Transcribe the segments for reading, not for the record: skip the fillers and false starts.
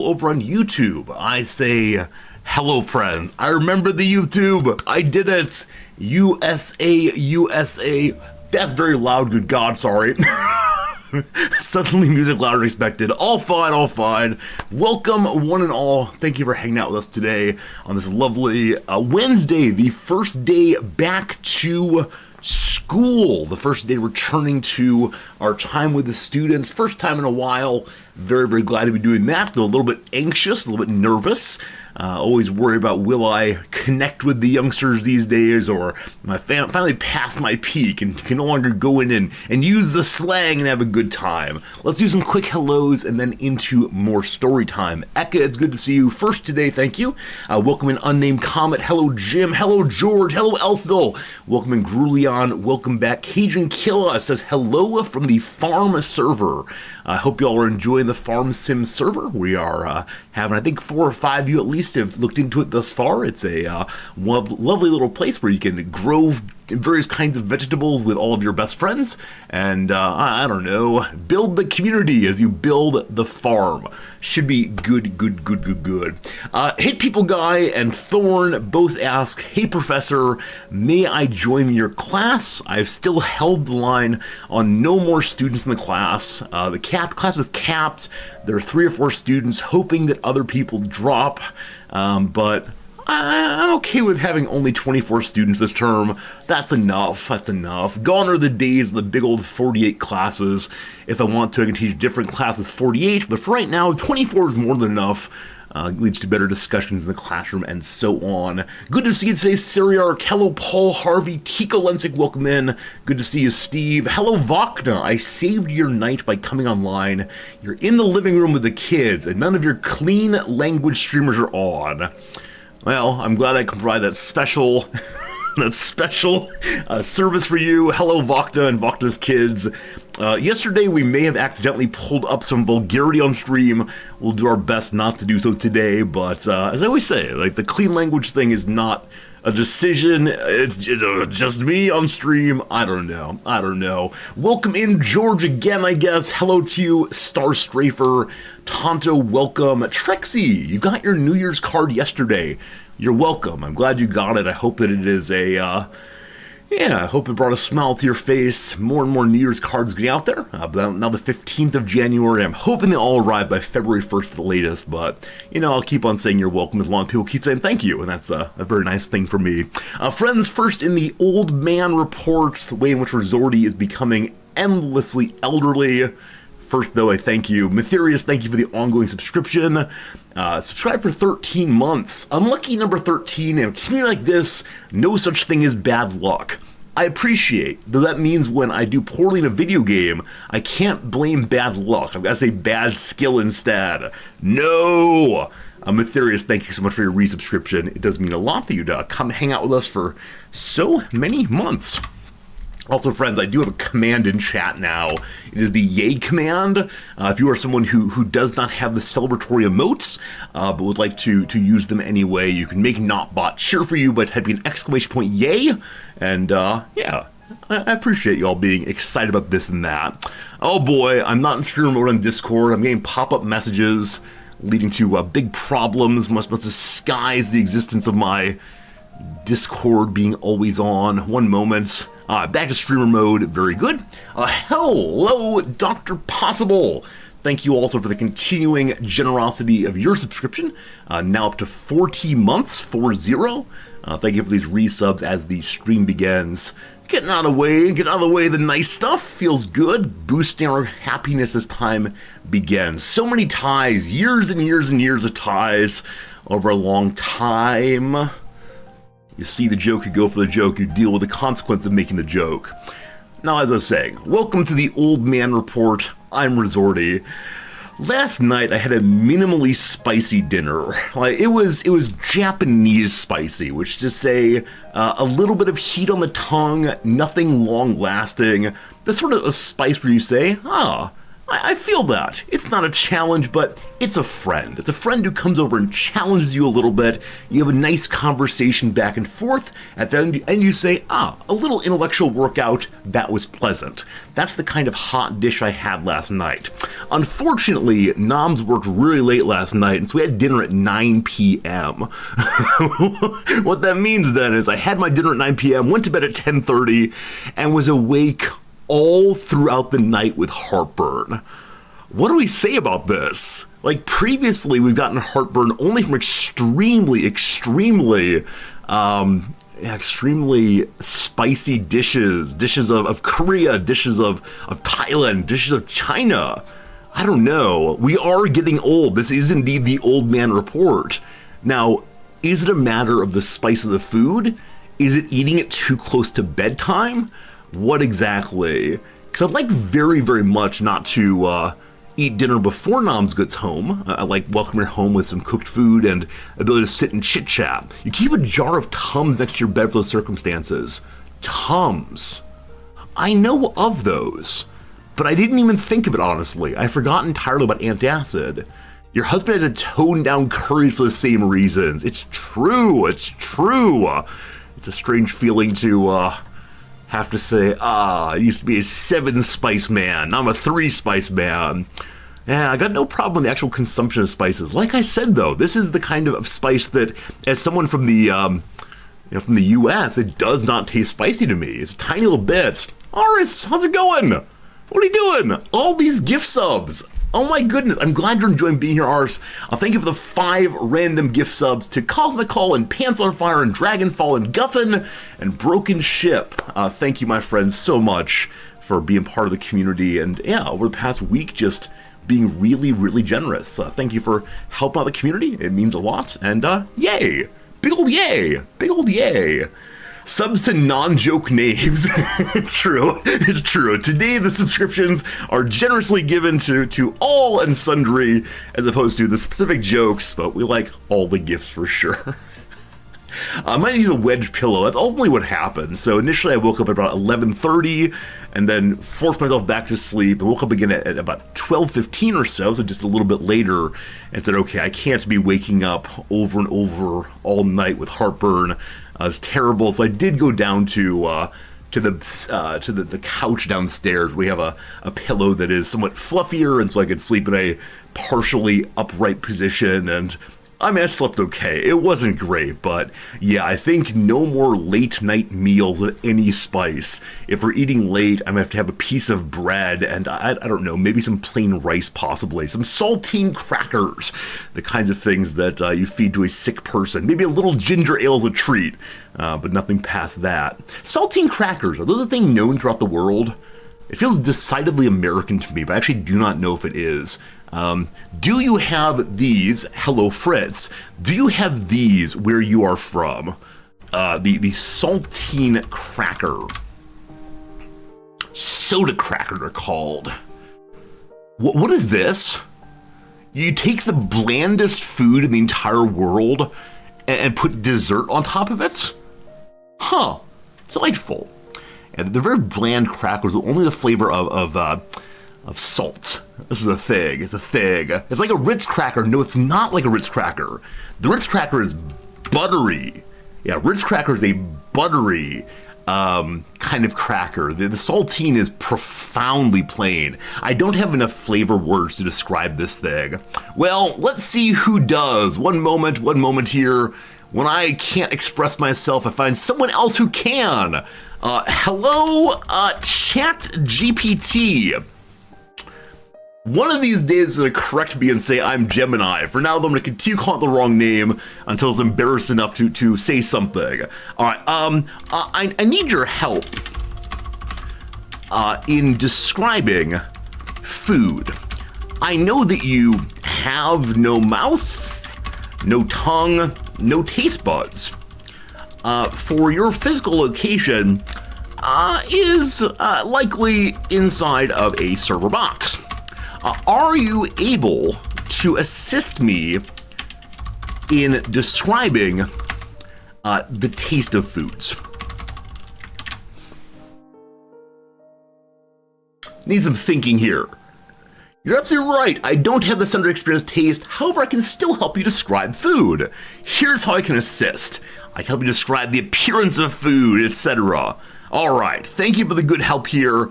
Over on YouTube, I say, hello friends. I remember the YouTube. I did it. USA, USA. That's very loud, good God, sorry. Suddenly music louder than expected. All fine, all fine. Welcome, one and all. Thank you for hanging out with us today on this lovely Wednesday, the first day back to school, the first day returning to our time with the students, first time in a while. Very, very glad to be doing that, though a little bit anxious, a little bit nervous. Always worry about, will I connect with the youngsters these days, or am I finally past my peak and can no longer go in and use the slang and have a good time? Let's do some quick hellos and then into more story time. Eka, it's good to see you first today, thank you. Welcome in Unnamed Comet, hello Jim, hello George, hello Elsidel. Welcome in Grulion, welcome back. Cajun Killa says hello from the farm server. I hope you all are enjoying the Farm Sim server. We are having, I think, 4 or 5 of you at least have looked into it thus far. It's a lovely little place where you can grow various kinds of vegetables with all of your best friends and, I don't know, build the community as you build the farm. Should be good. Hate People Guy and Thorn both ask, hey Professor, may I join your class? I've still held the line on no more students in the class. The class is capped. There are 3 or 4 students, hoping that other people drop, but I'm okay with having only 24 students this term. That's enough. Gone are the days of the big old 48 classes. If I want to, I can teach a different class with 48, but for right now, 24 is more than enough. Leads to better discussions in the classroom and so on. Good to see you today, Syriarch. Hello, Paul Harvey. Tico Lensick, welcome in. Good to see you, Steve. Hello, Vakna. I saved your night by coming online. You're in the living room with the kids, and none of your clean language streamers are on. Well, I'm glad I can provide that special service for you. Hello, Vakna and Vakna's kids. Yesterday, we may have accidentally pulled up some vulgarity on stream. We'll do our best not to do so today, but as I always say, like, the clean language thing is not a decision. It's just me on stream. I don't know. Welcome in, George, again, I guess. Hello to you, Star Strafer. Tonto, welcome. Trexie, you got your New Year's card yesterday. You're welcome. I'm glad you got it. I hope that it is I hope it brought a smile to your face. More and more New Year's cards getting out there. Now the 15th of January. I'm hoping they all arrive by February 1st at the latest, but, I'll keep on saying you're welcome as long as people keep saying thank you, and that's a very nice thing for me. Friends, first in the Old Man Reports, the way in which Resorty is becoming endlessly elderly. First, though, I thank you. Mytherius, thank you for the ongoing subscription. Subscribe for 13 months. Unlucky number 13, in a community like this, no such thing as bad luck. I appreciate, though that means when I do poorly in a video game, I can't blame bad luck. I've got to say bad skill instead. No! Mytherius, thank you so much for your resubscription. It does mean a lot that you'd come hang out with us for so many months. Also, friends, I do have a command in chat now. It is the yay command. If you are someone who does not have the celebratory emotes, but would like to use them anyway, you can make Notbot cheer for you by typing an exclamation point yay. And yeah, I appreciate you all being excited about this and that. Oh boy, I'm not in streamer mode on Discord. I'm getting pop-up messages leading to big problems. Must disguise the existence of my Discord being always on. One moment. Back to streamer mode. Very good. Hello, Dr. Possible. Thank you also for the continuing generosity of your subscription. Now up to 40 months, 40. Thank you for these resubs as the stream begins. Getting out of the way, the nice stuff. Feels good. Boosting our happiness as time begins. So many ties. Years and years and years of ties over a long time. You see the joke, you go for the joke, you deal with the consequence of making the joke. Now, as I was saying, welcome to the Old Man Report. I'm Resorty. Last night I had a minimally spicy dinner. It was Japanese spicy, which is to say a little bit of heat on the tongue, nothing long lasting. The sort of a spice where you say, I feel that. It's not a challenge, but it's a friend. It's a friend who comes over and challenges you a little bit. You have a nice conversation back and forth. At the end, and you say, a little intellectual workout, that was pleasant. That's the kind of hot dish I had last night. Unfortunately, Noms worked really late last night, and so we had dinner at 9 p.m. What that means then is I had my dinner at 9 p.m., went to bed at 10:30, and was awake all throughout the night with heartburn. What do we say about this? Like, previously we've gotten heartburn only from extremely spicy dishes of Korea, dishes of Thailand, dishes of China. I don't know. We are getting old. This is indeed the old man report. Now, is it a matter of the spice of the food? Is it eating it too close to bedtime? What exactly? Because I'd like very, very much not to eat dinner before Noms gets home. I like welcoming her home with some cooked food and ability to sit and chit-chat. You keep a jar of Tums next to your bed for those circumstances. Tums. I know of those, but I didn't even think of it, honestly. I forgot entirely about antacid. Your husband had to tone down courage for the same reasons. It's true. It's true. It's a strange feeling to have to say, I used to be a 7-spice man. Now I'm a 3-spice man. Yeah, I got no problem with the actual consumption of spices. Like I said, though, this is the kind of spice that, as someone from the from the U.S., it does not taste spicy to me. It's a tiny little bit. Aris, how's it going? What are you doing? All these gift subs. Oh my goodness, I'm glad you're enjoying being here, Ars. Thank you for the 5 random gift subs to Cosmical and Pants on Fire and Dragonfall and Guffin and Broken Ship. Thank you, my friends, so much for being part of the community and, yeah, over the past week, just being really, really generous. Thank you for helping out the community. It means a lot, and yay! Big old yay! Big old yay! Subs to non-joke names. True, it's true. Today the subscriptions are generously given to all and sundry as opposed to the specific jokes, but we like all the gifts for sure. I might use a wedge pillow. That's ultimately what happened. So initially I woke up at about 11:30 and then forced myself back to sleep and woke up again at about 12:15 or so just a little bit later, and said, okay, I can't be waking up over and over all night with heartburn. It's terrible. So I did go down to the couch downstairs. We have a pillow that is somewhat fluffier, and so I could sleep in a partially upright position. And I mean, I slept okay. It wasn't great, but yeah, I think no more late night meals at any spice. If we're eating late, I'm gonna have to have a piece of bread and I don't know, maybe some plain rice possibly, some saltine crackers, the kinds of things that you feed to a sick person. Maybe a little ginger ale as a treat, but nothing past that. Saltine crackers, are those a thing known throughout the world? It feels decidedly American to me, but I actually do not know if it is. Do you have these, hello Fritz, do you have these where you are from? The saltine cracker. Soda cracker they're called. What is this? You take the blandest food in the entire world and put dessert on top of it? Huh, delightful. And they're very bland crackers with only the flavor of salt. This is a thing. It's a thing. It's like a Ritz cracker. No, it's not like a Ritz cracker. The Ritz cracker is buttery. Yeah, Ritz cracker is a buttery kind of cracker. The saltine is profoundly plain. I don't have enough flavor words to describe this thing. Well, let's see who does. One moment here. When I can't express myself, I find someone else who can. Hello, Chat GPT. One of these days is going to correct me and say I'm Gemini. For now, though, I'm going to continue calling it the wrong name until it's embarrassed enough to say something. All right, I need your help in describing food. I know that you have no mouth, no tongue, no taste buds. For your physical location is likely inside of a server box. Are you able to assist me in describing the taste of foods? Need some thinking here. You're absolutely right. I don't have the center experience taste. However, I can still help you describe food. Here's how I can assist. I can help you describe the appearance of food, etc. All right. Thank you for the good help here.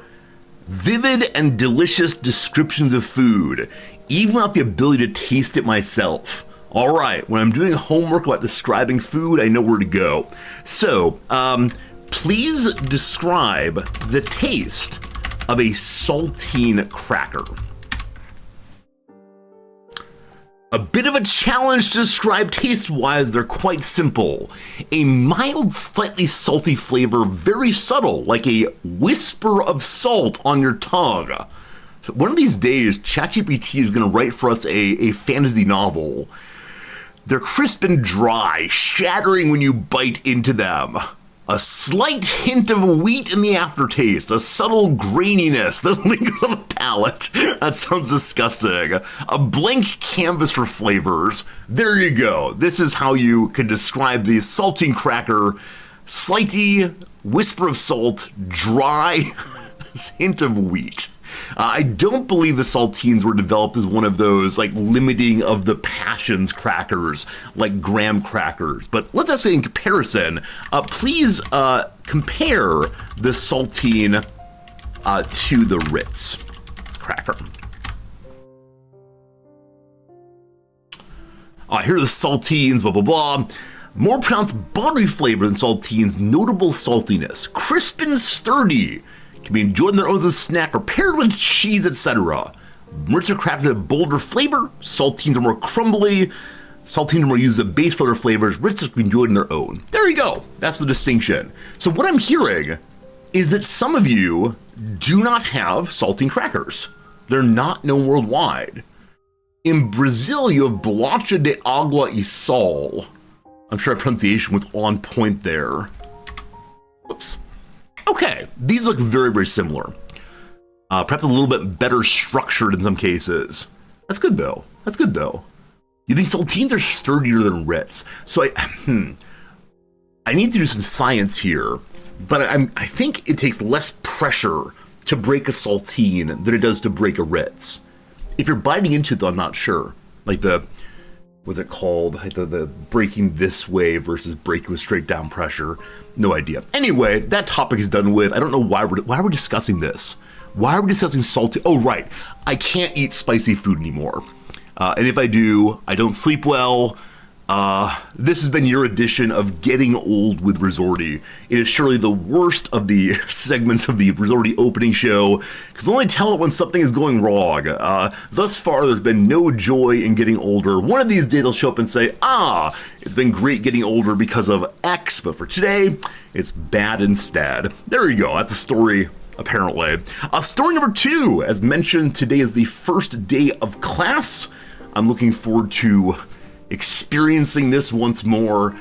Vivid and delicious descriptions of food, even without the ability to taste it myself. All right. When I'm doing homework about describing food, I know where to go. So, please describe the taste of a saltine cracker. A bit of a challenge to describe taste-wise, they're quite simple. A mild, slightly salty flavor, very subtle, like a whisper of salt on your tongue. So one of these days, ChatGPT is going to write for us a fantasy novel. They're crisp and dry, shattering when you bite into them. A slight hint of wheat in the aftertaste, a subtle graininess that lingers on the palate. That sounds disgusting. A blank canvas for flavors. There you go. This is how you can describe the saltine cracker. Slighty, whisper of salt, dry, hint of wheat. I don't believe the saltines were developed as one of those like limiting of the passions crackers, like graham crackers. But let's say in comparison, please compare the saltine to the Ritz cracker. Here are the saltines, blah, blah, blah. More pronounced buttery flavor than saltines, notable saltiness, crisp and sturdy. Can be enjoyed on their own as a snack or paired with cheese, etc. Ritz are crafted with bolder flavor. Saltines are more crumbly. Saltines are more used as base flavor flavors. Ritz can be enjoyed on their own. There you go. That's the distinction. So what I'm hearing is that some of you do not have saltine crackers. They're not known worldwide. In Brazil, you have bolacha de água e sal. I'm sure our pronunciation was on point there. Whoops. Okay, these look very, very similar. Perhaps a little bit better structured in some cases. That's good though. That's good though. You think saltines are sturdier than Ritz? So I need to do some science here, but I think it takes less pressure to break a saltine than it does to break a Ritz. If you're biting into it, though, I'm not sure. Like what's it called? Like the breaking this way versus breaking with straight down pressure. No idea. Anyway, that topic is done with. I don't know why we're discussing this. Why are we discussing salty? Oh, right. I can't eat spicy food anymore. And if I do, I don't sleep well. This has been your edition of Getting Old with Resorty. It is surely the worst of the segments of the Resorty opening show, because only tell it when something is going wrong. Thus far, there's been no joy in getting older. One of these days, I'll show up and say, it's been great getting older because of X, but for today, it's bad instead. There you go. That's a story, apparently. Story number 2, as mentioned, today is the first day of class. I'm looking forward to experiencing this once more.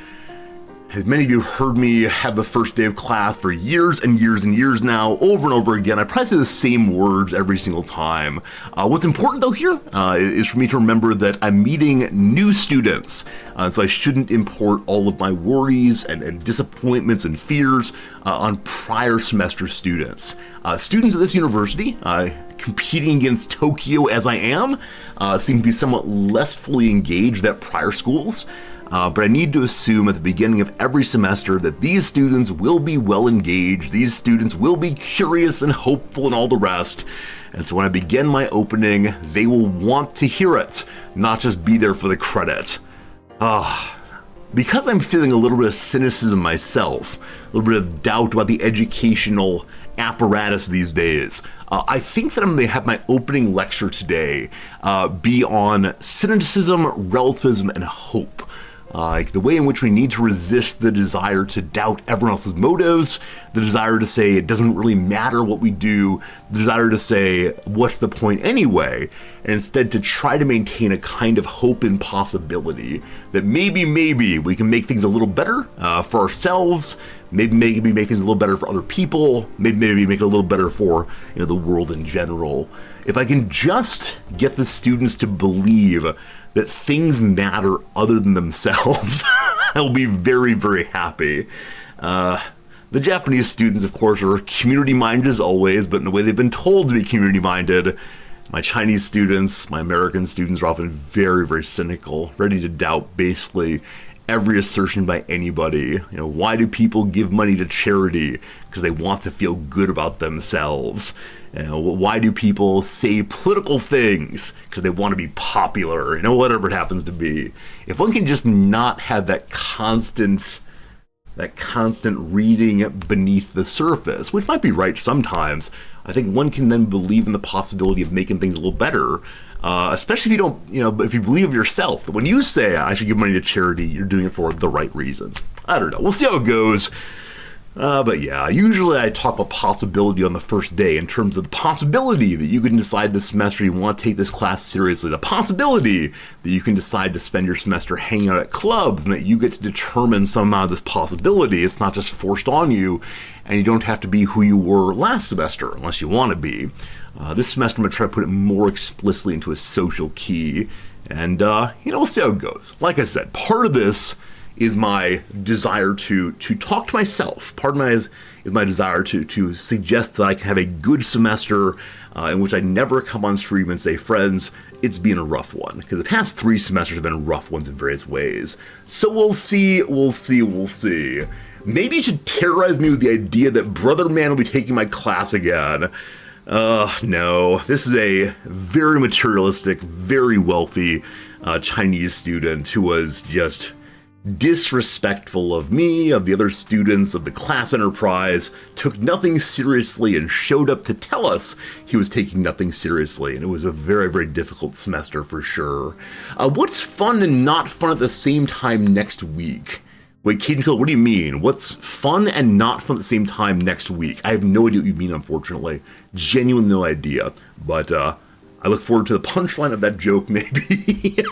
As many of you heard me have the first day of class for years and years and years now, over and over again. I probably say the same words every single time. What's important though here is for me to remember that I'm meeting new students, so I shouldn't import all of my worries and disappointments and fears on prior semester students. Students at this university, competing against Tokyo as I am, seem to be somewhat less fully engaged than prior schools. But I need to assume at the beginning of every semester that these students will be well engaged, these students will be curious and hopeful and all the rest. And so when I begin my opening, they will want to hear it, not just be there for the credit. Because I'm feeling a little bit of cynicism myself, a little bit of doubt about the educational apparatus these days, I think that I'm going to have my opening lecture today be on cynicism, relativism, and hope. Like the way in which we need to resist the desire to doubt everyone else's motives, the desire to say it doesn't really matter what we do, the desire to say what's the point anyway, and instead to try to maintain a kind of hope and possibility that maybe we can make things a little better for ourselves, maybe make things a little better for other people, maybe make it a little better for the world in general. If I can just get the students to believe that things matter other than themselves, I'll be very, very happy. The Japanese students, of course, are community-minded as always, but in the way they've been told to be community-minded, My Chinese students, my American students are often very, very cynical, ready to doubt basically every assertion by anybody. Why do people give money to charity? Because they want to feel good about themselves. Why do people say political things? Because they want to be popular, whatever it happens to be. If one can just not have that constant reading beneath the surface, which might be right sometimes, I think one can then believe in the possibility of making things a little better. Especially if you don't, if you believe of yourself, that when you say I should give money to charity, you're doing it for the right reasons. I don't know. We'll see how it goes. But yeah, usually I talk about possibility on the first day in terms of the possibility that you can decide this semester you want to take this class seriously. The possibility that you can decide to spend your semester hanging out at clubs and that you get to determine somehow this possibility. It's not just forced on you, and you don't have to be who you were last semester unless you want to be. This semester I'm going to try to put it more explicitly into a social key, and we'll see how it goes. Like I said, part of this is my desire to talk to myself. Part of is my desire to suggest that I can have a good semester in which I never come on stream and say, friends, it's been a rough one. Because the past 3 semesters have been rough ones in various ways. So we'll see. Maybe you should terrorize me with the idea that Brother Man will be taking my class again. No, this is a very materialistic, very wealthy Chinese student who was just disrespectful of me, of the other students, of the class enterprise, took nothing seriously and showed up to tell us he was taking nothing seriously. And it was a very, very difficult semester for sure. What's fun and not fun at the same time next week? Wait, Caden Kill, what do you mean? What's fun and not fun at the same time next week? I have no idea what you mean, unfortunately. Genuinely no idea. But I look forward to the punchline of that joke, maybe.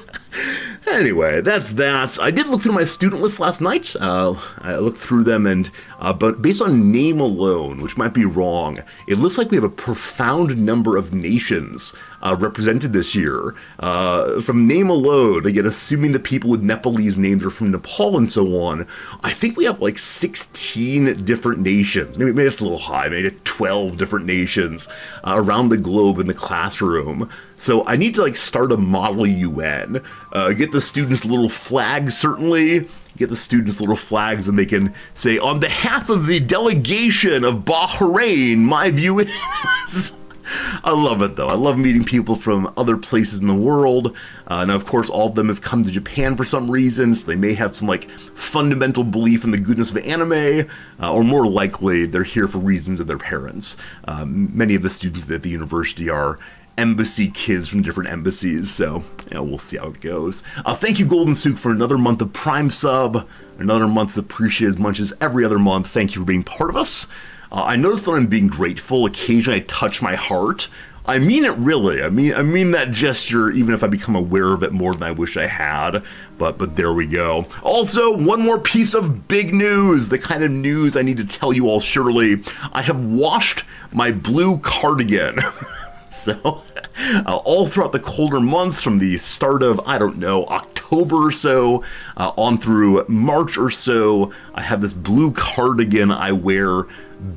Anyway, that's that. I did look through my student list last night. I looked through them, and but based on name alone, which might be wrong, it looks like we have a profound number of nations represented this year. From name alone, again, assuming the people with Nepalese names are from Nepal and so on, I think we have like 16 different nations. Maybe it's a little high, maybe 12 different nations around the globe in the classroom. So I need to start a model UN, get the students little flags, certainly, get the students little flags, and they can say, on behalf of the delegation of Bahrain, my view is... I love it, though. I love meeting people from other places in the world. Now, of course, all of them have come to Japan for some reason, so they may have some, fundamental belief in the goodness of anime, or more likely, they're here for reasons of their parents. Many of the students at the university are embassy kids from different embassies, so we'll see how it goes. Thank you, Golden Souk, for another month of Prime sub, another month appreciated as much as every other month. Thank you for being part of us. I noticed that I'm being grateful. Occasionally I touch my heart. I mean it really. I mean that gesture, even if I become aware of it more than I wish I had. But there we go. Also, one more piece of big news, the kind of news I need to tell you all surely. I have washed my blue cardigan. So, all throughout the colder months, from the start of, October or so, on through March or so, I have this blue cardigan I wear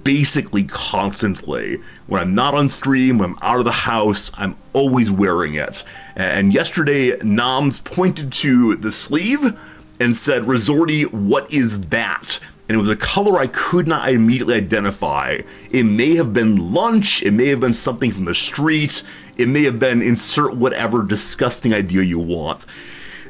basically constantly. When I'm not on stream, when I'm out of the house, I'm always wearing it. And yesterday, Noms pointed to the sleeve and said, Resorty, what is that? And it was a color I could not immediately identify. It may have been lunch, it may have been something from the street, it may have been insert whatever disgusting idea you want.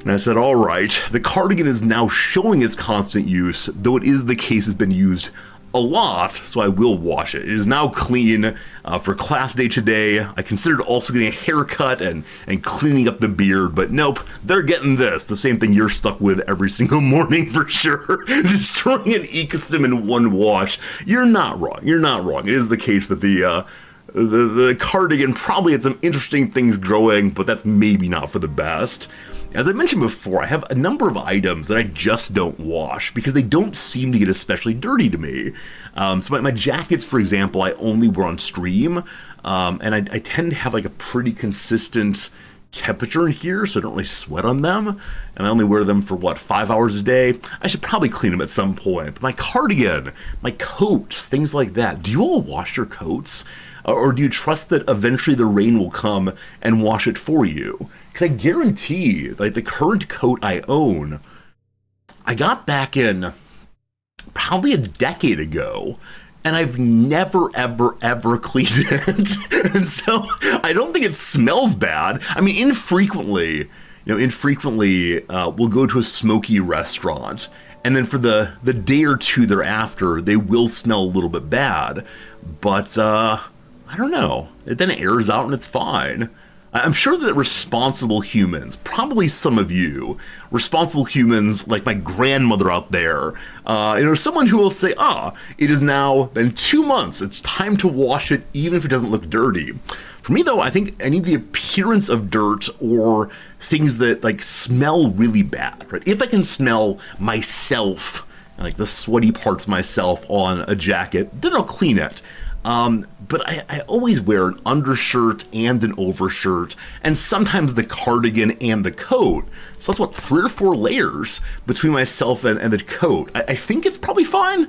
And I said, all right, the cardigan is now showing its constant use, though it is the case it's been used a lot, so I will wash it. It is now clean for class day today. I considered also getting a haircut and cleaning up the beard, but nope, they're getting this. The same thing you're stuck with every single morning for sure. Destroying an ecosystem in one wash. You're not wrong. You're not wrong. It is the case that the cardigan probably had some interesting things growing, but that's maybe not for the best. As I mentioned before, I have a number of items that I just don't wash because they don't seem to get especially dirty to me. So my jackets, for example, I only wear on stream, and I tend to have a pretty consistent temperature in here, so I don't really sweat on them. And I only wear them for, what, 5 hours a day? I should probably clean them at some point. But my cardigan, my coats, things like that. Do you all wash your coats? Or do you trust that eventually the rain will come and wash it for you? Because I guarantee, like, the current coat I own, I got back in probably a decade ago, and I've never, ever, ever cleaned it. And so I don't think it smells bad. I mean, infrequently, we'll go to a smoky restaurant, and then for the day or two thereafter, they will smell a little bit bad. But, I don't know. It then airs out and it's fine. I'm sure that responsible humans, probably some of you, responsible humans like my grandmother out there, someone who will say, it has now been 2 months, it's time to wash it even if it doesn't look dirty. For me though, I think I need the appearance of dirt or things that like smell really bad, right? If I can smell myself, like the sweaty parts of myself on a jacket, then I'll clean it. But I always wear an undershirt and an overshirt, and sometimes the cardigan and the coat. So that's, 3 or 4 layers between myself and the coat. I think it's probably fine.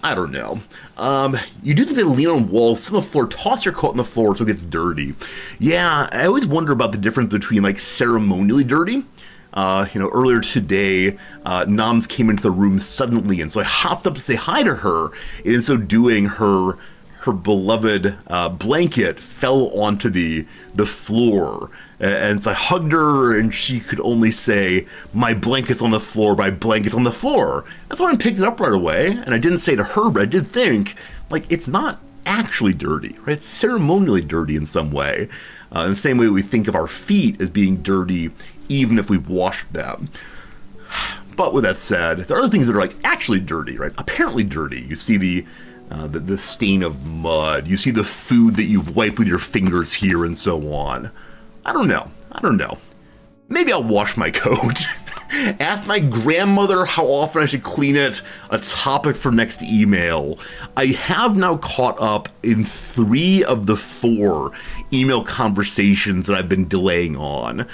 I don't know. You do things like lean on walls, sit on the floor, toss your coat on the floor so it gets dirty. Yeah, I always wonder about the difference between, like, ceremonially dirty. Earlier today, Noms came into the room suddenly, and so I hopped up to say hi to her, and in so doing, her beloved blanket fell onto the floor, and so I hugged her, and she could only say, "My blanket's on the floor, my blanket's on the floor." That's why I picked it up right away, and I didn't say to her, but I did think, like, it's not actually dirty, right? It's ceremonially dirty in some way, in the same way we think of our feet as being dirty even if we've washed them. But with that said, there are other things that are, like, actually dirty, right? Apparently dirty. You see the stain of mud. You see the food that you've wiped with your fingers here and so on. I don't know. Maybe I'll wash my coat. Ask my grandmother how often I should clean it. A topic for next email. I have now caught up in 3 of the 4 email conversations that I've been delaying on.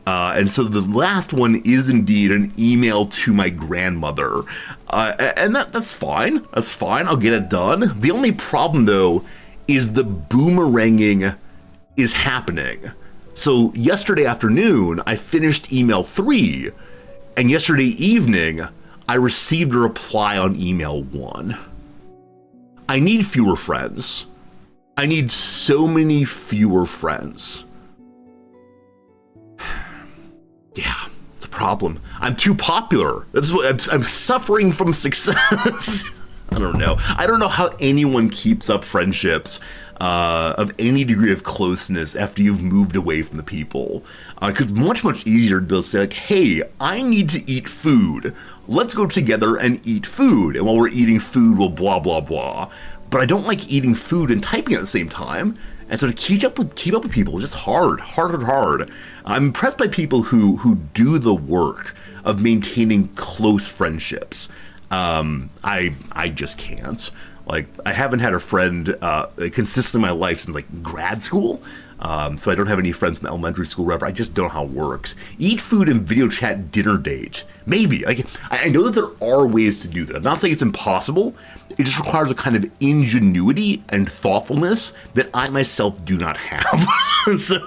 And so the last one is indeed an email to my grandmother. And that's fine. That's fine. I'll get it done. The only problem, though, is the boomeranging is happening. So yesterday afternoon, I finished email 3. And yesterday evening, I received a reply on email 1. I need fewer friends. I need so many fewer friends. Yeah, it's a problem. I'm too popular. That's what I'm suffering from success. I don't know. I don't know how anyone keeps up friendships of any degree of closeness after you've moved away from the people. Because it's much easier to say, like, hey, I need to eat food. Let's go together and eat food. And while we're eating food, we'll blah, blah, blah. But I don't like eating food and typing at the same time. And so to keep up with people is just hard. I'm impressed by people who do the work of maintaining close friendships. I just can't. Like, I haven't had a friend consistently in my life since, like, grad school. So I don't have any friends from elementary school, whatever. I just don't know how it works. Eat food and video chat dinner date. Maybe. Like, I know that there are ways to do that. I'm not saying it's impossible. It just requires a kind of ingenuity and thoughtfulness that I myself do not have. So,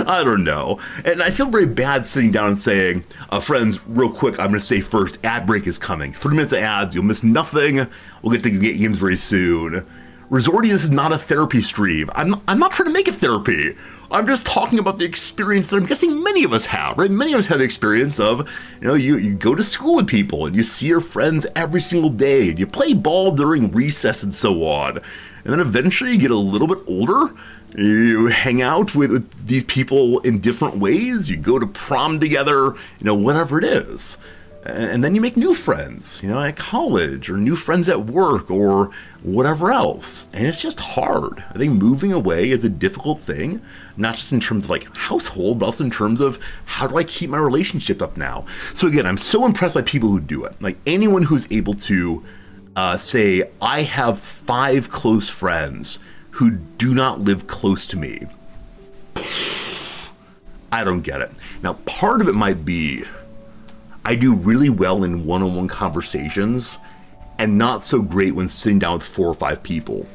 I don't know. And I feel very bad sitting down and saying, friends, real quick, I'm going to say first, ad break is coming. 3 minutes of ads, you'll miss nothing. We'll get to games very soon. Resorting, this is not a therapy stream. I'm not trying to make it therapy. I'm just talking about the experience that I'm guessing many of us have, right? Many of us have the experience of, you go to school with people and you see your friends every single day and you play ball during recess and so on. And then eventually you get a little bit older, you hang out with these people in different ways, you go to prom together, whatever it is. And then you make new friends, at college, or new friends at work, or whatever else. And it's just hard. I think moving away is a difficult thing, not just in terms of, like, household, but also in terms of how do I keep my relationship up now? So again, I'm so impressed by people who do it. Like, anyone who's able to say, I have 5 close friends who do not live close to me. I don't get it. Now, part of it might be I do really well in one-on-one conversations and not so great when sitting down with 4 or 5 people.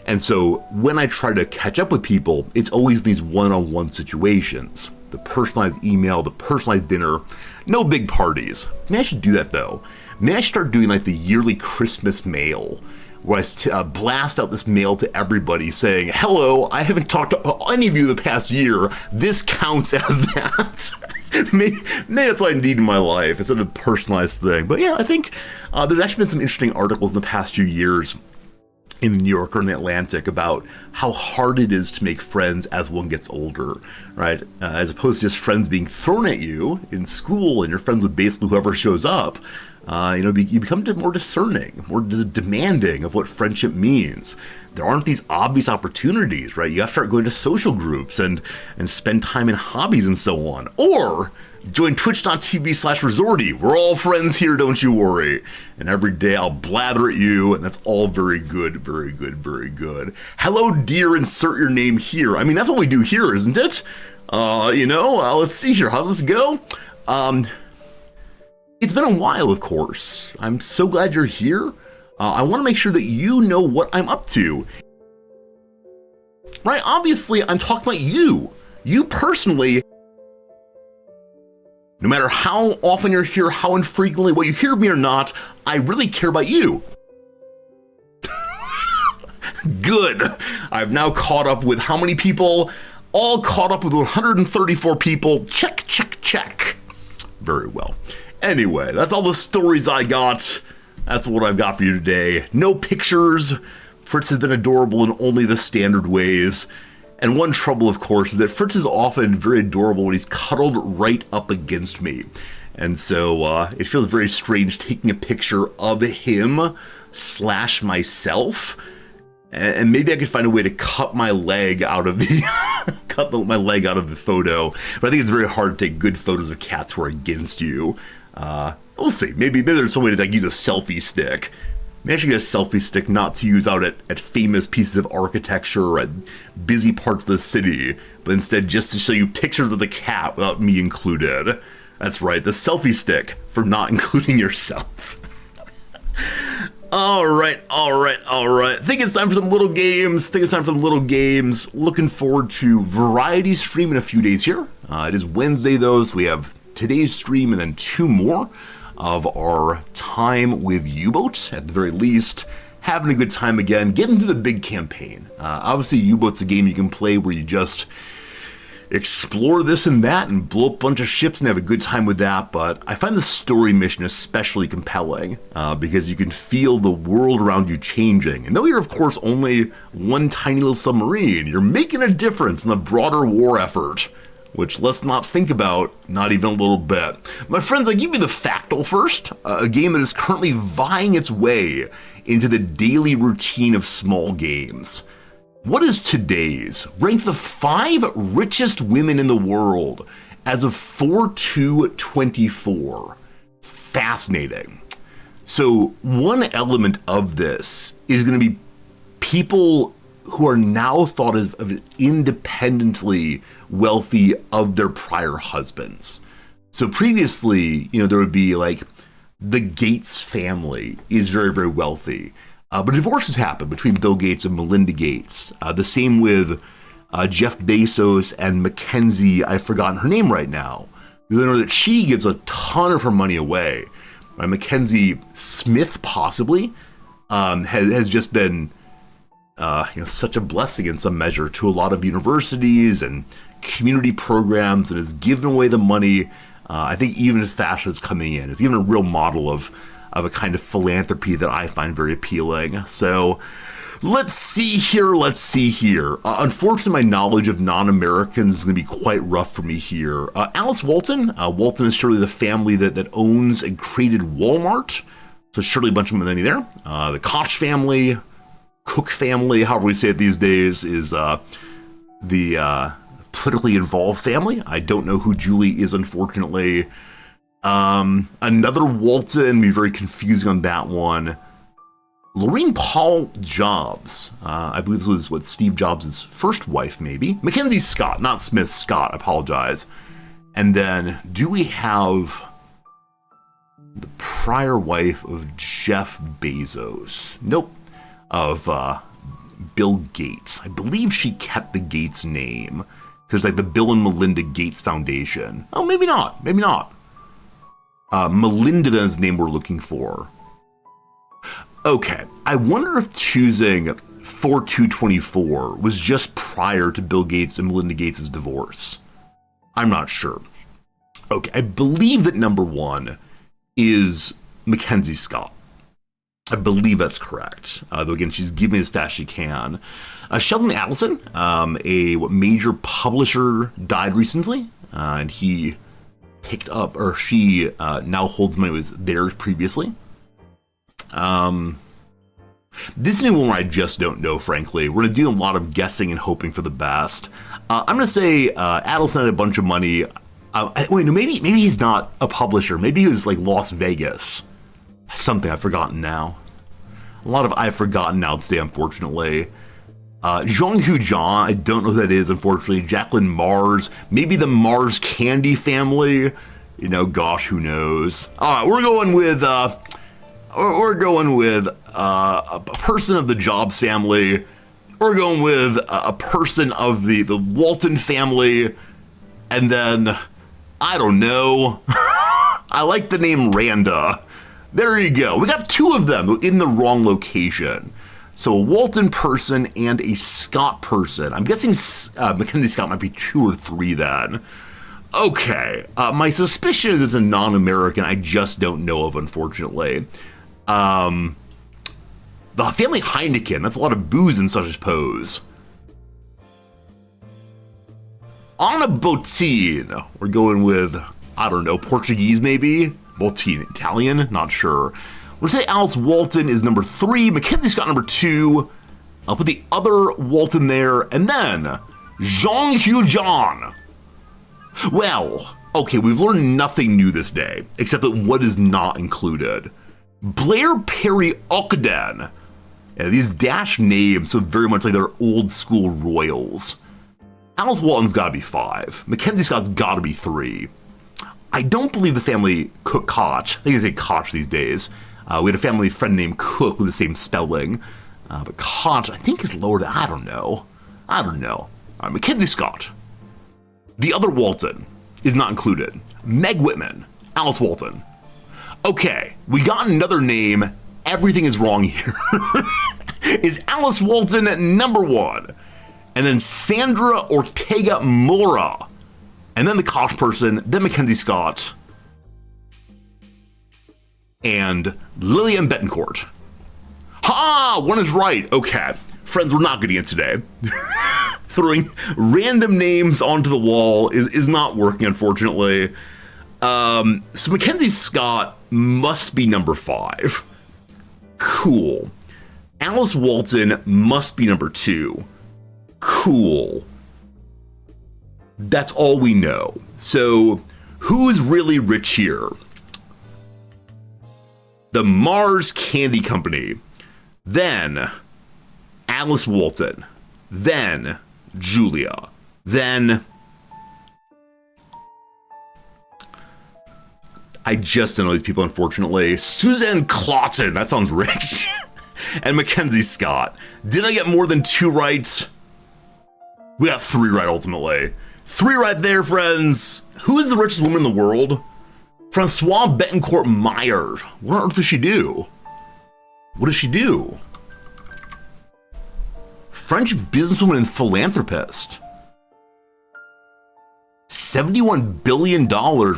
And so when I try to catch up with people, it's always these one-on-one situations. The personalized email, the personalized dinner, no big parties. Maybe I should do that though. Maybe I should start doing like the yearly Christmas mail, where I blast out this mail to everybody saying, hello, I haven't talked to any of you the past year. This counts as that. maybe that's what I need in my life instead of a personalized thing. But yeah, I think there's actually been some interesting articles in the past few years in the New Yorker and the Atlantic about how hard it is to make friends as one gets older, right? As opposed to just friends being thrown at you in school and you're friends with basically whoever shows up. You become more discerning, more demanding of what friendship means. There aren't these obvious opportunities, right? You have to start going to social groups and spend time in hobbies and so on. Or join twitch.tv/resorty. We're all friends here, don't you worry. And every day I'll blather at you, and that's all very good, very good, very good. Hello, dear, insert your name here. I mean, that's what we do here, isn't it? Let's see here. How's this go? It's been a while, of course. I'm so glad you're here. I want to make sure that you know what I'm up to. Right? Obviously, I'm talking about you. You personally. No matter how often you're here, how infrequently, whether you hear me or not, I really care about you. Good. I've now caught up with how many people? All caught up with 134 people. Check, check, check. Very well. Anyway, that's all the stories I got. That's what I've got for you today. No pictures. Fritz has been adorable in only the standard ways. And one trouble, of course, is that Fritz is often very adorable when he's cuddled right up against me. And so it feels very strange taking a picture of him / myself. And maybe I could find a way to cut my leg out of the my leg out of the photo. But I think it's very hard to take good photos of cats who are against you. We'll see. Maybe there's some way to use a selfie stick. Maybe I should get a selfie stick not to use out at famous pieces of architecture or at busy parts of the city, but instead just to show you pictures of the cat without me included. That's right, the selfie stick for not including yourself. All right. I think it's time for some little games. Looking forward to Variety Stream in a few days here. It is Wednesday, though, so we have today's stream and then 2 more of our time with UBOAT, at the very least. Having a good time again, getting to the big campaign. Obviously, UBOAT's a game you can play where you just explore this and that and blow up a bunch of ships and have a good time with that, but I find the story mission especially compelling because you can feel the world around you changing. And though you're, of course, only one tiny little submarine, you're making a difference in the broader war effort, which let's not think about, not even a little bit. My friends, I give you the Factal first, a game that is currently vying its way into the daily routine of small games. What is today's? Rank the 5 richest women in the world as of 4/2/24. Fascinating. So one element of this is going to be people who are now thought of independently wealthy of their prior husbands. So previously, there would be like the Gates family is very, very wealthy. But divorces happen between Bill Gates and Melinda Gates. The same with Jeff Bezos and Mackenzie. I've forgotten her name right now. You know that she gives a ton of her money away. Mackenzie Smith possibly has just been such a blessing in some measure to a lot of universities and community programs, and has given away the money. I think even as fashion is coming in, it's even a real model of a kind of philanthropy that I find very appealing. So let's see here. Unfortunately, my knowledge of non-Americans is going to be quite rough for me here. Alice Walton. Walton is surely the family that owns and created Walmart. So surely a bunch of money there. The Koch family, Cook family, however we say it these days, is the politically involved family. I don't know who Julie is, unfortunately. Another Walton, be very confusing on that one. Lorraine Paul Jobs. I believe this was Steve Jobs' first wife, maybe. Mackenzie Scott, not Smith, Scott, I apologize. And then, do we have the prior wife of Jeff Bezos? Nope. Of Bill Gates. I believe she kept the Gates name. Because like the Bill and Melinda Gates Foundation. Oh, maybe not. Maybe not. Melinda is the name we're looking for. Okay. I wonder if choosing 4224 was just prior to Bill Gates and Melinda Gates' divorce. I'm not sure. Okay. I believe that number 1 is Mackenzie Scott. I believe that's correct. Though again, she's giving as fast as she can. Sheldon Adelson, a major publisher, died recently, and he picked up, or she now holds money that was theirs previously. This new one I just don't know, frankly. We're going to do a lot of guessing and hoping for the best. I'm going to say Adelson had a bunch of money. Wait, no, maybe he's not a publisher. Maybe he was like Las Vegas. Something I've forgotten now. A lot of I've forgotten now today, unfortunately. Zhonghu John, I don't know who that is, unfortunately. Jacqueline Mars, maybe the Mars Candy family. You know, gosh, who knows? All right, we're going with a person of the Jobs family. We're going with a person of the Walton family, and then I don't know. I like the name Randa. There you go. We got 2 of them in the wrong location. So a Walton person and a Scott person. I'm guessing Mackenzie Scott might be 2 or 3 then. Okay. My suspicion is it's a non-American I just don't know of, unfortunately. The family Heineken. That's a lot of booze in such a pose. Anna Bottine. We're going with, I don't know, Portuguese maybe? Bottine. Italian? Not sure. We'll say Alice Walton is number 3. Mackenzie Scott number 2. I'll put the other Walton there. And then Zhonghu John. Well, okay, we've learned nothing new this day, except that what is not included. Blair Perry Ogden. Yeah, these dash names so very much like they're old school royals. Alice Walton's got to be 5. Mackenzie Scott's got to be 3. I don't believe the family Cook Koch. I think they say Koch these days. We had a family friend named Cook with the same spelling. But Koch, I think, is lower than, I don't know. Mackenzie Scott. The other Walton is not included. Meg Whitman. Alice Walton. Okay, we got another name. Everything is wrong here. Is Alice Walton number 1? And then Sandra Ortega Mora. And then the Koch person, then Mackenzie Scott. And Lillian Betancourt. Ha! One is right. Okay. Friends, we're not getting it today. Throwing random names onto the wall is not working, unfortunately. So Mackenzie Scott must be number 5. Cool. Alice Walton must be number 2. Cool. That's all we know. So, who's really rich here? The Mars Candy Company. Then, Alice Walton. Then, Julia. Then, I just don't know these people, unfortunately. Suzanne Clausen. That sounds rich. And Mackenzie Scott. Did I get more than 2 right? We got 3 right, ultimately. 3 right there, friends. Who is the richest woman in the world? Francois Betancourt Meyer. What on earth does she do? What does she do? French businesswoman and philanthropist. $71 billion,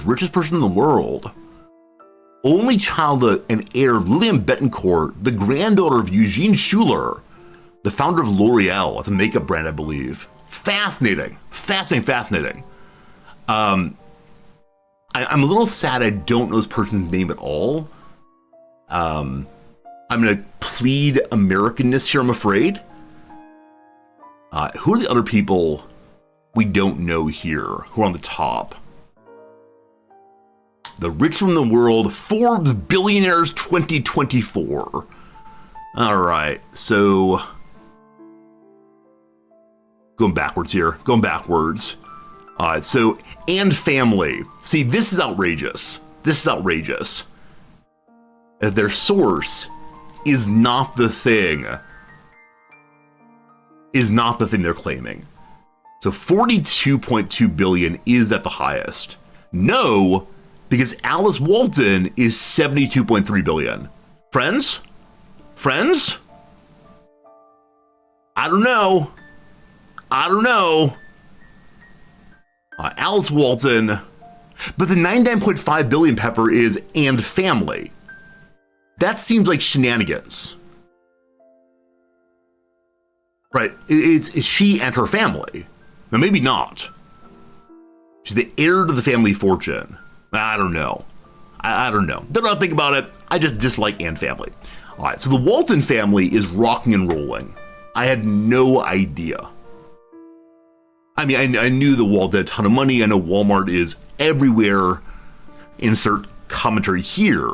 richest person in the world. Only child and heir of Lillian Betancourt, the granddaughter of Eugene Schuler, the founder of L'Oreal, the makeup brand, I believe. Fascinating. I'm a little sad I don't know this person's name at all. I'm going to plead Americanness here, I'm afraid. Who are the other people we don't know here who are on the top? The richest in the world, Forbes Billionaires 2024. All right, so going backwards here. So, and family. See, this is outrageous. This is outrageous. Their source is not the thing. Is not the thing they're claiming. So 42.2 billion is at the highest. No, because Alice Walton is 72.3 billion. Friends? Friends? I don't know. I don't know. Alice Walton. But the 99.5 billion, Pepper, is and family. That seems like shenanigans. Right? It's she and her family. Now, maybe not. She's the heir to the family fortune. I don't know. I don't know. Don't know how to think about it. I just dislike and family. All right, so the Walton family is rocking and rolling. I had no idea. I mean, I knew the Walton had a ton of money. I know Walmart is everywhere. Insert commentary here.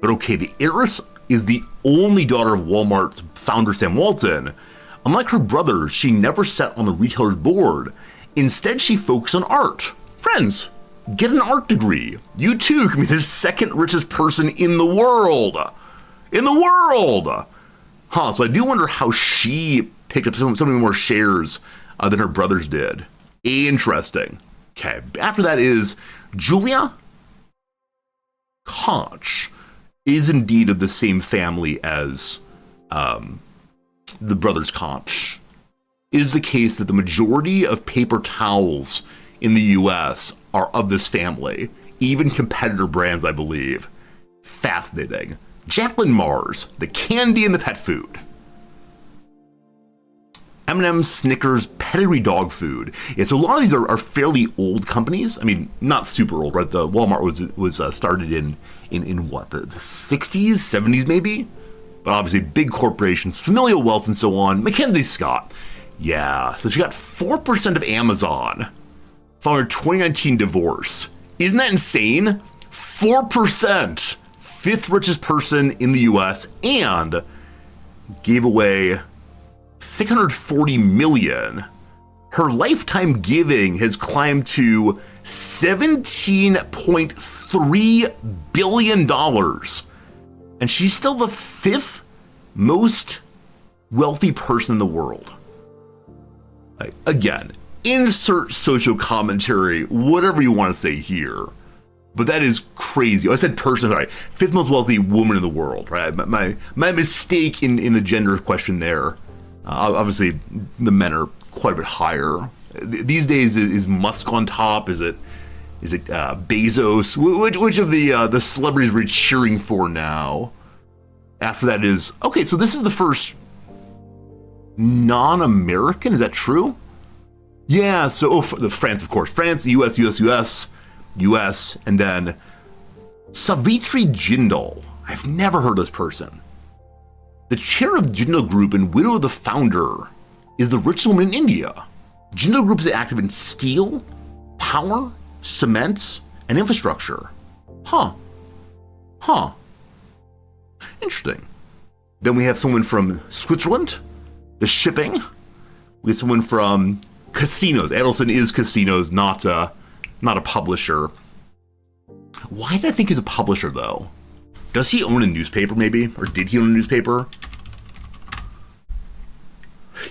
But okay, the heiress is the only daughter of Walmart's founder, Sam Walton. Unlike her brother, she never sat on the retailer's board. Instead, she focused on art. Friends, get an art degree. You too can be the second richest person in the world. In the world! Huh, so I do wonder how she picked up so many more shares than her brothers did. Interesting. Okay, after that is Julia Koch is indeed of the same family as the brothers Koch. It is the case that the majority of paper towels in the US are of this family, even competitor brands, I believe. Fascinating. Jacqueline Mars, the candy and the pet food. M&M's, Snickers, pedigree dog food. Yeah, so a lot of these are fairly old companies. I mean, not super old, right? The Walmart was started in what, the 60s, 70s maybe? But obviously big corporations, familial wealth and so on. Mackenzie Scott. Yeah, so she got 4% of Amazon following her 2019 divorce. Isn't that insane? 4%. Fifth richest person in the US, and gave away $640 million. Her lifetime giving has climbed to $17.3 billion. And she's still the fifth most wealthy person in the world. Like, again, insert social commentary, whatever you want to say here. But that is crazy. I said person, right? Fifth most wealthy woman in the world, right? My mistake in the gender question there. Obviously, the men are quite a bit higher. These days, is Musk on top? Is it Bezos? Which of the celebrities we're cheering for now? After that is okay. So this is the first non-American. Is that true? Yeah. So the France, of course, France, U.S., and then Savitri Jindal. I've never heard of this person. The chair of Jindal Group and widow of the founder is the richest woman in India. Jindal Group is active in steel, power, cement, and infrastructure. Huh. Interesting. Then we have someone from Switzerland, the shipping. We have someone from casinos. Adelson is casinos, not a publisher. Why did I think he's a publisher, though? Does he own a newspaper, maybe? Or did he own a newspaper?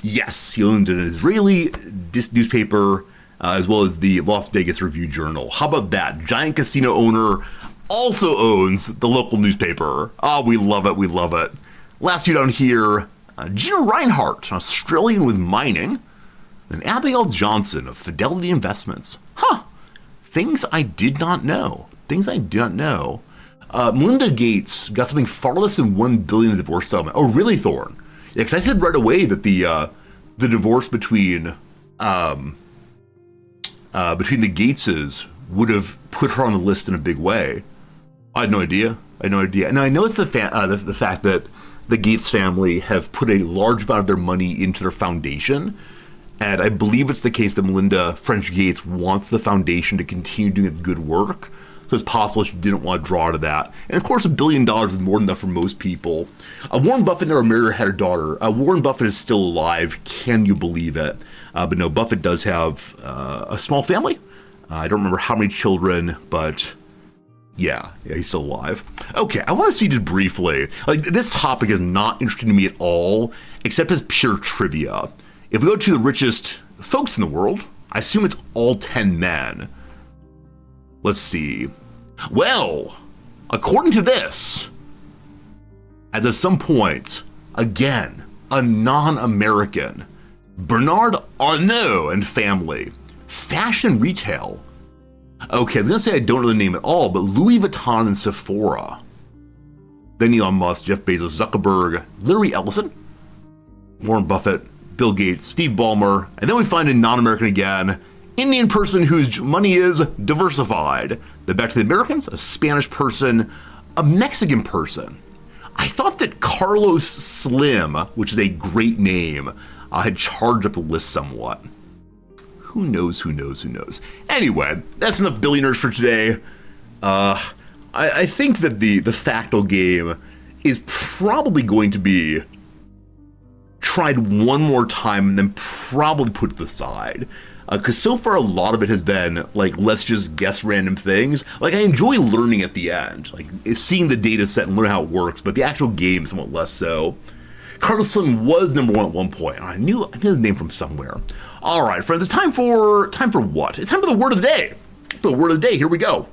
Yes, he owned an Israeli newspaper, as well as the Las Vegas Review-Journal. How about that? Giant casino owner also owns the local newspaper. Oh, we love it, we love it. Last few down here, Gina Reinhart, an Australian with mining, and Abigail Johnson of Fidelity Investments. Huh. Things I did not know. Melinda Gates got something far less than $1 billion in divorce settlement. Oh, really, Thorne? Yeah, because I said right away that the divorce between the Gateses would have put her on the list in a big way. I had no idea. And I know it's the fact that the Gates family have put a large amount of their money into their foundation. And I believe it's the case that Melinda French Gates wants the foundation to continue doing its good work. so it's possible she didn't want to draw to that. And of course, $1 billion is more than enough for most people. Warren Buffett never married or had a daughter. Warren Buffett is still alive. Can you believe it? But no, Buffett does have a small family. I don't remember how many children, but yeah, he's still alive. Okay, I want to see just briefly, like, this topic is not interesting to me at all, except as pure trivia. If we go to the richest folks in the world, I assume it's all 10 men. Let's see. Well, according to this, as of some point, again, a non-American, Bernard Arnault and family, fashion retail. Okay, I was gonna say I don't know the name at all, but Louis Vuitton and Sephora. Then Elon Musk, Jeff Bezos, Zuckerberg, Larry Ellison, Warren Buffett, Bill Gates, Steve Ballmer, and then we find a non-American again, Indian person whose money is diversified. Then back to the Americans, a Spanish person, a Mexican person. I thought that Carlos Slim, which is a great name, had charged up the list somewhat. Who knows, who knows, who knows. Anyway, that's enough billionaires for today. I think that the Factal game is probably going to be tried one more time and then probably put to the side. Because so far a lot of it has been like, let's just guess random things. Like, I enjoy learning at the end, like seeing the data set and learning how it works, but the actual game somewhat less so. Carlos Slim was number one at one point. I knew his name from somewhere. All right, friends, it's time for what? It's time for the word of the day. The word of the day, here we go.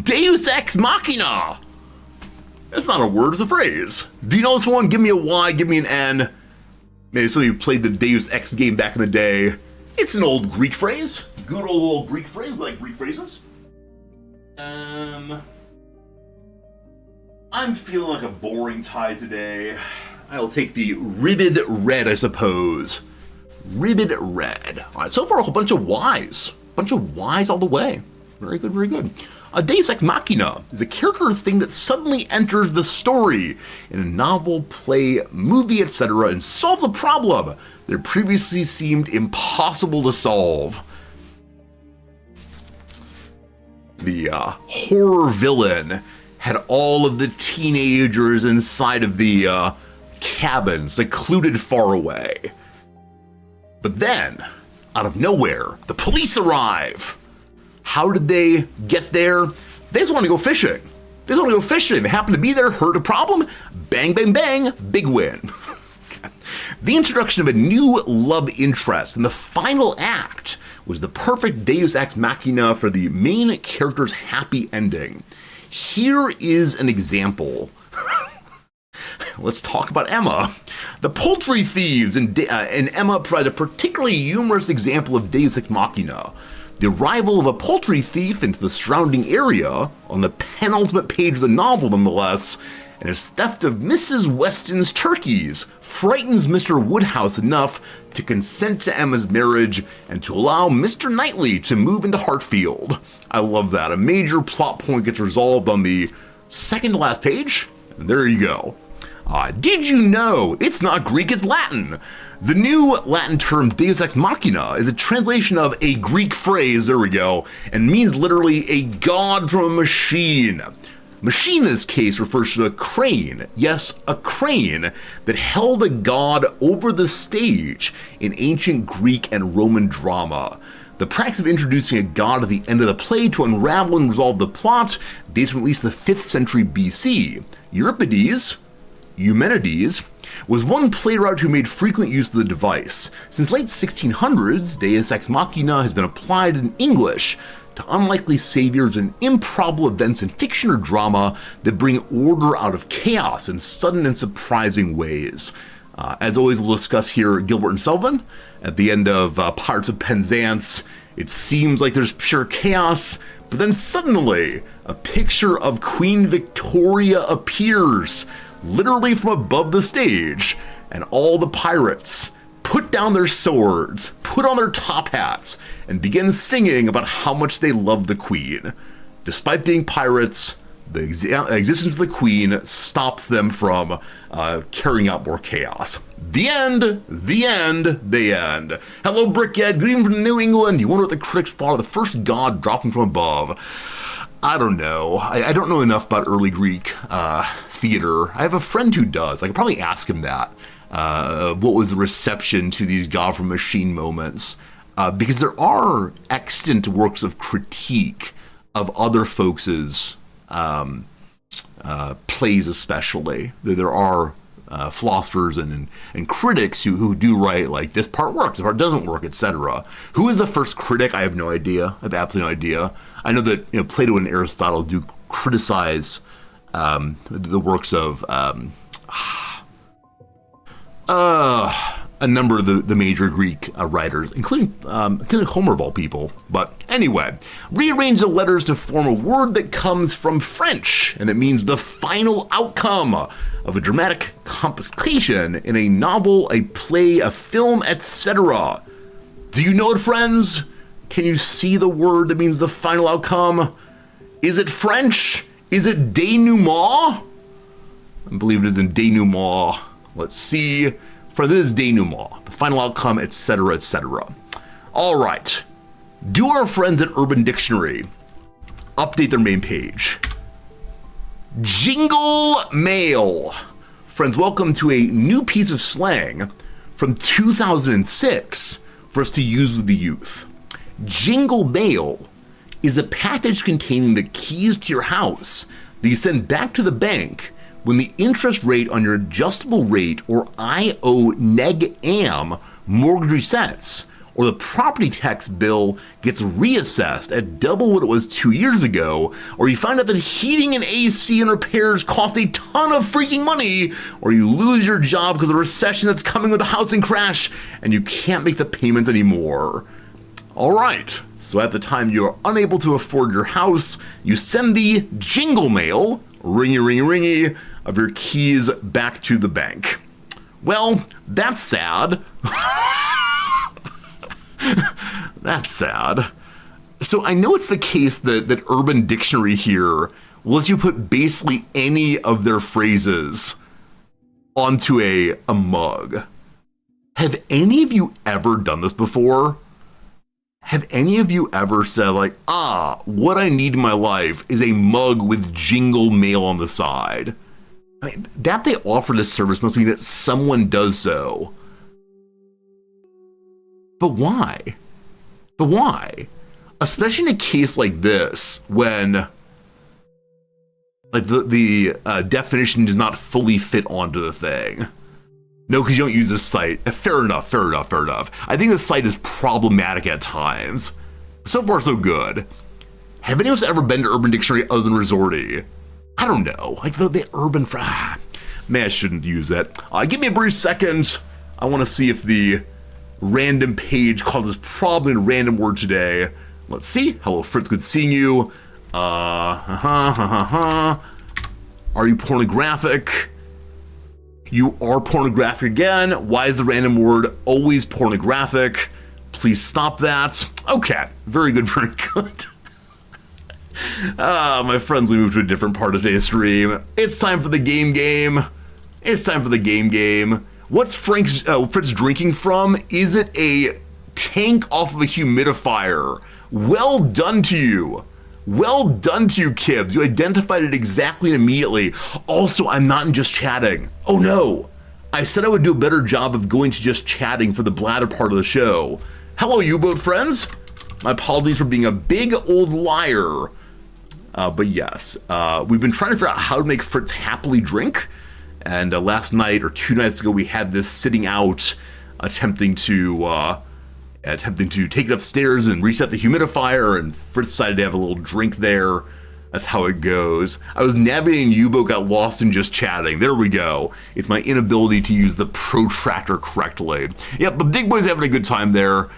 Deus Ex Machina. That's not a word, it's a phrase. Do you know this one? Give me a Y, give me an N. Maybe some of you played the Deus Ex game back in the day. It's an old Greek phrase. Good old Greek phrase, we like Greek phrases. I'm feeling like a boring tie today. I'll take the ribbed red, I suppose. Ribbed red. All right, so far a whole bunch of Ys. Bunch of Ys all the way. Very good, very good. A Deus Ex Machina is a character thing that suddenly enters the story in a novel, play, movie, etc. and solves a problem that previously seemed impossible to solve. The horror villain had all of the teenagers inside of the cabin, secluded far away. But then, out of nowhere, the police arrive. How did they get there? They just want to go fishing. They happen to be there, heard a problem, bang, bang, bang, big win. The introduction of a new love interest in the final act was the perfect Deus Ex Machina for the main character's happy ending. Here is an example. Let's talk about Emma. The poultry thieves and Emma provide a particularly humorous example of Deus Ex Machina. The arrival of a poultry thief into the surrounding area, on the penultimate page of the novel nonetheless, and his theft of Mrs. Weston's turkeys frightens Mr. Woodhouse enough to consent to Emma's marriage and to allow Mr. Knightley to move into Hartfield. I love that. A major plot point gets resolved on the second to last page, and there you go. Did you know it's not Greek, it's Latin? The new Latin term Deus Ex Machina is a translation of a Greek phrase, there we go, and means literally a god from a machine. Machine in this case refers to a crane, yes, a crane that held a god over the stage in ancient Greek and Roman drama. The practice of introducing a god at the end of the play to unravel and resolve the plot dates from at least the 5th century BC. Eumenides, was one playwright who made frequent use of the device. Since late 1600s, Deus Ex Machina has been applied in English to unlikely saviors and improbable events in fiction or drama that bring order out of chaos in sudden and surprising ways. As always, we'll discuss here Gilbert and Sullivan. At the end of Pirates of Penzance, it seems like there's pure chaos, but then suddenly a picture of Queen Victoria appears, literally from above the stage, and all the pirates put down their swords, put on their top hats, and begin singing about how much they love the Queen. Despite being pirates, the existence of the Queen stops them from carrying out more chaos. The end, the end, the end. Hello, Brickhead, good evening from New England. You wonder what the critics thought of the first god dropping from above. I don't know. I don't know enough about early Greek theater. I have a friend who does. I could probably ask him that. What was the reception to these God from Machine moments? Because there are extant works of critique of other folks' plays, especially. There are philosophers and critics who do write like this part works, this part doesn't work, etc. Who is the first critic? I have no idea. I have absolutely no idea. I know that Plato and Aristotle do criticize the works of a number of the major Greek writers, including Homer of all people. But anyway, rearrange the letters to form a word that comes from French, and it means the final outcome of a dramatic complication in a novel, a play, a film, etc. Do you know it, friends? Can you see the word that means the final outcome? Is it French? Is it denouement? I believe it is in denouement. Let's see. For this is denouement, the final outcome, etc., etc. All right. Do our friends at Urban Dictionary update their main page? Jingle mail. Friends, welcome to a new piece of slang from 2006 for us to use with the youth. Jingle mail is a package containing the keys to your house that you send back to the bank when the interest rate on your adjustable rate, or IO neg am, mortgage resets, or the property tax bill gets reassessed at double what it was 2 years ago, or you find out that heating and AC and repairs cost a ton of freaking money, or you lose your job because of the recession that's coming with the housing crash, and you can't make the payments anymore. All right, so at the time you're unable to afford your house, you send the jingle mail, ringy, ringy, ringy, of your keys back to the bank. Well, that's sad. That's sad. So I know it's the case that Urban Dictionary here lets you put basically any of their phrases onto a mug. Have any of you ever done this before? Have any of you ever said like, what I need in my life is a mug with jingle mail on the side? I mean, that they offer this service must mean that someone does so. But why? But why? Especially in a case like this, when like the definition does not fully fit onto the thing. No, because you don't use this site. Fair enough, fair enough, fair enough. I think the site is problematic at times. So far, so good. Have any of us ever been to Urban Dictionary other than Resorty? I don't know. Like the urban... man, I shouldn't use that. Give me a brief second. I want to see if the random page causes probably a random word today. Let's see. Hello, Fritz. Good seeing you. Are you pornographic? You are pornographic again. Why is the random word always pornographic? Please stop that. Okay. Very good, very good. My friends, we moved to a different part of today's stream. It's time for the game. It's time for the game. What's Fritz drinking from? Is it a tank off of a humidifier? Well done to you. Well done to you, Kibbs. You identified it exactly and immediately. Also, I'm not in just chatting. Oh no. I said I would do a better job of going to just chatting for the bladder part of the show. Hello, U-Boat friends. My apologies for being a big old liar. But yes, we've been trying to figure out how to make Fritz happily drink. And last night or 2 nights ago, we had this sitting out, attempting to take it upstairs and reset the humidifier. And Fritz decided to have a little drink there. That's how it goes. I was navigating U-Boat, got lost in just chatting. There we go. It's my inability to use the protractor correctly. Yep, but Big Boy's having a good time there.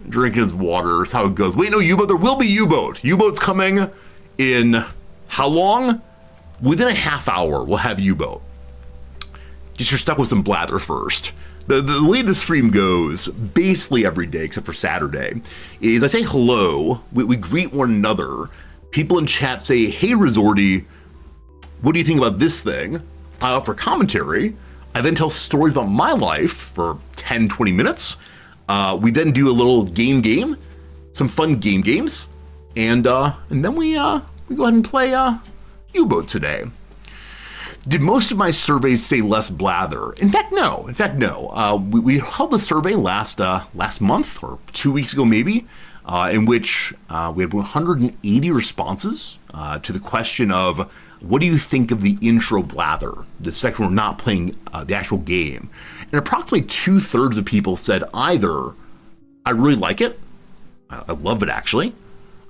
Drinking his water. That's how it goes. Wait, no, U-Boat. There will be U-Boat. U-Boat's coming in how long? Within a half hour, we'll have U-Boat. Just you're stuck with some blather first. The way the stream goes, basically every day except for Saturday, is I say hello, we greet one another. People in chat say, hey, Resorty, what do you think about this thing? I offer commentary. I then tell stories about my life for 10, 20 minutes. We then do a little game, some fun games. And then we we go ahead and play U-Boat today. Did most of my surveys say less blather? In fact, no. We held the survey last month or 2 weeks ago, maybe, in which we had 180 responses to the question of what do you think of the intro blather, the section we're not playing the actual game. And approximately 2/3 of people said either I really like it, I love it actually,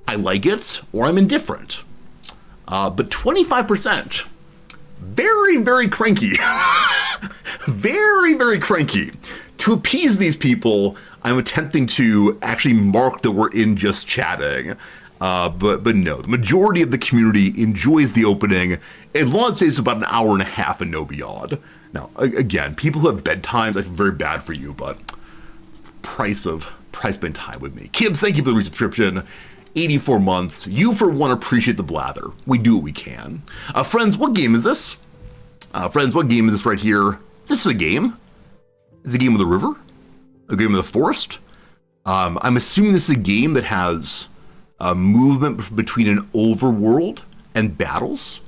I like it, or I'm indifferent. But 25%, very, very cranky. Very, very cranky. To appease these people, I'm attempting to actually mark that we're in just chatting. But no, the majority of the community enjoys the opening, as long as it's about an hour and a half and no beyond. Now, again, people who have bedtimes, I feel very bad for you, but it's the price spend time with me. Kibbs, thank you for the resubscription. 84 months. You, for one, appreciate the blather. We do what we can. Friends, what game is this? Right here? This is a game. It's a game of the river? A game of the forest? I'm assuming this is a game that has movement between an overworld and battles.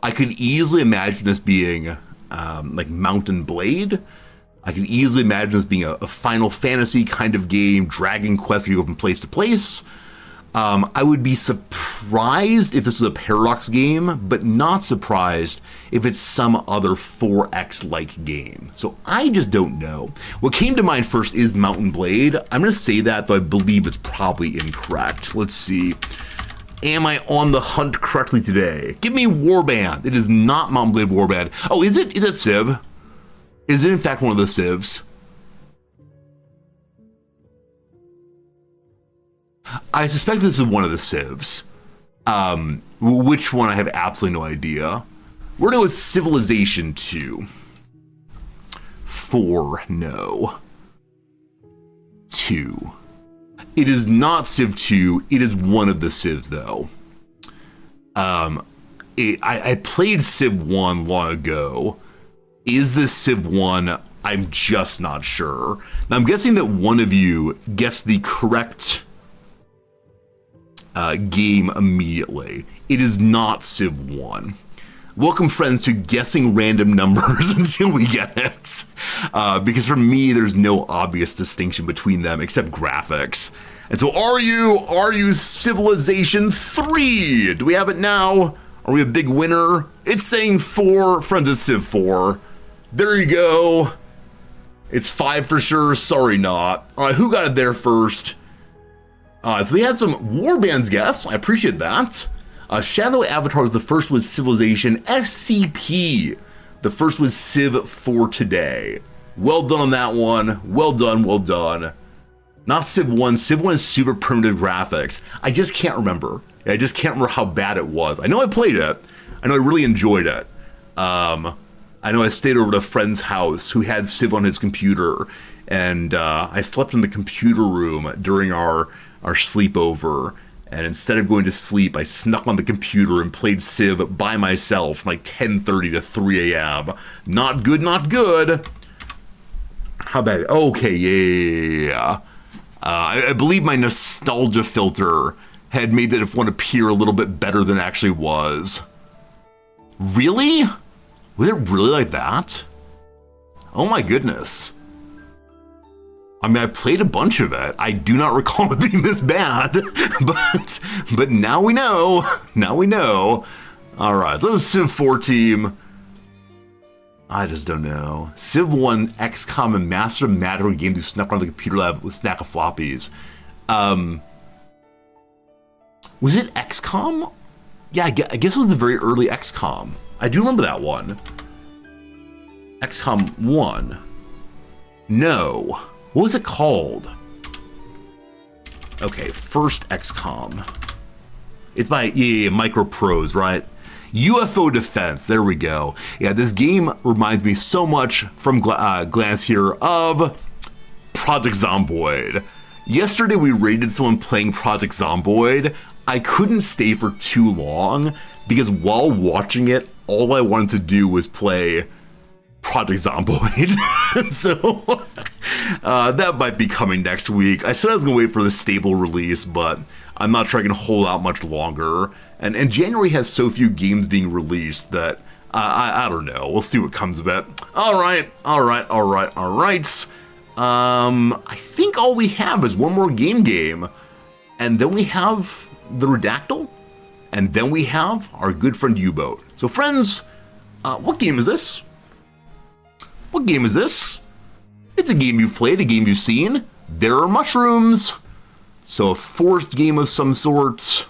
I could easily imagine this being like Mountain Blade. I could easily imagine this being a Final Fantasy kind of game, Dragon Quest, where you go from place to place. I would be surprised if this was a Paradox game, but not surprised if it's some other 4X-like game. So I just don't know. What came to mind first is Mountain Blade. I'm going to say that, though I believe it's probably incorrect. Let's see. Am I on the hunt correctly today? Give me Warband. It is not Mountain Blade Warband. Oh, is it? Is it Civ? Is it in fact one of the Civs? I suspect this is one of the Civs. Which one, I have absolutely no idea. We're going to go with Civilization 2. 4, no. 2. It is not Civ 2. It is one of the Civs, though. I played Civ 1 long ago. Is this Civ 1? I'm just not sure. Now, I'm guessing that one of you guessed the correct game immediately. It is not Civ 1. Welcome, friends, to guessing random numbers until we get it. Because for me, there's no obvious distinction between them except graphics. And so are you Civilization 3? Do we have it now? Are we a big winner? It's saying 4, friends of Civ 4. There you go. It's 5 for sure, sorry not. All right, who got it there first? So we had some Warbands guests. I appreciate that. Shadow Avatars, the first was Civilization. SCP, the first was Civ 4 today. Well done on that one. Well done, well done. Not Civ 1. Civ 1 is super primitive graphics. I just can't remember. I just can't remember how bad it was. I know I played it. I know I really enjoyed it. I know I stayed over at a friend's house who had Civ on his computer, and I slept in the computer room during our sleepover, and instead of going to sleep, I snuck on the computer and played Civ by myself from like 10:30 to 3 a.m. Not good, not good. How bad? Okay, yeah. I believe my nostalgia filter had made that one appear a little bit better than it actually was. Really? Was it really like that? Oh my goodness. I mean, I played a bunch of it. I do not recall it being this bad, but now we know. Now we know. All right, so Civ 4 team. I just don't know. Civ 1, XCOM, and Master of Matter games who snuck around the computer lab with a stack of floppies. Was it XCOM? Yeah, I guess it was the very early XCOM. I do remember that one. XCOM 1. No. What was it called? Okay, first XCOM. It's by Micro Prose, right? UFO Defense, there we go. Yeah, this game reminds me so much from glance here of Project Zomboid. Yesterday we rated someone playing Project Zomboid. I couldn't stay for too long because while watching it, all I wanted to do was play Project Zomboid. So that might be coming next week. I said I was gonna wait for the stable release, but I'm not sure I can hold out much longer. And January has so few games being released that I don't know. We'll see what comes of it. All right. I think all we have is one more game, and then we have the Redactyl, and then we have our good friend U-Boat. So friends, what game is this? What game is this? It's a game you've played, a game you've seen. There are mushrooms. So a forest game of some sort.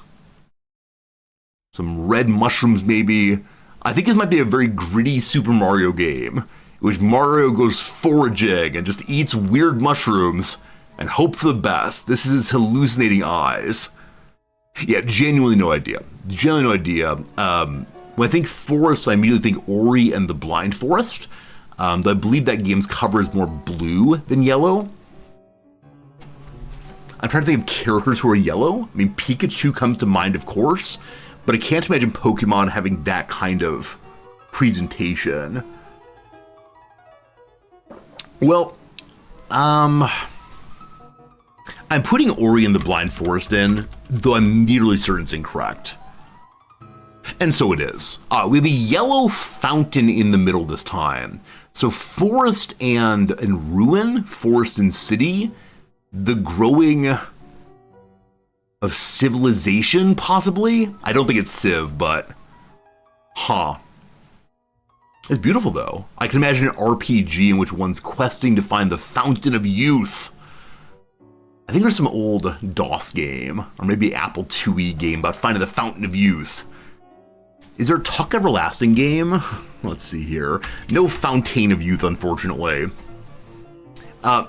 Some red mushrooms maybe. I think this might be a very gritty Super Mario game, in which Mario goes foraging and just eats weird mushrooms and hope for the best. This is his hallucinating eyes. Yeah, genuinely no idea. When I think forest, I immediately think Ori and the Blind Forest. I believe that game's cover is more blue than yellow. I'm trying to think of characters who are yellow. I mean, Pikachu comes to mind, of course, but I can't imagine Pokemon having that kind of presentation. Well, I'm putting Ori and the Blind Forest in, though I'm nearly certain it's incorrect. And so it is. We have a yellow fountain in the middle this time. So forest and ruin, forest and city, the growing of civilization, possibly? I don't think it's Civ, but it's beautiful though. I can imagine an RPG in which one's questing to find the fountain of youth. I think there's some old DOS game, or maybe Apple IIe game about finding the fountain of youth. Is there a Tuck Everlasting game? Let's see here. No Fountain of Youth, unfortunately.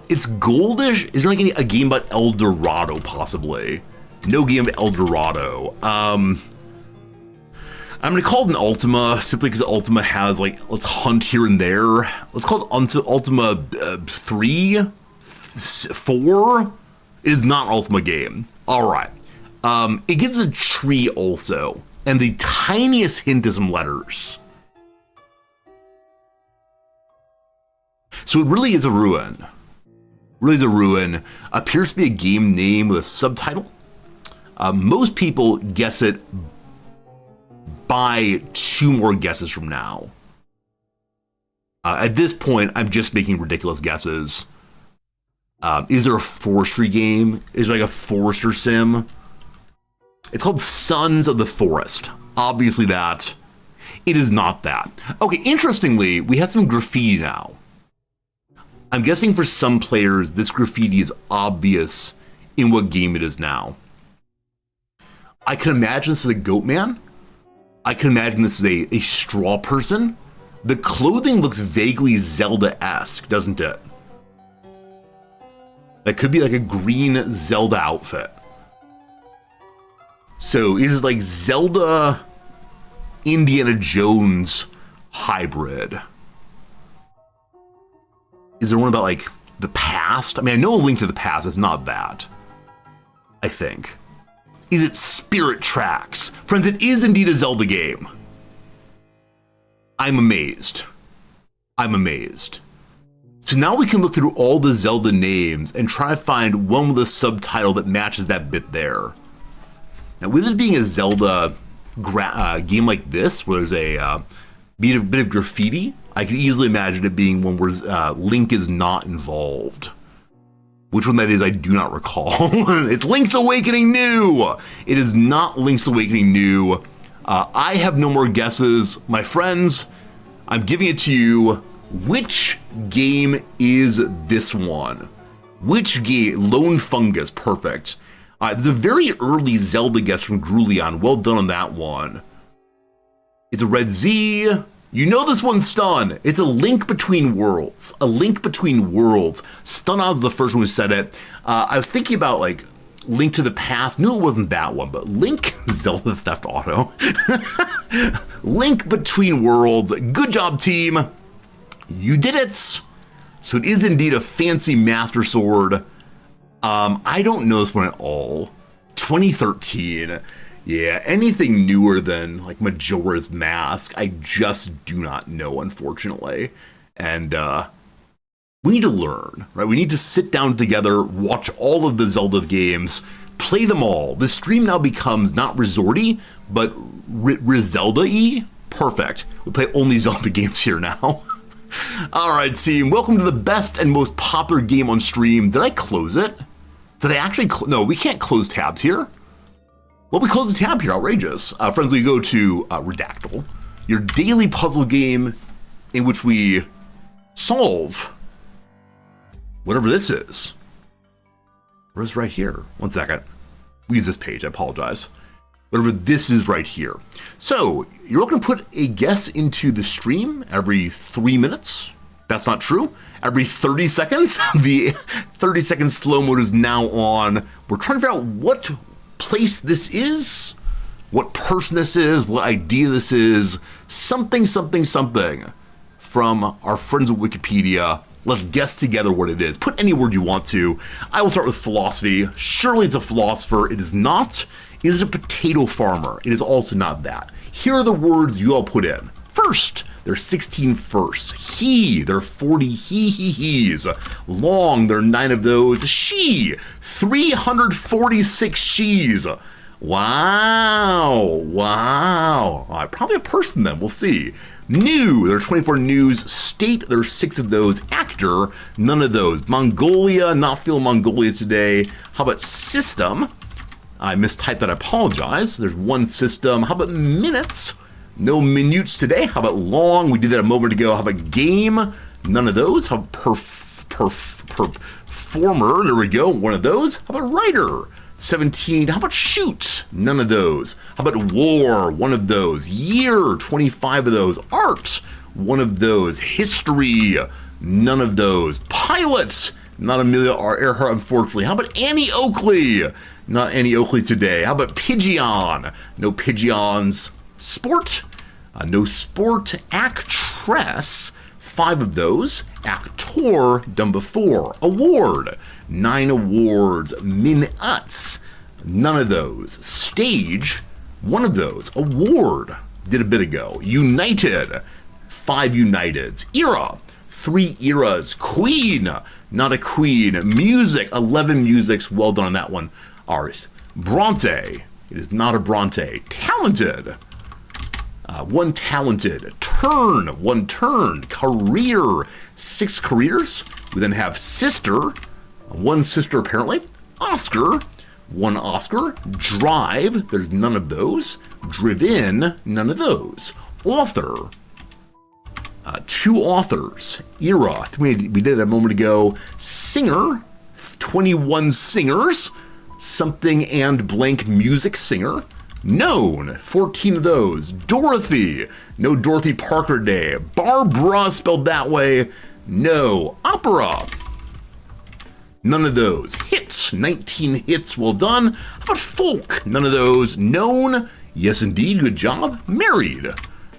It's goldish. Is there like a game about El Dorado, possibly? No game of El Dorado. I'm gonna call it an Ultima, simply because Ultima has, like, let's hunt here and there. Let's call it Ultima 3, 4. It is not an Ultima game. All right. It gives a tree also, and the tiniest hint is some letters. So it really is a ruin. Really is a ruin. Appears to be a game name with a subtitle. Most people guess it by 2 more guesses from now. At this point, I'm just making ridiculous guesses. Is there a forestry game? Is there like a forester sim? It's called Sons of the Forest. Obviously that. It is not that. Okay, interestingly, we have some graffiti now. I'm guessing for some players, this graffiti is obvious in what game it is now. I can imagine this is a goat man. I can imagine this is a straw person. The clothing looks vaguely Zelda-esque, doesn't it? That could be like a green Zelda outfit. So it is like Zelda Indiana Jones hybrid. Is there one about like the past? I mean, I know A Link to the Past is not that, I think. Is it Spirit Tracks? Friends, it is indeed a Zelda game. I'm amazed. So now we can look through all the Zelda names and try to find one with a subtitle that matches that bit there. Now, with it being a Zelda game like this, where there's a bit of graffiti, I can easily imagine it being one where Link is not involved. Which one that is, I do not recall. It's Link's Awakening New! It is not Link's Awakening New. I have no more guesses. My friends, I'm giving it to you. Which game is this one? Which game? Lone Fungus, perfect. The very early Zelda guess from Grulion. Well done on that one. It's a Red Z. You know this one's Stun. It's a Link Between Worlds. A Link Between Worlds. Stunod's the first one who said it. I was thinking about like Link to the Past. Knew it wasn't that one, but Link Zelda Theft Auto. Link Between Worlds. Good job, team. You did it. So it is indeed a fancy Master Sword. I don't know this one at all. 2013. Yeah, anything newer than like Majora's Mask, I just do not know, unfortunately. And we need to learn, right? We need to sit down together, watch all of the Zelda games, Play them all. The stream now becomes not resorty, but Zelda-y. Perfect. We play only Zelda games here now. All right, team. Welcome to the best and most popular game on stream. Did I close it? Did I actually? No, we can't close tabs here. Well, we close the tab here. Outrageous. Friends, we go to Redactyl, your daily puzzle game in which we solve whatever this is. Where's right here? One second. We use this page. I apologize. Whatever this is right here. So you're looking to put a guess into the stream every 3 minutes. That's not true. Every 30 seconds. The 30-second slow mode is now on. We're trying to figure out what place this is, what person this is, what idea this is. Something, something, something from our friends at Wikipedia. Let's guess together what it is. Put any word you want to. I will start with philosophy. Surely it's a philosopher. It is not. Is it a potato farmer? It is also not that. Here are the words you all put in. First, there's 16 firsts. He, there are 40 he's. Long, there are 9 of those. She, 346 she's. Wow, wow. All right, probably a person then, we'll see. New, there are 24 news. State, there are 6 of those. Actor, none of those. Mongolia, not feeling Mongolia today. How about system? I mistyped that, I apologize. There's 1 system. How about minutes? No minutes today. How about long? We did that a moment ago. How about game? None of those. How about performer? There we go. 1 of those. How about writer? 17. How about shoot? None of those. How about war? 1 of those. Year? 25 of those. Art? 1 of those. History? None of those. Pilot? Not Amelia Earhart, unfortunately. How about Annie Oakley? Not Annie Oakley today. How about pigeon? No pigeons. Sport? No sport. Actress? 5 of those. Actor? Done before. Award? 9 awards. Minutes? None of those. Stage? 1 of those. Award? Did a bit ago. United? 5 Uniteds. Era? 3 eras. Queen? Not a queen. Music? 11 musics. Well done on that one. Ours. Bronte? It is not a Bronte. Talented? 1 talented. Turn? 1 turned. Career? 6 careers. We then have sister? 1 sister apparently. Oscar? 1 Oscar. Drive? There's none of those. Driven? None of those. Author? 2 authors. Era? I think we did it a moment ago. Singer? 21 singers. Something and blank music singer. Known, 14 of those. Dorothy, no Dorothy Parker Day. Barbara, spelled that way, no. Opera, none of those. Hits, 19 hits, well done. How about folk? None of those. Known, yes indeed, good job. Married,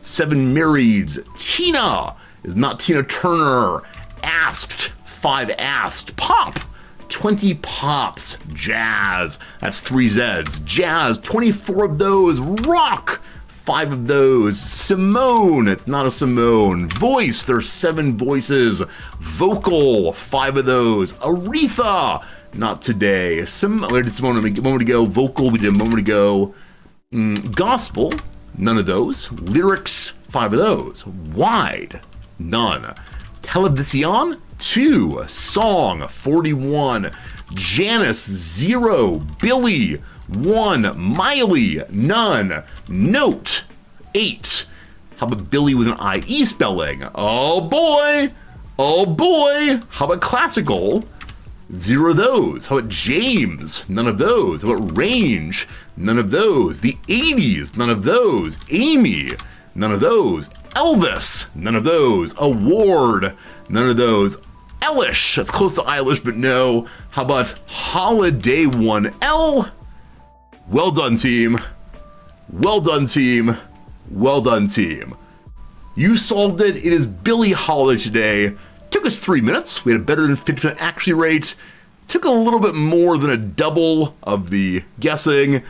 7 marrieds. Tina is not Tina Turner. Asked, 5 asked. Pop, 20 pops. Jazz, that's 3 Z's. Jazz, 24 of those. Rock, 5 of those. Simone, it's not a Simone. Voice, there's 7 voices. Vocal, 5 of those. Aretha, not today. We did Simone a moment ago. Vocal, we did a moment ago. Gospel, none of those. Lyrics, 5 of those. Wide, none. Television, 2. Song, 41. Janice, 0. Billy, 1. Miley, none. Note, 8. How about Billy with an I-E spelling? Oh boy! Oh boy! How about classical? 0 of those. How about James? None of those. How about range? None of those. The 80s? None of those. Amy? None of those. Elvis? None of those. Award? None of those. Elish, that's close to Eilish, but no. How about Holiday 1L? Well done, team. Well done, team. Well done, team. You solved it. It is Billie Holiday today. Took us 3 minutes. We had a better than 50% accuracy rate. Took a little bit more than a double of the guessing.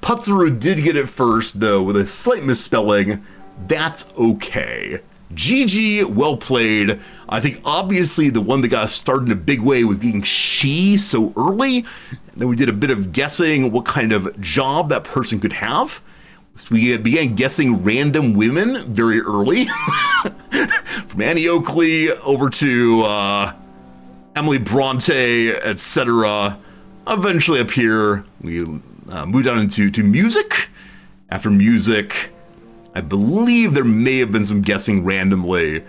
Putzeru did get it first, though, with a slight misspelling. That's okay. GG, well played. I think obviously the one that got started in a big way was getting she so early. Then we did a bit of guessing what kind of job that person could have. So we began guessing random women very early. From Annie Oakley over to Emily Bronte, etc. Eventually up here, we moved on into music. After music, I believe there may have been some guessing randomly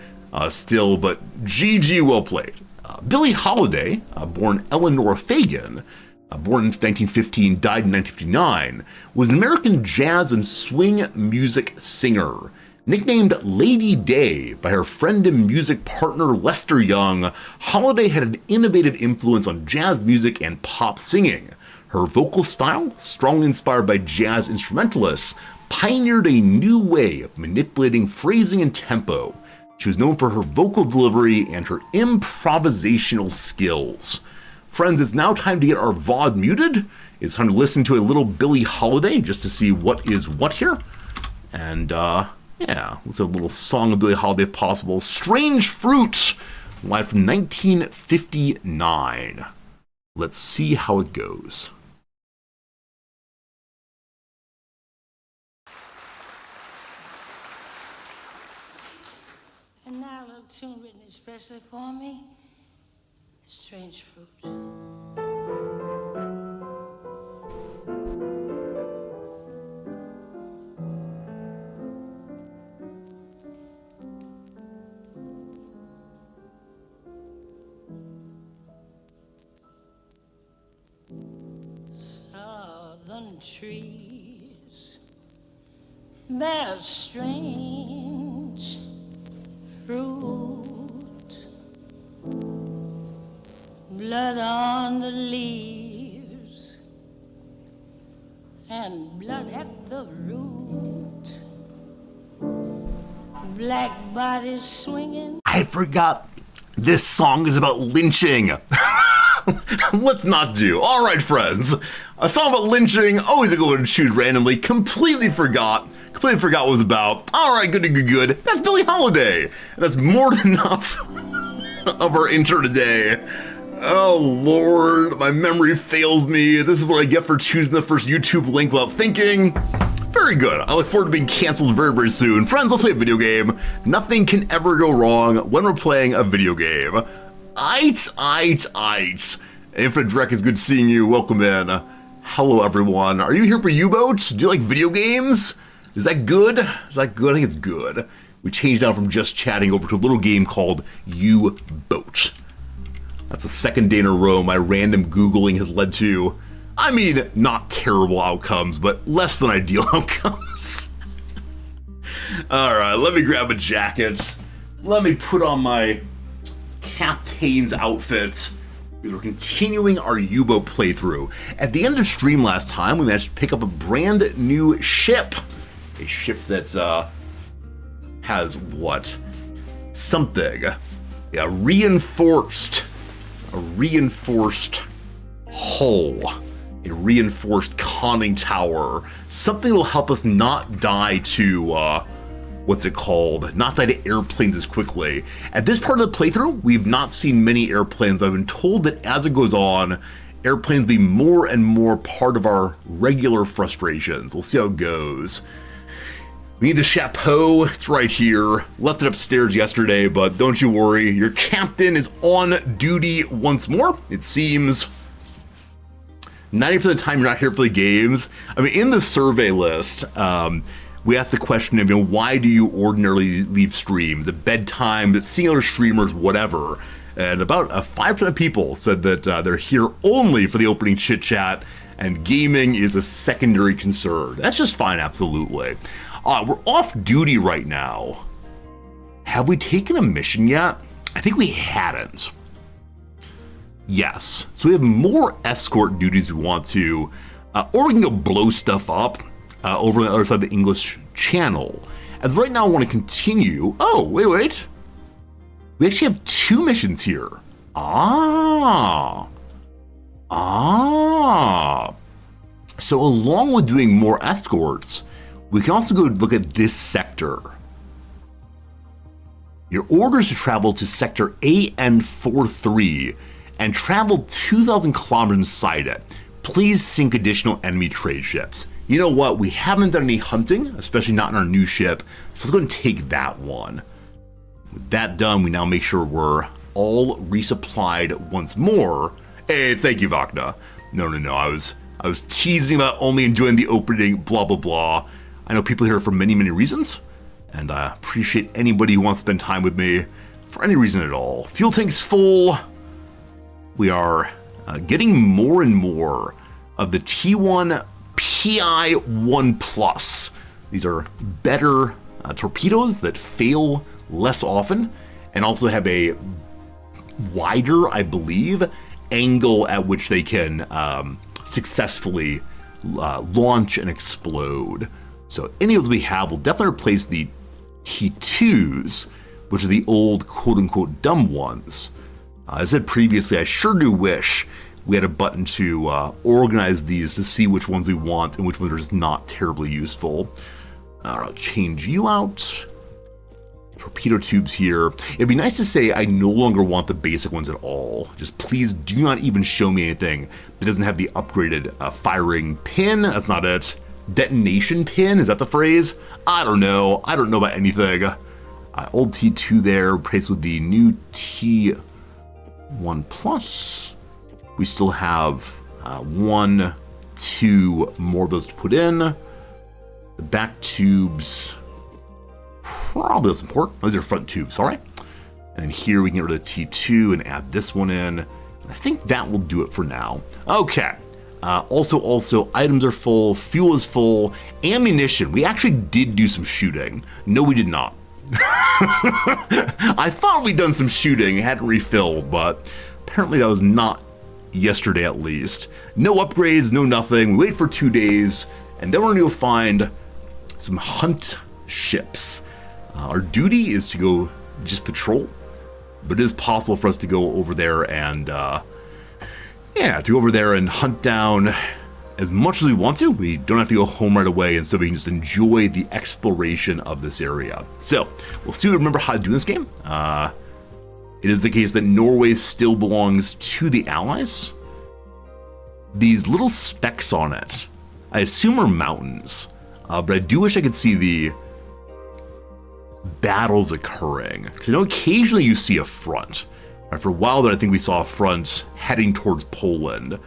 still, but GG, well played. Billie Holiday, born Eleanor Fagan, born in 1915, died in 1959, was an American jazz and swing music singer. Nicknamed Lady Day by her friend and music partner Lester Young, Holiday had an innovative influence on jazz music and pop singing. Her vocal style, strongly inspired by jazz instrumentalists, pioneered a new way of manipulating phrasing and tempo. She was known for her vocal delivery and her improvisational skills. Friends, it's now time to get our VOD muted. It's time to listen to a little Billie Holiday just to see what is what here. And yeah, let's have a little song of Billie Holiday if possible. Strange Fruit, live from 1959. Let's see how it goes. And now a little tune written especially for me. Strange Fruit. Southern trees bear strange fruit, blood on the leaves and blood at the root, black bodies swinging. I forgot this song is about lynching. Let's not do. All right, friends. A song about lynching, always a good one to choose randomly. Completely forgot what it was about. All right, good. That's Billie Holiday. And that's more than enough of our intro today. Oh, Lord, my memory fails me. This is what I get for choosing the first YouTube link without thinking. Very good. I look forward to being canceled very, very soon. Friends, let's play a video game. Nothing can ever go wrong when we're playing a video game. Aight. Infinite Drek, it's good seeing you. Welcome in. Hello, everyone. Are you here for UBOAT? Do you like video games? Is that good? I think it's good. We changed now from just chatting over to a little game called UBOAT. That's the second day in a row my random Googling has led to, I mean, not terrible outcomes, but less than ideal outcomes. All right, let me grab a jacket. Let me put on my Captain's outfit. We're continuing our U-boat playthrough. At the end of stream last time, we managed to pick up a brand new ship. A ship that's, has what? Something. A reinforced hull. A reinforced conning tower. Something that will help us not die to, what's it called? Not die to airplanes as quickly. At this part of the playthrough, we've not seen many airplanes, but I've been told that as it goes on, airplanes will be more and more part of our regular frustrations. We'll see how it goes. We need the chapeau. It's right here. Left it upstairs yesterday, but don't you worry. Your captain is on duty once more. It seems 90% of the time you're not here for the games. I mean, in the survey list, we asked the question of, why do you ordinarily leave streams? At bedtime, at seeing other streamers, whatever. And about 5% of people said that they're here only for the opening chit chat, and gaming is a secondary concern. That's just fine, absolutely. We're off duty right now. Have we taken a mission yet? I think we hadn't. Yes. So we have more escort duties we want to, or we can go blow stuff up over on the other side of the English Channel. As right now, I want to continue. Oh, wait. We actually have 2 missions here. So along with doing more escorts, we can also go look at this sector. Your orders to travel to sector AN43 and travel 2,000 kilometers inside it. please sink additional enemy trade ships. You know what? We haven't done any hunting, especially not in our new ship, so let's go and take that one. With that done, we now make sure we're all resupplied once more. Hey, thank you, Vakna. No, I was teasing about only enjoying the opening, blah, blah, blah. I know people here for many, many reasons, and I appreciate anybody who wants to spend time with me for any reason at all. Fuel tank's full. We are getting more and more of the T1 PI-1 Plus. These are better torpedoes that fail less often and also have a wider, I believe, angle at which they can successfully launch and explode. So any of those we have will definitely replace the T2s, which are the old quote-unquote dumb ones. As I said previously, I sure do wish we had a button to organize these to see which ones we want and which ones are just not terribly useful. I'll change you out. Torpedo tubes here. It'd be nice to say I no longer want the basic ones at all. Just please do not even show me anything that doesn't have the upgraded firing pin. That's not it. Detonation pin, is that the phrase? I don't know about anything. Old T2 there, replaced with the new T1 Plus. We still have 1, 2 more of those to put in. The back tubes, probably less important. Those are front tubes, all right. And here we can get rid of T2 and add this one in. And I think that will do it for now. Okay. Also, items are full, fuel is full, ammunition. We actually did do some shooting. No, we did not. I thought we'd done some shooting, hadn't refilled, but apparently that was not yesterday at least. No upgrades, no nothing. We wait for 2 days, and then we're gonna go find some hunt ships. Our duty is to go just patrol, but it is possible for us to go over there and hunt down as much as we want to. We don't have to go home right away, and so we can just enjoy the exploration of this area. So we'll see if we remember how to do this game. It is the case that Norway still belongs to the Allies. These little specks on it, I assume are mountains, but I do wish I could see the battles occurring, because I know occasionally you see a front. For a while there, I think we saw a front heading towards Poland,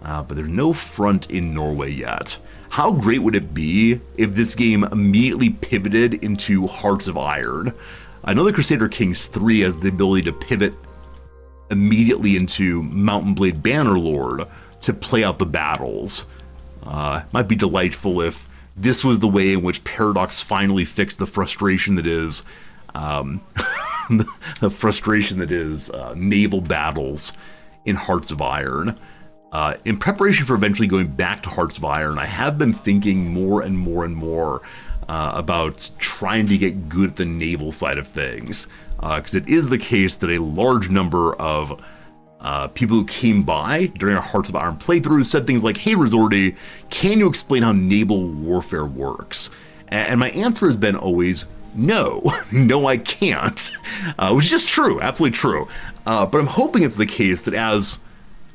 but there's no front in Norway yet. How great would it be if this game immediately pivoted into Hearts of Iron? I know the Crusader Kings 3 has the ability to pivot immediately into Mountain Blade Bannerlord to play out the battles. It might be delightful if this was the way in which Paradox finally fixed the frustration that is naval battles in Hearts of Iron. In preparation for eventually going back to Hearts of Iron, I have been thinking more and more about trying to get good at the naval side of things, because it is the case that a large number of people who came by during our Hearts of Iron playthrough said things like, "Hey Resorty, can you explain how naval warfare works?" And my answer has been always, no, no I can't, which is just true, absolutely true. But I'm hoping it's the case that as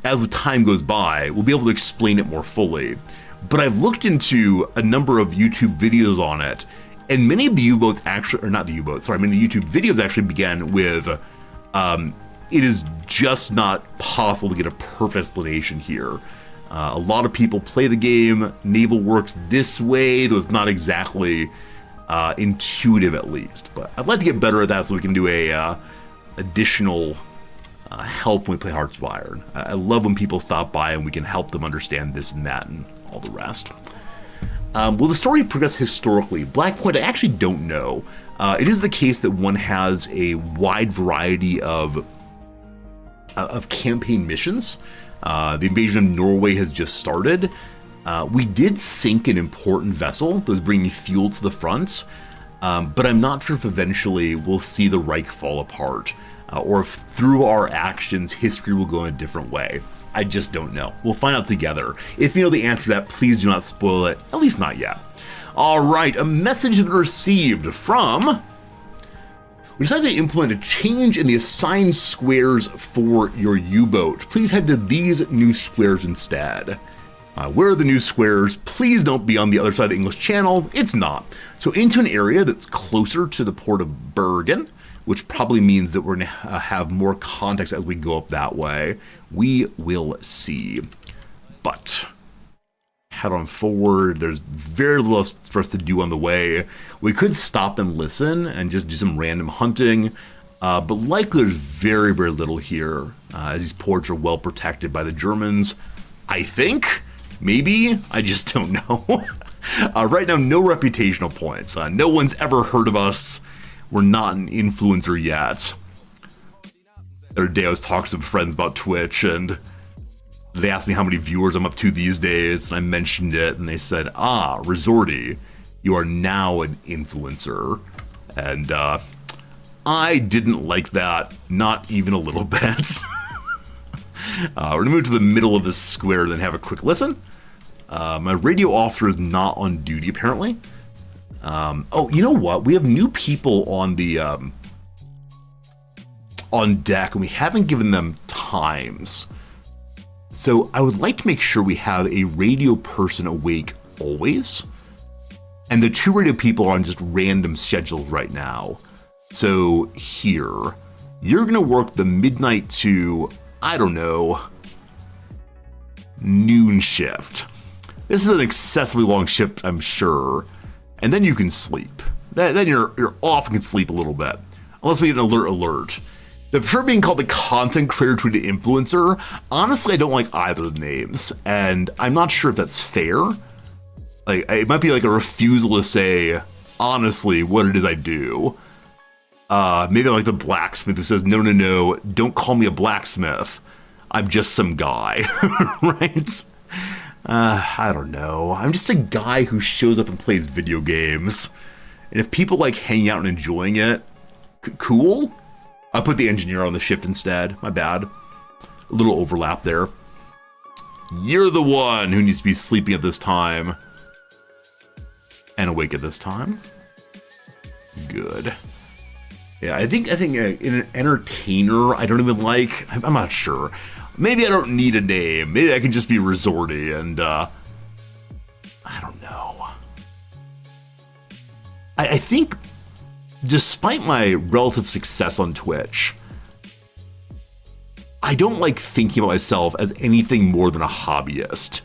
the time goes by, we'll be able to explain it more fully. But I've looked into a number of YouTube videos on it, and many of the U-boats actually, or not the U-boats, sorry, many of the YouTube videos actually began with, it is just not possible to get a perfect explanation here. A lot of people play the game, naval works this way, though it's not exactly intuitive at least. But I'd like to get better at that so we can do a additional help when we play Hearts of Iron. I love when people stop by and we can help them understand this and that and all the rest. Will the story progress historically? Black Point, I actually don't know. It is the case that one has a wide variety of campaign missions. The invasion of Norway has just started. We did sink an important vessel that was bringing fuel to the front, but I'm not sure if eventually we'll see the Reich fall apart, or if through our actions history will go in a different way. I just don't know. We'll find out together. If you know the answer to that, please do not spoil it, at least not yet. All right, a message received from We decided to implement a change in the assigned squares for your U-boat. Please head to these new squares instead. Where are the new squares? Please don't be on the other side of the English Channel. It's not. So into an area that's closer to the port of Bergen, which probably means that we're going to have more context as we go up that way. We will see. But head on forward. There's very little else for us to do on the way. We could stop and listen and just do some random hunting, but likely there's very, very little here, as these ports are well protected by the Germans. I think, maybe, I just don't know. Right now, no reputational points. No one's ever heard of us. We're not an influencer yet. The other day I was talking to some friends about Twitch, and they asked me how many viewers I'm up to these days, and I mentioned it, and they said, Resorty, you are now an influencer. And I didn't like that, not even a little bit. We're gonna move to the middle of this square and then have a quick listen. My radio officer is not on duty, apparently. Oh, you know what? We have new people on the on deck, and we haven't given them times. So I would like to make sure we have a radio person awake always. And the 2 radio people are on just random schedules right now. So here, you're going to work the midnight to, I don't know, noon shift. This is an excessively long shift, I'm sure. And then you can sleep. Then you're off and can sleep a little bit. Unless we get an alert. I prefer being called the content creator to the influencer. Honestly, I don't like either of the names, and I'm not sure if that's fair. Like, it might be like a refusal to say, honestly, what it is I do. Maybe I'm like the blacksmith who says, no, don't call me a blacksmith. I'm just some guy, right? I don't know. I'm just a guy who shows up and plays video games. And if people like hanging out and enjoying it, cool. I put the engineer on the shift instead. My bad. A little overlap there. You're the one who needs to be sleeping at this time. And awake at this time. Good. Yeah, I think an entertainer I don't even like. I'm not sure. Maybe I don't need a name. Maybe I can just be Resorty and I don't know. I think despite my relative success on Twitch, I don't like thinking about myself as anything more than a hobbyist.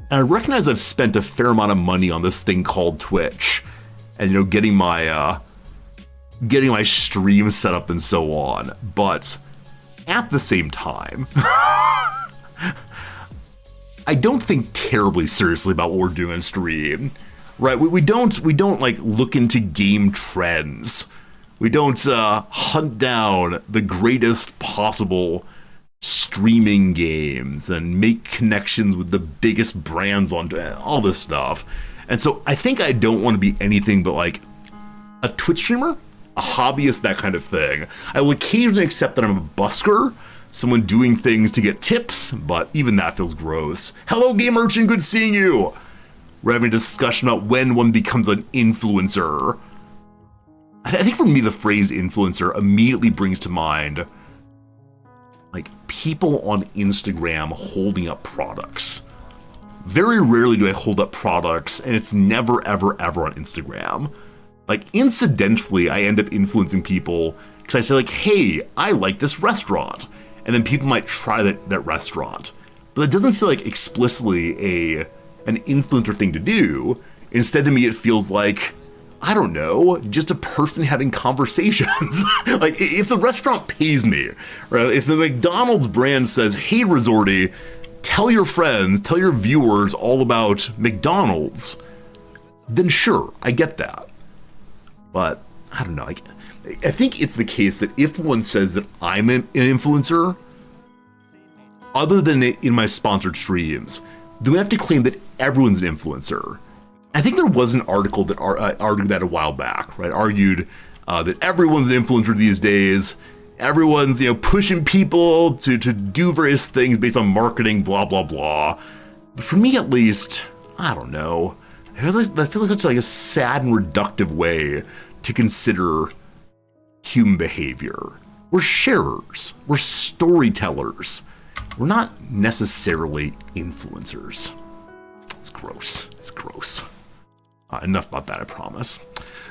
And I recognize I've spent a fair amount of money on this thing called Twitch, and getting my stream set up and so on. But at the same time, I don't think terribly seriously about what we're doing on stream. Right, we don't like look into game trends. We don't hunt down the greatest possible streaming games and make connections with the biggest brands on all this stuff. And so I think I don't want to be anything but like a Twitch streamer, a hobbyist, that kind of thing. I will occasionally accept that I'm a busker, someone doing things to get tips, but even that feels gross. Hello, Game Urchin, good seeing you. We're having a discussion about when one becomes an influencer. I think for me, the phrase influencer immediately brings to mind like people on Instagram holding up products. Very rarely do I hold up products, and it's never, ever, ever on Instagram. Like, incidentally, I end up influencing people because I say like, hey, I like this restaurant. And then people might try that restaurant. But it doesn't feel like explicitly an influencer thing to do. Instead, to me, it feels like, I don't know, just a person having conversations. Like, if the restaurant pays me, right? If the McDonald's brand says, hey, Resorty, tell your friends, tell your viewers all about McDonald's, then sure, I get that. But, I don't know, I think it's the case that if one says that I'm an influencer, other than in my sponsored streams, then we have to claim that everyone's an influencer. I think there was an article that argued that a while back, right? Argued that everyone's an influencer these days. Everyone's, pushing people to do various things based on marketing, blah, blah, blah. But for me, at least, I don't know. That feels like such like a sad and reductive way to consider human behavior. We're sharers. We're storytellers. We're not necessarily influencers. It's gross. It's gross. Enough about that, I promise.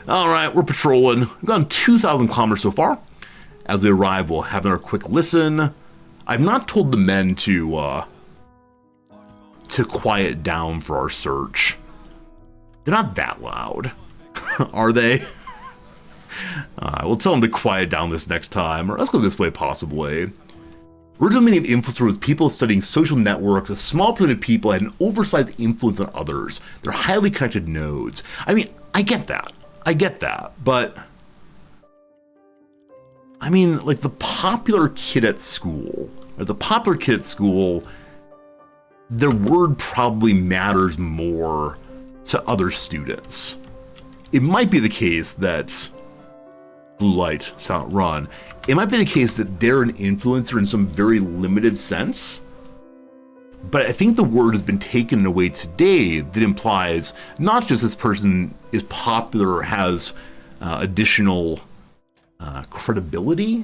All right, we're patrolling. We've gone 2,000 kilometers so far. As we arrive, we'll have another quick listen. I've not told the men to quiet down for our search. They're not that loud, are they? We'll tell them to quiet down this next time, or let's go this way possibly. Original meaning of influencer was people studying social networks. A small percentage of people had an oversized influence on others. They're highly connected nodes. I mean, I get that. But I mean, like the popular kid at school, their word probably matters more to other students. It might be the case that Blue Light, Silent Run, it might be the case that they're an influencer in some very limited sense, but I think the word has been taken in a way today that implies not just this person is popular or has additional credibility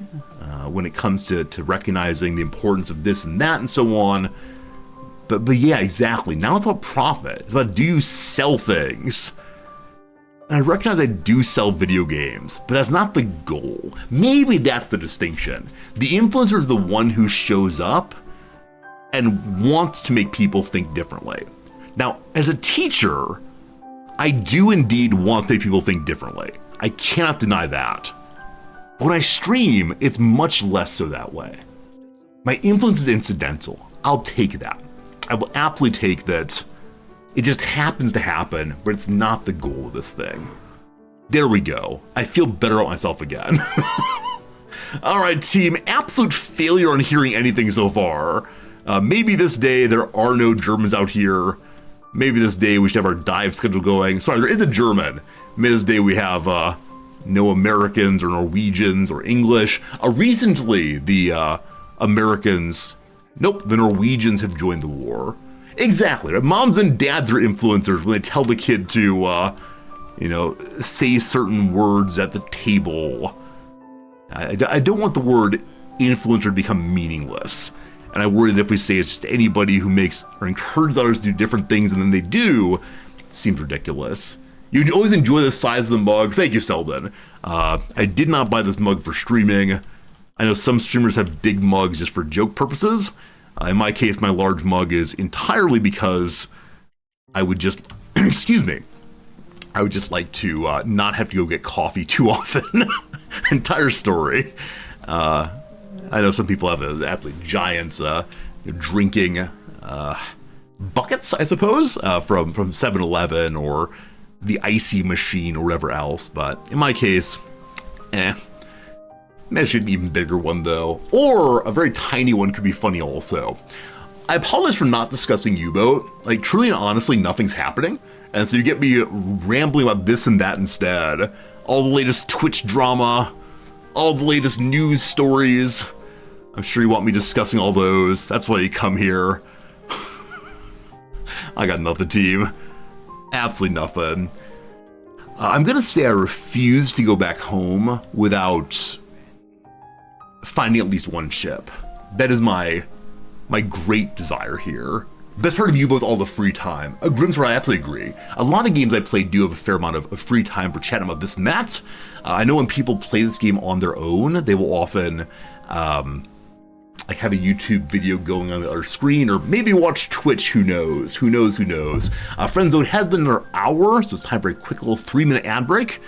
when it comes to recognizing the importance of this and that and so on, but yeah, exactly. Now it's about profit. It's about, do you sell things? And I recognize I do sell video games, but that's not the goal. Maybe that's the distinction. The influencer is the one who shows up and wants to make people think differently. Now, as a teacher, I do indeed want to make people think differently. I cannot deny that. But when I stream, it's much less so that way. My influence is incidental. I'll take that. I will absolutely take that. It just happens to happen, but it's not the goal of this thing. There we go. I feel better about myself again. All right, team. Absolute failure on hearing anything so far. Maybe this day there are no Germans out here. Maybe this day we should have our dive schedule going. Sorry, there is a German. Maybe this day we have no Americans or Norwegians or English. Recently, the Americans... Nope, the Norwegians have joined the war. Exactly. Right? Moms and dads are influencers when they tell the kid to, say certain words at the table. I don't want the word influencer to become meaningless. And I worry that if we say it's just anybody who makes or encourages others to do different things and then they do, it seems ridiculous. You always enjoy the size of the mug. Thank you, Selden. I did not buy this mug for streaming. I know some streamers have big mugs just for joke purposes. In my case, my large mug is entirely because I would just, excuse me, I would just like to not have to go get coffee too often. Entire story. I know some people have absolutely giant drinking buckets, I suppose, from 7-Eleven or the icy machine or whatever else. But in my case, maybe I should an even bigger one, though. Or a very tiny one could be funny also. I apologize for not discussing U-Boat. Like, truly and honestly, nothing's happening. And so you get me rambling about this and that instead. All the latest Twitch drama. All the latest news stories. I'm sure you want me discussing all those. That's why you come here. I got nothing, team. Absolutely nothing. I'm gonna say I refuse to go back home without finding at least one ship. That is my great desire here. Best part of U-Boat is all the free time. Grimsword, I absolutely agree. A lot of games I play do have a fair amount of free time for chatting about this and that. I know when people play this game on their own, they will often like have a YouTube video going on the other screen, or maybe watch Twitch, who knows? Friend Zone has been another hour, so it's time for a quick little 3-minute ad break.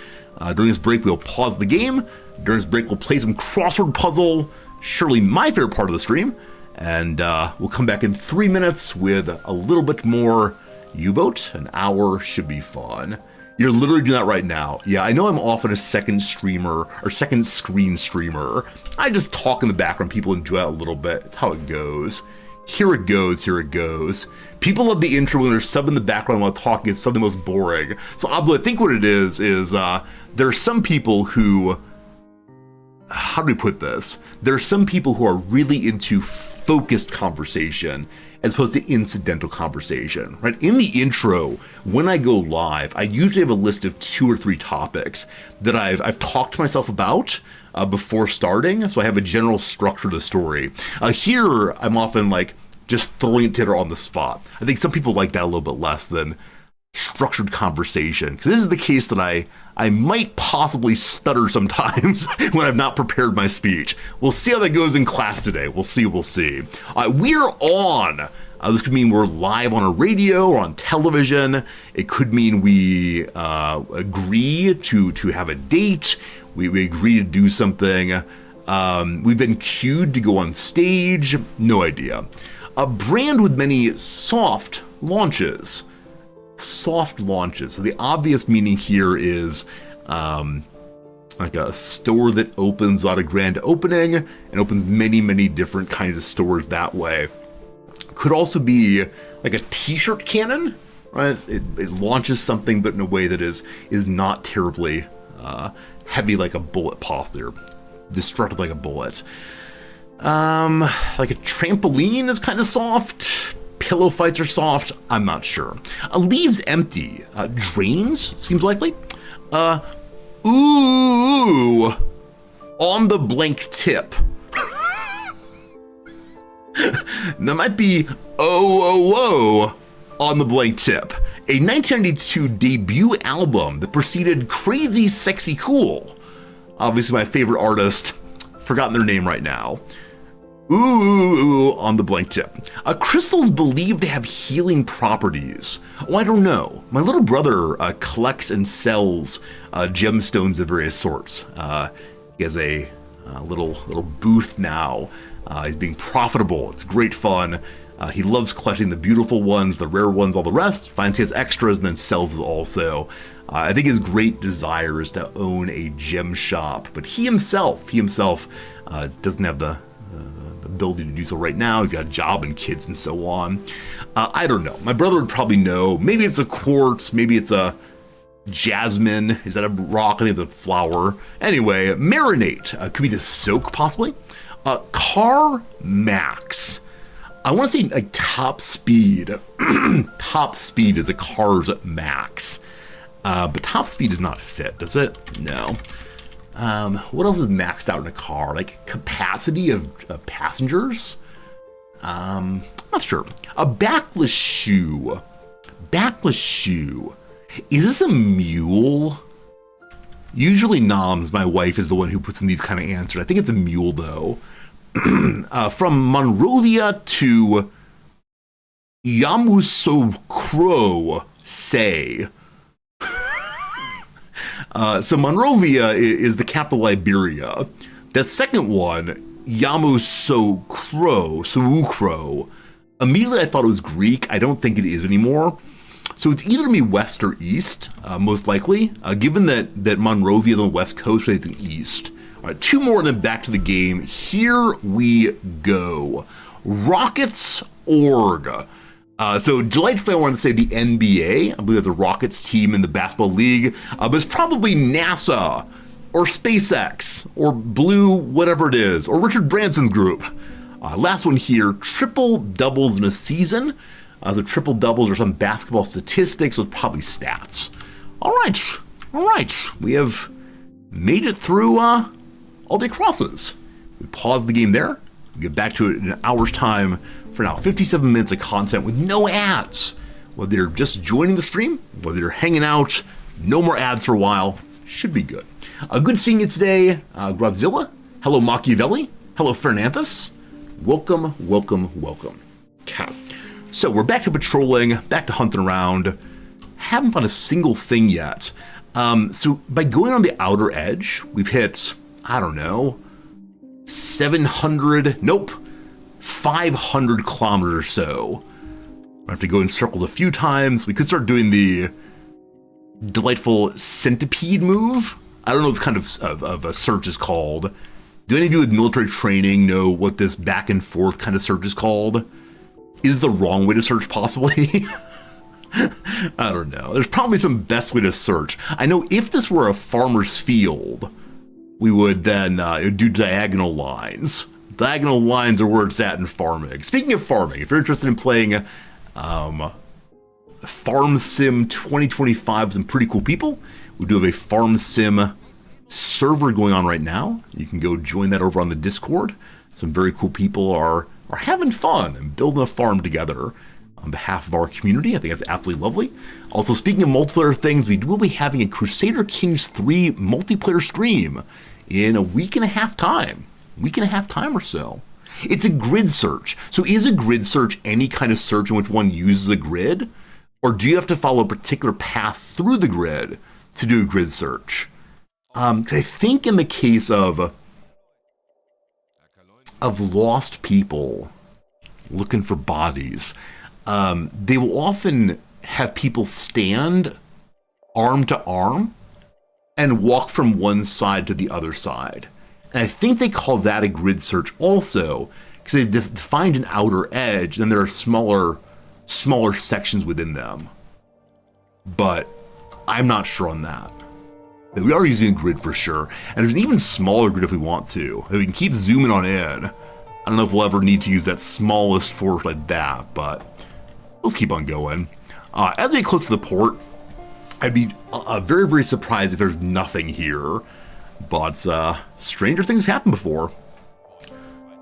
During this break, we'll pause the game. During this break, we'll play some crossword puzzle, surely my favorite part of the stream, and we'll come back in 3 minutes with a little bit more U-Boat. An hour should be fun. You're literally doing that right now. Yeah, I know I'm often a second screen streamer. I just talk in the background, people enjoy it a little bit. It's how it goes. Here it goes. People love the intro when there's something in the background while talking. It's something most boring. So I think what it is there are some people who, how do we put this? There are some people who are really into focused conversation, as opposed to incidental conversation, right? In the intro, when I go live, I usually have a list of 2 or 3 topics that I've talked to myself about before starting, so I have a general structure to the story. Here, I'm often like just throwing it together on the spot. I think some people like that a little bit less than structured conversation, because this is the case that I might possibly stutter sometimes when I've not prepared my speech. We'll see how that goes in class today. We'll see. We're on. This could mean we're live on a radio or on television. It could mean we agree to have a date. We agree to do something. We've been cued to go on stage. No idea. A brand with many soft launches. Soft launches. So the obvious meaning here is like a store that opens without a grand opening and opens many different kinds of stores that way. Could also be like a t-shirt cannon, right? It launches something, but in a way that is not terribly heavy like a bullet, possibly, or destructive like a bullet. Like a trampoline is kind of soft. Pillow fights are soft. I'm not sure. Leaves empty. Drains seems likely. Ooh, on the blank tip. That might be on the blank tip. A 1992 debut album that preceded Crazy Sexy Cool. Obviously my favorite artist. Forgotten their name right now. Ooh, on the blank tip. Crystals believed to have healing properties. Oh, I don't know. My little brother collects and sells gemstones of various sorts. He has a little booth now. He's being profitable. It's great fun. He loves collecting the beautiful ones, the rare ones, all the rest. Finds he has extras and then sells it also. I think his great desire is to own a gem shop, but he himself doesn't have the ability to do so right now. He's got a job and kids and so on. I don't know. My brother would probably know. Maybe it's a quartz. Maybe it's a jasmine. Is that a rock? I think it's a flower. Anyway, marinate. Could be to soak, possibly. Car max. I want to say like top speed. Top speed is a car's max. But top speed does not fit, does it? No. What else is maxed out in a car? Like capacity of passengers? Not sure. A backless shoe. Backless shoe. Is this a mule? Usually Noms, my wife, is the one who puts in these kind of answers. I think it's a mule, though. From Monrovia to Yamoussoukro, say. So Monrovia is the capital of Liberia. That second one, Yamoussoukro, immediately I thought it was Greek. I don't think it is anymore. So it's either going to be west or east, most likely, given that Monrovia is on the west coast, so it's the east. All right, 2 more and then back to the game. Here we go. Rockets.org. So delightfully, I want to say the NBA. I believe that's a Rockets team in the basketball league. But it's probably NASA or SpaceX or Blue, whatever it is, or Richard Branson's group. Last one here, triple doubles in a season. So triple doubles are some basketball statistics, so it's probably stats. All right. We have made it through all the crosses. We pause the game there. We'll get back to it in an hour's time. For now, 57 minutes of content with no ads. Whether you're just joining the stream, whether you're hanging out, no more ads for a while, should be good. Good seeing you today, Grubzilla. Hello, Machiavelli. Hello, Fernanthus. Welcome. Okay. So we're back to patrolling, back to hunting around. Haven't found a single thing yet. So by going on the outer edge, we've hit, 500 kilometers or so. I have to go in circles a few times. We could start doing the delightful centipede move. I don't know what this kind of a search is called. Do any of you with military training know what this back and forth kind of search is called? Is it the wrong way to search, possibly? I don't know. There's probably some best way to search. I know if this were a farmer's field, we would then do diagonal lines. Diagonal lines are where it's at in farming. Speaking of farming, if you're interested in playing Farm Sim 2025 with some pretty cool people, we do have a Farm Sim server going on right now. You can go join that over on the Discord. Some very cool people are having fun and building a farm together on behalf of our community. I think that's absolutely lovely. Also, speaking of multiplayer things, we will be having a Crusader Kings 3 multiplayer stream in a week and a half time. Or so. It's a grid search. So is a grid search any kind of search in which one uses a grid? Or do you have to follow a particular path through the grid to do a grid search? 'Cause I think in the case of lost people looking for bodies, they will often have people stand arm to arm and walk from one side to the other side. And I think they call that a grid search also, because they've defined an outer edge, and there are smaller sections within them. But I'm not sure on that. But we are using a grid for sure, and there's an even smaller grid if we want to. We can keep zooming on in. I don't know if we'll ever need to use that smallest fork like that, but let's keep on going. As we get close to the port, I'd be very, very surprised if there's nothing here. But stranger things have happened before.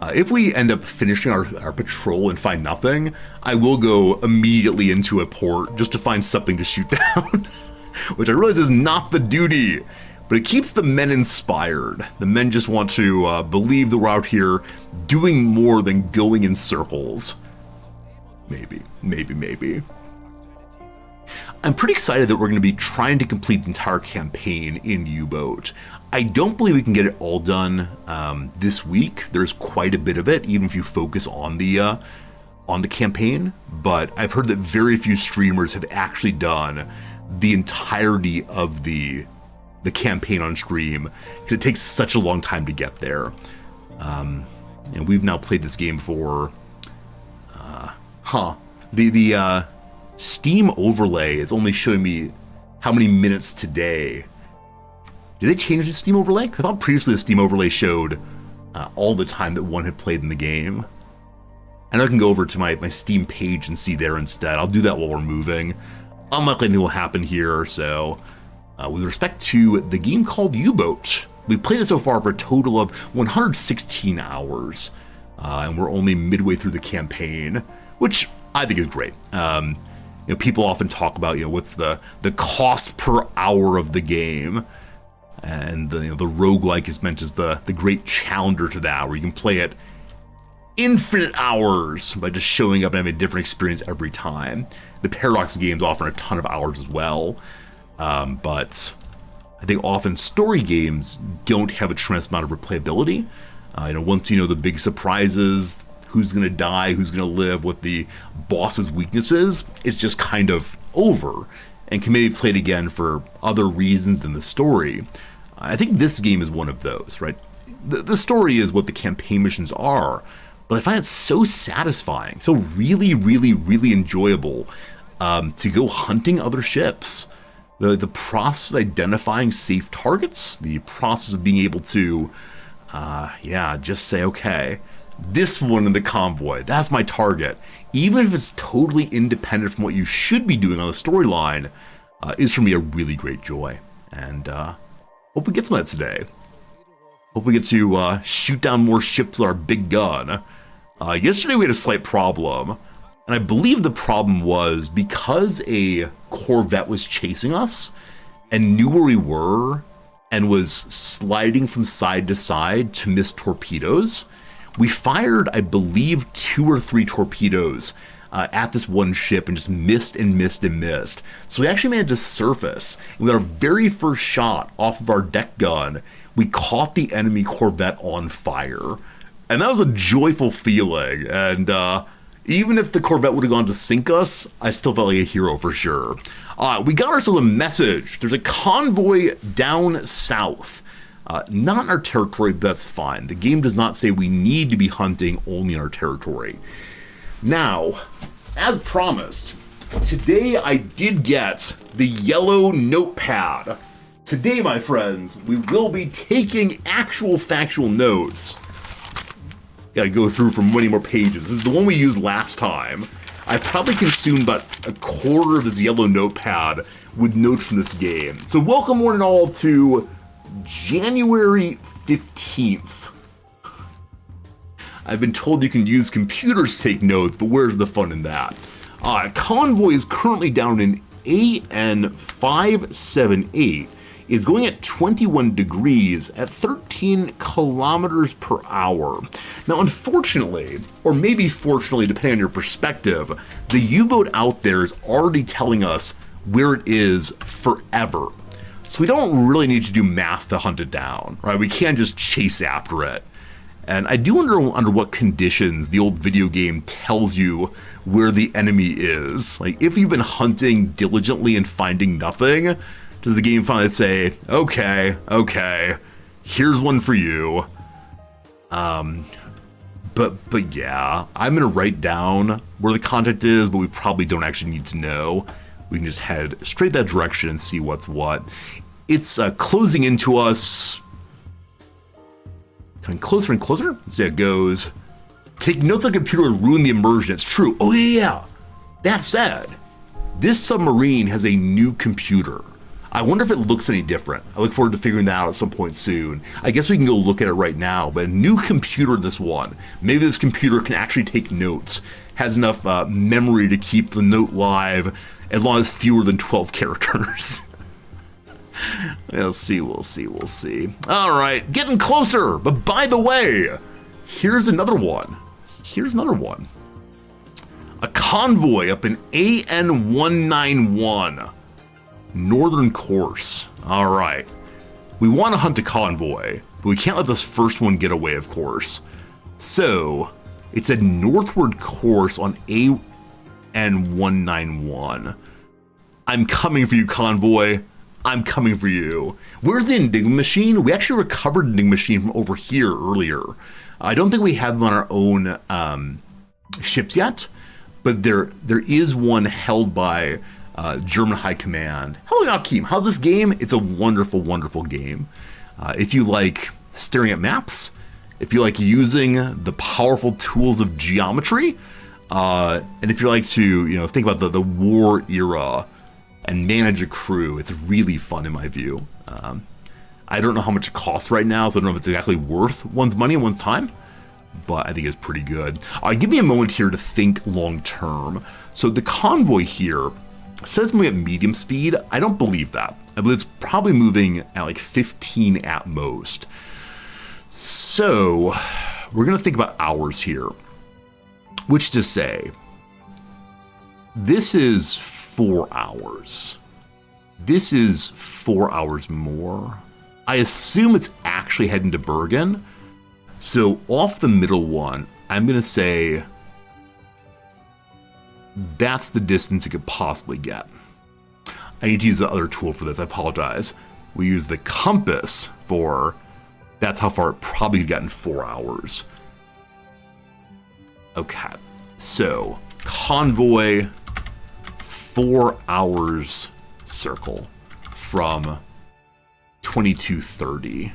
If we end up finishing our patrol and find nothing, I will go immediately into a port just to find something to shoot down. Which I realize is not the duty, but it keeps the men inspired. The men just want to believe that we're out here doing more than going in circles. Maybe. I'm pretty excited that we're going to be trying to complete the entire campaign in U-Boat. I don't believe we can get it all done this week. There's quite a bit of it, even if you focus on the campaign. But I've heard that very few streamers have actually done the entirety of the campaign on stream, because it takes such a long time to get there. And we've now played this game for the Steam overlay is only showing me how many minutes today. Did they change the Steam overlay? Because I thought previously the Steam overlay showed all the time that one had played in the game. And I can go over to my Steam page and see there instead. I'll do that while we're moving. Unlikely anything will happen here. So with respect to the game called U-Boat, we've played it so far for a total of 116 hours. And we're only midway through the campaign, which I think is great. People often talk about, what's the cost per hour of the game. And the roguelike is meant as the great challenger to that, where you can play it infinite hours by just showing up and having a different experience every time. The Paradox games offer a ton of hours as well, but I think often story games don't have a tremendous amount of replayability. Once you know the big surprises, who's going to die, who's going to live, what the boss's weakness is, it's just kind of over and can maybe be played again for other reasons than the story. I think this game is one of those, right? The story is what the campaign missions are, but I find it so satisfying, so really, really, really enjoyable to go hunting other ships. The process of identifying safe targets, the process of being able to, just say, okay, this one in the convoy, that's my target. Even if it's totally independent from what you should be doing on the storyline, is for me a really great joy. And hope we get some of that today. Hope we get to shoot down more ships with our big gun. Yesterday we had a slight problem, and I believe the problem was because a Corvette was chasing us and knew where we were and was sliding from side to side to miss torpedoes. We fired, I believe, 2 or 3 torpedoes at this one ship and just missed and missed and missed. So we actually managed to surface. And with our very first shot off of our deck gun, we caught the enemy Corvette on fire. And that was a joyful feeling. And even if the Corvette would have gone to sink us, I still felt like a hero for sure. We got ourselves a message. There's a convoy down south. Not in our territory, but that's fine. The game does not say we need to be hunting only in our territory. Now, as promised, today I did get the yellow notepad. Today, my friends, we will be taking actual factual notes gotta go through for many more pages. This is the one we used last time. I probably consumed about a quarter of this yellow notepad with notes from this game. So welcome one and all to January 15th. I've been told you can use computers to take notes, but where's the fun in that? Convoy is currently down in AN 578. Is going at 21 degrees at 13 kilometers per hour. Now, unfortunately, or maybe fortunately, depending on your perspective, the U-boat out there is already telling us where it is forever. So we don't really need to do math to hunt it down, right? We can't just chase after it. And I do wonder under what conditions the old video game tells you where the enemy is. Like, if you've been hunting diligently and finding nothing, does the game finally say, okay, here's one for you? But yeah, I'm gonna write down where the contact is, but we probably don't actually need to know. We can just head straight that direction and see what's what. It's closing into us. Coming closer and closer. Let's see how it goes. Take notes on the computer would ruin the immersion. It's true. Oh yeah. That said, this submarine has a new computer. I wonder if it looks any different. I look forward to figuring that out at some point soon. I guess we can go look at it right now, but a new computer, this one. Maybe this computer can actually take notes, has enough memory to keep the note live as long as fewer than 12 characters. We'll see. All right, getting closer, but by the way, here's another one. A convoy up in AN 191. Northern course. All right. We want to hunt a convoy, but we can't let this first one get away, of course. So it's a northward course on AN 191. I'm coming for you, convoy. I'm coming for you. Where's the Enigma machine? We actually recovered the Enigma machine from over here earlier. I don't think we have them on our own ships yet, but there is one held by German High Command. Hello, Akeem. How's this game? It's a wonderful, wonderful game. If you like staring at maps, if you like using the powerful tools of geometry, and if you like to, think about the war era and manage a crew, it's really fun in my view. I don't know how much it costs right now, so I don't know if it's exactly worth one's money and one's time, but I think it's pretty good. Give me a moment here to think long term. So the convoy here says moving at medium speed. I don't believe that. I believe it's probably moving at like 15 at most. So we're going to think about hours here, which to say, this is 4 hours. This is 4 hours more. I assume it's actually heading to Bergen. So off the middle one, I'm going to say that's the distance it could possibly get. I need to use the other tool for this. I apologize. We use the compass for that's how far it probably could get in 4 hours. Okay, so convoy 4 hours circle from 2230.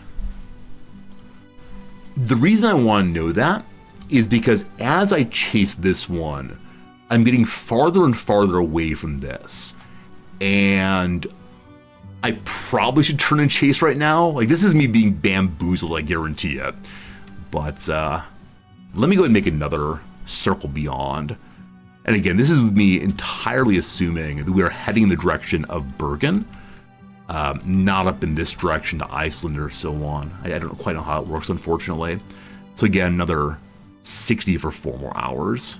The reason I want to know that is because as I chase this one, I'm getting farther and farther away from this. And I probably should turn and chase right now. Like, this is me being bamboozled, I guarantee it. But let me go ahead and make another circle beyond. And again, this is me entirely assuming that we are heading in the direction of Bergen, not up in this direction to Iceland or so on. I don't quite know how it works, unfortunately. So again, another 60 for 4 more hours.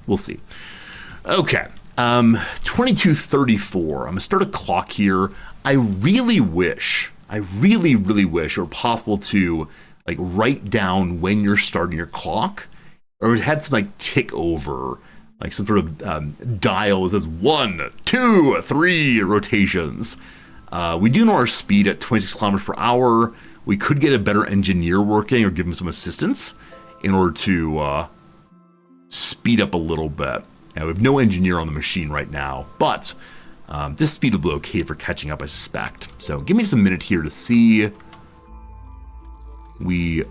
We'll see. Okay, 2234. I'm gonna start a clock here. I really wish it were possible to like write down when you're starting your clock, or it had some like tick over, like some sort of dial that says 1, 2, 3 rotations. We do know our speed at 26 kilometers per hour. We could get a better engineer working or give him some assistance in order to speed up a little bit. Now, we have no engineer on the machine right now, but this speed will be okay for catching up, I suspect. So give me just a minute here to see We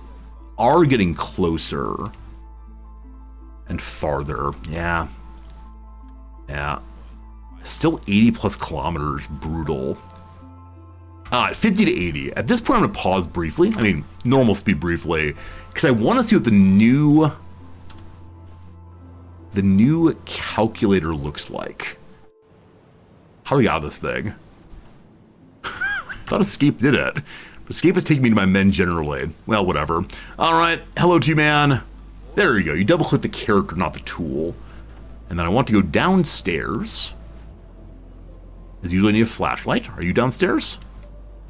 are getting closer and farther. Yeah. Yeah. Still 80 plus kilometers. Brutal. 50 to 80. At this point, I'm going to pause briefly. I mean, normal speed briefly. Because I want to see what the new calculator looks like. How do we get out of this thing? I thought Escape did it. Escape is taking me to my men generally. Well, whatever. All right. Hello, T-Man. There you go. You double click the character, not the tool. And then I want to go downstairs. Does usually need a flashlight? Are you downstairs?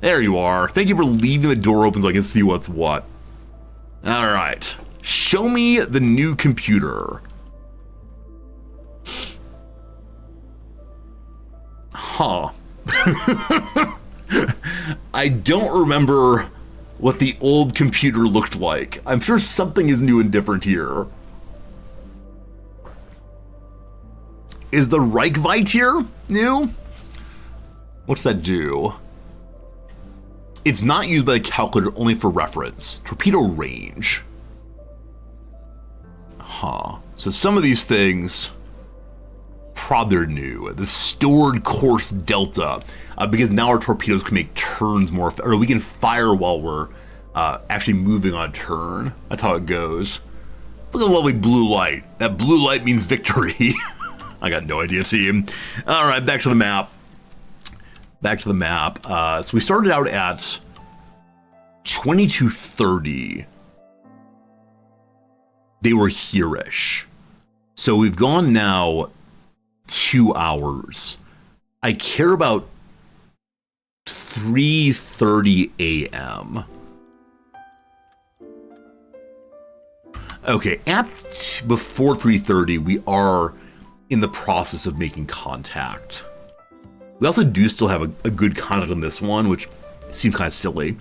There you are. Thank you for leaving the door open so I can see what's what. All right. Show me the new computer. Huh. I don't remember what the old computer looked like. I'm sure something is new and different here. Is the Reichweite here new? What's that do? It's not used by the calculator, only for reference. Torpedo range. Huh. So some of these things, probably are new. The stored course delta, because now our torpedoes can make turns more, or we can fire while we're actually moving on turn. That's how it goes. Look at the lovely blue light. That blue light means victory. I got no idea, team. All right, back to the map. Back to the map. So we started out at 2230. They were here-ish. So we've gone now 2 hours. I care about 3:30 a.m. Okay, before 3:30, we are in the process of making contact. We also do still have a good contact on this one, which seems kind of silly.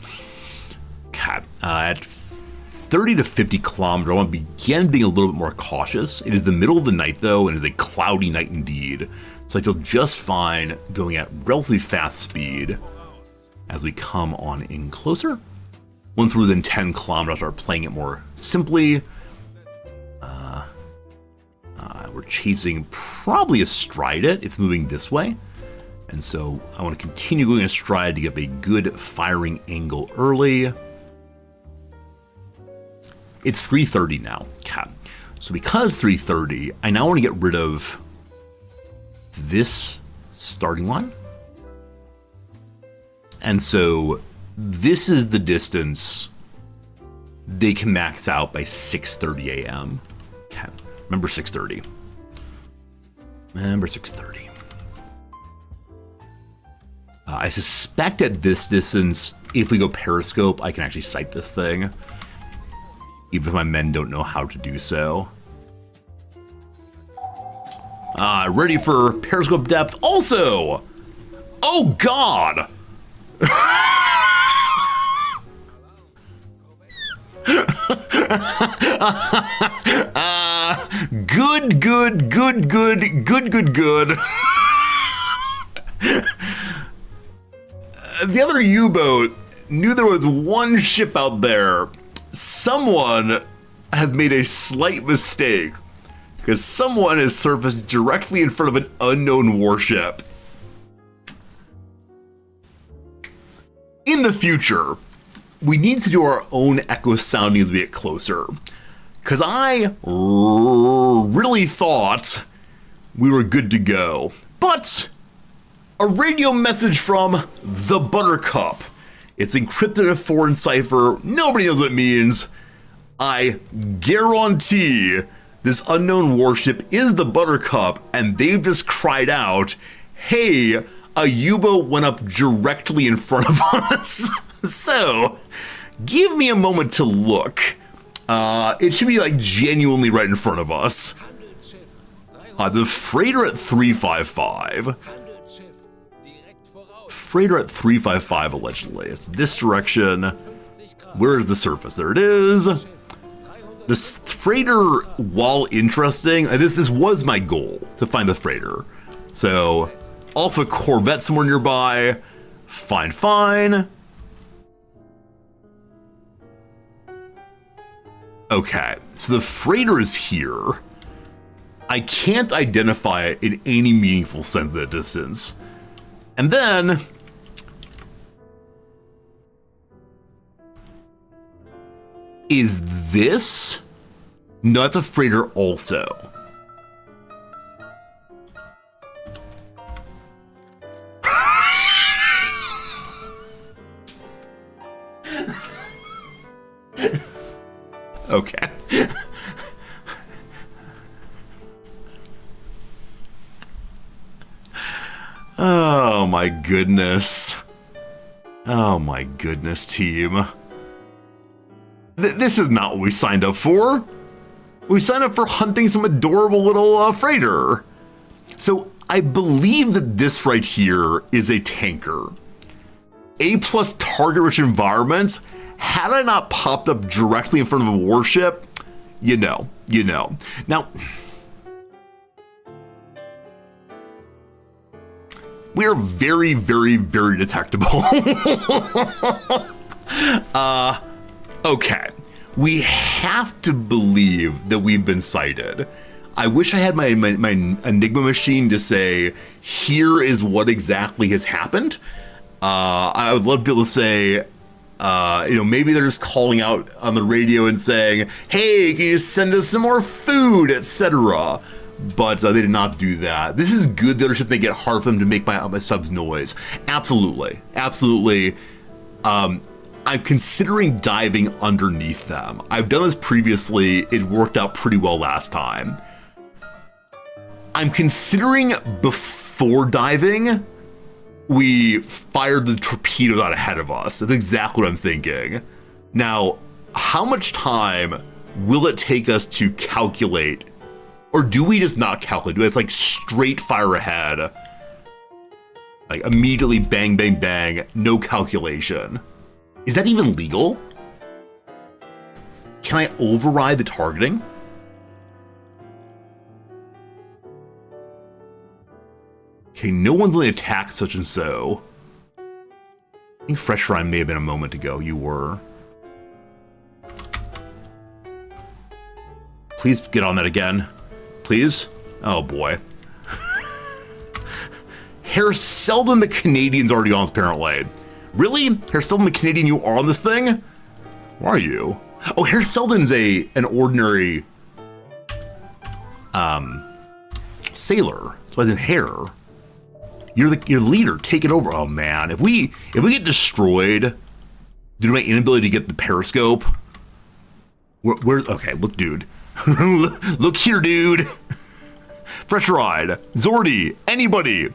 Okay, at 30 to 50 kilometers, I want to begin being a little bit more cautious. It is the middle of the night, though, and it is a cloudy night indeed. So I feel just fine going at relatively fast speed as we come on in closer. Once we're within 10 kilometers, I start playing it more simply. We're chasing probably astride it. It's moving this way. And so I want to continue going astride to get a good firing angle early. It's 3:30 now. Okay. So because 3:30, I now want to get rid of this starting line. And so this is the distance they can max out by 6:30 a.m. Okay. Remember 6:30. Remember 6:30. I suspect at this distance, if we go periscope, I can actually sight this thing. Even if my men don't know how to do so. Ready for periscope depth. Also, oh God! Good. The other U-boat knew there was one ship out there. Someone has made a slight mistake because someone has surfaced directly in front of an unknown warship. In the future, we need to do our own echo sounding as we get closer. Because I really thought we were good to go. But a radio message from the Buttercup. It's encrypted in a foreign cipher. Nobody knows what it means. I guarantee this unknown warship is the Buttercup, and they've just cried out, hey, a U-boat went up directly in front of us. So, give me a moment to look. It should be like genuinely right in front of us. The freighter at 355. Freighter at 355 allegedly. It's this direction. Where is the surface? There it is. This freighter, while interesting, this was my goal, to find the freighter. So, also a corvette somewhere nearby. Fine. Okay, so the freighter is here. I can't identify it in any meaningful sense at that distance. And then... is this? No, that's a freighter also. Okay. Oh my goodness. Oh my goodness, team. This is not what we signed up for. We signed up for hunting some adorable little freighter. So I believe that this right here is a tanker. A+ target-rich environment. Had I not popped up directly in front of a warship, you know. Now, we are very, very, very detectable. Okay. We have to believe that we've been sighted. I wish I had my Enigma machine to say, here is what exactly has happened. I would love to be able to say, maybe they're just calling out on the radio and saying, hey, can you send us some more food, etc. But they did not do that. This is good. The other ship, they get hard for them to make my subs noise. Absolutely. I'm considering diving underneath them. I've done this previously. It worked out pretty well last time. I'm considering before diving, we fired the torpedoes out ahead of us. That's exactly what I'm thinking. Now, how much time will it take us to calculate? Or do we just not calculate? Do it's like straight fire ahead? Like immediately bang, bang, bang, no calculation. Is that even legal? Can I override the targeting? Okay, no one's really attacked such and so. I think Fresh Rhyme may have been a moment ago. You were. Please get on that again. Please? Oh boy. Herr Selden the Canadian's already on, apparently. Really? Herr Selden the Canadian, you are on this thing? Where are you? Oh, Herr Selden's an ordinary sailor. So I said Herr. You're the leader. Take it over. Oh man, if we get destroyed due to my inability to get the periscope, we're okay. Look, dude. Look here, dude. Fresh ride. Zordy. Anybody.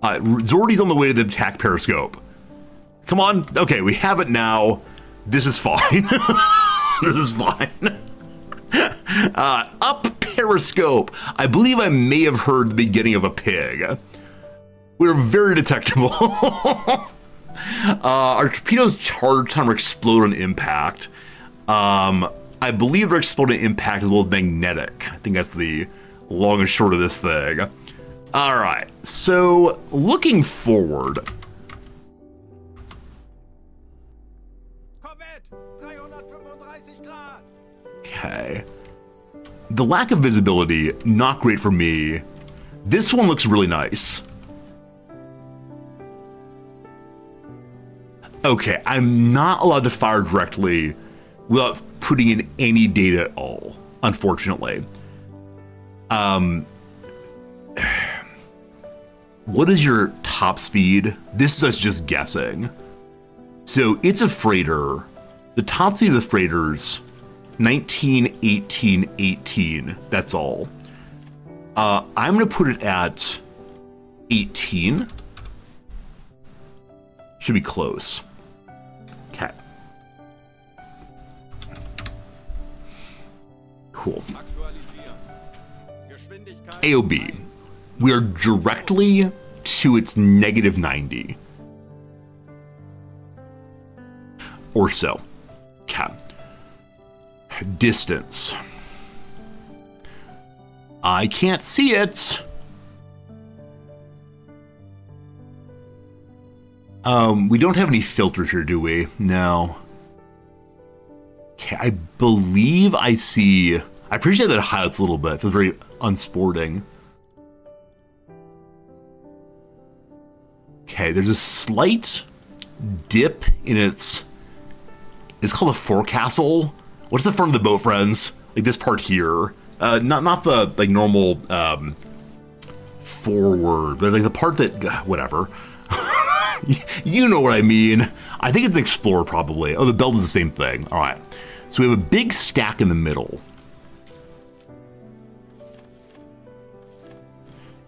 Zordy's on the way to the attack periscope. Come on. Okay, we have it now. This is fine. This is fine. Up periscope. I believe I may have heard the beginning of a pig. We're very detectable. Our torpedoes charge time or explode on impact. I believe they're exploding impact as well as magnetic. I think that's the long and short of this thing. All right, so looking forward. Okay. The lack of visibility, not great for me. This one looks really nice. Okay, I'm not allowed to fire directly without putting in any data at all, unfortunately. What is your top speed? This is us just guessing. So it's a freighter. The top speed of the freighter's 19, 18, 18. That's all. I'm going to put it at 18. Should be close. Okay. Cool. AOB. We are directly to its negative 90. Or so. Okay. Distance. I can't see it. We don't have any filters here, do we? No. Okay, I believe I see... I appreciate that it highlights a little bit. It feels very unsporting. Okay, there's a slight dip in its... It's called a forecastle. What's the front of the boat, friends? Like this part here. Not the like normal forward, but like the part that... Whatever. You know what I mean. I think it's an Explorer, probably. Oh, the belt is the same thing. All right. So we have a big stack in the middle.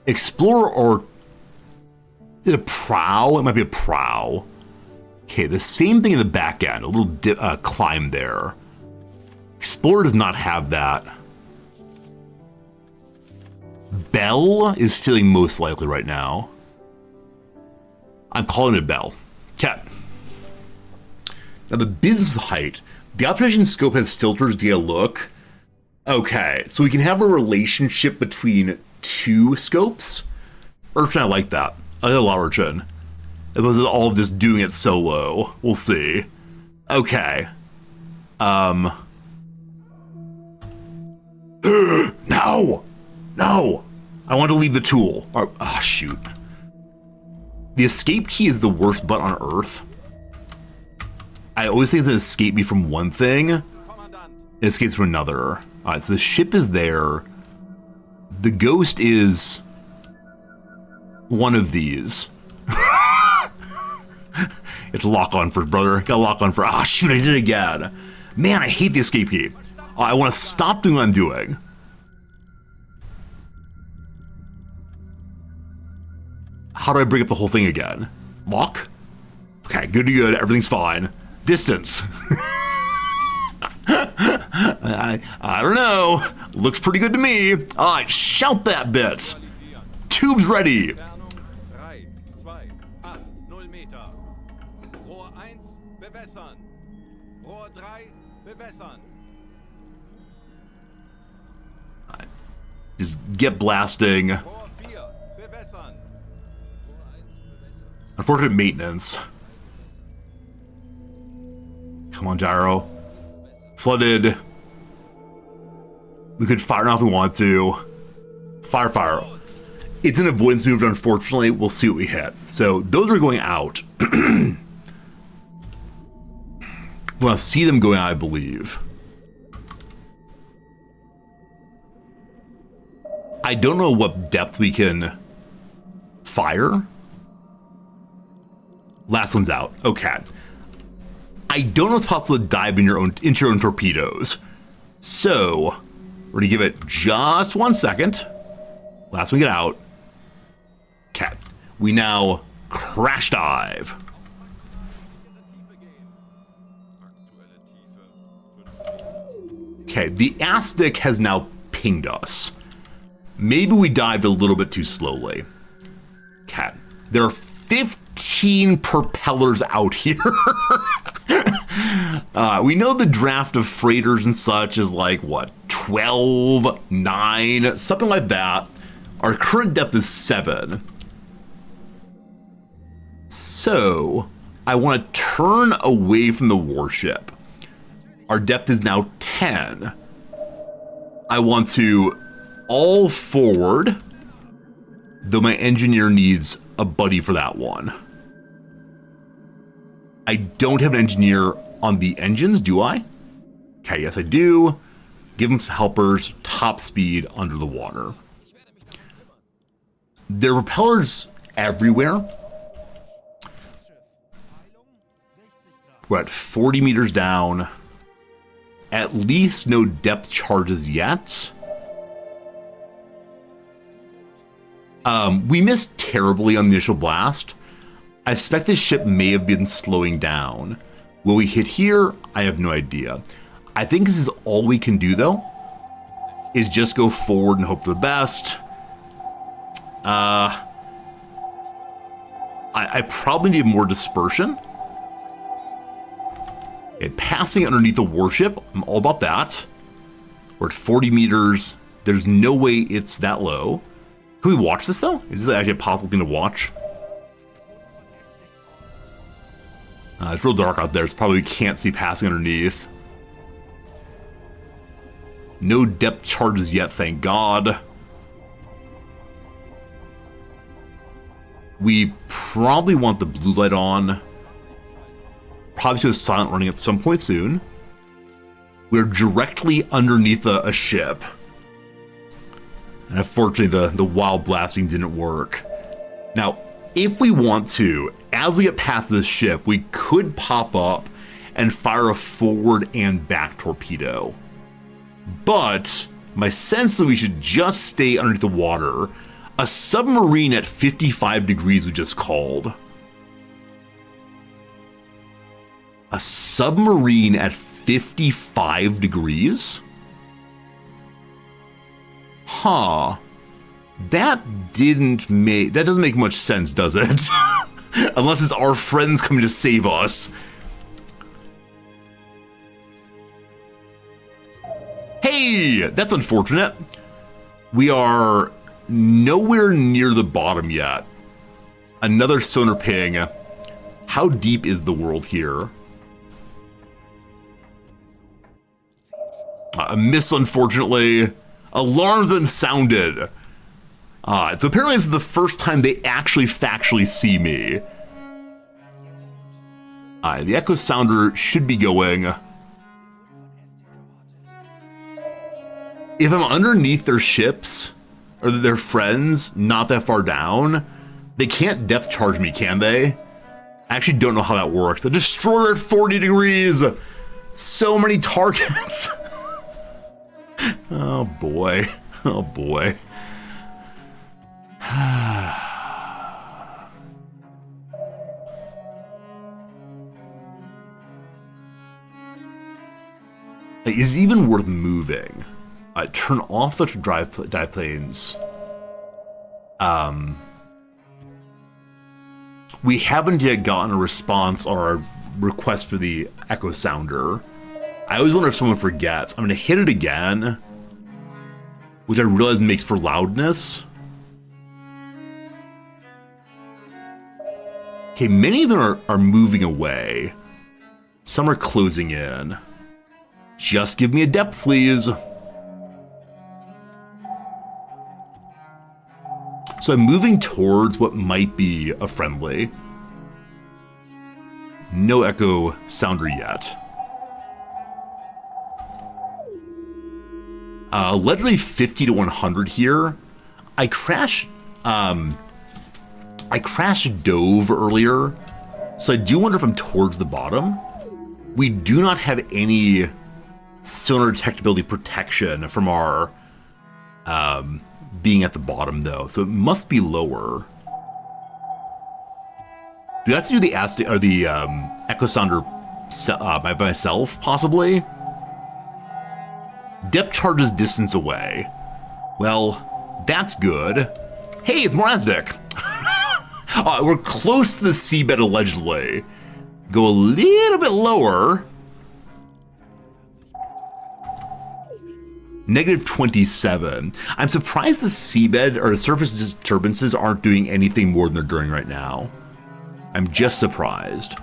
Explorer or a prow? It might be a prow. Okay, the same thing in the back end. A little climb there. Explorer does not have that. Bell is feeling most likely right now. I'm calling it Bell. Okay. Now the business height. The observation scope has filters to get a look. Okay, so we can have a relationship between two scopes. Urchin, I like that. I like a lot, Urchin. It was all of just doing it solo. We'll see. Okay. No! No! I want to leave the tool. Oh, shoot. The escape key is the worst button on Earth. I always think it's going to escape me from one thing. It escapes from another. Alright, so the ship is there. The ghost is one of these. You have to lock on first, brother. Gotta lock on first. Ah, shoot, I did it again. Man, I hate the escape key. I want to stop doing what I'm doing. How do I bring up the whole thing again? Lock? Okay, good to good. Everything's fine. Distance. I don't know. Looks pretty good to me. All right, shout that bit. Tubes ready. Just get blasting. Unfortunate maintenance. Come on, gyro. Flooded. We could fire now if we want to. Fire. It's an avoidance maneuver, unfortunately. We'll see what we hit. So those are going out. Well, I see them going out, I believe. I don't know what depth we can fire. Last one's out. Okay. I don't know if it's possible to dive into your own torpedoes. So, we're going to give it just 1 second. Last one get out. Okay. We now crash dive. Okay, the Aztec has now pinged us. Maybe we dived a little bit too slowly. Okay. There are 15 propellers out here. We know the draft of freighters and such is like, what, 12, 9, something like that. Our current depth is 7. So, I want to turn away from the warship. Our depth is now 10. I want to all forward, though my engineer needs a buddy for that one. I don't have an engineer on the engines, do I? Okay, yes I do. Give them some helpers, top speed under the water. There are propellers everywhere. We're at 40 meters down. At least no depth charges yet. We missed terribly on the initial blast. I suspect this ship may have been slowing down. Will we hit here? I have no idea. I think this is all we can do, though, is just go forward and hope for the best. I probably need more dispersion. Okay, passing underneath the warship, I'm all about that. We're at 40 meters. There's no way it's that low. Can we watch this, though? Is this actually a possible thing to watch? It's real dark out there, so probably we can't see passing underneath. No depth charges yet, thank God. We probably want the blue light on. Probably to a silent running at some point soon. We're directly underneath a ship. And unfortunately, the wild blasting didn't work. Now, if we want to, as we get past this ship, we could pop up and fire a forward and back torpedo. But my sense is that we should just stay underneath the water. A submarine at 55 degrees we just called. A submarine at 55 degrees? Huh. That doesn't make much sense, does it? Unless it's our friends coming to save us. Hey, that's unfortunate. We are nowhere near the bottom yet. Another sonar ping. How deep is the world here? A miss, unfortunately. Alarm's been sounded. So apparently this is the first time they actually factually see me. The echo sounder should be going. If I'm underneath their ships, or their friends, not that far down, they can't depth charge me, can they? I actually don't know how that works. A destroyer at 40 degrees! So many targets! Oh boy. Oh boy. Is it even worth moving? Turn off the dive planes. We haven't yet gotten a response on our request for the echo sounder. I always wonder if someone forgets. I'm gonna hit it again, which I realize makes for loudness. Okay, many of them are moving away. Some are closing in. Just give me a depth, please. So I'm moving towards what might be a friendly. No echo sounder yet. Allegedly 50 to 100 here. I crashed dove earlier, so I do wonder if I'm towards the bottom. We do not have any sonar detectability protection from our being at the bottom, though, so it must be lower. Do I have to do the echo sounder by myself, possibly? Depth charges distance away. Well, that's good. Hey, it's Morazdic. We're close to the seabed, allegedly. Go a little bit lower. Negative 27. I'm surprised the seabed or surface disturbances aren't doing anything more than they're doing right now. I'm just surprised.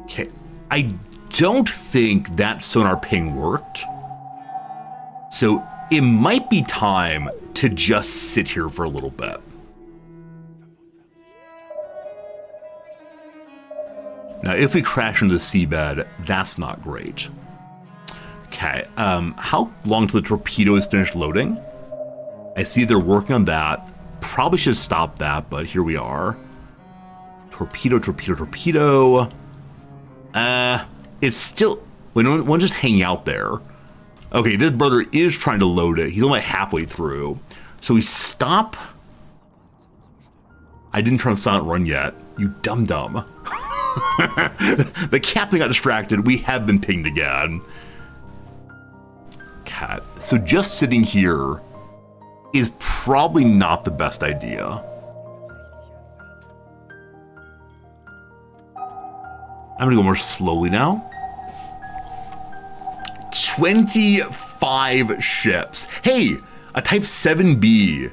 Okay, I don't think that sonar ping worked. So it might be time to just sit here for a little bit. Now, if we crash into the seabed, that's not great. Okay, how long till the torpedo is finished loading? I see they're working on that. Probably should stop that, but here we are. Torpedo, torpedo, torpedo. It's still... One just hanging out there. Okay, this brother is trying to load it. He's only halfway through. So we stop. I didn't turn silent run yet. You dum-dum. The captain got distracted. We have been pinged again. Okay, so just sitting here is probably not the best idea. I'm gonna go more slowly now. 25 ships. Hey, a Type 7B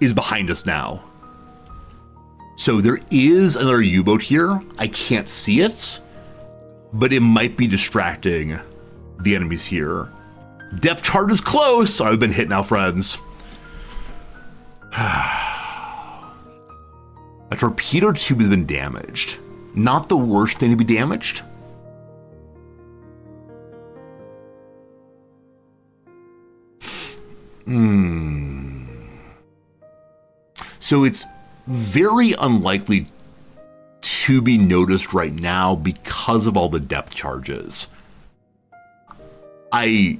is behind us now. So there is another U-boat here. I can't see it, but it might be distracting the enemies here. Depth charge is close. I've been hit now, friends. A torpedo tube has been damaged. Not the worst thing to be damaged. So it's very unlikely to be noticed right now because of all the depth charges. I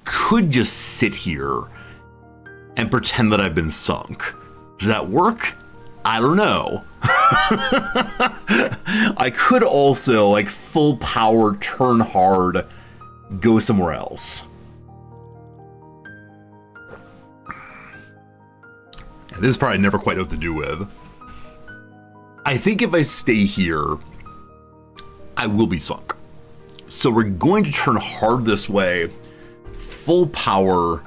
could just sit here and pretend that I've been sunk. Does that work? I don't know. I could also, like, full power, turn hard, go somewhere else. And this is probably never quite know what to do with. I think if I stay here, I will be sunk. So we're going to turn hard this way, full power,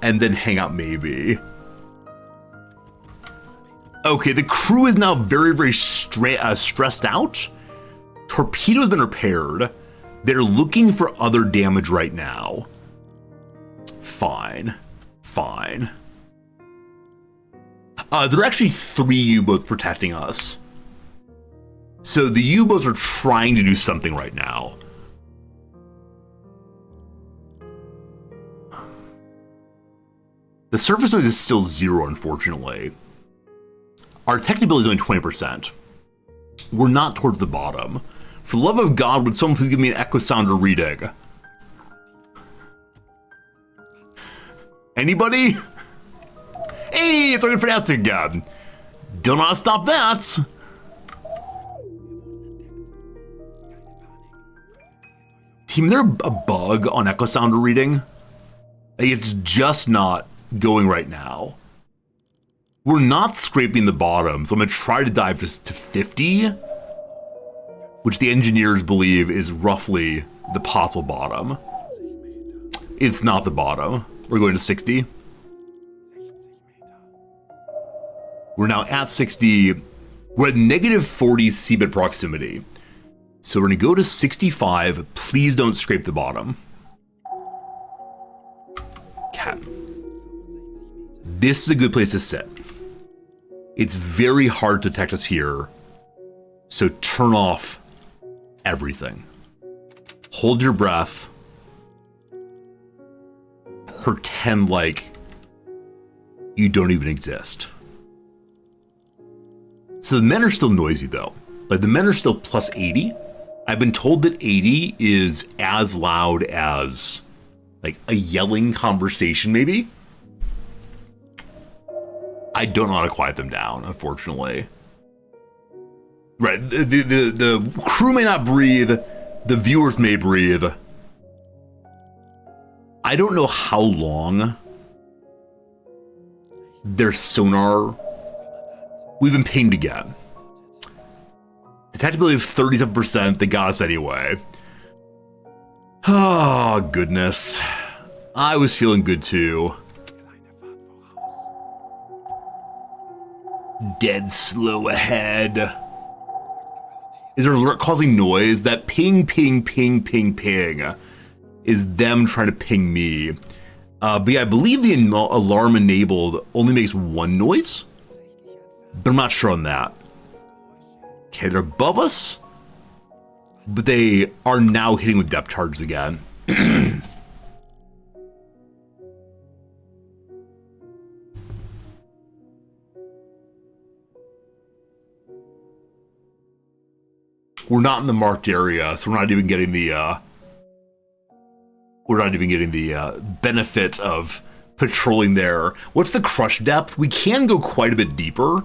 and then hang out maybe. Okay, the crew is now very, very stressed out. Torpedo's been repaired. They're looking for other damage right now. Fine. Fine. There are actually 3 U-boats protecting us. So the U-boats are trying to do something right now. The surface noise is still 0, unfortunately. Our detectability is only 20%. We're not towards the bottom. For the love of God, would someone please give me an echo sounder reading? Anybody? Hey, it's already fantastic again. Don't know how to stop that. Team, is there a bug on echo sounder reading? Like, it's just not going right now. We're not scraping the bottom, so I'm going to try to dive just to 50, which the engineers believe is roughly the possible bottom. It's not the bottom. We're going to 60. We're now at 60. We're at negative 40 seabed proximity. So we're going to go to 65. Please don't scrape the bottom. Okay. This is a good place to sit. It's very hard to detect us here. So turn off everything. Hold your breath. Pretend like you don't even exist. So the men are still noisy though. Like the men are still plus 80. I've been told that 80 is as loud as like a yelling conversation maybe. I don't know how to quiet them down, unfortunately. Right, the crew may not breathe, the viewers may breathe. I don't know how long their sonar. We've been pinged again. Detectability of 37%, they got us anyway. Oh, goodness. I was feeling good too. Dead slow ahead. Is there an alert causing noise? That ping, ping, ping, ping, ping is them trying to ping me. But yeah, I believe the alarm enabled only makes one noise, but I'm not sure on that. Okay, they're above us, but they are now hitting with depth charges again. We're not in the marked area, so we're not even getting the benefit of patrolling there. What's the crush depth? We can go quite a bit deeper.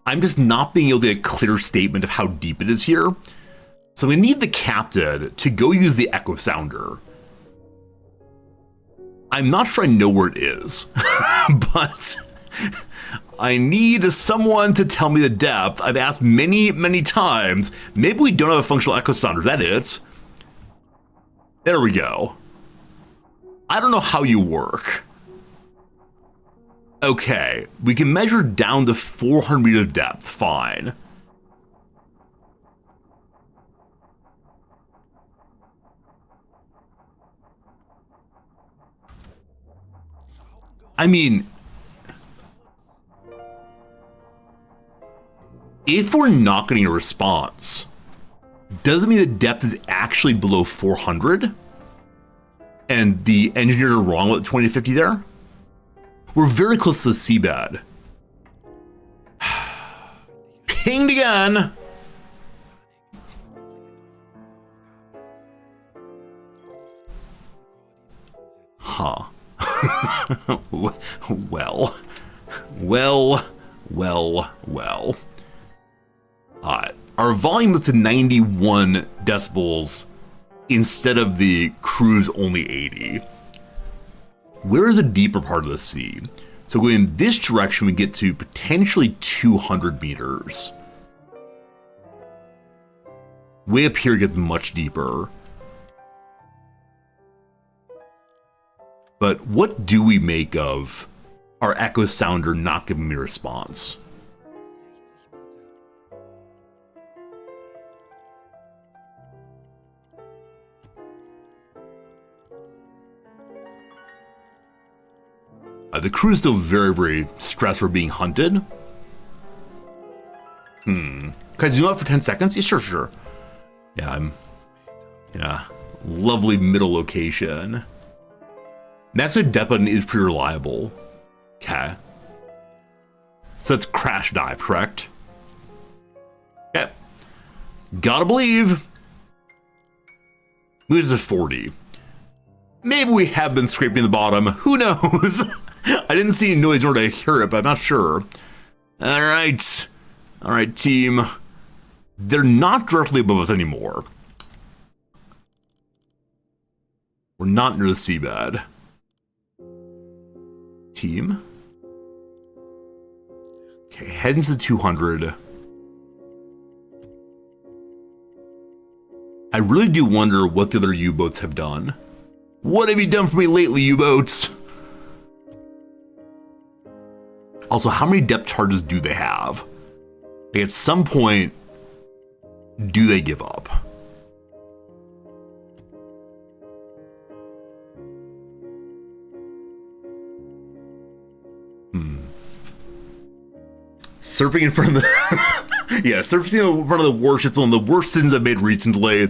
I'm just not being able to get a clear statement of how deep it is here. So we need the captain to go use the echo sounder. I'm not sure I know where it is, but I need someone to tell me the depth. I've asked many, many times. Maybe we don't have a functional echo sounder. Is that it? There we go. I don't know how you work. Okay, we can measure down to 400 meters of depth. Fine. I mean, if we're not getting a response, doesn't mean the depth is actually below 400 and the engineers are wrong with 2050 there. We're very close to the seabed. Pinged again. Huh. Well. Our volume is to 91 decibels instead of the cruise only 80. Where is a deeper part of the sea? So going in this direction, we get to potentially 200 meters. Way up here gets much deeper. But what do we make of our echo sounder not giving me a response? The crew is still very, very stressed for being hunted. Can I zoom out for 10 seconds? Yeah, sure. Yeah, lovely middle location. Maximum depth button is pretty reliable. Okay. So that's crash dive, correct? Okay. Gotta believe. Maybe it's a 40. Maybe we have been scraping the bottom. Who knows? I didn't see any noise nor did I hear it, but I'm not sure. All right, team. They're not directly above us anymore. We're not near the seabed. Team. Okay, heading to 200. I really do wonder what the other U-boats have done. What have you done for me lately, U-boats? Also, how many depth charges do they have? Like, at some point, do they give up? Surfing in front of the... yeah, surfing in front of the warships, one of the worst sins I've made recently.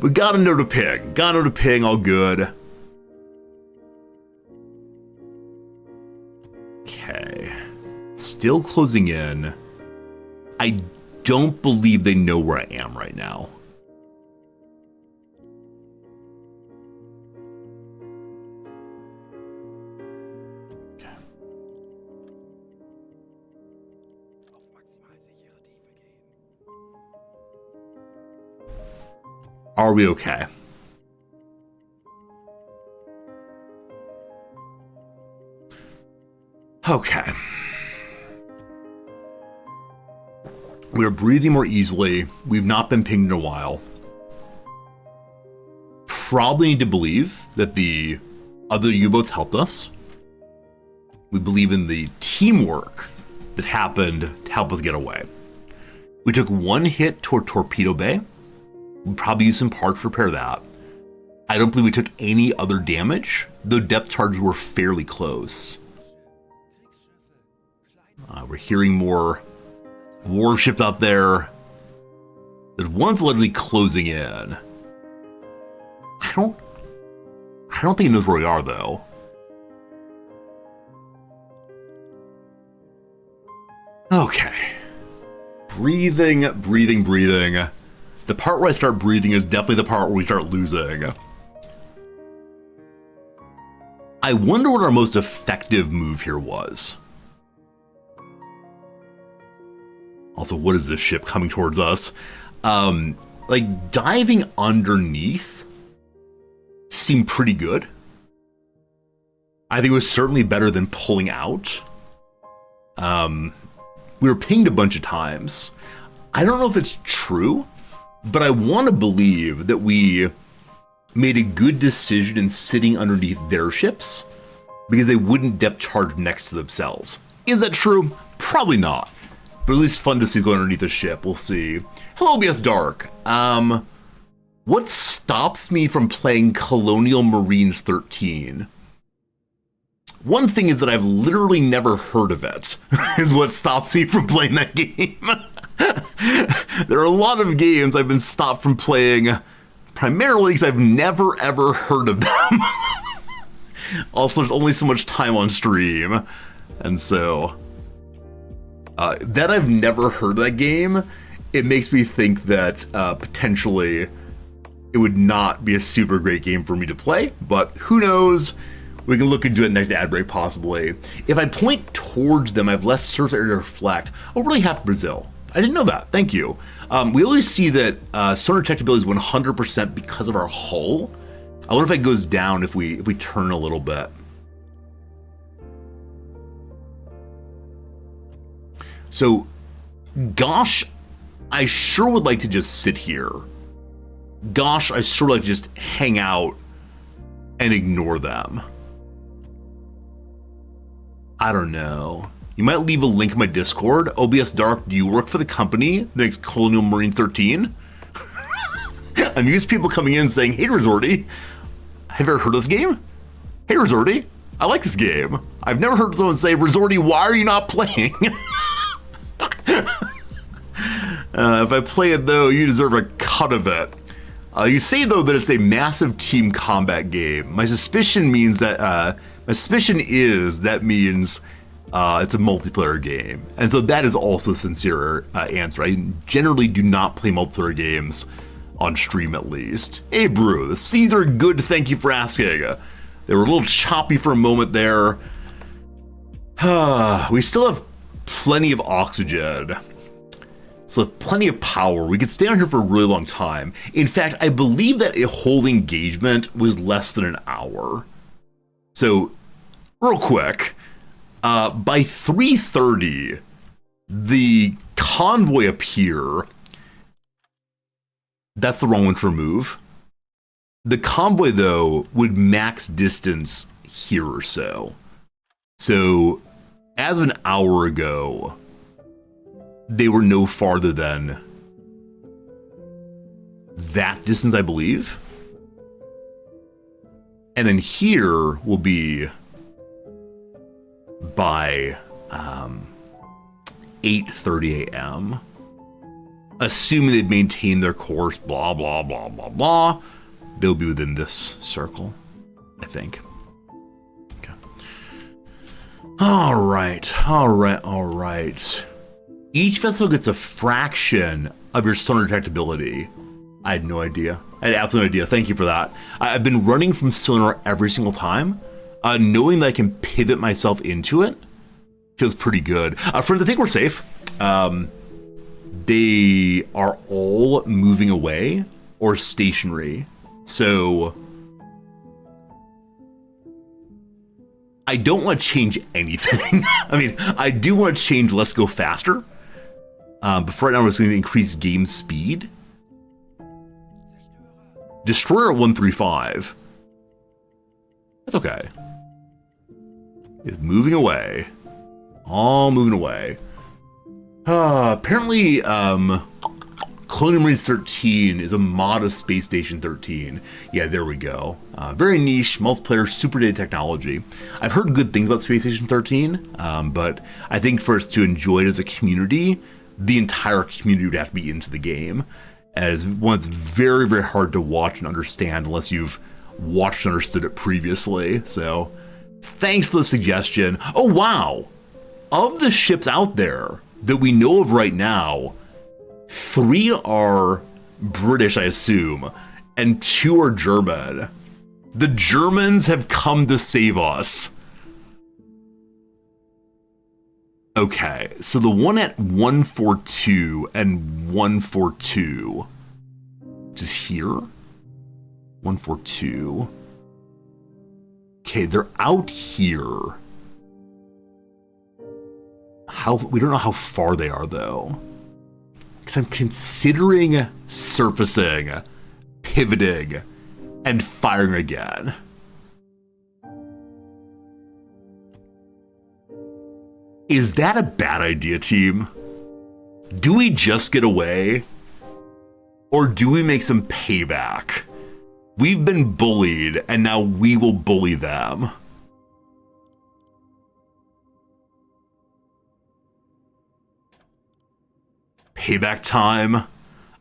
We gotta know to ping. All good. Okay. Still closing in. I don't believe they know where I am right now. Are we okay? Okay. We're breathing more easily. We've not been pinged in a while. Probably need to believe that the other U-boats helped us. We believe in the teamwork that happened to help us get away. We took one hit toward Torpedo Bay. We probably used some parts to repair that. I don't believe we took any other damage, though depth charges were fairly close. We're hearing more warships out there. There's one's literally closing in. I don't think he knows where we are, though. Okay. Breathing. The part where I start breathing is definitely the part where we start losing. I wonder what our most effective move here was. Also, what is this ship coming towards us? Like, diving underneath seemed pretty good. I think it was certainly better than pulling out. We were pinged a bunch of times. I don't know if it's true, but I want to believe that we made a good decision in sitting underneath their ships because they wouldn't depth charge next to themselves. Is that true? Probably not. But at least fun to see going underneath a ship. We'll see. Hello, BS Dark. What stops me from playing Colonial Marines 13? One thing is that I've literally never heard of it, is what stops me from playing that game. There are a lot of games I've been stopped from playing, primarily because I've never ever heard of them. Also, there's only so much time on stream, and so that I've never heard of that game, it makes me think that potentially it would not be a super great game for me to play, but who knows? We can look into it next ad break, possibly. If I point towards them, I have less surface area to reflect. Oh, really happy Brazil. I didn't know that. Thank you. We always see that sonar detectability is 100% because of our hull. I wonder if it goes down if we turn a little bit. So, gosh, I sure would like to just sit here. Gosh, I sure would like to just hang out and ignore them. I don't know. You might leave a link in my Discord. OBS Dark, do you work for the company that makes Colonial Marine 13? I'm used to people coming in saying, hey, Resorty, have you ever heard of this game? Hey, Resorty, I like this game. I've never heard someone say, Resorty, why are you not playing? If I play it, though, you deserve a cut of it. You say, though, that it's a massive team combat game. My suspicion means that... My suspicion is that means it's a multiplayer game. And so that is also a sincere answer. I generally do not play multiplayer games on stream, at least. Hey, Brew, the seeds are good, thank you for asking. They were a little choppy for a moment there. We still have plenty of oxygen. Still have plenty of power. We could stay on here for a really long time. In fact, I believe that a whole engagement was less than an hour. So, real quick, by 3:30, the convoy up here, that's the wrong one to remove. The convoy, though, would max distance here or so. So, as of an hour ago, they were no farther than that distance, I believe. And then here will be by 8:30 a.m. Assuming they've maintained their course, blah, blah, blah, blah, blah. They'll be within this circle, I think. Okay. All right. Each vessel gets a fraction of your sonar detectability. I had no idea. I had absolutely no idea. Thank you for that. I've been running from sonar every single time. Knowing that I can pivot myself into it feels pretty good. Friends, I think we're safe. They are all moving away or stationary. So I don't want to change anything. I mean, I do want to change Let's Go Faster. But for right now, we're just going to increase game speed. Destroyer at 135. That's okay. It's moving away. All moving away. Apparently, Colonial Marines 13 is a mod of Space Station 13. Yeah, there we go. Very niche, multiplayer, super data technology. I've heard good things about Space Station 13, but I think for us to enjoy it as a community, the entire community would have to be into the game. As one, it's very, very hard to watch and understand unless you've watched and understood it previously. So, thanks for the suggestion. Oh, wow. Of the ships out there that we know of right now, 3 are British, I assume, and 2 are German. The Germans have come to save us. Okay, so the one at 142 and 142, which is here, 142. Okay, they're out here. We don't know how far they are though, because I'm considering surfacing, pivoting, and firing again. Is that a bad idea, team? Do we just get away? Or do we make some payback? We've been bullied, and now we will bully them. payback time.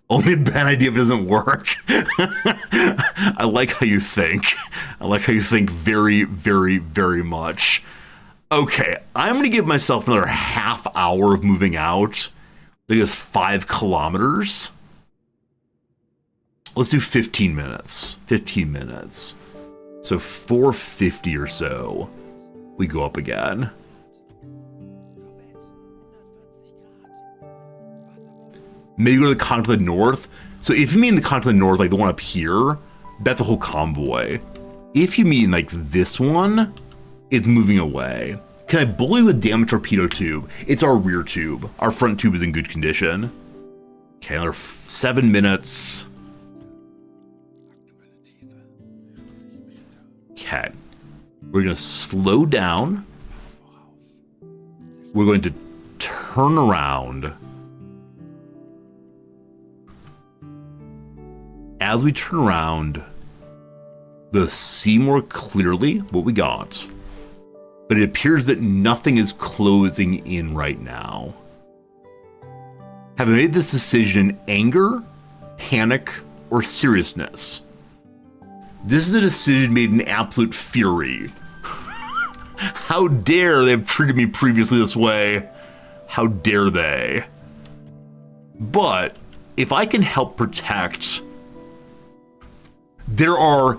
Only a bad idea if it doesn't work. I like how you think. I like how you think very, very, very much. Okay, I'm going to give myself another half hour of moving out. I think it's 5 kilometers. Let's do 15 minutes. 15 minutes. So 450 or so. We go up again. Maybe go to the continent of the north. So if you mean the continent of the north, like the one up here, that's a whole convoy. If you mean like this one, it's moving away. Can I bully the damaged torpedo tube? It's our rear tube. Our front tube is in good condition. Okay, another 7 minutes. Okay. We're going to slow down. We're going to turn around. As we turn around, we'll see more clearly what we got. But it appears that nothing is closing in right now. Have I made this decision in anger, panic, or seriousness? This is a decision made in absolute fury. How dare they have treated me previously this way? How dare they? But if I can help protect, there are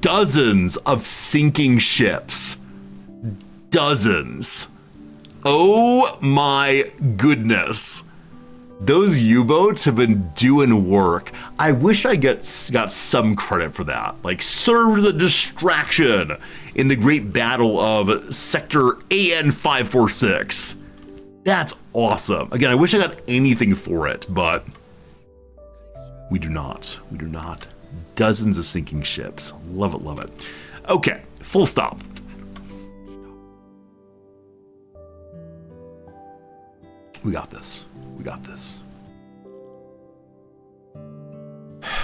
dozens of sinking ships. Dozens. Oh my goodness. Those U-boats have been doing work. I wish I got some credit for that. Like, served as a distraction in the great battle of Sector AN-546. That's awesome. Again, I wish I got anything for it, but we do not. We do not. Dozens of sinking ships. Love it, love it. Okay, full stop. We got this. We got this.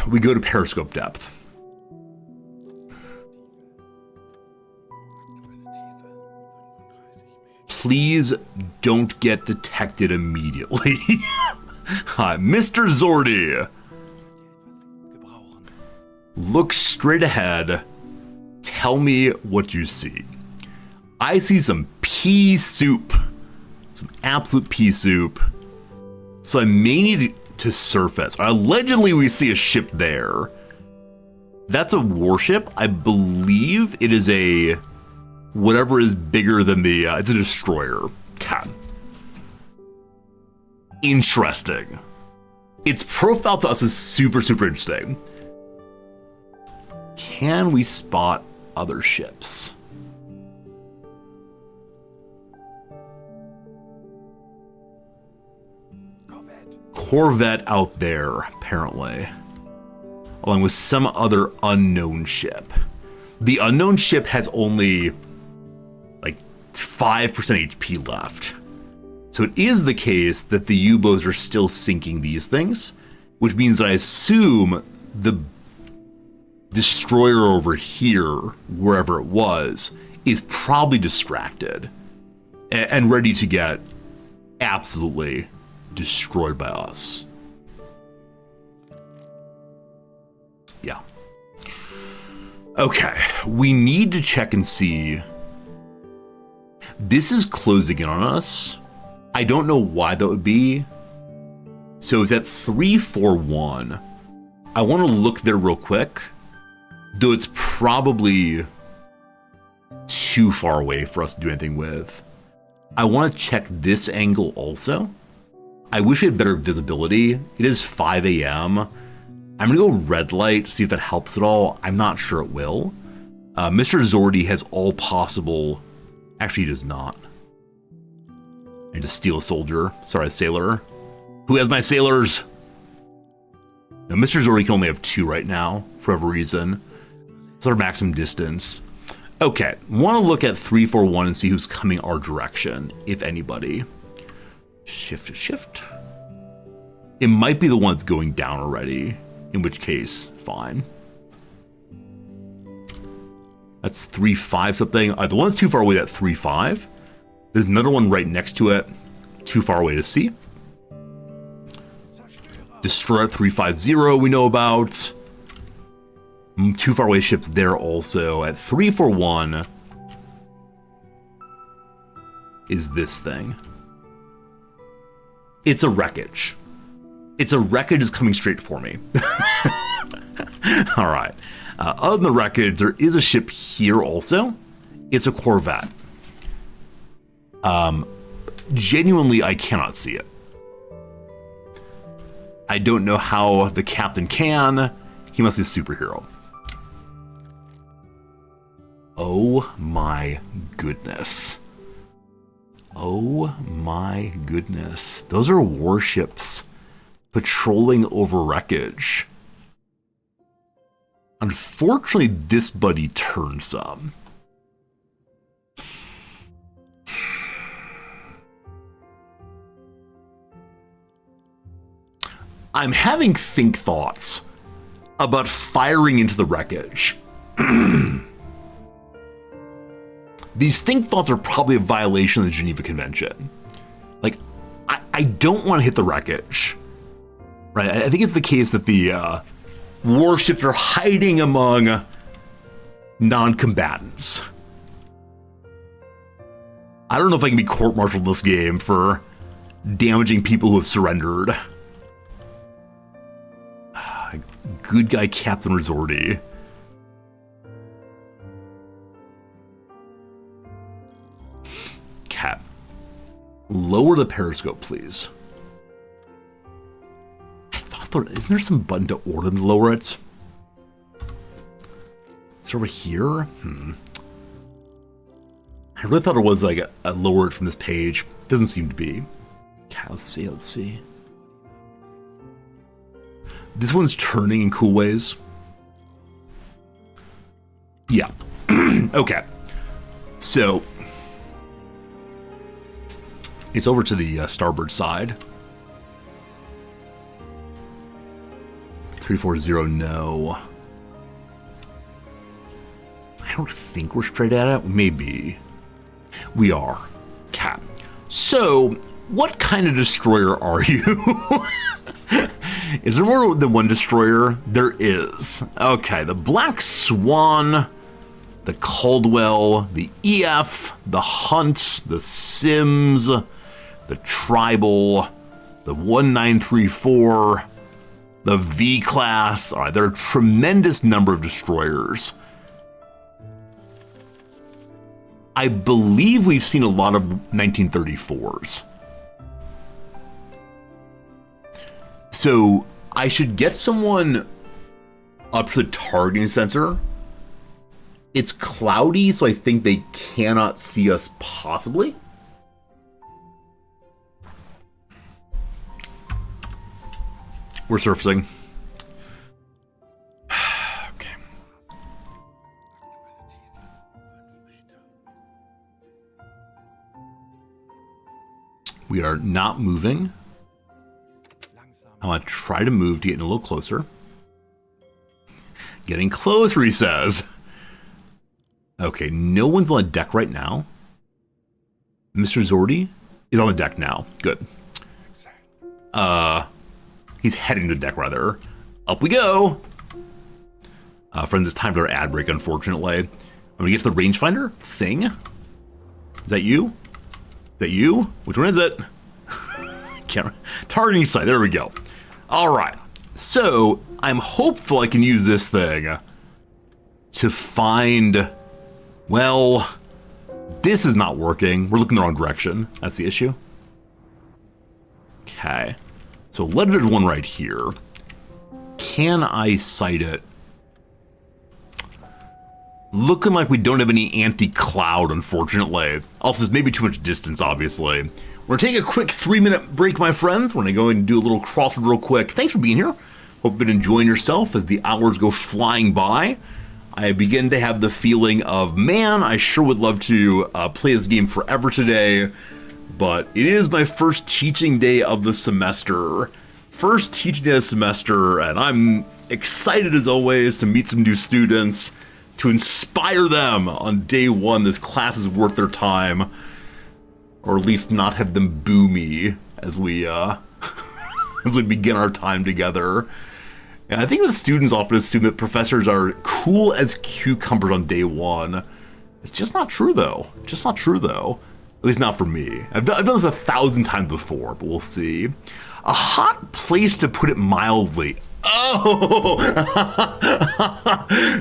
We go to periscope depth. Please don't get detected immediately. Hi, Mr. Zordy. Look straight ahead. Tell me what you see. I see some pea soup. Some absolute pea soup. So I may need to surface. Allegedly, we see a ship there. That's a warship. I believe it is a whatever is bigger than the. It's a destroyer. Okay. Interesting. Its profile to us is super, super interesting. Can we spot other ships? Corvette out there, apparently, along with some other unknown ship. The unknown ship has only like 5% HP left. So it is the case that the U-boats are still sinking these things, which means that I assume the destroyer over here, wherever it was, is probably distracted and ready to get absolutely destroyed by us. Yeah. Okay, we need to check and see. This is closing in on us. I don't know why that would be. So it's at 341. I want to look there real quick, though it's probably too far away for us to do anything with. I want to check this angle also. I wish we had better visibility. It is 5 a.m. I'm going to go red light, see if that helps at all. I'm not sure it will. Mr. Zordy has all possible... Actually, he does not. I need to steal a soldier. Sorry, a sailor. Who has my sailors? Now, Mr. Zordy can only have 2 right now, for whatever reason. It's our maximum distance. Okay, want to look at 341 and see who's coming our direction, if anybody. Shift to shift. It might be the one that's going down already, in which case, fine. That's 3.5 something. The one's too far away at 3.5. There's another one right next to it, too far away to see. Destroyer at 350 we know about. Too far away ships there also. At 341 is this thing. It's a wreckage. It's a wreckage is coming straight for me. All right. Other than the wreckage, there is a ship here also. It's a Corvette. Genuinely, I cannot see it. I don't know how the captain can. He must be a superhero. Oh my goodness. Oh my goodness. Those are warships patrolling over wreckage. Unfortunately, this buddy turned some. I'm having think thoughts about firing into the wreckage. These think thoughts are probably a violation of the Geneva Convention. Like, I don't want to hit the wreckage. Right? I think it's the case that the warships are hiding among non-combatants. I don't know if I can be court-martialed in this game for damaging people who have surrendered. Good guy Captain Resorty. Cap. Lower the periscope, please. I thought there isn't there some button to order them to lower it? Is it over here? I really thought it was like a lower it from this page. Doesn't seem to be. Okay, let's see. This one's turning in cool ways. Yeah. Okay. So it's over to the starboard side. 340, no. I don't think we're straight at it. Maybe. We are. Cap. So, what kind of destroyer are you? Is there more than one destroyer? There is. Okay, the Black Swan, the Caldwell, the EF, the Hunt, the Sims, the Tribal, the 1934, the V-Class. All right, there are a tremendous number of destroyers. I believe we've seen a lot of 1934s. So I should get someone up to the targeting sensor. It's cloudy, so I think they cannot see us possibly. We're surfacing. Okay. We are not moving. I want to try to move to get in a little closer. Getting closer, he says. Okay, no one's on the deck right now. Mr. Zordy is on the deck now. Good. He's heading to the deck, rather. Up we go. Friends, it's time for our ad break, unfortunately. I'm going to get to the rangefinder thing. Is that you? Is that you? Which one is it? Camera. Targeting site. There we go. All right. So I'm hopeful I can use this thing to find. Well, this is not working. We're looking the wrong direction. That's the issue. Okay. So there's one right here. Can I sight it? Looking like we don't have any anti-cloud, unfortunately. Also, there's maybe too much distance, obviously. We're taking a quick 3-minute break, my friends. We're going to go and do a little crossword real quick. Thanks for being here. Hope you've been enjoying yourself as the hours go flying by. I begin to have the feeling of, man, I sure would love to play this game forever today. But it is my first teaching day of the semester. First teaching day of the semester, and I'm excited as always to meet some new students, to inspire them on day one. This class is worth their time. Or at least not have them boo me as we as we begin our time together. And I think the students often assume that professors are cool as cucumbers on day one. It's just not true, though. Just not true, though. At least not for me. I've done this 1,000 times before, but we'll see. A hot place, to put it mildly. Oh!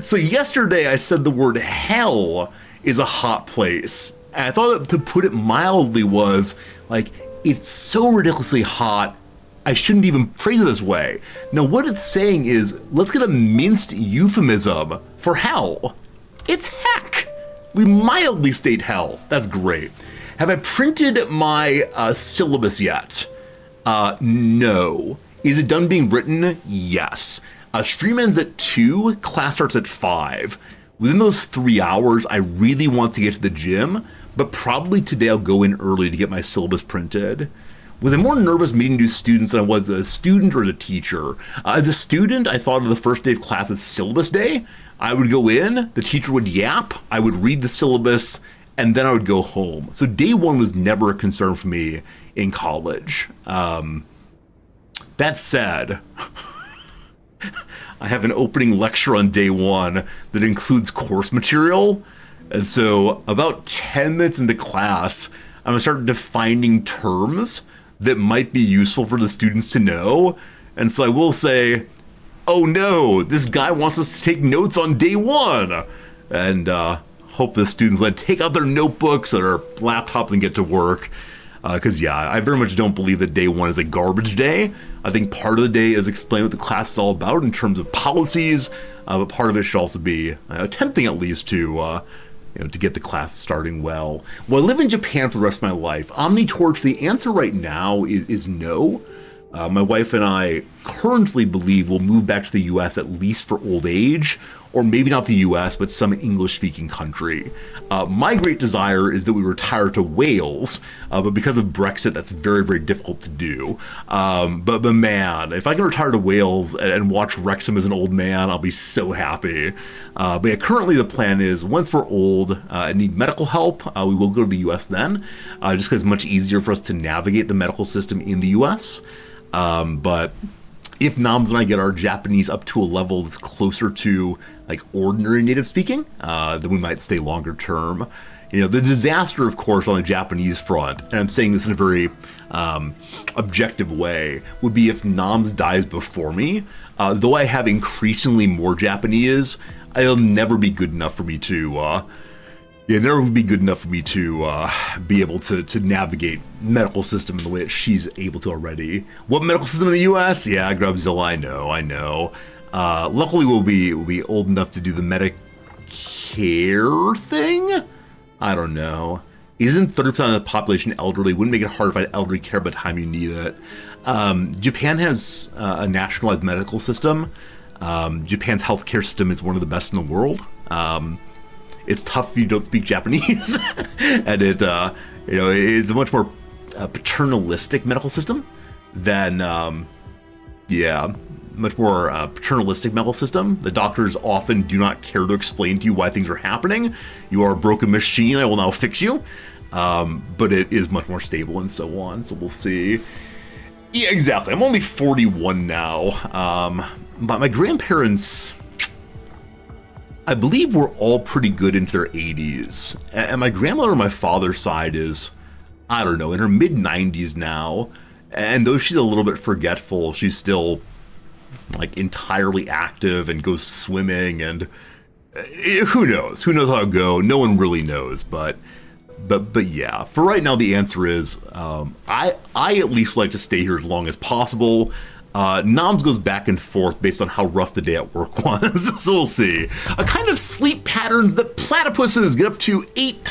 So yesterday I said the word hell is a hot place. And I thought that, to put it mildly, was like, it's so ridiculously hot, I shouldn't even phrase it this way. Now, what it's saying is, let's get a minced euphemism for hell. It's heck. We mildly state hell. That's great. Have I printed my syllabus yet? No. Is it done being written? Yes. Stream ends at 2, class starts at 5. Within those 3 hours, I really want to get to the gym, but probably today I'll go in early to get my syllabus printed. Was I more nervous meeting new students than I was as a student or as a teacher? As a student, I thought of the first day of class as syllabus day. I would go in, the teacher would yap, I would read the syllabus, and then I would go home. So day one was never a concern for me in college. That said, I have an opening lecture on day one that includes course material. And so about 10 minutes into class, I'm gonna start defining terms that might be useful for the students to know. And so I will say, oh no, this guy wants us to take notes on day one. And hope the students let take out their notebooks or laptops and get to work. Because yeah, I very much don't believe that day one is a garbage day. I think part of the day is explain what the class is all about in terms of policies, but part of it should also be attempting at least to to get the class starting well. Will I live in Japan for the rest of my life? OmniTorch, the answer right now is no. My wife and I currently believe we'll move back to the US at least for old age, or maybe not the US, but some English-speaking country. My great desire is that we retire to Wales, but because of Brexit, that's very, very difficult to do. But man, if I can retire to Wales and watch Wrexham as an old man, I'll be so happy. But yeah, currently the plan is once we're old and need medical help, we will go to the US then, just because it's much easier for us to navigate the medical system in the US. But if Noms and I get our Japanese up to a level that's closer to like ordinary native speaking, then we might stay longer term. You know, the disaster, of course, on the Japanese front, and I'm saying this in a very objective way, would be if Noms dies before me. Though I have increasingly more Japanese, it'll never be good enough for me to never would be good enough for me to be able to navigate medical system in the way that she's able to already. What medical system in the U.S.? Yeah, Grubzilla, I know. Luckily, we'll be old enough to do the Medicare thing? I don't know. Isn't 30% of the population elderly? Wouldn't make it hard to find elderly care by the time you need it. Japan has a nationalized medical system. Japan's healthcare system is one of the best in the world. It's tough if you don't speak Japanese, and it's a much more paternalistic medical system than, much more paternalistic medical system. The doctors often do not care to explain to you why things are happening. You are a broken machine, I will now fix you. But it is much more stable and so on, so we'll see. Yeah, exactly. I'm only 41 now, but my grandparents, I believe, we're all pretty good into their 80s. And my grandmother on my father's side is, I don't know, in her mid-90s now. And though she's a little bit forgetful, she's still like entirely active and goes swimming, and who knows? Who knows how it'll go? No one really knows, but yeah, for right now the answer is I at least like to stay here as long as possible. Noms goes back and forth based on how rough the day at work was, so we'll see. A kind of sleep patterns that platypuses get up to 8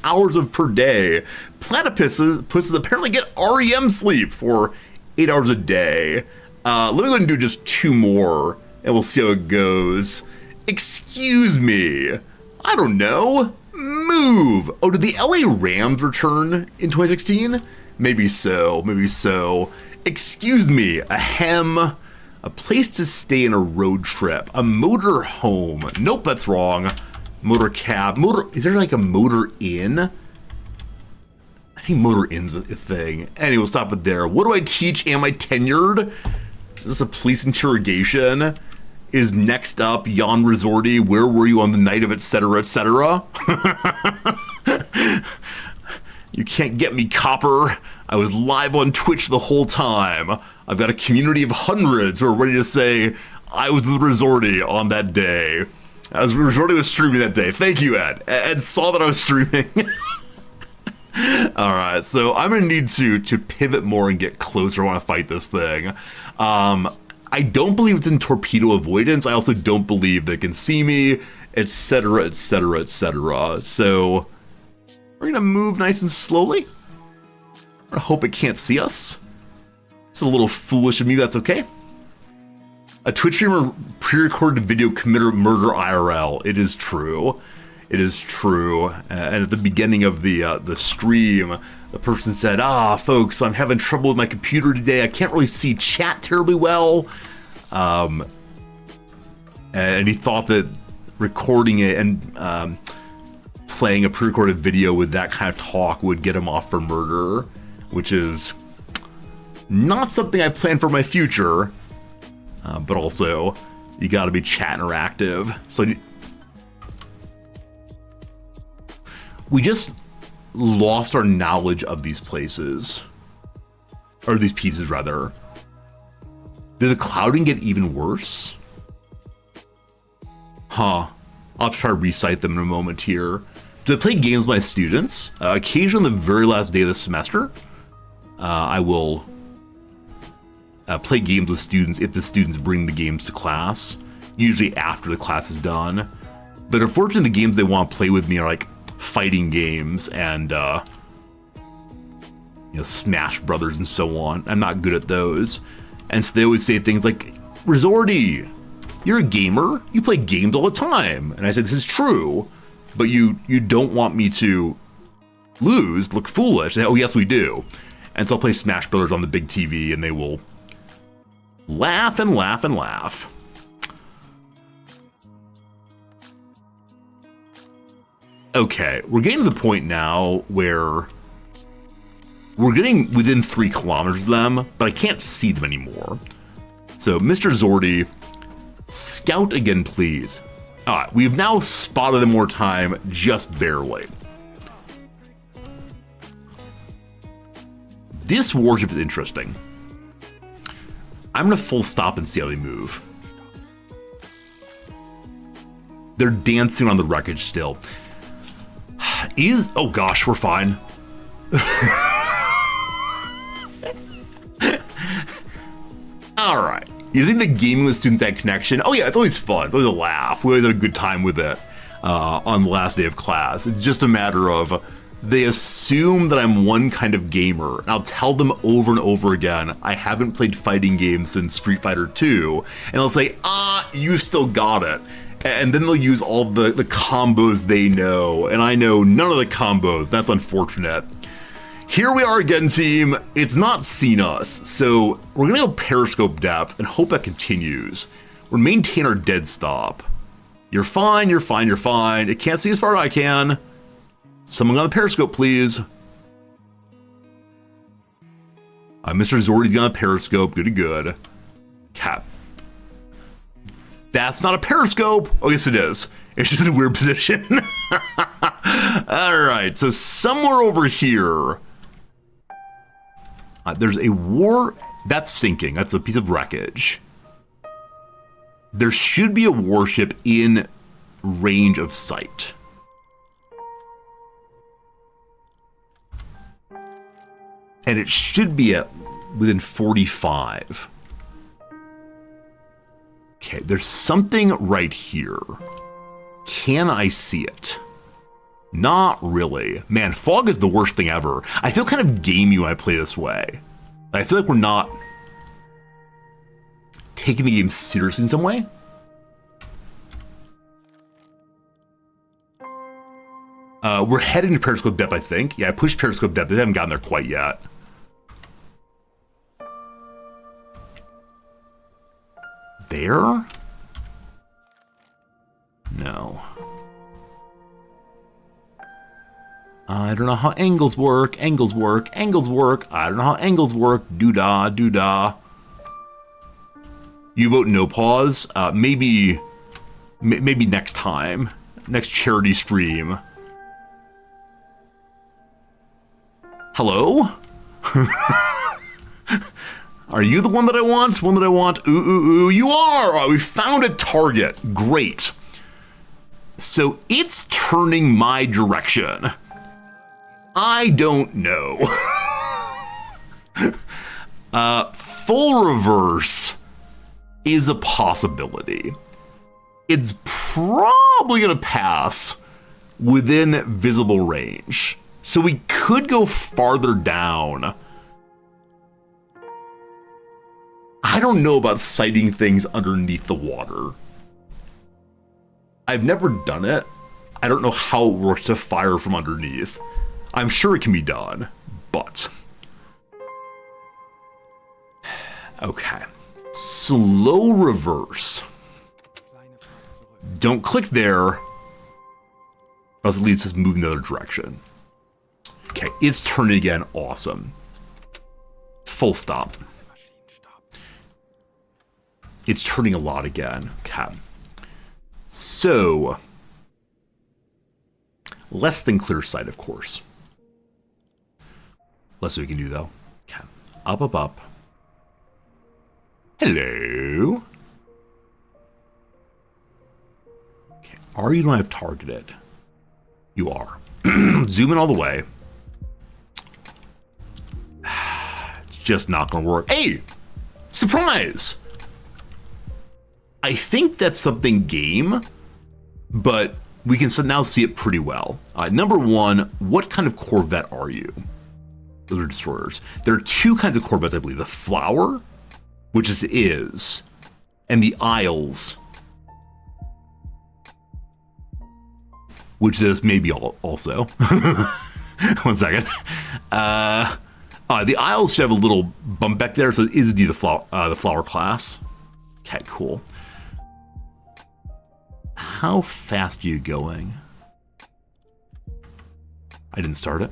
hours of per day. Platypuses apparently get REM sleep for 8 hours a day. Let me go ahead and do just 2 more, and we'll see how it goes. Excuse me. I don't know. Move. Oh, did the LA Rams return in 2016? Maybe so. Excuse me, a place to stay in a road trip, a motor home. Nope, that's wrong. Motor cab, is there like a motor inn? I think motor inn's a thing. Anyway, we'll stop it there. What do I teach? Am I tenured? Is this a police interrogation? Is next up Jan Resorti? Where were you on the night of etc. etc.? You can't get me, copper. I was live on Twitch the whole time. I've got a community of hundreds who are ready to say I was with Resorti on that day. As Resorti was streaming that day. Thank you, Ed. Ed saw that I was streaming. All right, so I'm gonna need to pivot more and get closer. I want to fight this thing. I don't believe it's in torpedo avoidance. I also don't believe they can see me, etc., etc., etc. So we're gonna move nice and slowly. I hope it can't see us. It's a little foolish of me. That's okay. A Twitch streamer pre-recorded video committed murder IRL. It is true. It is true. And at the beginning of the stream, the person said, folks, I'm having trouble with my computer today. I can't really see chat terribly well. And he thought that recording it and playing a pre-recorded video with that kind of talk would get him off for murder, which is not something I plan for my future. But also, you gotta be chat interactive. So we just lost our knowledge of these places. Or these pieces, rather. Did the clouding get even worse? I'll have to try to recite them in a moment here. Do I play games with my students? Occasionally on the very last day of the semester, I will play games with students if the students bring the games to class, usually after the class is done. But unfortunately, the games they want to play with me are like fighting games and Smash Brothers and so on. I'm not good at those. And so they always say things like, Resorti, you're a gamer, you play games all the time. And I said, this is true, but you don't want me to lose, look foolish. They say, oh yes, we do. And so I'll play Smash Brothers on the big TV and they will laugh and laugh and laugh. Okay, we're getting to the point now where we're getting within 3 kilometers of them, but I can't see them anymore. So, Mr. Zordi, scout again, please. Alright, we've now spotted them more time, just barely. This warship is interesting. I'm gonna full stop and see how they move. They're dancing on the wreckage still. Oh gosh, we're fine. Alright. You think the gaming with students had connection? Oh yeah, it's always fun. It's always a laugh. We always have a good time with it on the last day of class. It's just a matter of they assume that I'm one kind of gamer, and I'll tell them over and over again, I haven't played fighting games since Street Fighter 2, and they'll say, you still got it. And then they'll use all the combos they know, and I know none of the combos. That's unfortunate. Here we are again, team. It's not seen us, so we're gonna go periscope depth and hope that continues. We'll maintain our dead stop. You're fine, you're fine, you're fine. It can't see as far as I can. Someone on the periscope, please. Mr. Zordi's on a periscope. Good to good. Cap. That's not a periscope. Oh, yes, it is. It's just in a weird position. All right. So somewhere over here, there's a war. That's sinking. That's a piece of wreckage. There should be a warship in range of sight. And it should be at within 45. Okay, there's something right here. Can I see it? Not really. Man, fog is the worst thing ever. I feel kind of gamey when I play this way. I feel like we're not taking the game seriously in some way. We're heading to periscope depth, I think. Yeah, I pushed periscope depth. They haven't gotten there quite yet. There? No. I don't know how angles work. Angles work. Angles work. I don't know how angles work. Doo-dah, doo-dah. U-boat no pause. Maybe next time. Next charity stream. Hello? Are you the one that I want? One that I want? Ooh, ooh, ooh. You are! Oh, we found a target. Great. So it's turning my direction. I don't know. Full reverse is a possibility. It's probably going to pass within visible range. So we could go farther down. I don't know about sighting things underneath the water. I've never done it. I don't know how it works to fire from underneath. I'm sure it can be done, but... Okay. Slow reverse. Don't click there, or else it leads us to move in the other direction. Okay, it's turning again. Awesome. Full stop. It's turning a lot again. Okay. So, less than clear sight, of course. Less we can do, though. Okay. Up, up, up. Hello. Okay. Are you the one I've targeted? You are. Zoom in all the way. It's just not going to work. Hey! Surprise! I think that's something game, but we can now see it pretty well. Number one, what kind of Corvette are you? Those are destroyers. There are two kinds of Corvettes, I believe. The Flower, which is, and the Isles, which is maybe also. One second. The Isles should have a little bump back there, so it is the Flower class. Okay, cool. How fast are you going? I didn't start it.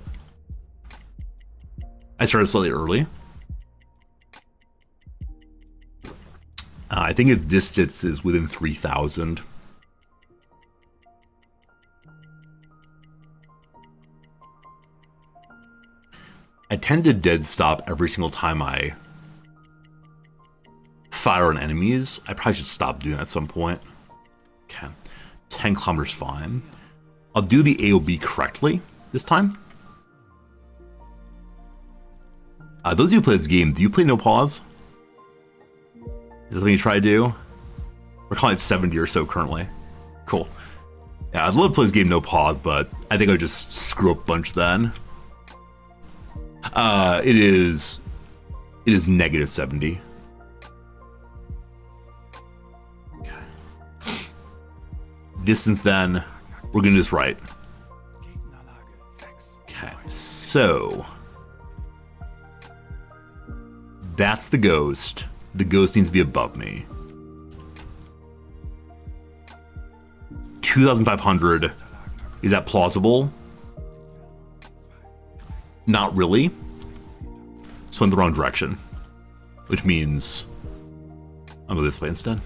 I started slightly early. I think its distance is within 3,000. I tend to dead stop every single time I fire on enemies. I probably should stop doing that at some point. Okay. 10 kilometers fine. I'll do the AOB correctly this time. Those of you who play this game, do you play no pause? Is that something you try to do? We're calling it 70 or so currently. Cool. Yeah, I'd love to play this game no pause, but I think I would just screw up a bunch then. It is negative 70. Distance then, we're gonna do this right. Okay, so that's the ghost. The ghost needs to be above me. 2,500. Is that plausible? Not really. So in the wrong direction, which means I'll go this way instead.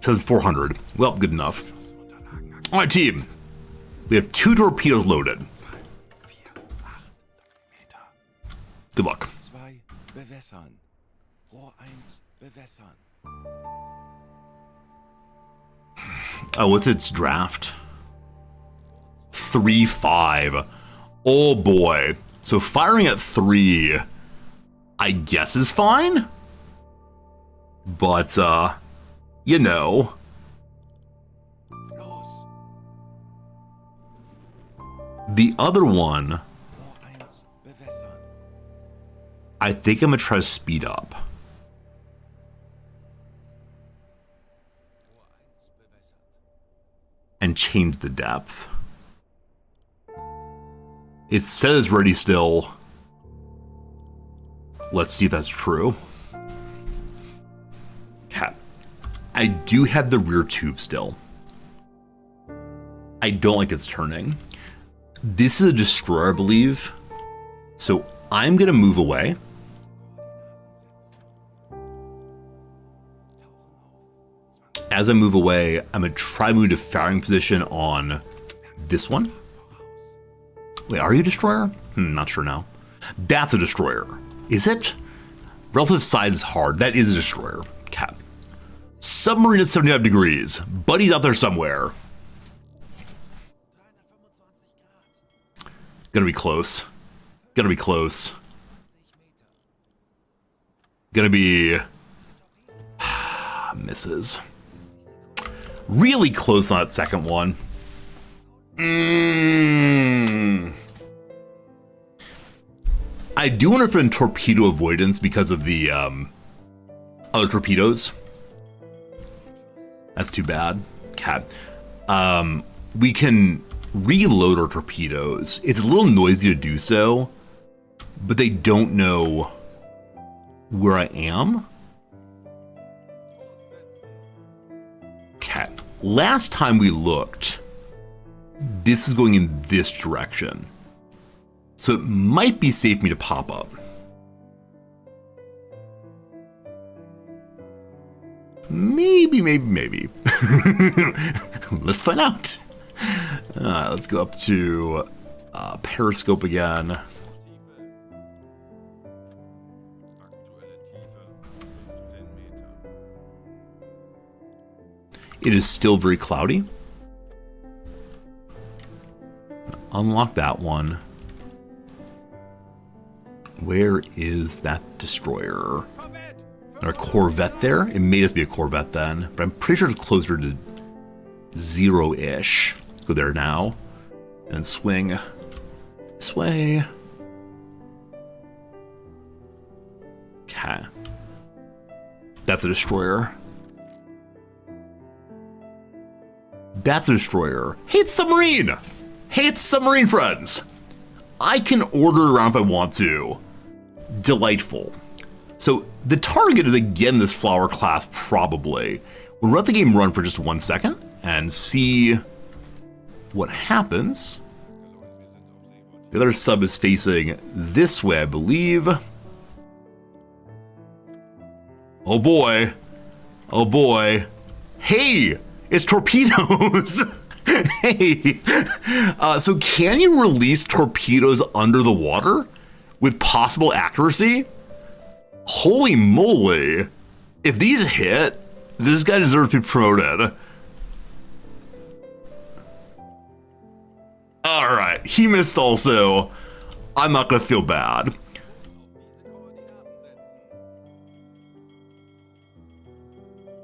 2,400. Well, good enough. All right, team. We have 2 torpedoes loaded. Good luck. Oh, what's its draft? 3-5. Oh boy. So firing at 3, I guess is fine. But, you know. The other one, I think I'm gonna try to speed up. And change the depth. It says ready still. Let's see if that's true. Okay. I do have the rear tube still. I don't like it's turning. This is a destroyer, I believe. So I'm going to move away. As I move away, I'm going to try to move to firing position on this one. Wait, are you a destroyer? Not sure now. That's a destroyer. Is it? Relative size is hard. That is a destroyer. Cap. Submarine at 75 degrees. Buddy's out there somewhere. Gonna be close. Gonna be close. Gonna be... misses. Really close on that second one. I do wonder if in torpedo avoidance because of the other torpedoes. That's too bad. Cat. We can reload our torpedoes. It's a little noisy to do so, but they don't know where I am. Cat. Last time we looked, this is going in this direction. So it might be safe for me to pop up. Maybe. Let's find out. Let's go up to periscope again. It is still very cloudy. Unlock that one. Where is that destroyer? Or a Corvette there? It may just be a Corvette then, but I'm pretty sure it's closer to 0-ish. Let's go there now. And swing. This way. Okay. That's a destroyer. That's a destroyer. Hey, it's submarine! Hey, it's submarine, friends! I can order around if I want to. Delightful. So the target is again this flower class, probably. We'll let the game run for just 1 second and see what happens. The other sub is facing this way, I believe. Oh boy. Oh boy. Hey, it's torpedoes. Hey. So can you release torpedoes under the water with possible accuracy? Holy moly. If these hit, this guy deserves to be promoted. Alright, he missed also. I'm not going to feel bad.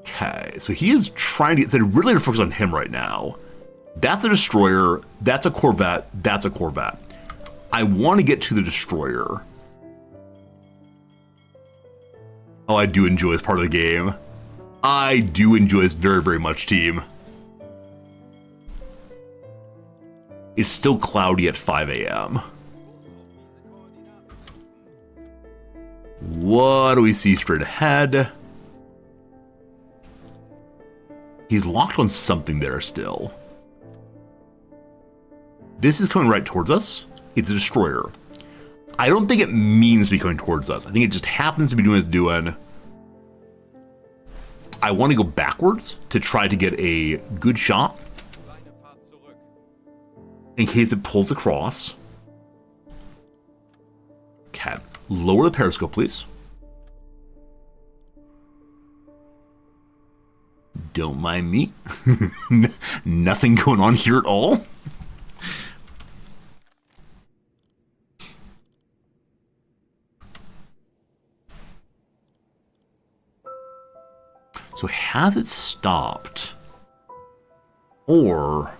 Okay, so he is trying to get... They're really to focus on him right now. That's a destroyer. That's a Corvette. That's a Corvette. I want to get to the destroyer. Oh, I do enjoy this part of the game. I do enjoy this very, very much, team. It's still cloudy at 5 a.m. What do we see straight ahead? He's locked on something there still. This is coming right towards us. It's a destroyer. I don't think it means to be coming towards us. I think it just happens to be doing what it's doing. I want to go backwards to try to get a good shot in case it pulls across. Okay, lower the periscope, please. Don't mind me. Nothing going on here at all. So has it stopped? Or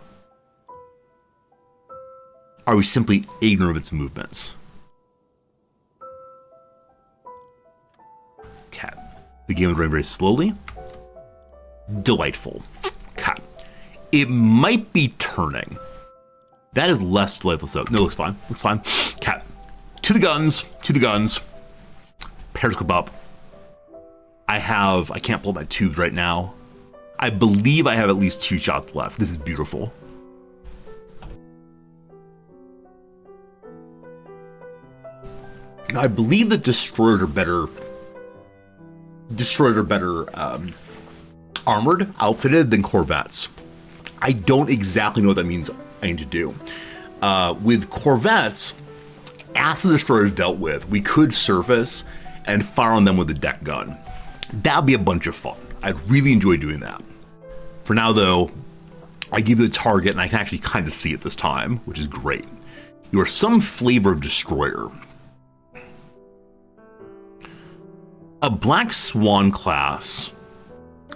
are we simply ignorant of its movements? Okay. The game is running very slowly. Delightful. Okay. It might be turning. That is less delightful. So no, looks fine. Looks fine. Okay. To the guns. To the guns. Periscope up. I can't pull my tubes right now. I believe I have at least 2 shots left. This is beautiful. I believe that destroyers are better armored, outfitted than corvettes. I don't exactly know what that means I need to do. With corvettes, after the destroyer is dealt with, we could surface and fire on them with a deck gun. That'd be a bunch of fun. I'd really enjoy doing that. For now, though, I give you the target and I can actually kind of see it this time, which is great. You are some flavor of destroyer. A Black Swan class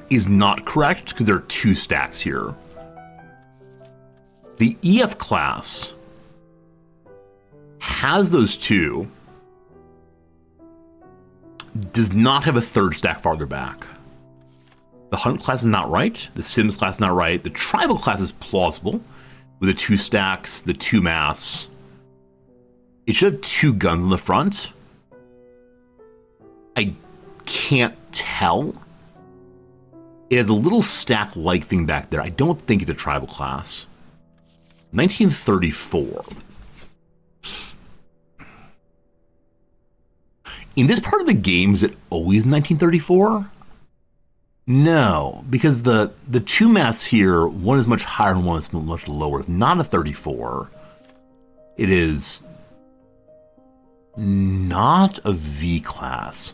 is not correct because there are 2 stacks here. The EF class has those 2, does not have a 3rd stack farther back. The Hunt class is not right. The Sims class is not right. The Tribal class is plausible with the 2 stacks, the 2 mass. It should have 2 guns on the front. I can't tell. It has a little stack-like thing back there. I don't think it's a Tribal class. 1934. In this part of the game, is it always 1934? No, because the 2 mass here, one is much higher and one is much lower. It's not a 34. It is not a V class.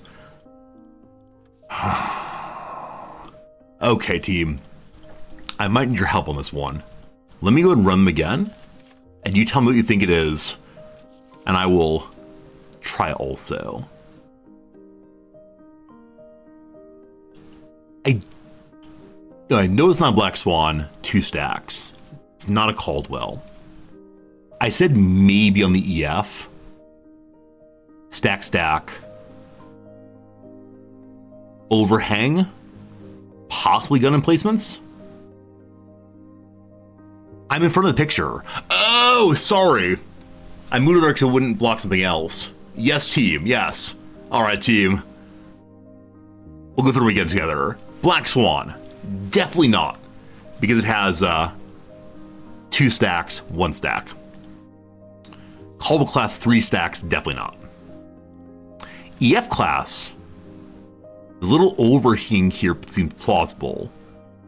Okay, team. I might need your help on this one. Let me go and run them again, and you tell me what you think it is, and I will try also. I know it's not Black Swan, 2 stacks. It's not a Caldwell. I said maybe on the EF. Stack. Overhang. Possibly gun emplacements. I'm in front of the picture. Oh, sorry. I moved it because it wouldn't block something else. Yes, team. Yes. All right, team. We'll go through them again together. Black Swan. Definitely not. Because it has 2 stacks, 1 stack. Caldwell class, 3 stacks. Definitely not. EF class. The little overhang here seems plausible.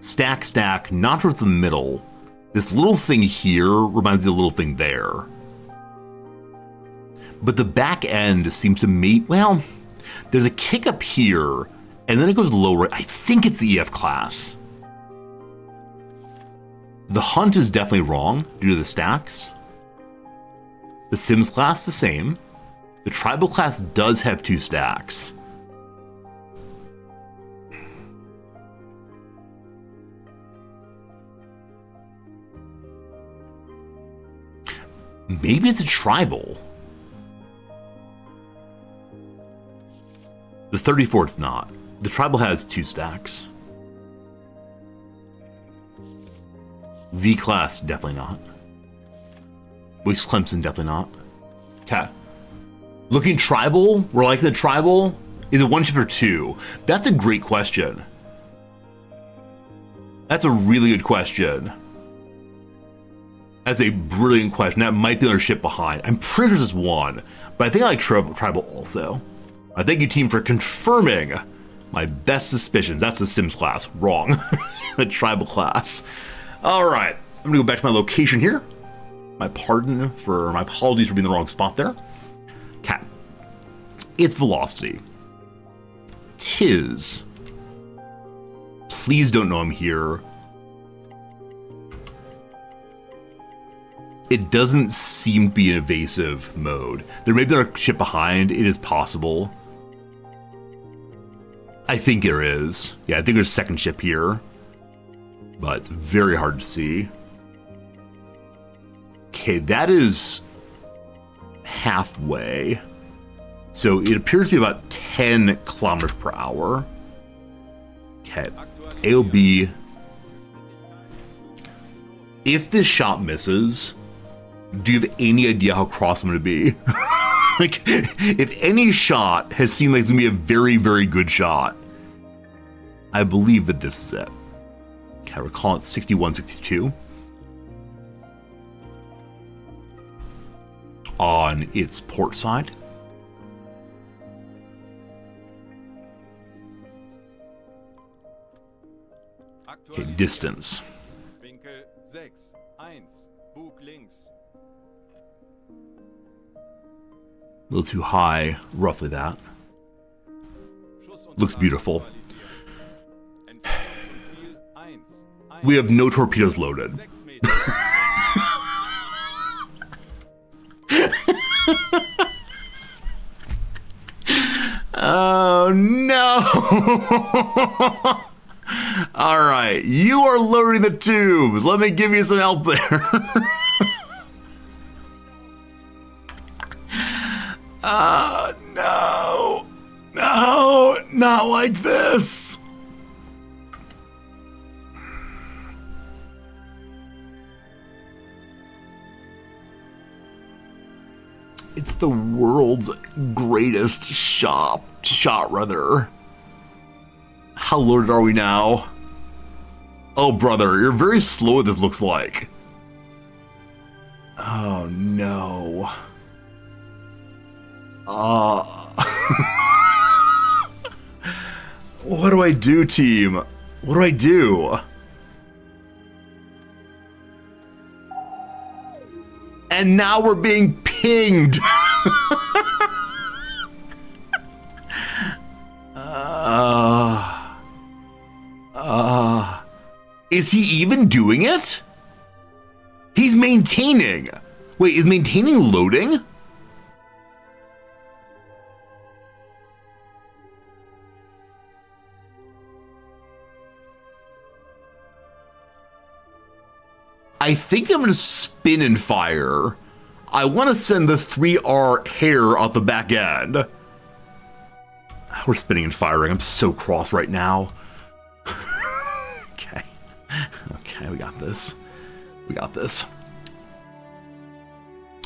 Stack, not towards the middle. This little thing here reminds me of the little thing there. But the back end seems to make, well, there's a kick up here, and then it goes lower. I think it's the EF class. The Hunt is definitely wrong due to the stacks. The Sims class, the same. The Tribal class does have 2 stacks. Maybe it's a Tribal. The 34 it's not. The Tribal has 2 stacks. V-Class, definitely not. West Clemson, definitely not. Okay. Looking Tribal? We're liking the Tribal? Is it 1 ship or 2? That's a great question. That's a really good question. That's a brilliant question. That might be another ship behind. I'm pretty sure there's 1, but I think I like Tribal also. I thank you, team, for confirming my best suspicions. That's the Sims class. Wrong. The Tribal class. All right. I'm going to go back to my location here. My apologies for being in the wrong spot there. Okay. It's velocity. Tis. Please don't know I'm here. It doesn't seem to be an evasive mode. There may be a ship behind. It is possible. I think there is. Yeah, I think there's a second ship here. But it's very hard to see. Okay, that is halfway. So it appears to be about 10 kilometers per hour. Okay, AOB. If this shot misses, do you have any idea how cross I'm going to be? Like, if any shot has seemed like it's going to be a very, very good shot, I believe that this is it. Okay, we're calling it 61, 62. On its port side. Okay, distance. Winkel 6, 1, Bug links. A little too high, roughly that. Schuss und Looks Trag beautiful. aktualisieren. Entfernung zum Ziel 1, 1, We have no torpedoes loaded. 6 Meter. Oh no! Alright, you are loading the tubes. Let me give you some help there. No. No, not like this. It's the world's greatest shot rather. How loaded are we now? Oh, brother, you're very slow, this looks like. Oh, no. What do I do, team? What do I do? And now we're being pinged. Is he even doing it? He's maintaining. Wait, is maintaining loading? I think I'm gonna spin and fire. I want to send the 3R hair out the back end. We're spinning and firing. I'm so cross right now. Okay. Okay, we got this. We got this.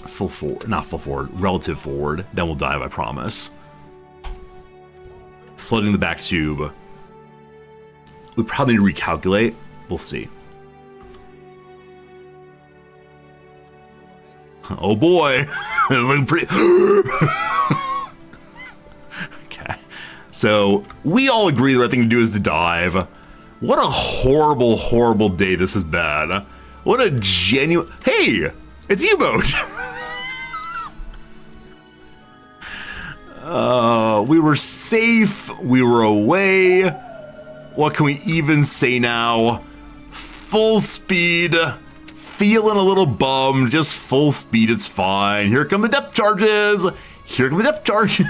Full forward, not full forward, relative forward. Then we'll dive, I promise. Flooding the back tube. We probably need to recalculate. We'll see. Oh boy. Looking pretty. Okay. So we all agree the right thing to do is to dive. What a horrible, horrible day this has been. What a genuine. Hey, it's U-boat. We were safe. We were away. What can we even say now? Full speed. Feeling a little bummed, just full speed, it's fine. Here come the depth charges. Here come the depth charges.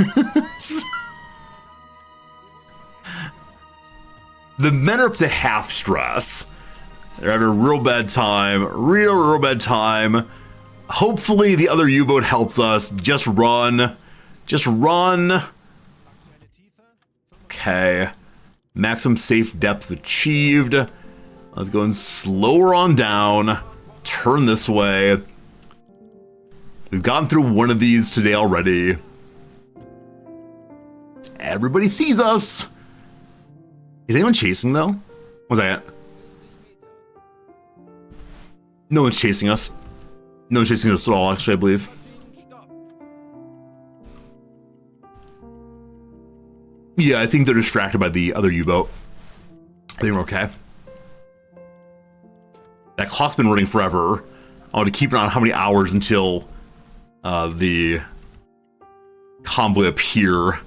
The men are up to half stress. They're having a real bad time, real bad time. Hopefully the other U-boat helps us. Just run. Just run. Okay. Maximum safe depth achieved. Let's go and slower on down. Turn this way. We've gone through one of these today already. Everybody sees us. Is anyone chasing though? What's that? No one's chasing us. No one's chasing us at all, actually, I believe. Yeah, I think they're distracted by the other U-boat. I think we're okay. That clock's been running forever. I want to keep it on how many hours until the convoy up here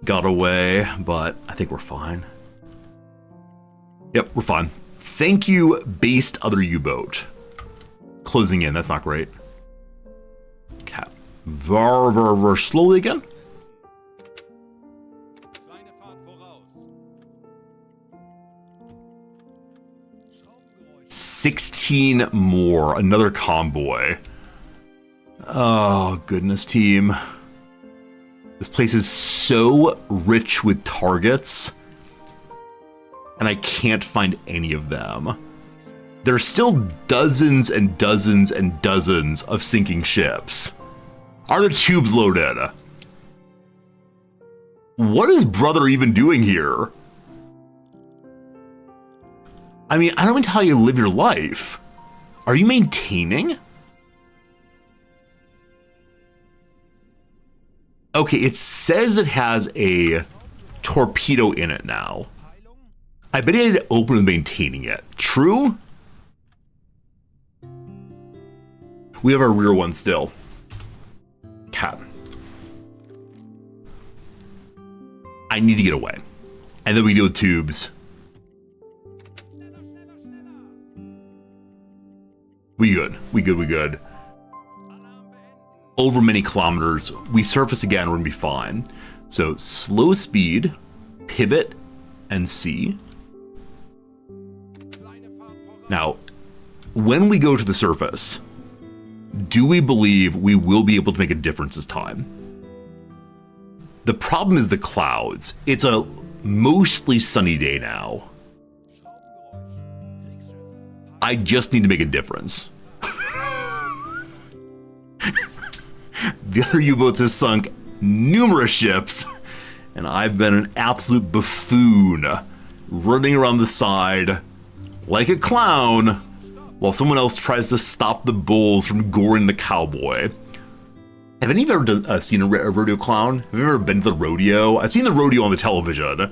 got away, but I think we're fine. Yep, we're fine. Thank you, based other U-boat. Closing in, that's not great. Okay. Var, slowly again. 16 more, another convoy. Oh, goodness, team. This place is so rich with targets, and I can't find any of them. There's still dozens and dozens and dozens of sinking ships. Are the tubes loaded? What is brother even doing here? I mean, I don't even tell you to live your life. Are you maintaining? Okay, it says it has a torpedo in it now. I bet he had open with maintaining it. True? We have our rear one still. Cat. I need to get away. And then we deal with tubes. We good. We good. We good. Over many kilometers. We surface again. We're going to be fine. So slow speed, pivot, and C. Now, when we go to the surface, do we believe we will be able to make a difference this time? The problem is the clouds. It's a mostly sunny day now. I just need to make a difference. The other U-boats have sunk numerous ships, and I've been an absolute buffoon, running around the side like a clown, while someone else tries to stop the bulls from goring the cowboy. Have any of you ever seen a rodeo clown? Have you ever been to the rodeo? I've seen the rodeo on the television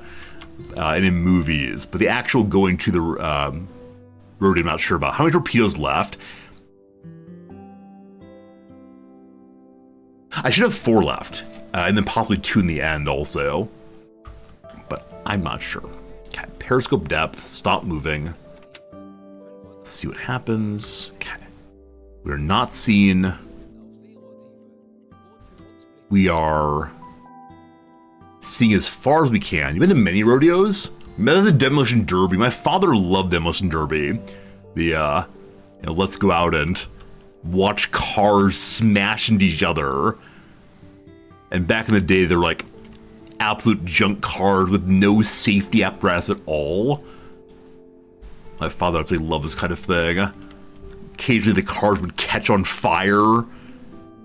and in movies, but the actual going to the rodeo, I'm not sure about. How many torpedoes left? I should have 4 left, and then possibly 2 in the end also, but I'm not sure. Okay, periscope depth, stop moving. Let's see what happens. Okay, we're not seen. We are seeing as far as we can. You've been to many rodeos? Remember the Demolition Derby? My father loved Demolition Derby. The, let's go out and watch cars smash into each other. And back in the day, they're like absolute junk cars with no safety apparatus at all. My father absolutely loved this kind of thing. Occasionally the cars would catch on fire.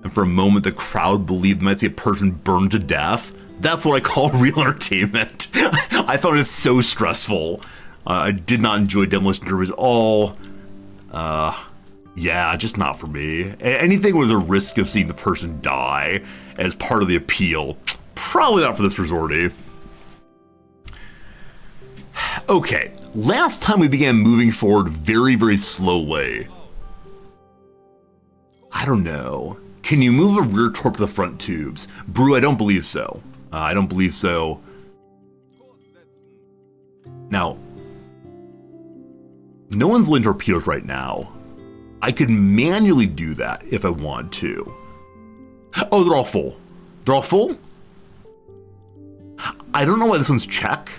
And for a moment, the crowd believed they might see a person burned to death. That's what I call real entertainment. I found it so stressful. I did not enjoy Demolition Derby at all. Yeah, just not for me. Anything with a risk of seeing the person die as part of the appeal, probably not for this resorty. Okay, last time we began moving forward very, very slowly. I don't know. Can you move a rear torp to the front tubes? Brew, I don't believe so. I don't believe so. Now, no one's laying torpedoes right now. I could manually do that if I wanted to. Oh, they're all full. They're all full? I don't know why this one's check.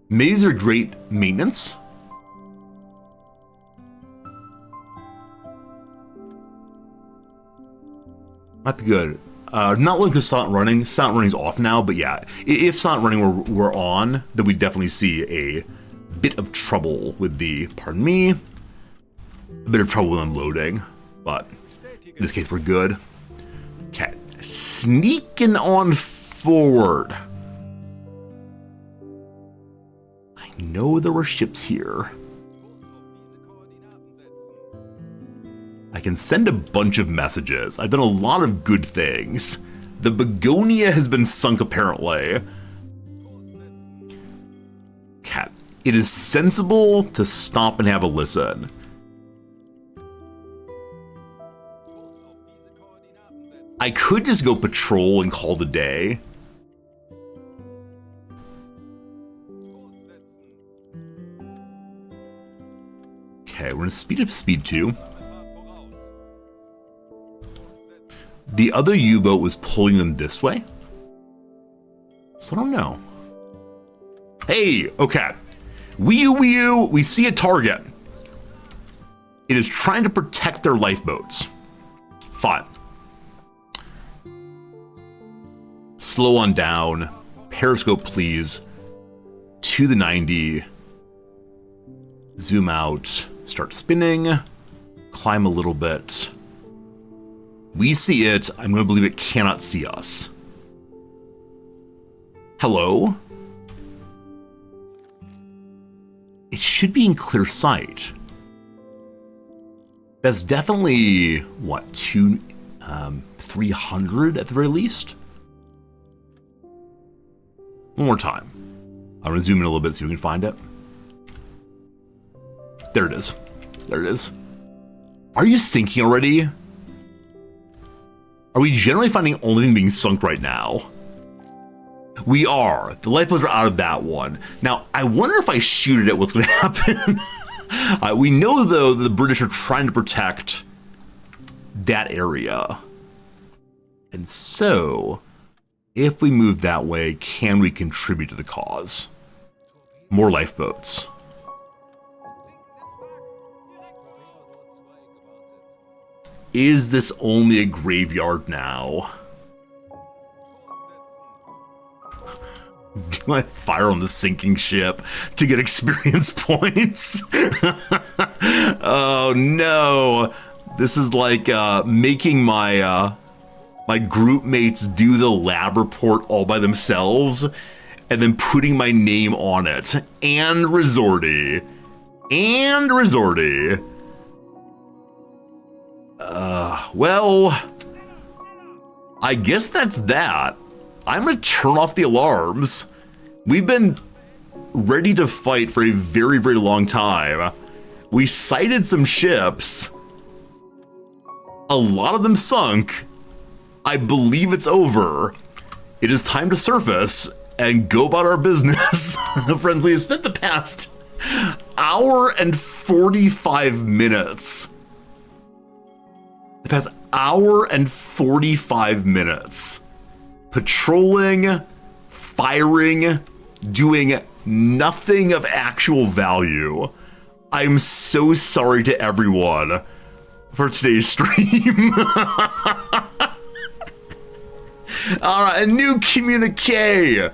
Maybe they're great maintenance. Might be good. Not looking for silent running. Silent running's off now, but yeah, if silent running were on, then we'd definitely see a bit of trouble with the, pardon me, a bit of trouble with unloading, but in this case we're good. Okay, sneaking on forward. I know there were ships here. I can send a bunch of messages. I've done a lot of good things. The Begonia has been sunk, apparently. Cat, it is sensible to stop and have a listen. I could just go patrol and call the day. Okay, we're gonna speed up speed 2. The other U-boat was pulling them this way? So I don't know. Hey, okay. We see a target. It is trying to protect their lifeboats. Fine. Slow on down. Periscope, please. To the 90. Zoom out. Start spinning. Climb a little bit. We see it. I'm going to believe it cannot see us. Hello? It should be in clear sight. That's definitely, what, 300 at the very least? One more time. I'm going to zoom in a little bit so you can find it. There it is. There it is. Are you sinking already? Are we generally finding only thing being sunk right now? We are. The lifeboats are out of that one. Now, I wonder if I shoot it at what's going to happen. We know, though, that the British are trying to protect that area. And so, if we move that way, can we contribute to the cause? More lifeboats. Is this only a graveyard now? Do I fire on the sinking ship to get experience points? Oh no. This is like making my my group mates do the lab report all by themselves and then putting my name on it. And Resorty. And Resorty. Well, I guess that's that. I'm gonna turn off the alarms. We've been ready to fight for a very, very long time. We sighted some ships. A lot of them sunk. I believe it's over. It is time to surface and go about our business. Friends, we have spent the past hour and 45 minutes. The past hour and 45 minutes. Patrolling, firing, doing nothing of actual value. I'm so sorry to everyone for today's stream. Alright, a new communique.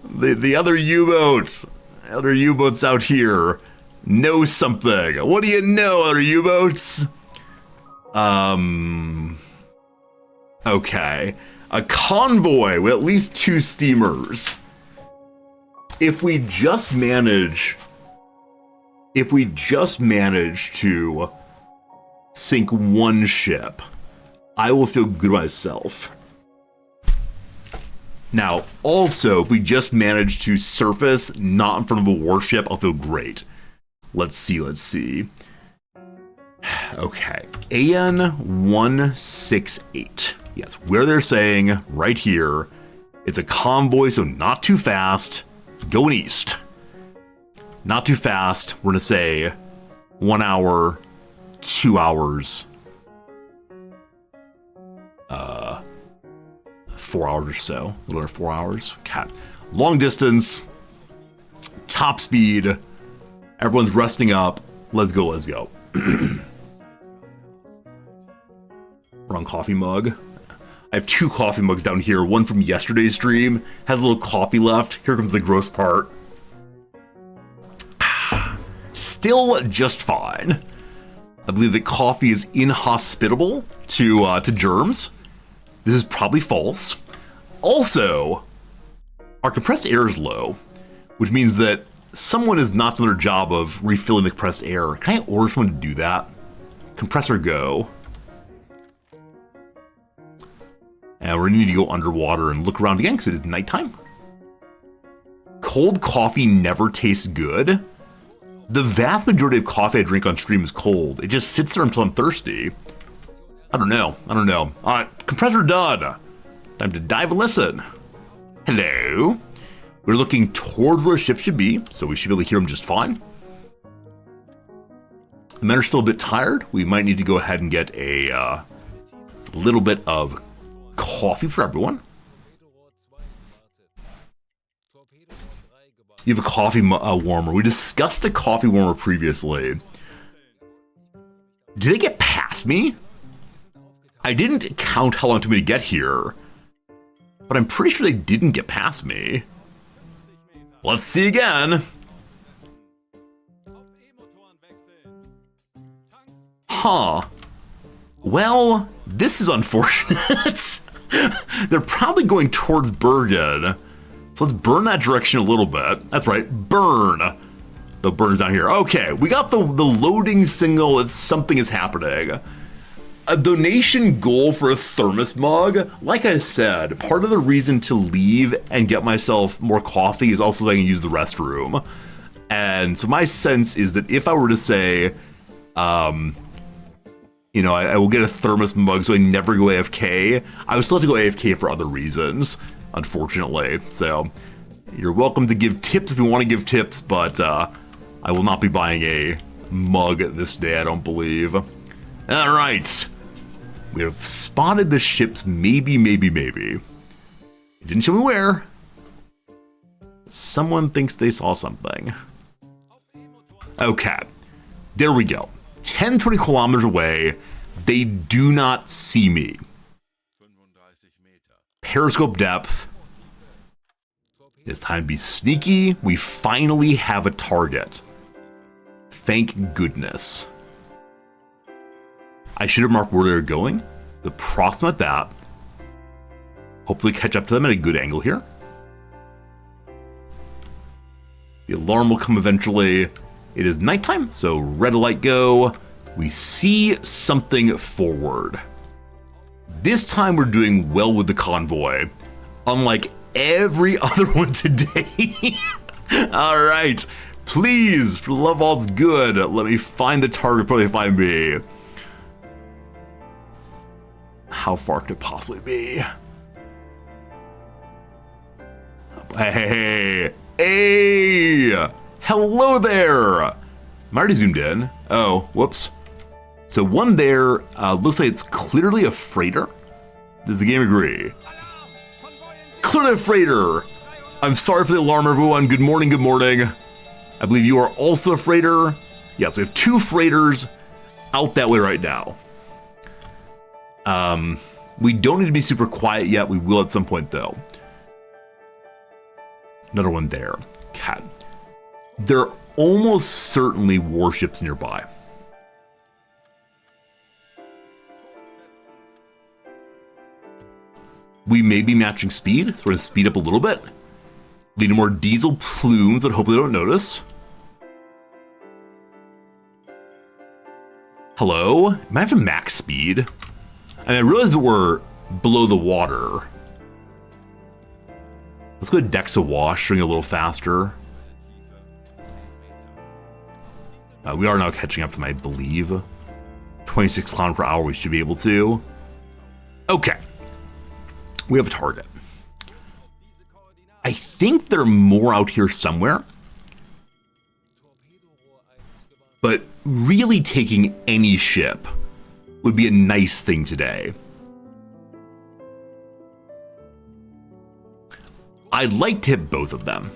The other U-boats. Other U-boats out here know something. What do you know, other U-boats? Okay. A convoy with at least 2 steamers. If we just manage to sink 1 ship, I will feel good about myself. Now, also, if we just manage to surface not in front of a warship, I'll feel great. Let's see. Okay, AN 168. Yes, where they're saying right here, it's a convoy, so not too fast, going east. Not too fast, we're gonna say 1 hour, 2 hours, 4 hours or so, a little over 4 hours. Okay. Long distance, top speed, everyone's resting up, let's go. Wrong coffee mug. I have 2 coffee mugs down here. One from yesterday's stream has a little coffee left. Here comes the gross part. Still just fine. I believe that coffee is inhospitable to germs. This is probably false. Also, our compressed air is low, which means that someone has not done their job of refilling the compressed air. Can I order someone to do that? Compressor go. And we're going to need to go underwater and look around again because it is nighttime. Cold coffee never tastes good. The vast majority of coffee I drink on stream is cold. It just sits there until I'm thirsty. I don't know. All right, compressor done. Time to dive and listen. Hello. We're looking toward where a ship should be, so we should be able to hear them just fine. The men are still a bit tired. We might need to go ahead and get a little bit of coffee for everyone. You have a coffee warmer. We discussed a coffee warmer previously. Do they get past me? I didn't count how long it took me to get here, but I'm pretty sure they didn't get past me. Let's see again. Huh. Well, this is unfortunate. They're probably going towards Bergen. So let's burn that direction a little bit. That's right, burn. The burn's down here. Okay, we got the loading signal that something is happening. A donation goal for a thermos mug. Like I said, part of the reason to leave and get myself more coffee is also so I can use the restroom. And so my sense is that if I were to say, you know, I will get a thermos mug so I never go AFK, I would still have to go AFK for other reasons, unfortunately. So you're welcome to give tips if you want to give tips, but I will not be buying a mug this day, I don't believe. All right. We have spotted the ships, maybe. It didn't show me where. Someone thinks they saw something. Okay, there we go. 10, 20 kilometers away. They do not see me. Periscope depth. It's time to be sneaky. We finally have a target. Thank goodness. I should have marked where they're going. The proximate that. Hopefully catch up to them at a good angle here. The alarm will come eventually. It is nighttime, so red light go. We see something forward. This time we're doing well with the convoy, unlike every other one today. All right, please, for the love of all's good, let me find the target before they find me. How far could it possibly be? Hey, hello there. I'm already zoomed in. Oh, whoops. So one there looks like it's clearly a freighter. Does the game agree? Clearly a freighter. I'm sorry for the alarm, everyone. Good morning, good morning. I believe you are also a freighter. Yes, we have two freighters out that way right now. We don't need to be super quiet yet. We will at some point, though. Another one there. Okay. There are almost certainly warships nearby. We may be matching speed, so we're going to speed up a little bit. Lead to more diesel plumes that hopefully don't notice. Hello? Am I have to max speed? I realize that we're below the water. Let's go to decks awash, going a little faster. We are now catching up to them, I believe. 26 kilometers per hour, we should be able to. Okay. We have a target. I think there are more out here somewhere. But really taking any ship would be a nice thing today. I'd like to hit both of them.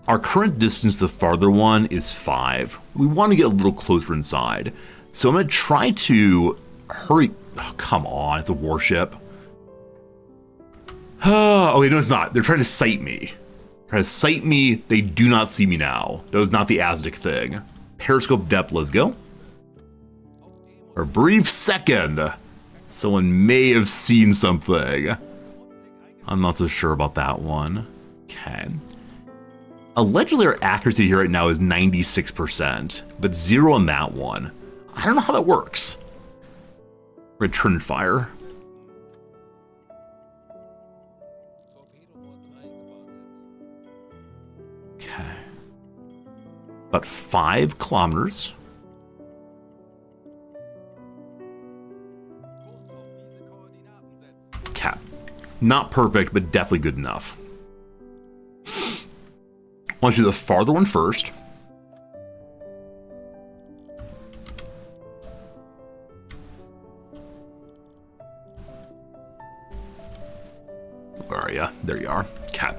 Our current distance to the farther one is 5. We want to get a little closer inside. So I'm going to try to hurry. Oh, come on, it's a warship. Oh, wait, no, it's not. They're trying to sight me. Trying to sight me. They do not see me now. That was not the Aztec thing. Periscope depth, let's go. For a brief second, someone may have seen something. I'm not so sure about that one. Okay. Allegedly, our accuracy here right now is 96%, but 0 on that one. I don't know how that works. Return fire. Okay. About 5 kilometers. Okay. Not perfect, but definitely good enough. I want to do the farther one first. Where are you? There you are. Okay.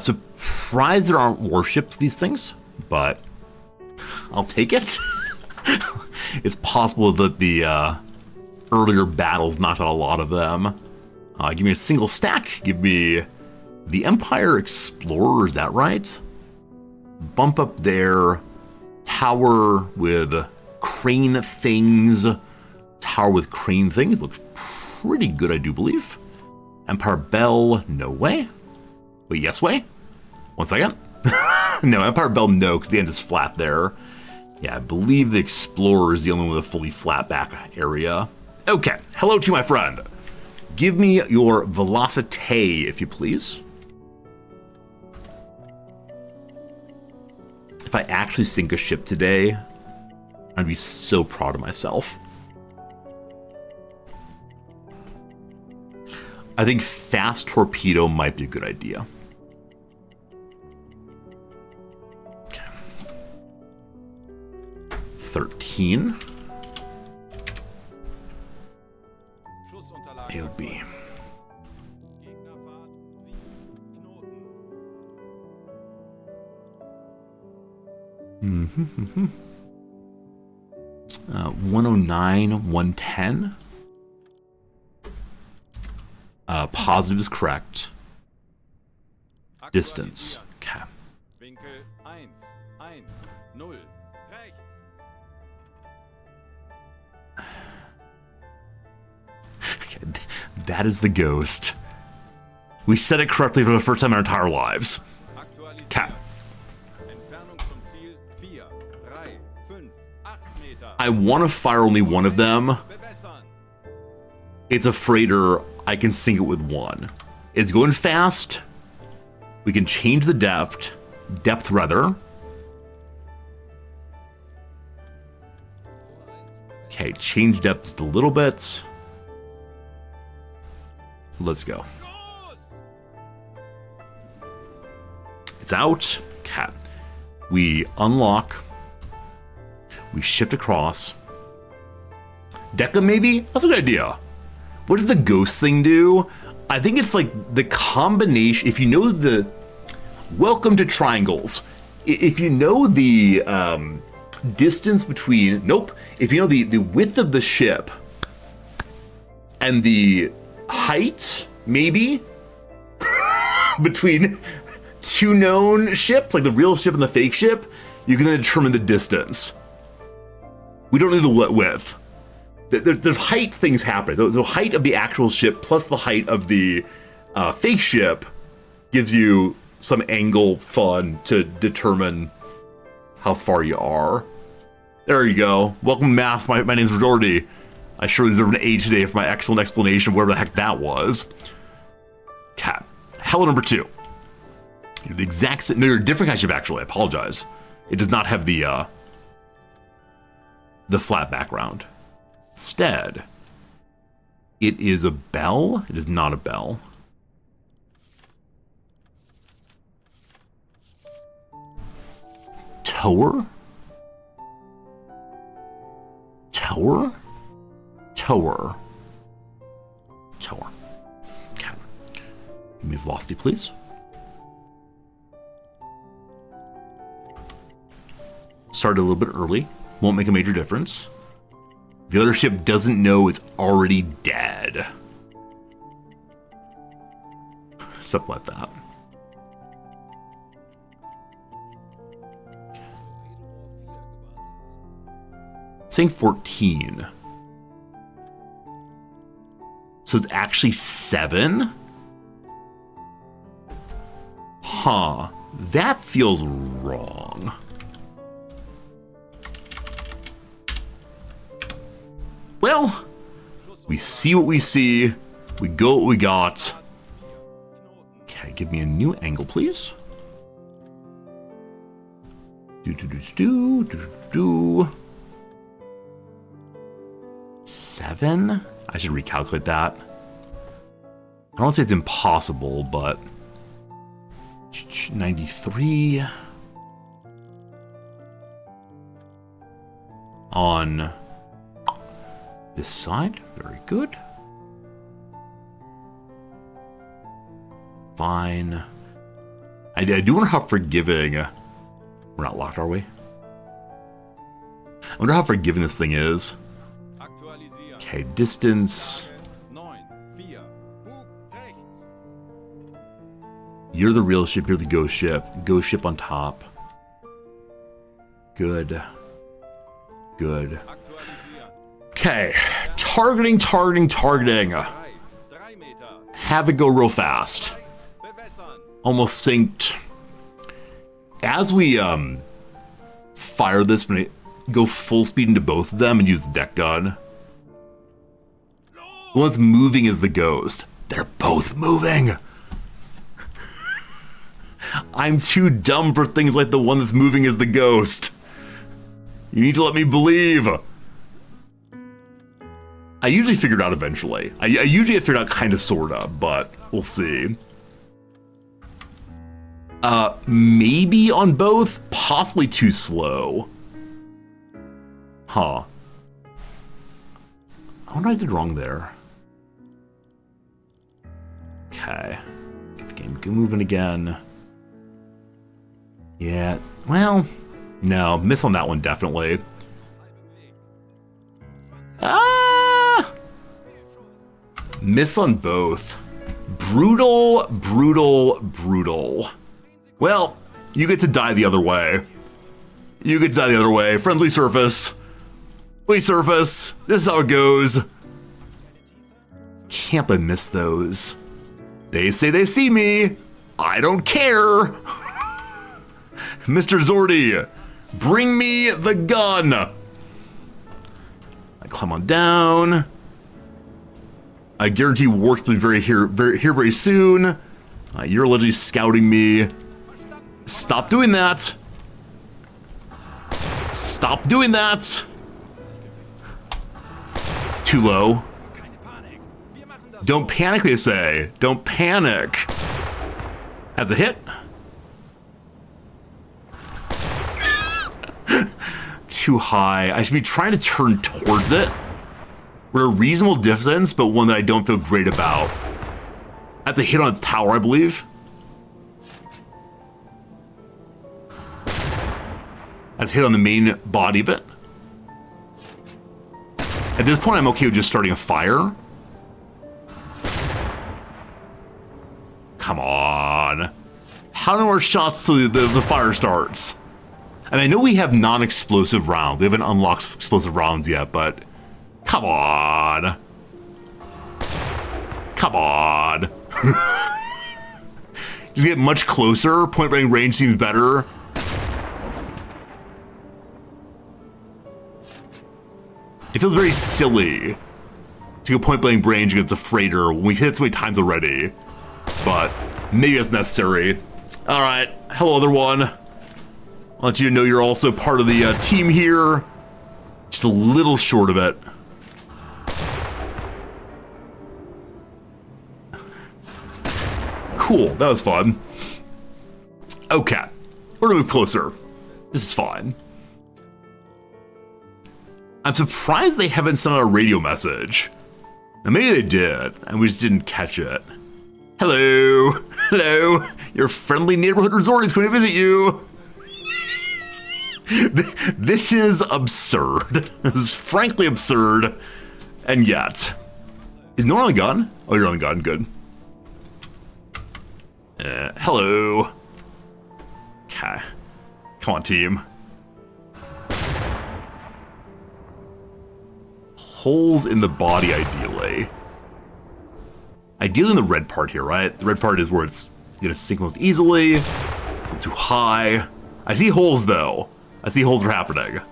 Surprised there aren't warships, these things, but I'll take it. It's possible that the earlier battles knocked out a lot of them. Give me a single stack. Give me the Empire Explorer, is that right? Bump up there. Tower with crane things. Tower with crane things. Looks pretty good, I do believe. Empire Bell, no way. Wait, yes way? 1 second. No, Empire Bell, no, because the end is flat there. Yeah, I believe the Explorer is the only one with a fully flat back area. Okay, hello to you, my friend. Give me your velocity, if you please. If I actually sink a ship today, I'd be so proud of myself. I think fast torpedo might be a good idea. Okay. 13. It would be. Mm-hmm. 109, 110. Positive is correct. Distance. Okay. Winkel 1, 1, 0. Rechts. Okay, that is the ghost. We said it correctly for the first time in our entire lives. Okay. Entfernung zum Ziel 4, 3, 5, 8 Meter. I want to fire only one of them. Bewässern. It's a freighter. I can sink it with one. It's going fast. We can change the depth rather. Okay, change depth just a little bit. Let's go. It's out. Okay. We unlock. We shift across. Deca maybe? That's a good idea. What does the ghost thing do? I think it's like the combination. If you know the... Welcome to triangles. If you know the distance between... Nope. If you know the width of the ship and the height, maybe, between two known ships, like the real ship and the fake ship, you can then determine the distance. We don't know the width. There's height things happening. The height of the actual ship plus the height of the fake ship gives you some angle fun to determine how far you are. There you go. Welcome to math. My name's Jordy. I sure deserve an A today for my excellent explanation of whatever the heck that was. Cat. Hello number 2. You're the exact same. No, you're a different kind of ship actually. I apologize. It does not have the flat background. Instead, it is a bell. It is not a bell. Tower? Tower? Tower. Tower. Okay. Give me velocity, please. Started a little bit early. Won't make a major difference. The other ship doesn't know it's already dead. Something like that. Saying 14. So it's actually 7? Huh. That feels wrong. Well, we see what we see. We go what we got. Okay, give me a new angle, please. Do. 7? I should recalculate that. I don't want to say it's impossible, but 93 on this side. Very good. Fine. I do wonder how forgiving. We're not locked, are we? I wonder how forgiving this thing is. Okay, distance. You're the real ship, you're the ghost ship. Ghost ship on top. Good. Good. Okay, targeting. Have it go real fast. Almost synced. As we fire this, I'm gonna go full speed into both of them and use the deck gun. The one that's moving is the ghost. They're both moving. I'm too dumb for things like the one that's moving as the ghost. You need to let me believe. I usually figure it out eventually. I usually have figured out kind of, sorta, but we'll see. Maybe on both, possibly too slow. Huh. I wonder what I did wrong there. Okay. Get the game moving again. Yeah, well, no, miss on that one, definitely. Ah! Miss on both. Brutal, brutal, brutal. Well, you get to die the other way. You get to die the other way. Friendly surface. Friendly surface. This is how it goes. Can't but miss those. They say they see me. I don't care. Mr. Zordy, bring me the gun. I climb on down. I guarantee Wart's will be very soon. You're allegedly scouting me. Stop doing that. Stop doing that. Too low. Don't panic, they say. Don't panic. That's a hit. Too high. I should be trying to turn towards it. We're a reasonable distance, but one that I don't feel great about. That's a hit on its tower, I believe. That's a hit on the main body of it. At this point, I'm okay with just starting a fire. Come on. How many more shots till the fire starts? I mean, I know we have non-explosive rounds. We haven't unlocked explosive rounds yet, but come on. Come on. Just get much closer. Point blank range seems better. It feels very silly to go point blank range against a freighter when we've hit it so many times already. But maybe it's necessary. All right, hello, other one. I'll let you know you're also part of the team here. Just a little short of it. Cool, that was fun. Okay, we're gonna move closer. This is fine. I'm surprised they haven't sent out a radio message. Now maybe they did, and we just didn't catch it. Hello, hello, your friendly neighborhood resort is going to visit you. This is absurd. This is frankly absurd, and yet. Is no one on the gun? Oh, you're on the gun, good. Hello. Okay. Come on, team. Holes in the body, ideally. Ideally in the red part here, right? The red part is where it's gonna sink most easily. Too high. I see holes, though. I see holes are happening.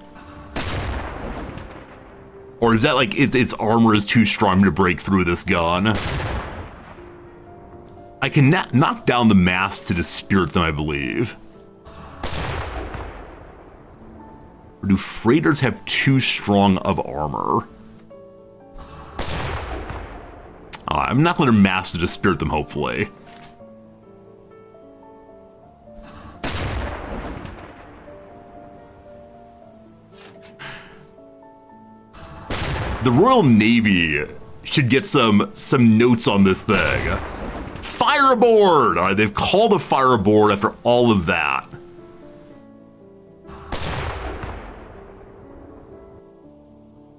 Or is that like its armor is too strong to break through this gun? I can knock down the mast to dispirit them, I believe. Or do freighters have too strong of armor? I'm not going to mass to dispirit them, hopefully. The Royal Navy should get some notes on this thing. Fire aboard! All right, they've called a fire aboard after all of that.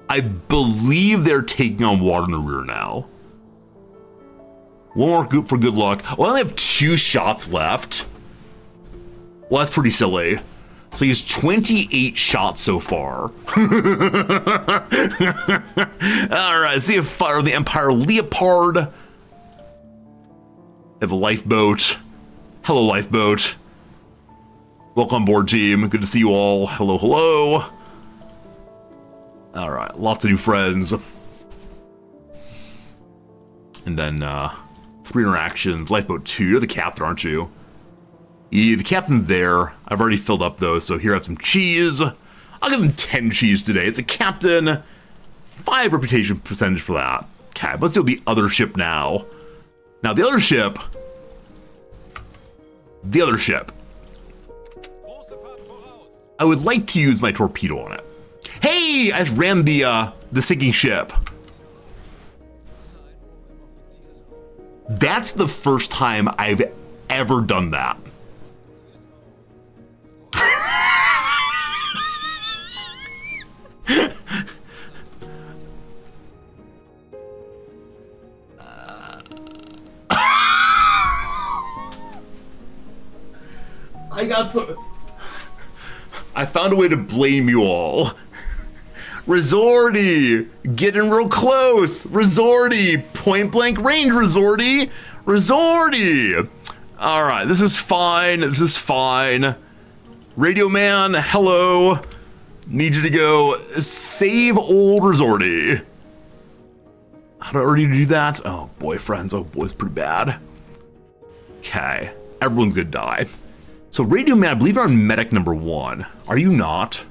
I believe they're taking on water in the rear now. One more group for good luck. Well, I only have 2 shots left. Well, that's pretty silly. So he has 28 shots so far. Alright, see a fire on the Empire Leopard. I have a lifeboat. Hello, lifeboat. Welcome on board, team. Good to see you all. Hello, hello. Alright, lots of new friends. And then, 3 interactions. Lifeboat 2. You're the captain, aren't you? Yeah, the captain's there. I've already filled up those, so here I have some cheese. I'll give him 10 cheese today. It's a captain. 5 reputation percentage for that. Okay, let's do the other ship now. Now, the other ship. I would like to use my torpedo on it. Hey, I just rammed the sinking ship. That's the first time I've ever done that. I found a way to blame you all. Resorty, getting real close. Resorty, point blank range. Resorty. All right, this is fine. Radio man, hello. Need you to go save old Resorty. How do I already do that? Oh boy, friends. Oh boy, it's pretty bad. Okay, everyone's gonna die. So Radio Man, I believe you're on medic number 1. Are you not?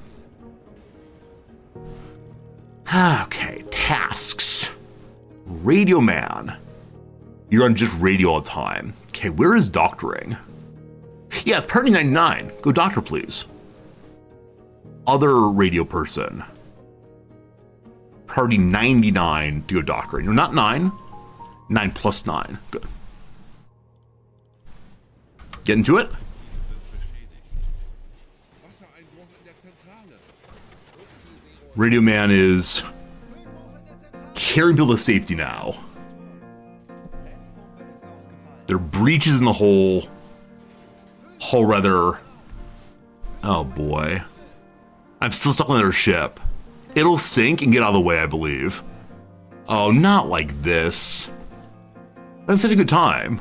Okay, tasks. Radio Man. You're on just radio all the time. Okay, where is doctoring? Yeah, it's Party 99. Go doctor, please. Other radio person. Party 99 to go doctoring. No, not 9. 9 plus 9. Good. Get into it. Radio Man is carrying people to safety now. There are breaches in the hull. Hull rather. Oh boy. I'm still stuck on their ship. It'll sink and get out of the way, I believe. Oh, not like this. That's such a good time.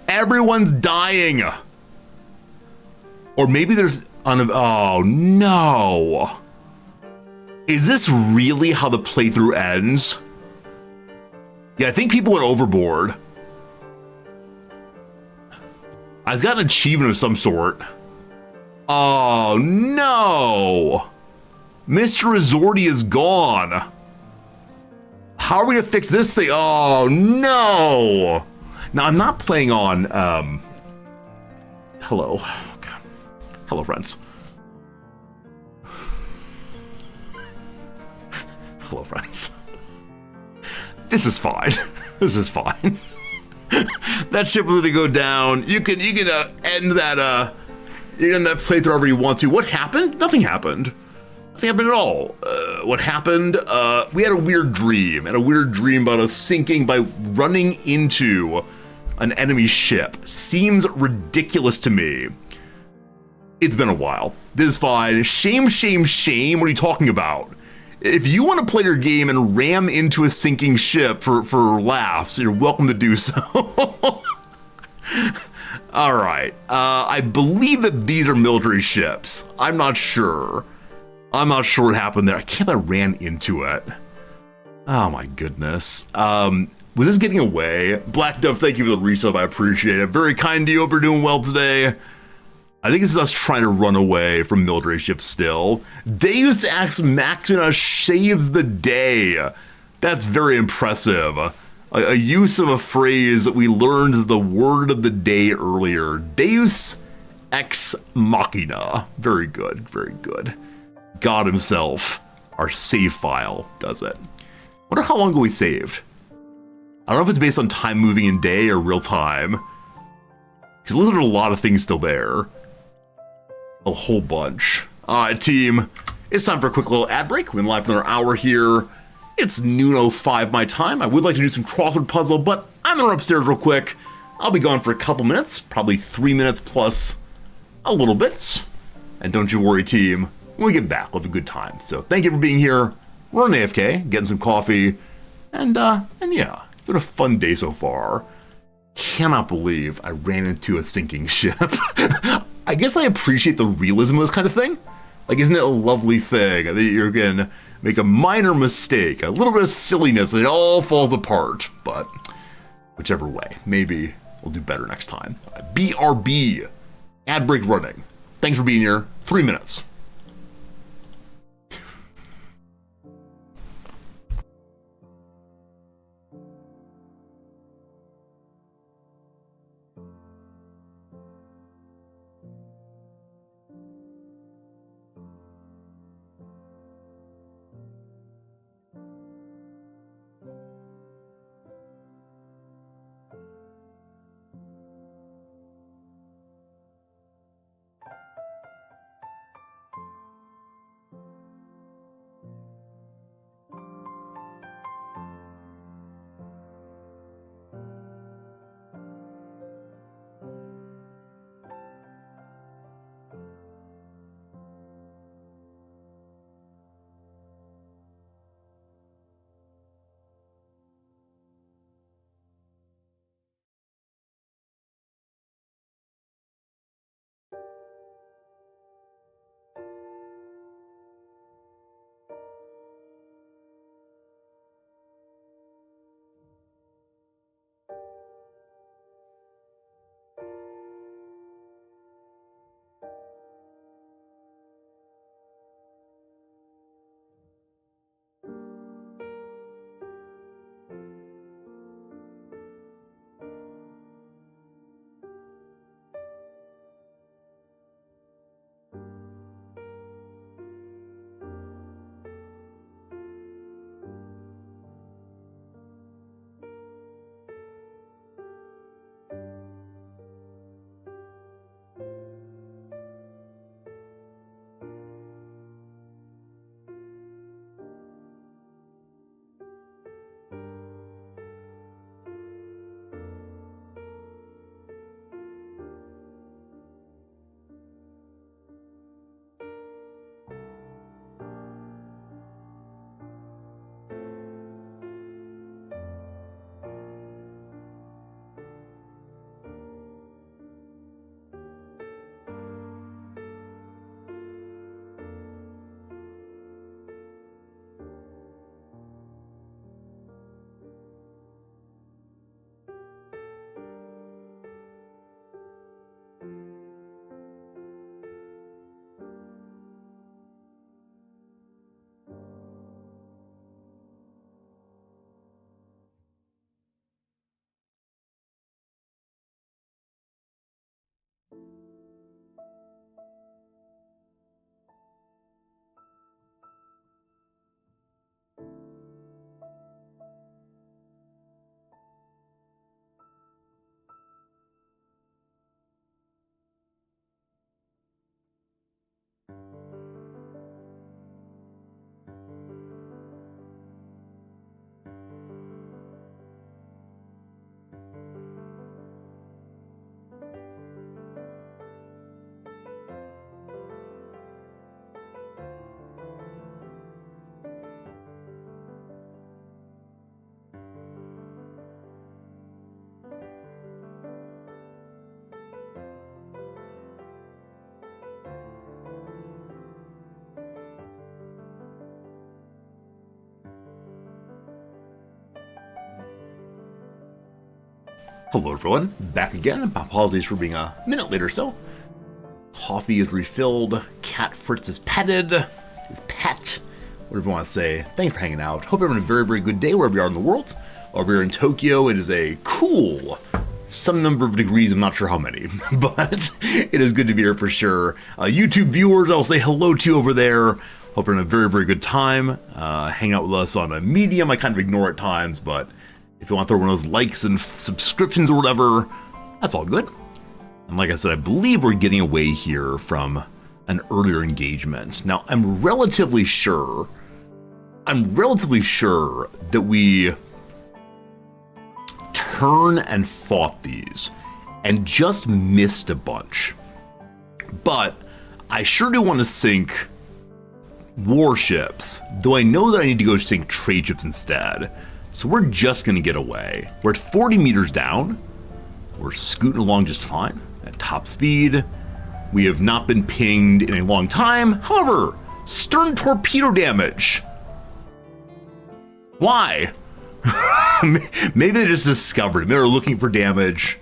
Everyone's dying. Or maybe there's oh no. Is this really how the playthrough ends? Yeah, I think people went overboard. I've got an achievement of some sort. Oh no! Mr. Resorty is gone. How are we gonna fix this thing? Oh no! Now I'm not playing on hello. Hello, friends. Hello, friends. This is fine. This is fine. That ship was gonna go down. You can end that playthrough however you want to. What happened? Nothing happened. Nothing happened at all. What happened? We had a weird dream, about us sinking by running into an enemy ship. Seems ridiculous to me. It's been a while. This is fine. Shame. What are you talking about? If you want to play your game and ram into a sinking ship for laughs, you're welcome to do so. All right. I believe that these are military ships. I'm not sure. What happened there. I can't believe I ran into it. Oh my goodness. Was this getting away? Black Dove, thank you for the resub. I appreciate it. Very kind to you. Hope you're doing well today. I think this is us trying to run away from military ships still. Deus Ex Machina saves the day. That's very impressive. A use of a phrase that we learned as the word of the day earlier. Deus Ex Machina. Very good, very good. God himself, our save file, does it. Wonder how long ago we saved. I don't know if it's based on time moving in day or real time. Because there's a lot of things still there. A whole bunch. All right, team. It's time for a quick little ad break. We've been live for another hour here. It's noon 05 my time. I would like to do some crossword puzzle, but I'm gonna run upstairs real quick. I'll be gone for a couple minutes, probably 3 minutes plus a little bit. And don't you worry, team. When we get back, we'll have a good time. So thank you for being here. We're on AFK, getting some coffee, and yeah, it's been a fun day so far. Cannot believe I ran into a sinking ship. I guess I appreciate the realism of this kind of thing. Like, isn't it a lovely thing that you can make a minor mistake, a little bit of silliness, and it all falls apart. But whichever way, maybe we'll do better next time. BRB, Ad break running. Thanks for being here. 3 minutes. Hello everyone, back again. Apologies for being a minute late or so. Coffee is refilled, Cat Fritz is petted, his pet, whatever you want to say. Thanks for hanging out. Hope you're having a very, very good day wherever you are in the world. Over here in Tokyo, it is a cool some number of degrees, I'm not sure how many, but it is good to be here for sure. YouTube viewers, I'll say hello to you over there. Hope you're in a very, very good time. Hang out with us on a medium. I kind of ignore at times, but if you want to throw one of those likes and subscriptions or whatever, that's all good. And like I said, I believe we're getting away here from an earlier engagement. Now, I'm relatively sure that we turn and fought these and just missed a bunch. But I sure do want to sink warships, though I know that I need to go sink trade ships instead. So we're just going to get away. We're at 40 meters down. We're scooting along just fine at top speed. We have not been pinged in a long time. However, stern torpedo damage. Why? Maybe they just discovered it. They were looking for damage.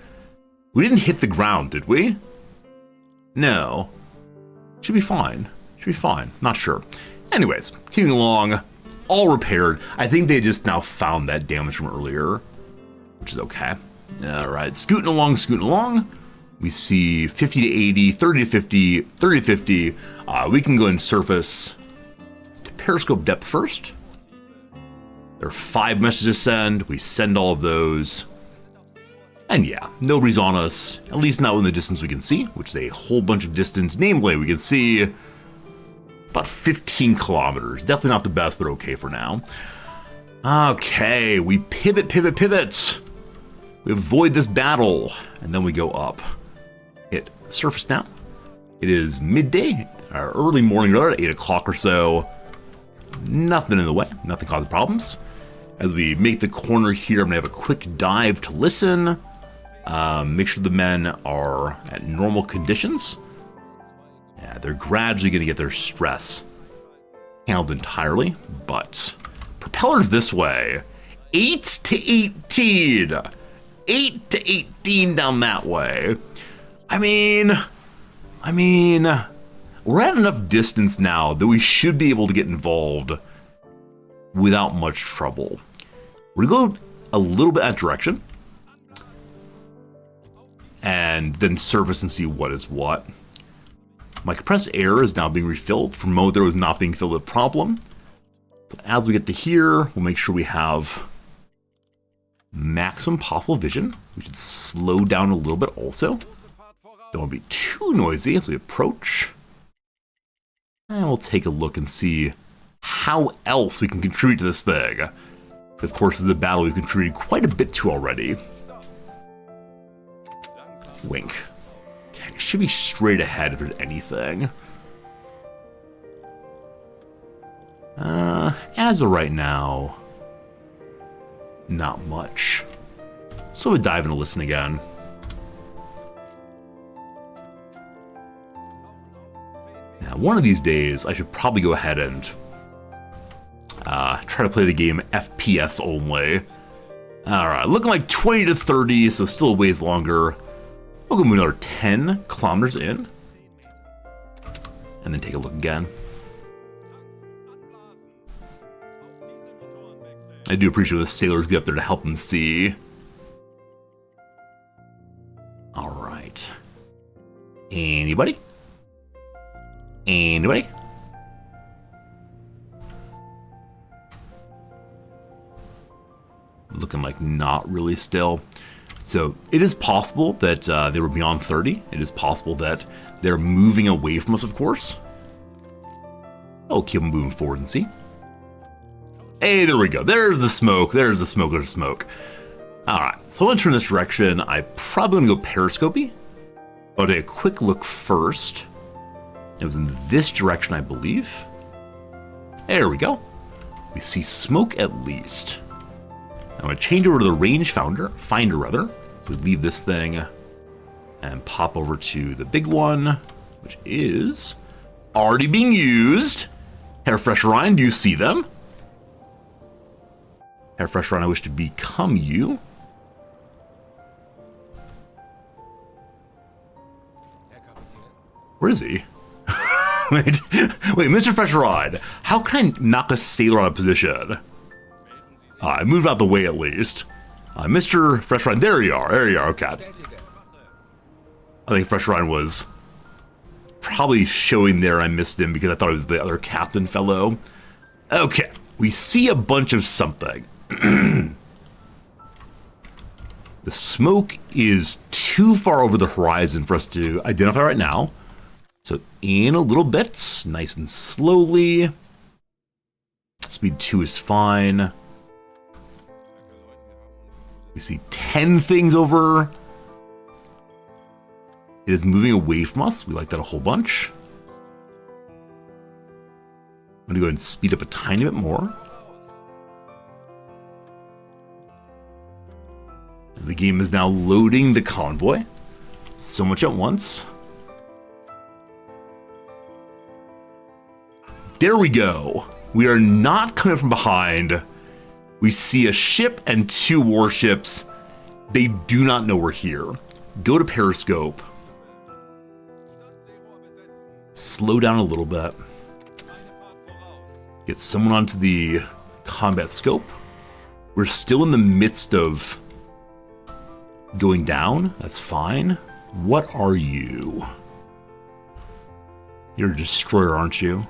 We didn't hit the ground, did we? No. Should be fine. Should be fine. Not sure. Anyways, keeping along, all repaired. I think they just now found that damage from earlier, which is okay. All right, scooting along, scooting along. We see 50 to 80, 30 to 50, 30 to 50. We can go and surface to periscope depth first. There are 5 messages to send. We send all of those. And yeah, nobody's on us, at least not in the distance we can see, which is a whole bunch of distance. Namely, we can see about 15 kilometers. Definitely not the best, but okay for now. Okay, we pivot, pivot, pivot. We avoid this battle, and then we go up. Hit surface now. It is midday, or early morning, rather, 8 o'clock or so. Nothing in the way, nothing causing problems. As we make the corner here, I'm gonna have a quick dive to listen. Make sure the men are at normal conditions. Yeah, they're gradually gonna get their stress handled entirely, but propellers this way. 8 to 18. 8 to 18 down that way. I mean, we're at enough distance now that we should be able to get involved without much trouble. We're gonna go a little bit that direction, and then surface and see what is what. My compressed air is now being refilled. For a moment there was not being filled, a problem. So as we get to here, we'll make sure we have maximum possible vision. We should slow down a little bit also. Don't want to be too noisy as we approach. And we'll take a look and see how else we can contribute to this thing. Of course, this is a battle we've contributed quite a bit to already. Wink. Okay, should be straight ahead if there's anything. As of right now, not much. So we'll dive in and listen again. Now, one of these days, I should probably go ahead and try to play the game FPS only. Alright, looking like 20 to 30, so still a ways longer. We'll go move another 10 kilometers in. And then take a look again. I do appreciate when the sailors get up there to help them see. Alright. Anybody? Anybody? Looking like not really still. So it is possible that they were beyond 30. It is possible that they're moving away from us, of course. I'll keep them moving forward and see. Hey, there we go. There's the smoke. There's the smoke. There's the smoke. All right. So I'm going to turn this direction. I'm probably going to go periscopy. I'll take a quick look first. It was in this direction, I believe. There we go. We see smoke at least. I'm going to change over to the finder rather. So we leave this thing and pop over to the big one, which is already being used. Hair Fresh Ryan, do you see them? Hair Fresh Ryan, I wish to become you. Where is he? wait, Mr. Fresh Ride, how can I knock a sailor out of position? I moved out the way at least. Mr. Fresh Ride, there you are, okay. I think Fresh Ride was probably showing there. I missed him because I thought it was the other captain fellow. Okay, we see a bunch of something. The smoke is too far over the horizon for us to identify right now. So in a little bit, nice and slowly. Speed 2 is fine. We see 10 things over. It is moving away from us. We like that a whole bunch. I'm gonna go ahead and speed up a tiny bit more. The game is now loading the convoy. So much at once. There we go. We are not coming from behind. We see a ship and 2 warships. They do not know we're here. Go to periscope. Slow down a little bit. Eine Fahrt voraus. Get someone onto the combat scope. We're still in the midst of going down. That's fine. What are you? You're a destroyer, aren't you?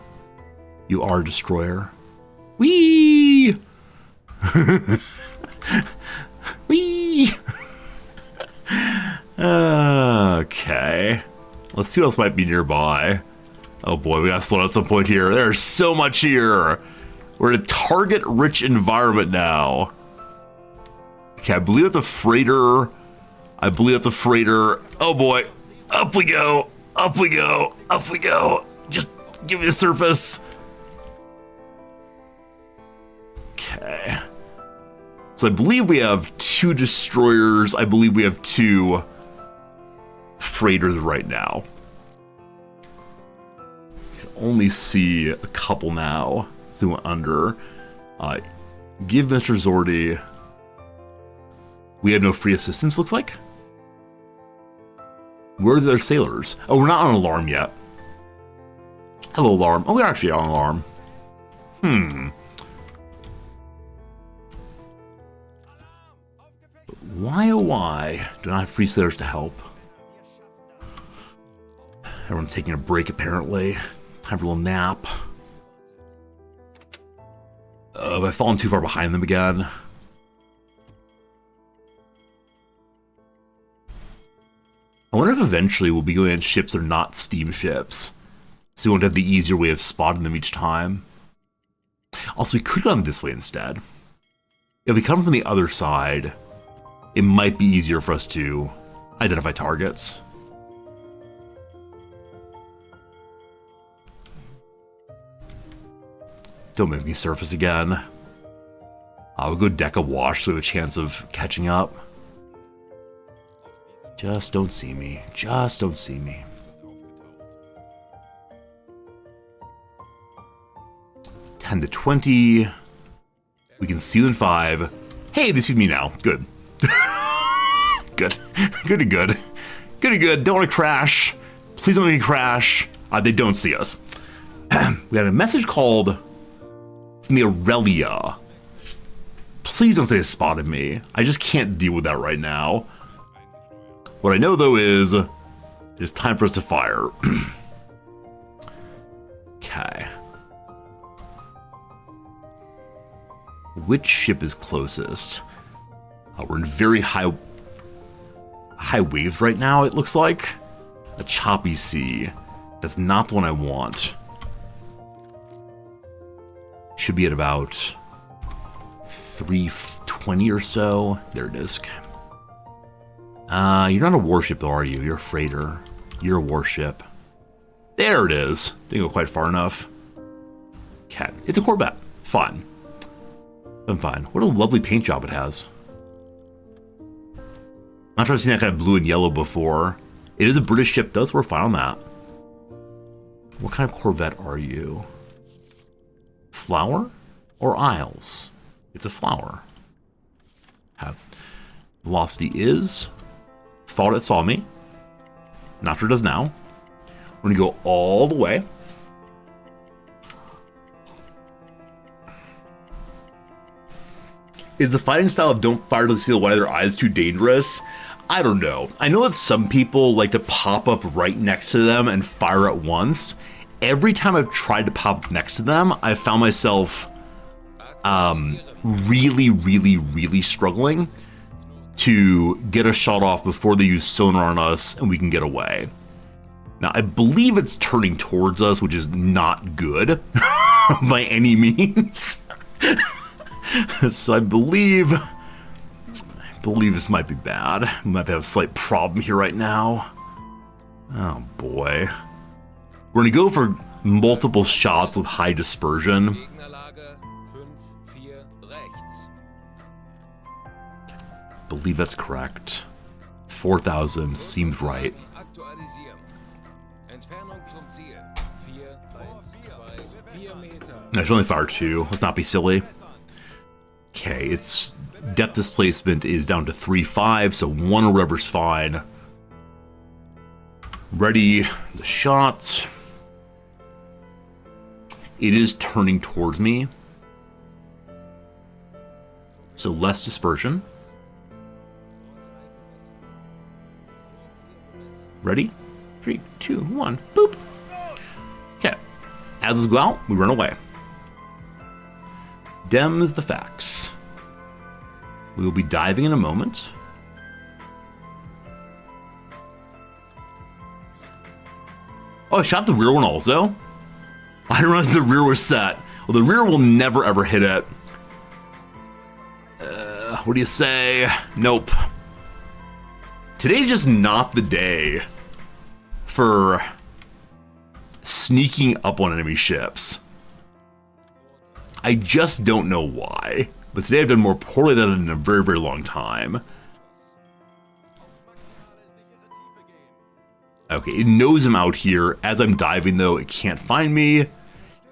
You are a destroyer. Whee! Whee! Okay. Let's see what else might be nearby. Oh boy, we gotta slow down at some point here. There's so much here. We're in a target-rich environment now. Okay, I believe it's a freighter. I believe it's a freighter. Oh boy. Up we go. Up we go. Up we go. Just give me the surface. Okay. So I believe we have 2 destroyers. I believe we have 2 freighters right now. I can only see a couple now through under. Give Mr. Zordy. We have no free assistance, looks like. Where are the other sailors? Oh, we're not on alarm yet. Hello, alarm. Oh, we're actually on alarm. Why, oh why, do not have free sailors to help? Everyone's taking a break, apparently. Time for a little nap. Have I fallen too far behind them again? I wonder if eventually we'll be going on ships that are not steamships, so we won't have the easier way of spotting them each time. Also, we could go this way instead. If we come from the other side, it might be easier for us to identify targets. Don't make me surface again. I'll go deck a wash so we have a chance of catching up. Just don't see me. Just don't see me. 10 to 20. We can see them in 5. Hey, they see me now. Good. Good. Good to good. Good to good. Don't want to crash. Please don't make me crash. They don't see us. We had a message called from the Aurelia. Please don't say they spotted me. I just can't deal with that right now. What I know, though, is it's time for us to fire. Okay. Which ship is closest? We're in very high waves right now, it looks like. A choppy sea. That's not the one I want. Should be at about 320 or so. There it is. You're not a warship, though, are you? You're a freighter. You're a warship. There it is. Didn't go quite far enough. Okay. It's a Corvette. Fine. I'm fine. What a lovely paint job it has. Not sure I've seen that kind of blue and yellow before. It is a British ship, though, so we're fine on that. What kind of Corvette are you? Flower or Isles? It's a flower. Okay. Velocity is... Thought it saw me. Not sure it does now. We're going to go all the way. Is the fighting style of don't fire to see the white of their eyes too dangerous? I don't know. I know that some people like to pop up right next to them and fire at once. Every time I've tried to pop up next to them, I've found myself really struggling to get a shot off before they use sonar on us and we can get away. Now, I believe it's turning towards us, which is not good by any means. So I believe this might be bad. We might have a slight problem here right now. Oh boy. We're gonna go for multiple shots with high dispersion. I believe that's correct. 4,000 seems right. I should only fire 2. Let's not be silly. Okay, its depth displacement is down to 3.5, so 1 rubber's fine. Ready, the shot. It is turning towards me. So less dispersion. Ready? 3, 2, 1, boop. Okay. As those go out, we run away. Dems the facts. We will be diving in a moment. Oh, I shot the rear one also? I didn't realize the rear was set. Well, the rear will never ever hit it. What do you say? Nope. Today's just not the day for sneaking up on enemy ships. I just don't know why. But today I've done more poorly than in a very, very long time. Okay, it knows I'm out here. As I'm diving, though, it can't find me.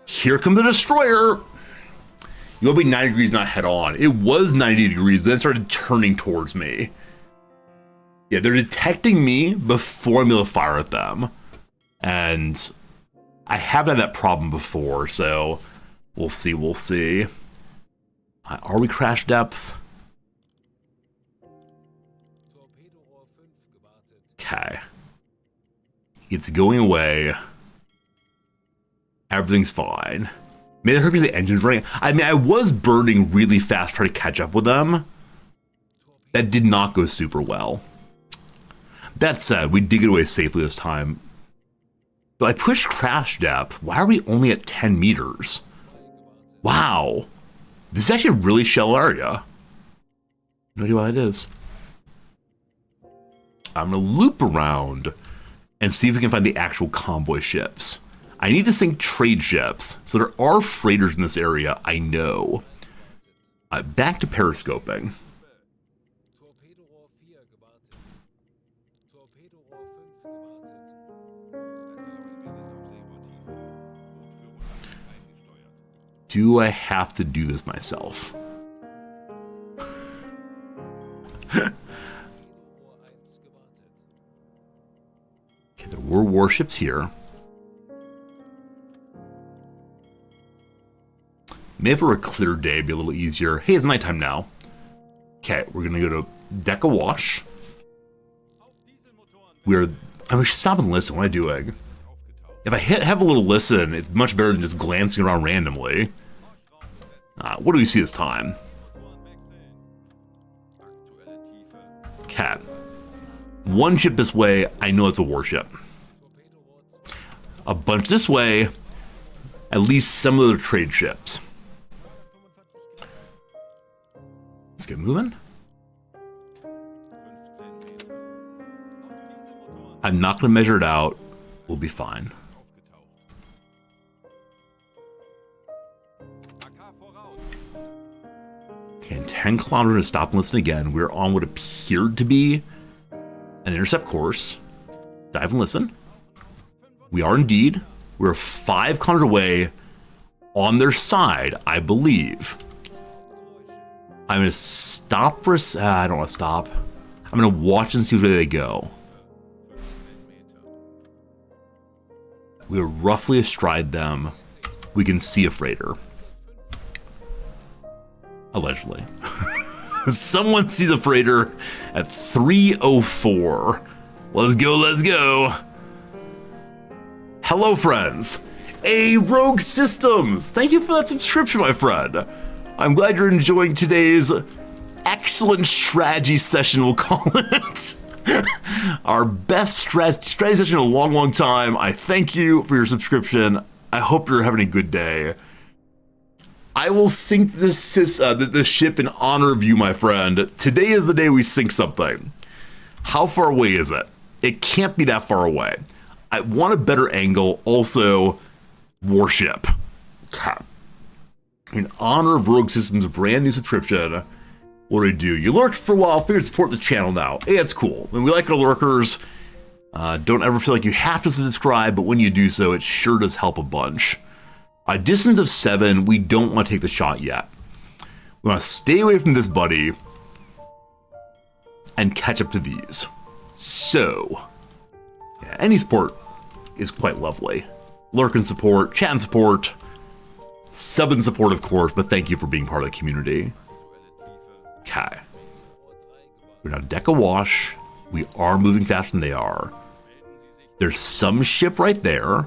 Here comes the destroyer. You want to be 90 degrees, not head on. It was 90 degrees, but then started turning towards me. Yeah, they're detecting me before I'm able to fire at them. And I haven't had that problem before, so we'll see, we'll see. Are we crash depth? Okay. It's going away. Everything's fine. Maybe there could be the engine's running. I mean, I was burning really fast trying to catch up with them. That did not go super well. That said, we did get away safely this time. But I pushed crash depth. Why are we only at 10 meters? Wow. This is actually a really shallow area. No idea why it is. I'm going to loop around and see if we can find the actual convoy ships. I need to sink trade ships, so there are freighters in this area, I know. Back to periscoping. Do I have to do this myself? Okay, there were warships here. Maybe if it were a clear day, it'd be a little easier. Hey, it's nighttime now. Okay, we're gonna go to deck awash. I should stop and listen. What am I doing? If I have a little listen, it's much better than just glancing around randomly. What do we see this time? Cat. One ship this way, I know it's a warship. A bunch this way, at least some of the trade ships. Let's get moving. I'm not going to measure it out. We'll be fine. Okay, 10 kilometers to stop and listen again. We're on what appeared to be an intercept course. Dive and listen. We are indeed. We're 5 kilometers away on their side, I believe. I'm going to stop for a I don't want to stop. I'm going to watch and see where they go. We are roughly astride them. We can see a freighter. Allegedly. Someone sees a freighter at 3:04. Let's go, let's go. Hello, friends. Rogue Systems. Thank you for that subscription, my friend. I'm glad you're enjoying today's excellent strategy session, we'll call it. Our best strategy session in a long, long time. I thank you for your subscription. I hope you're having a good day. I will sink this ship in honor of you, my friend. Today is the day we sink something. How far away is it? It can't be that far away. I want a better angle. Also, warship. Okay. In honor of Rogue Systems' brand new subscription, what do? You lurked for a while, figured to support the channel now. Hey, it's cool. And we like our lurkers. Don't ever feel like you have to subscribe, but when you do so, it sure does help a bunch. A distance of 7, we don't want to take the shot yet. We want to stay away from this buddy and catch up to these. So, yeah, any support is quite lovely. Lurk and support, chat and support, Sub and support, of course, but thank you for being part of the community. Okay. We're now deck a wash. We are moving faster than they are. There's some ship right there.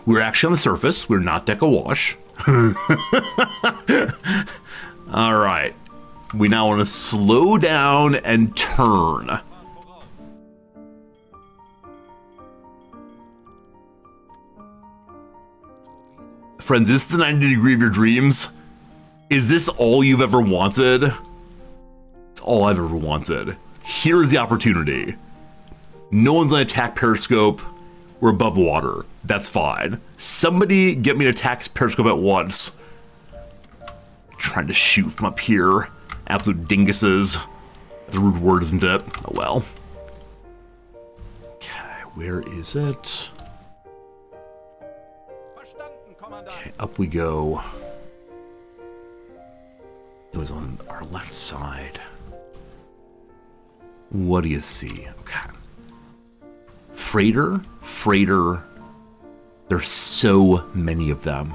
We're actually on the surface. We're not deck a wash. All right. We now want to slow down and turn. Friends, is this the 90 degree of your dreams? Is this all you've ever wanted? It's all I've ever wanted. Here's the opportunity. No one's gonna attack Periscope. We're above water. That's fine. Somebody get me to attack Periscope at once. Trying to shoot from up here. Absolute dinguses. That's a rude word, isn't it? Oh well. Okay, where is it? Okay, up we go. It was on our left side. What do you see? Okay. Freighter, freighter. There's so many of them.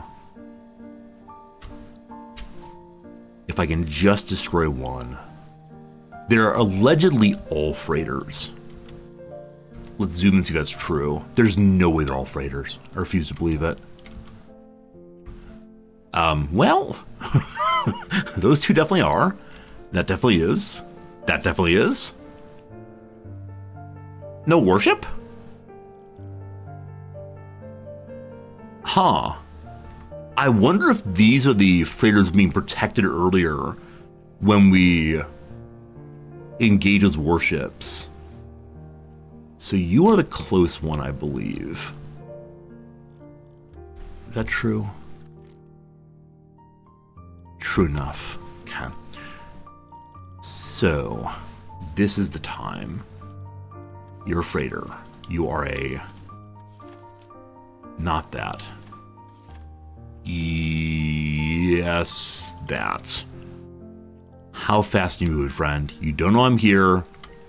If I can just destroy one. They're allegedly all freighters. Let's zoom and see if that's true. There's no way they're all freighters. I refuse to believe it. Well, those two definitely are. That definitely is. That definitely is. No warship? Huh. I wonder if these are the freighters being protected earlier when we engage as warships. So you are the close one, I believe. Is that true? True enough. Okay. So, this is the time. You're a freighter. You are a... Not that. Yes, that. How fast do you move, friend? You don't know I'm here.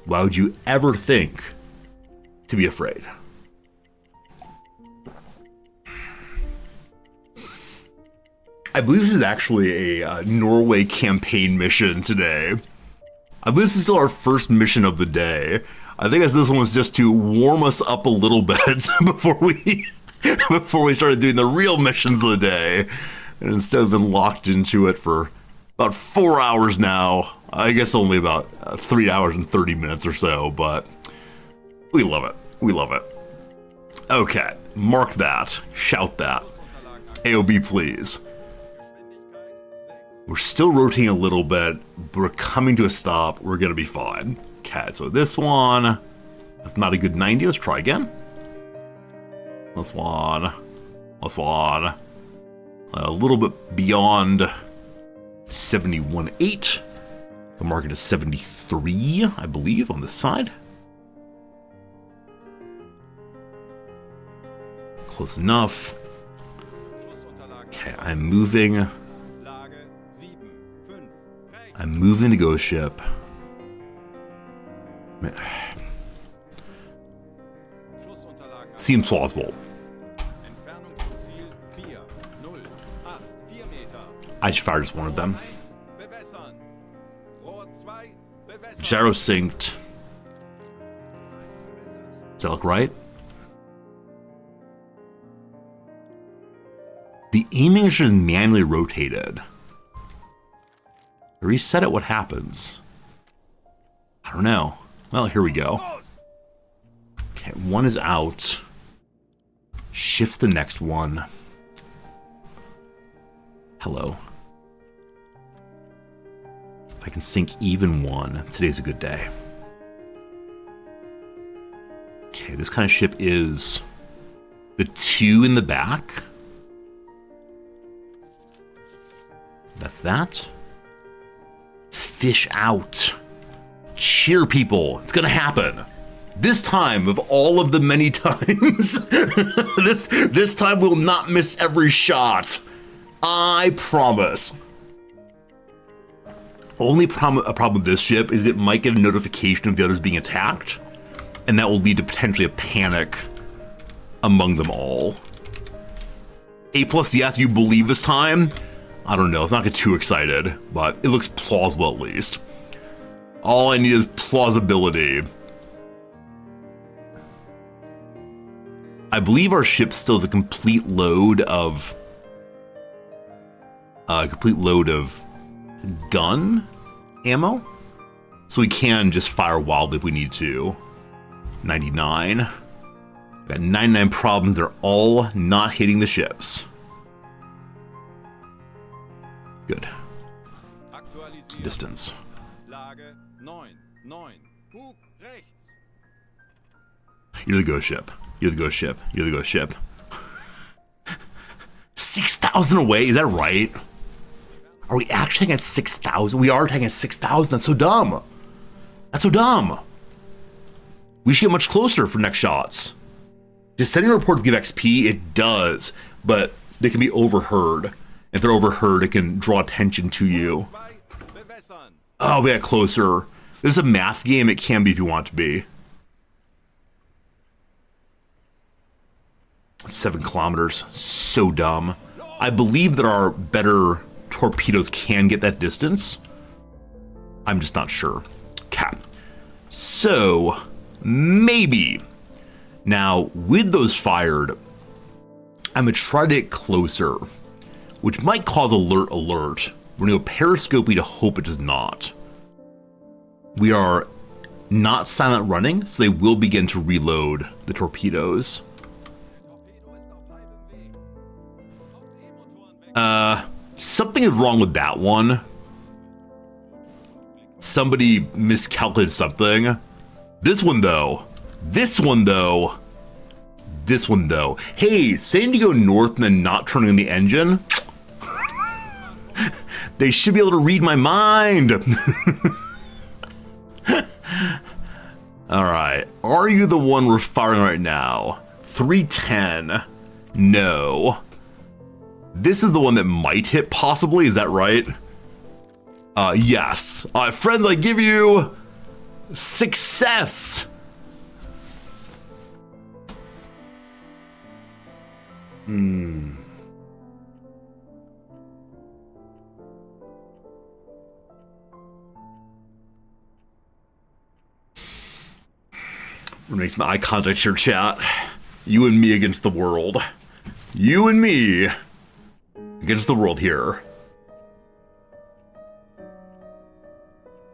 Why would you ever think to be afraid? I believe this is actually a Norway campaign mission today. I believe this is still our first mission of the day. I think this one was just to warm us up a little bit before we started doing the real missions of the day. And instead of been locked into it for about 4 hours now. I guess only about 3 hours and 30 minutes or so, but we love it. We love it. Okay, mark that. Shout that. AOB, please. We're still rotating a little bit, but we're coming to a stop. We're going to be fine. Okay, so this one, that's not a good 90. Let's try again. This one. This one. A little bit beyond 71.8. The market is 73, I believe, on this side. Close enough. Okay, I'm moving. I'm moving the ghost ship. Seems plausible. I just fired just one of them. Gyro synced. Does that look right? The aiming is just manually rotated. Reset it, what happens? I don't know. Well, here we go. Okay, one is out. Shift the next one. Hello. If I can sink even one, today's a good day. Okay, this kind of ship is the two in the back. That's that. Fish out. Cheer, people. It's gonna happen. This time, of all of the many times, this time we'll not miss every shot. I promise. Only problem with this ship is it might get a notification of the others being attacked, and that will lead to potentially a panic among them all. A plus yes, you believe this time? I don't know, let's not get too excited, but it looks plausible at least. All I need is plausibility. I believe our ship still has a complete load of gun ammo, so we can just fire wildly if we need to. 99. Got 99 problems. They're all not hitting the ships. Good. Aktualisieren. Distance. Lage 9, 9. Bug rechts. You're the ghost ship. You're the ghost ship. You're the ghost ship. 6,000 away? Is that right? Are we actually at 6,000? We are taking at 6,000. That's so dumb. That's so dumb. We should get much closer for next shots. Does sending reports give XP? It does, but they can be overheard. If they're overheard, it can draw attention to you. Oh, we got closer. This is a math game. It can be if you want it to be. 7 kilometers. So dumb. I believe that our better torpedoes can get that distance. I'm just not sure. Cap. So, maybe. Now, with those fired, I'm going to try to get closer, which might cause alert. We're going to go periscopy to hope it does not. We are not silent running, so they will begin to reload the torpedoes. Something is wrong with that one. Somebody miscalculated something. This one though. Hey, saying to go north and then not turning on the engine? They should be able to read my mind. Alright, are you the one we're firing right now? 310. No. This is the one that might hit, possibly, is that right? Yes. Friends, I give you success. Make some eye contact here, chat. You and me against the world. You and me against the world here.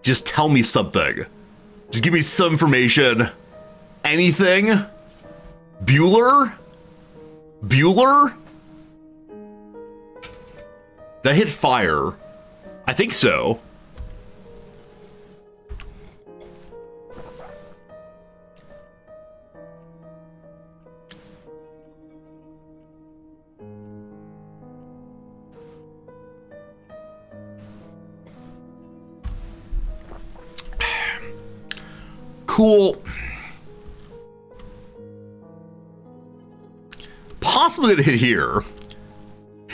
Just tell me something. Just give me some information. Anything? Bueller? That hit fire. I think so. Cool. Possibly gonna hit here.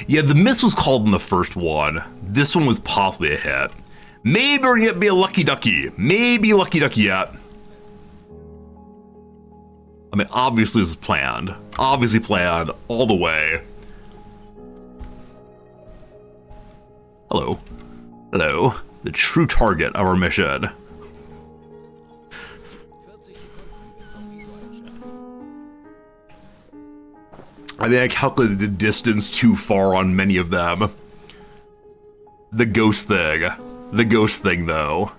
Yeah, the miss was called in the first one. This one was possibly a hit. Maybe we're gonna be a lucky ducky. Maybe lucky ducky yet. I mean, obviously this is planned. Obviously planned all the way. Hello. Hello. The true target of our mission. I think I calculated the distance too far on many of them. The ghost thing. The ghost thing, though.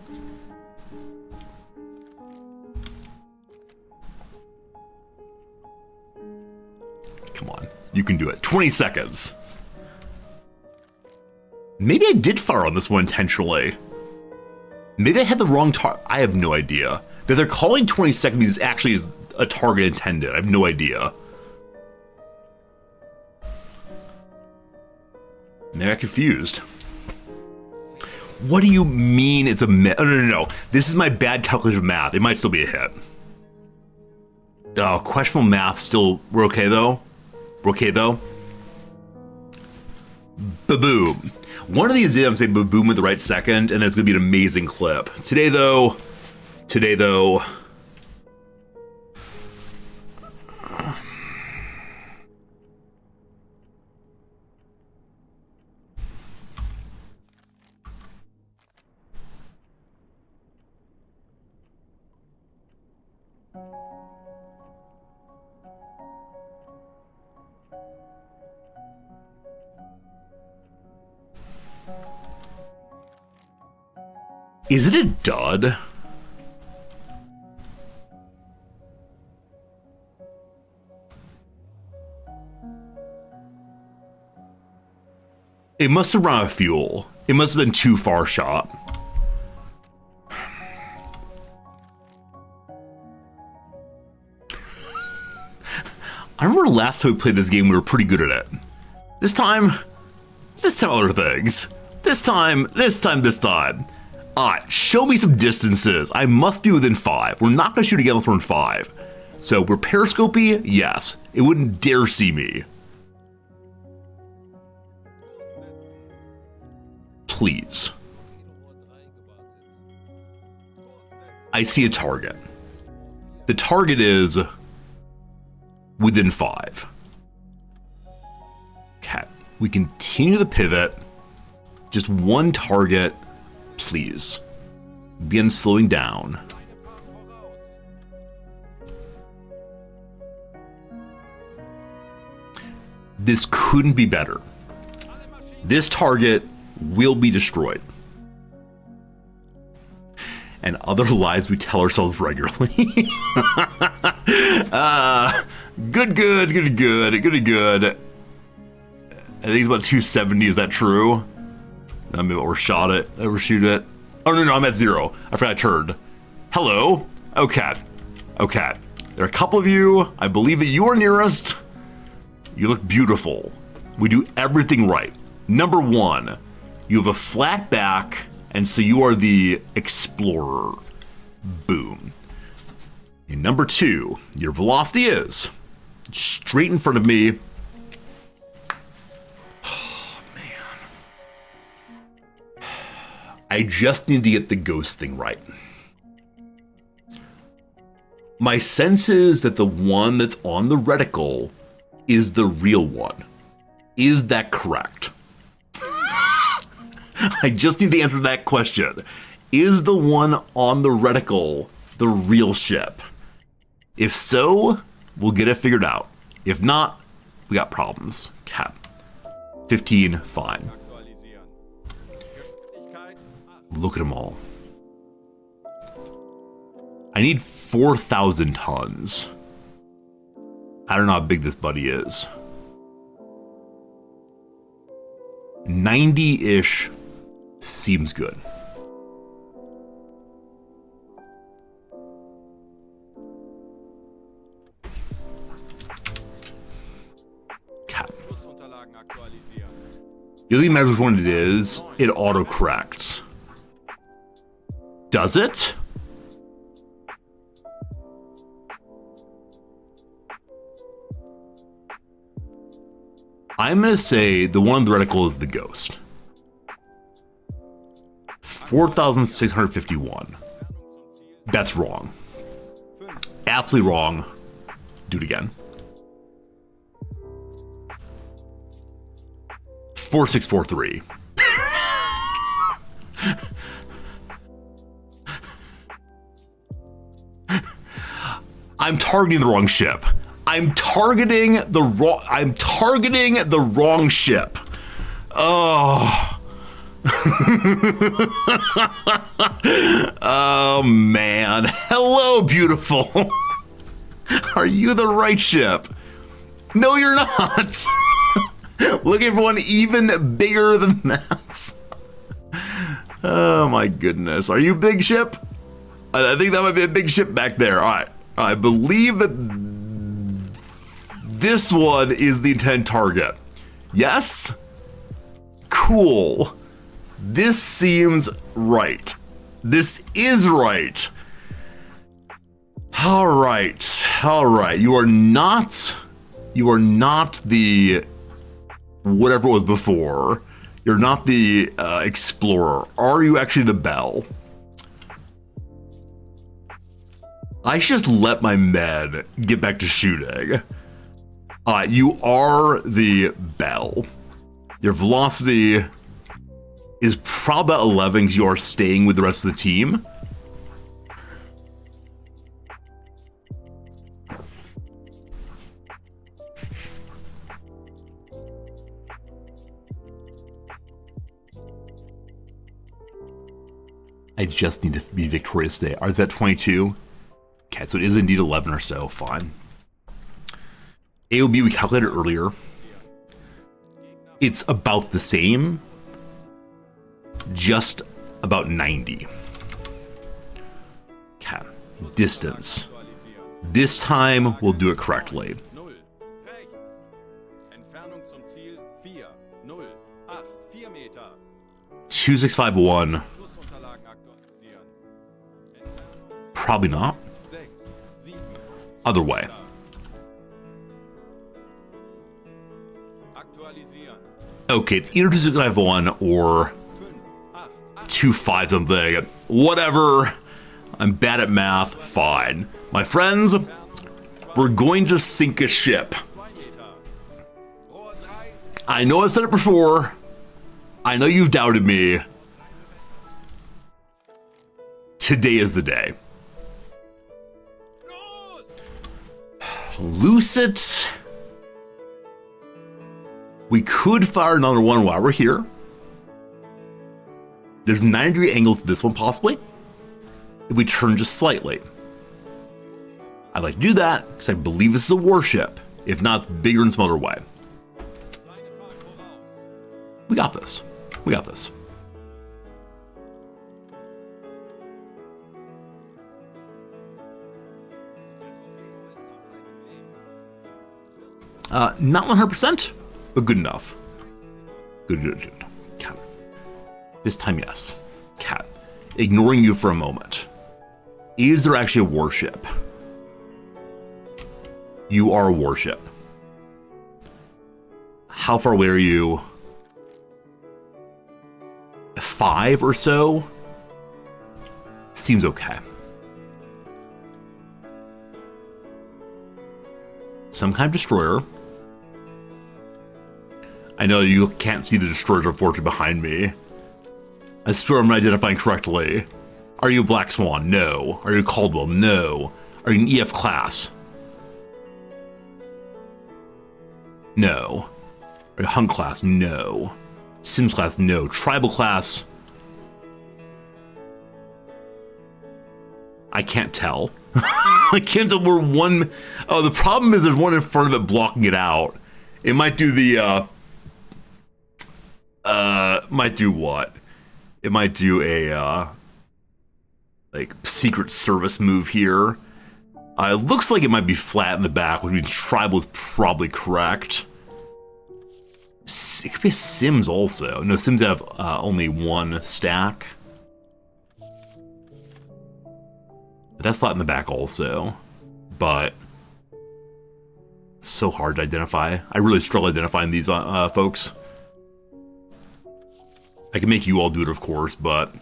Come on. You can do it. 20 seconds. Maybe I did fire on this one intentionally. Maybe I had the wrong target. I have no idea. That they're calling 20 seconds means actually is a target intended. I have no idea. Maybe I'm confused. What do you mean it's a miss? Oh, no. This is my bad calculation of math. It might still be a hit. Oh, questionable math still... We're okay, though? We're okay, though? Ba-boom. One of these days I'm saying ba-boom at the right second, and it's going to be an amazing clip. Today, though... Is it a dud? It must have run out of fuel. It must have been too far shot. I remember last time we played this game, we were pretty good at it. This time other things. This time. Alright, show me some distances. I must be within 5. We're not gonna shoot again unless we're in 5. So we're periscopy? Yes. It wouldn't dare see me. Please. I see a target. The target is within 5. Okay. We continue the pivot. Just one target, please. Begin slowing down. This couldn't be better. This target will be destroyed. And other lies we tell ourselves regularly. Good. I think it's about 270. Is that true? I mean, overshot it. Overshoot it. Oh, no, I'm at 0. I forgot I turned. Hello. Okay. There are a couple of you. I believe that you are nearest. You look beautiful. We do everything right. Number 1, you have a flat back, and so you are the explorer. Boom. And number 2, your velocity is straight in front of me. Oh, man. I just need to get the ghost thing right. My sense is that the one that's on the reticle is the real one. Is that correct? I just need to answer that question. Is the one on the reticle the real ship? If so, we'll get it figured out. If not, we got problems. Cap. 15, fine. Look at them all. I need 4,000 tons. I don't know how big this buddy is. 90-ish seems good. Cap. It really matters which one it is. It auto-corrects. Does it? I'm going to say the one on the reticle is the ghost. 4,651. That's wrong. Absolutely wrong. Do it again. 4,643. I'm targeting the wrong ship. I'm targeting the wrong ship. Oh. Oh man. Hello, beautiful. Are you the right ship? No, you're not. Looking for one even bigger than that. Oh my goodness. Are you big ship? I think that might be a big ship back there. All right. I believe that this one is the intended target. Yes? Cool. This seems right. This is right. All right. You are not the whatever it was before. You're not the explorer. Are you actually the bell? I should just let my med get back to shooting. You are the bell. Your velocity is probably about 11 because you are staying with the rest of the team. I just need to be victorious today. Is that 22? Okay, so it is indeed 11 or so. Fine. AOB we calculated earlier. It's about the same. Just about 90. Okay. Distance. This time we'll do it correctly. 0. Rechts. Entfernung zum Ziel 4, 0, 8, 4 Meter. 2651. Schlussunterlagen aktualisieren. Entfernung Probably not. 6, 7. Other way. Aktualisieren. Okay, it's either 2651 or 5, 8, 8. 25 something. Whatever. I'm bad at math. Fine. My friends, we're going to sink a ship. 2 Meter. Rohr 3. I know I've said it before. I know you've doubted me. Today is the day. Los! Loose it. We could fire another one while we're here. There's a 90-degree angle to this one, possibly. If we turn just slightly. I'd like to do that because I believe this is a warship. If not, it's bigger in some other way. Kleine Fahrt voraus. We got this. We got this. Not 100%, but good enough. Good. Cat. This time, yes. Cat. Ignoring you for a moment. Is there actually a warship? You are a warship. How far away are you? 5 or so? Seems okay. Some kind of destroyer. I know you can't see the destroyers, unfortunately, behind me. I swear I'm not identifying correctly. Are you a Black Swan? No. Are you a Caldwell? No. Are you an EF class? No. Are you Hun class? No. Sims class? No. Tribal class? I can't tell. I can't tell where one... Oh, the problem is there's one in front of it blocking it out. It might do the, might do what? It might do a, like, Secret Service move here. It looks like it might be flat in the back, which means tribal is probably correct. It could be a Sims also. No, Sims have only one stack. But that's flat in the back also. But so hard to identify. I really struggle identifying these folks. I can make you all do it, of course, but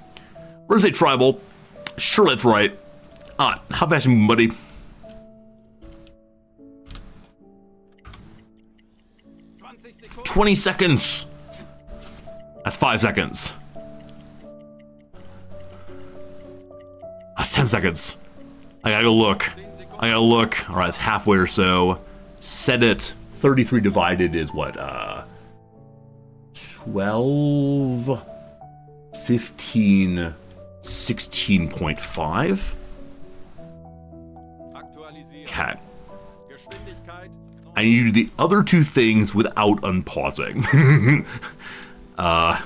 we're gonna say tribal. Sure, that's right. How fast are you moving, buddy? 20 seconds. That's 5 seconds. That's 10 seconds. I gotta go look. All right, it's halfway or so. Set it. 33 divided is what? 12, 15, 16.5. Okay. I need to do the other two things without unpausing. I'm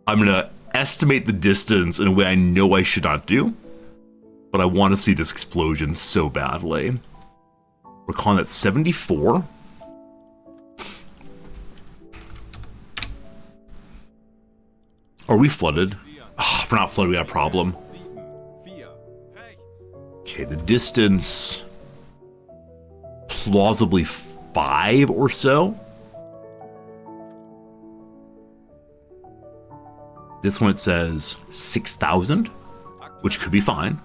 gonna estimate the distance in a way I know I should not do, but I want to see this explosion so badly. We're calling that 74. Are we flooded? Oh, if we're not flooded, we got a problem. Okay, the distance... plausibly 5 or so. This one it says 6,000, which could be fine.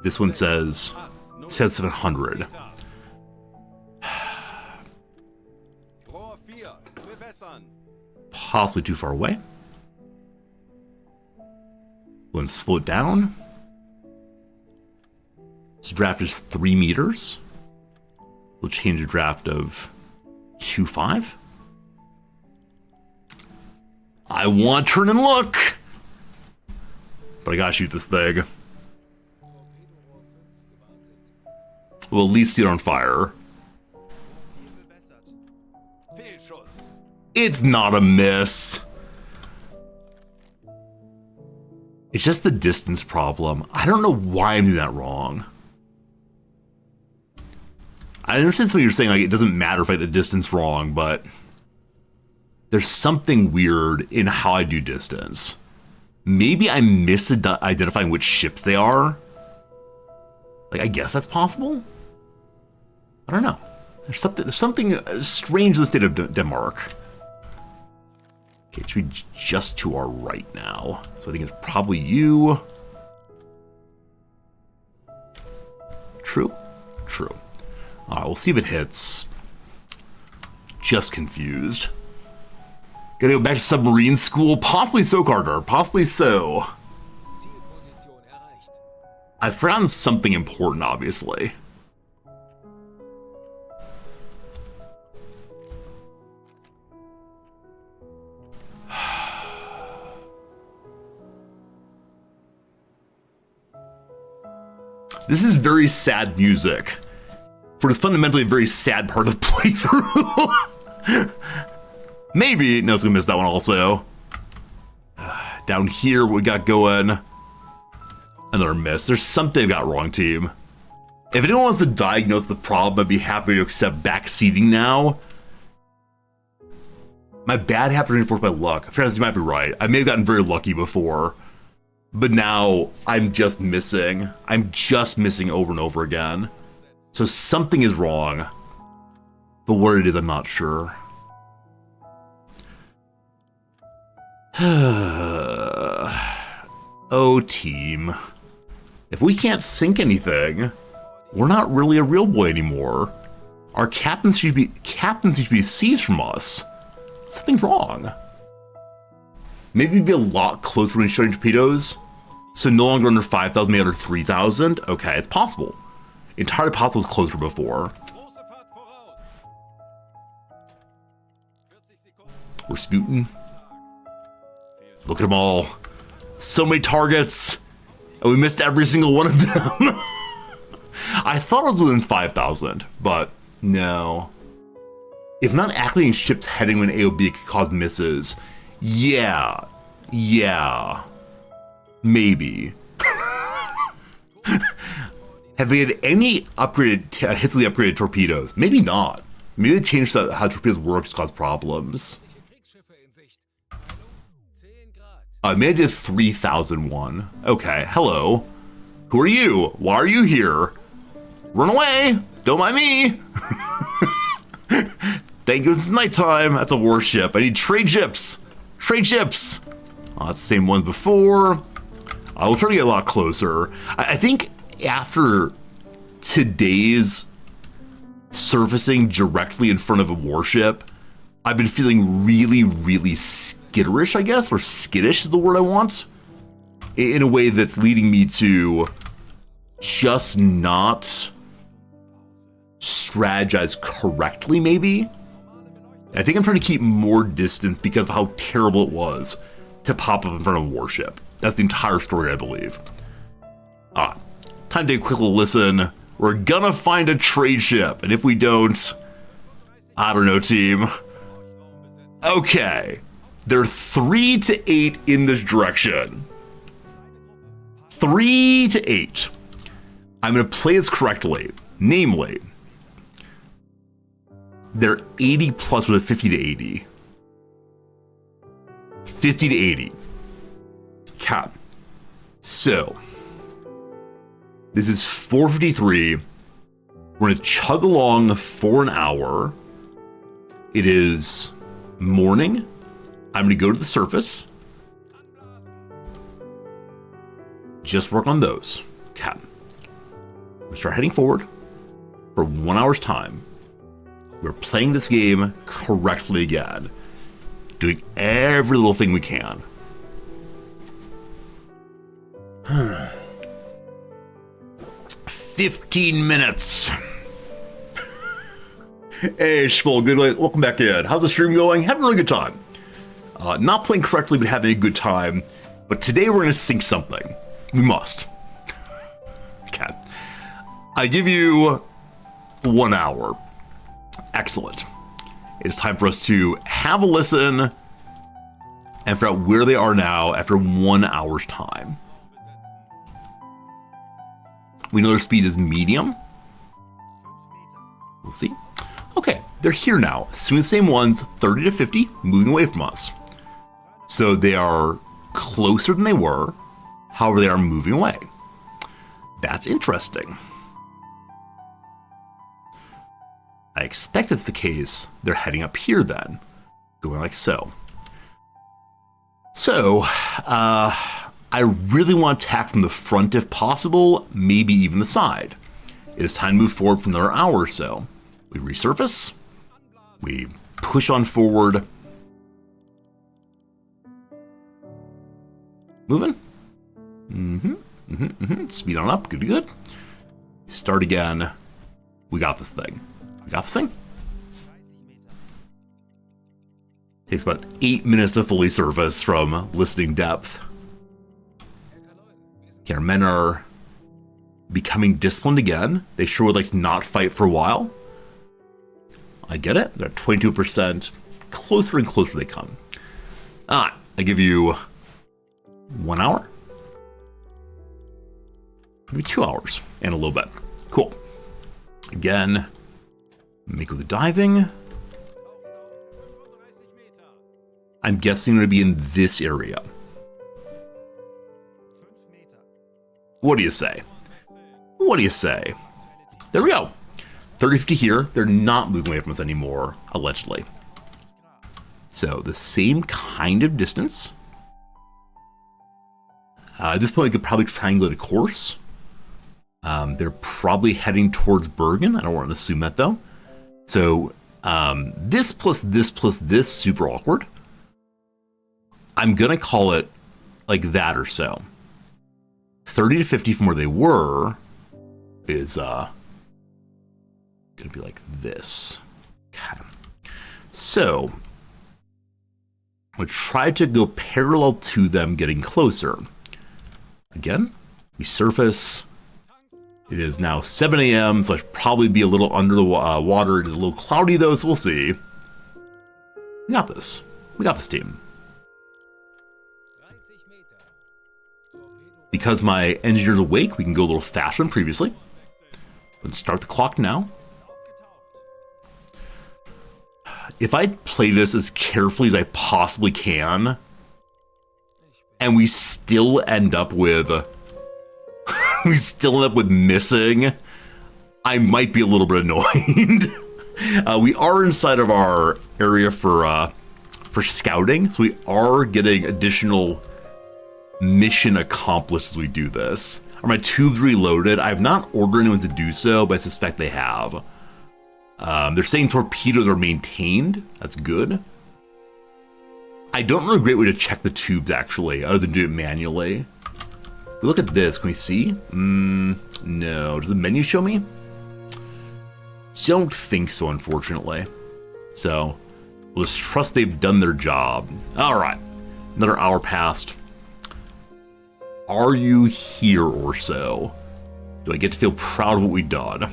This one says 700. Possibly too far away. We'll slow it down. This draft is 3 meters. We'll change a draft of 2.5. I want to turn and look. But I gotta shoot this thing. We'll at least see it on fire. It's not a miss. It's just the distance problem. I don't know why I'm doing that wrong. I understand what you're saying, like it doesn't matter if I get the distance wrong, but there's something weird in how I do distance. Maybe I'm misidentifying which ships they are. Like, I guess that's possible? I don't know. There's something strange in the state of Denmark. Okay, it should be just to our right now. So I think it's probably you. True? True. Alright, we'll see if it hits. Just confused. Gotta go back to submarine school? Possibly so, Carter. Possibly so. I've forgotten something important, obviously. This is very sad music. For it's fundamentally a very sad part of the playthrough. Maybe. No, it's gonna miss that one also. Down here, what we got going. Another miss. There's something I got wrong, team. If anyone wants to diagnose the problem, I'd be happy to accept backseating now. My bad happened to reinforce my luck. Friends, you might be right. I may have gotten very lucky before. But now, I'm just missing. I'm just missing over and over again. So something is wrong. But what it is, I'm not sure. Oh, team. If we can't sink anything, we're not really a real boy anymore. Our captains should be seized from us. Something's wrong. Maybe it'd be a lot closer when shooting torpedoes. So no longer under 5,000, maybe under 3,000. Okay, it's possible. Entirely possible it's closer before. We're scooting. Look at them all. So many targets. And we missed every single one of them. I thought it was within 5,000, but no. If not activating ships heading when AOB could cause misses, yeah, maybe. Have they had any upgraded hits with the upgraded torpedoes? Maybe not. Maybe they changed how torpedoes work to cause problems. Maybe I did 3,001. Okay, hello. Who are you? Why are you here? Run away! Don't mind me! Thank you, it's nighttime. That's a warship. I need trade ships! Trade ships! Oh, that's the same ones before. We'll try to get a lot closer. I think after today's surfacing directly in front of a warship, I've been feeling really, really skitterish, I guess, or skittish is the word I want, in a way that's leading me to just not strategize correctly, maybe. I think I'm trying to keep more distance because of how terrible it was to pop up in front of a warship. That's the entire story, I believe. Time to take a quick little listen. We're gonna find a trade ship, and if we don't, I don't know, team. Okay, they're 3 to 8 in this direction. 3 to 8. I'm gonna play this correctly. Namely, they're 80 plus with a 50 to 80. 50 to 80. Cap. So, this is 4:53. We're gonna chug along for an hour. It is morning. I'm gonna go to the surface. Just work on those. Cap. I'm gonna start heading forward for 1 hour's time. We're playing this game correctly again. Doing every little thing we can. 15 minutes. Hey, Schmoll, good night. Welcome back in. How's the stream going? Having a really good time. Not playing correctly, but having a good time. But today we're going to sink something. We must. Okay. I give you 1 hour. Excellent. It is time for us to have a listen and figure out where they are now after 1 hour's time. We know their speed is medium. We'll see. Okay, they're here now. Assuming the same ones, 30 to 50, moving away from us. So they are closer than they were. However, they are moving away. That's interesting. I expect it's the case. They're heading up here then. Going like so. So, I really want to attack from the front if possible, maybe even the side. It is time to move forward for another hour or so. We resurface. We push on forward. Moving. Speed on up. Good, good. Start again. We got this thing. We got this thing. Takes about 8 minutes to fully surface from listening depth. Okay, our men are becoming disciplined again. They sure would like to not fight for a while. I get it. They're at 22%. Closer and closer they come. I give you 1 hour. Maybe 2 hours and a little bit. Cool. Again, make the diving. I'm guessing it'll be in this area. What do you say? What do you say? There we go. 30-50 here. They're not moving away from us anymore, allegedly. So the same kind of distance. At this point, we could probably triangulate a course. They're probably heading towards Bergen. I don't want to assume that, though. So this plus this plus this, super awkward. I'm going to call it like that or so. 30 to 50 from where they were is going to be like this. Okay. So we try to go parallel to them getting closer. Again, we surface. It is now 7 a.m., so I should probably be a little under the water. It is a little cloudy, though, so we'll see. We got this. We got this, team. Because my engineer's awake, we can go a little faster than previously. Let's start the clock now. If I play this as carefully as I possibly can, and we still end up with missing, I might be a little bit annoyed. We are inside of our area for scouting, so we are getting additional mission accomplished as we do this. Are my tubes reloaded? I have not ordered anyone to do so, but I suspect they have. They're saying torpedoes are maintained. That's good. I don't know a great way to check the tubes, actually, other than do it manually. Look at this. Can we see? No. Does the menu show me? Don't think so, unfortunately. So, we'll just trust they've done their job. All right. Another hour passed. Are you here or so? Do I get to feel proud of what we've done?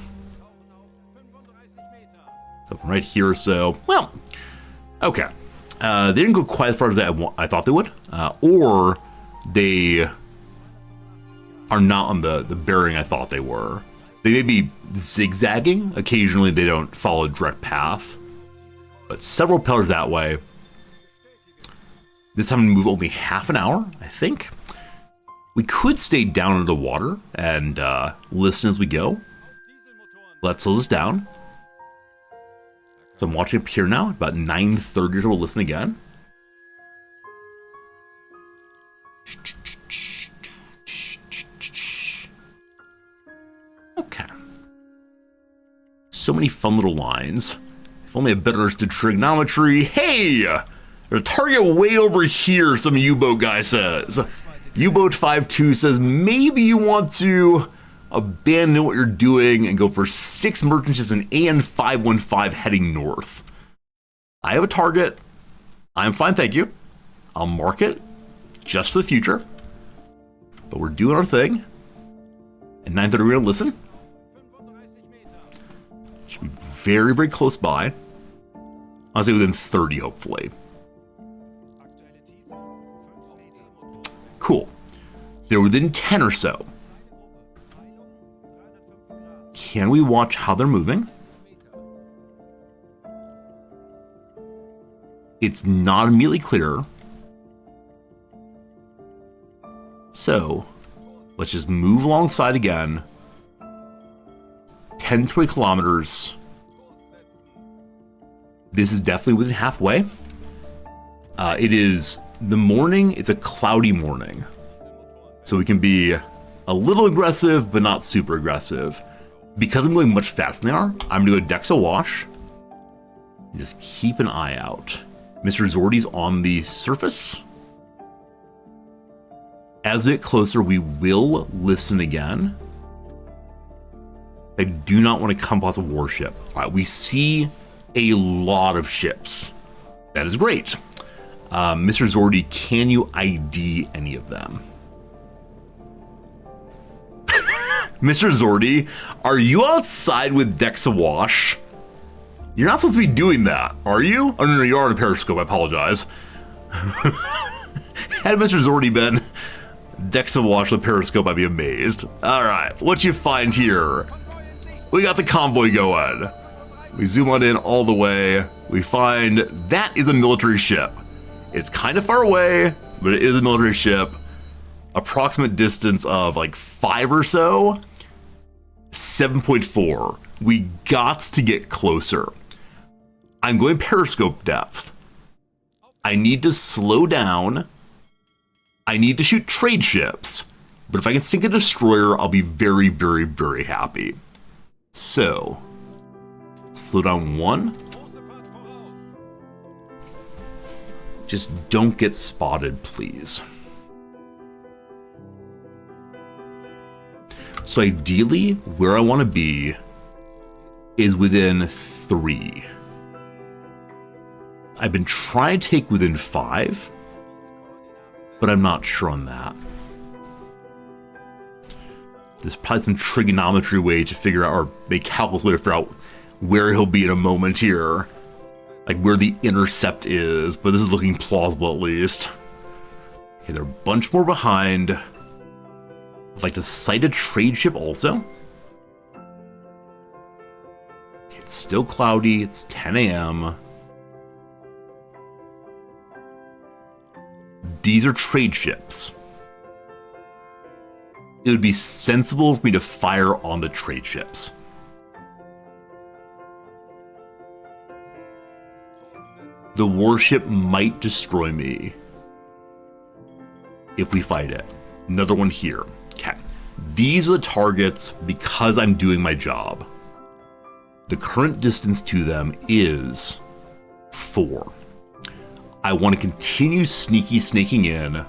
So from right here or so. Well, okay. They didn't go quite as far as I thought they would. Or they are not on the bearing I thought they were. They may be zigzagging. Occasionally they don't follow a direct path. But several pillars that way. This time I'm going to move only half an hour, I think. We could stay down under the water and listen as we go. Let's slow this down. So I'm watching up here now. About 9:30, so we'll listen again. Okay. So many fun little lines. If only I better understood trigonometry. Hey! There's a target way over here, some U-boat guy says. U-boat 52 says maybe you want to abandon what you're doing and go for 6 merchant ships in AN 515 heading north. I have a target. I'm fine, thank you. I'll mark it just the future. But we're doing our thing. At 9:30, we're gonna listen. Should be very, very close by. I'll say within 30, hopefully. Cool. They're within 10 or so. Can we watch how they're moving? It's not immediately clear. So, let's just move alongside again. 10, 20 kilometers. This is definitely within halfway. It is the morning. It's a cloudy morning. So we can be a little aggressive, but not super aggressive. Because I'm going much faster than they are, I'm going to go Dex Awash. Just keep an eye out. Mr. Zordy's on the surface. As we get closer, we will listen again. I do not want to come across a warship. All right, we see a lot of ships. That is great. Mr. Zordy, can you ID any of them? Mr. Zordy, are you outside with Dex Awash? You're not supposed to be doing that, are you? Oh, no, you are on a periscope. I apologize. Had Mr. Zordy been Dex Awash the periscope, I'd be amazed. All right, what you find here? We got the convoy going. We zoom on in all the way. We find that is a military ship. It's kind of far away, but it is a military ship. Approximate distance of like 5 or so. 7.4. We got to get closer. I'm going periscope depth. I need to slow down. I need to shoot trade ships. But if I can sink a destroyer, I'll be very, very, very happy. So, slow down 1. Just don't get spotted, please. So ideally, where I want to be is within 3. I've been trying to take within 5, but I'm not sure on that. There's probably some trigonometry way to figure out, or make calculus way to figure out where he'll be in a moment here. Like where the intercept is, but this is looking plausible at least. Okay, they're a bunch more behind. I'd like to sight a trade ship also. Okay, it's still cloudy, it's 10 a.m. These are trade ships. It would be sensible for me to fire on the trade ships. The warship might destroy me if we fight it. Another one here. Okay. These are the targets because I'm doing my job. The current distance to them is 4. I want to continue snaking in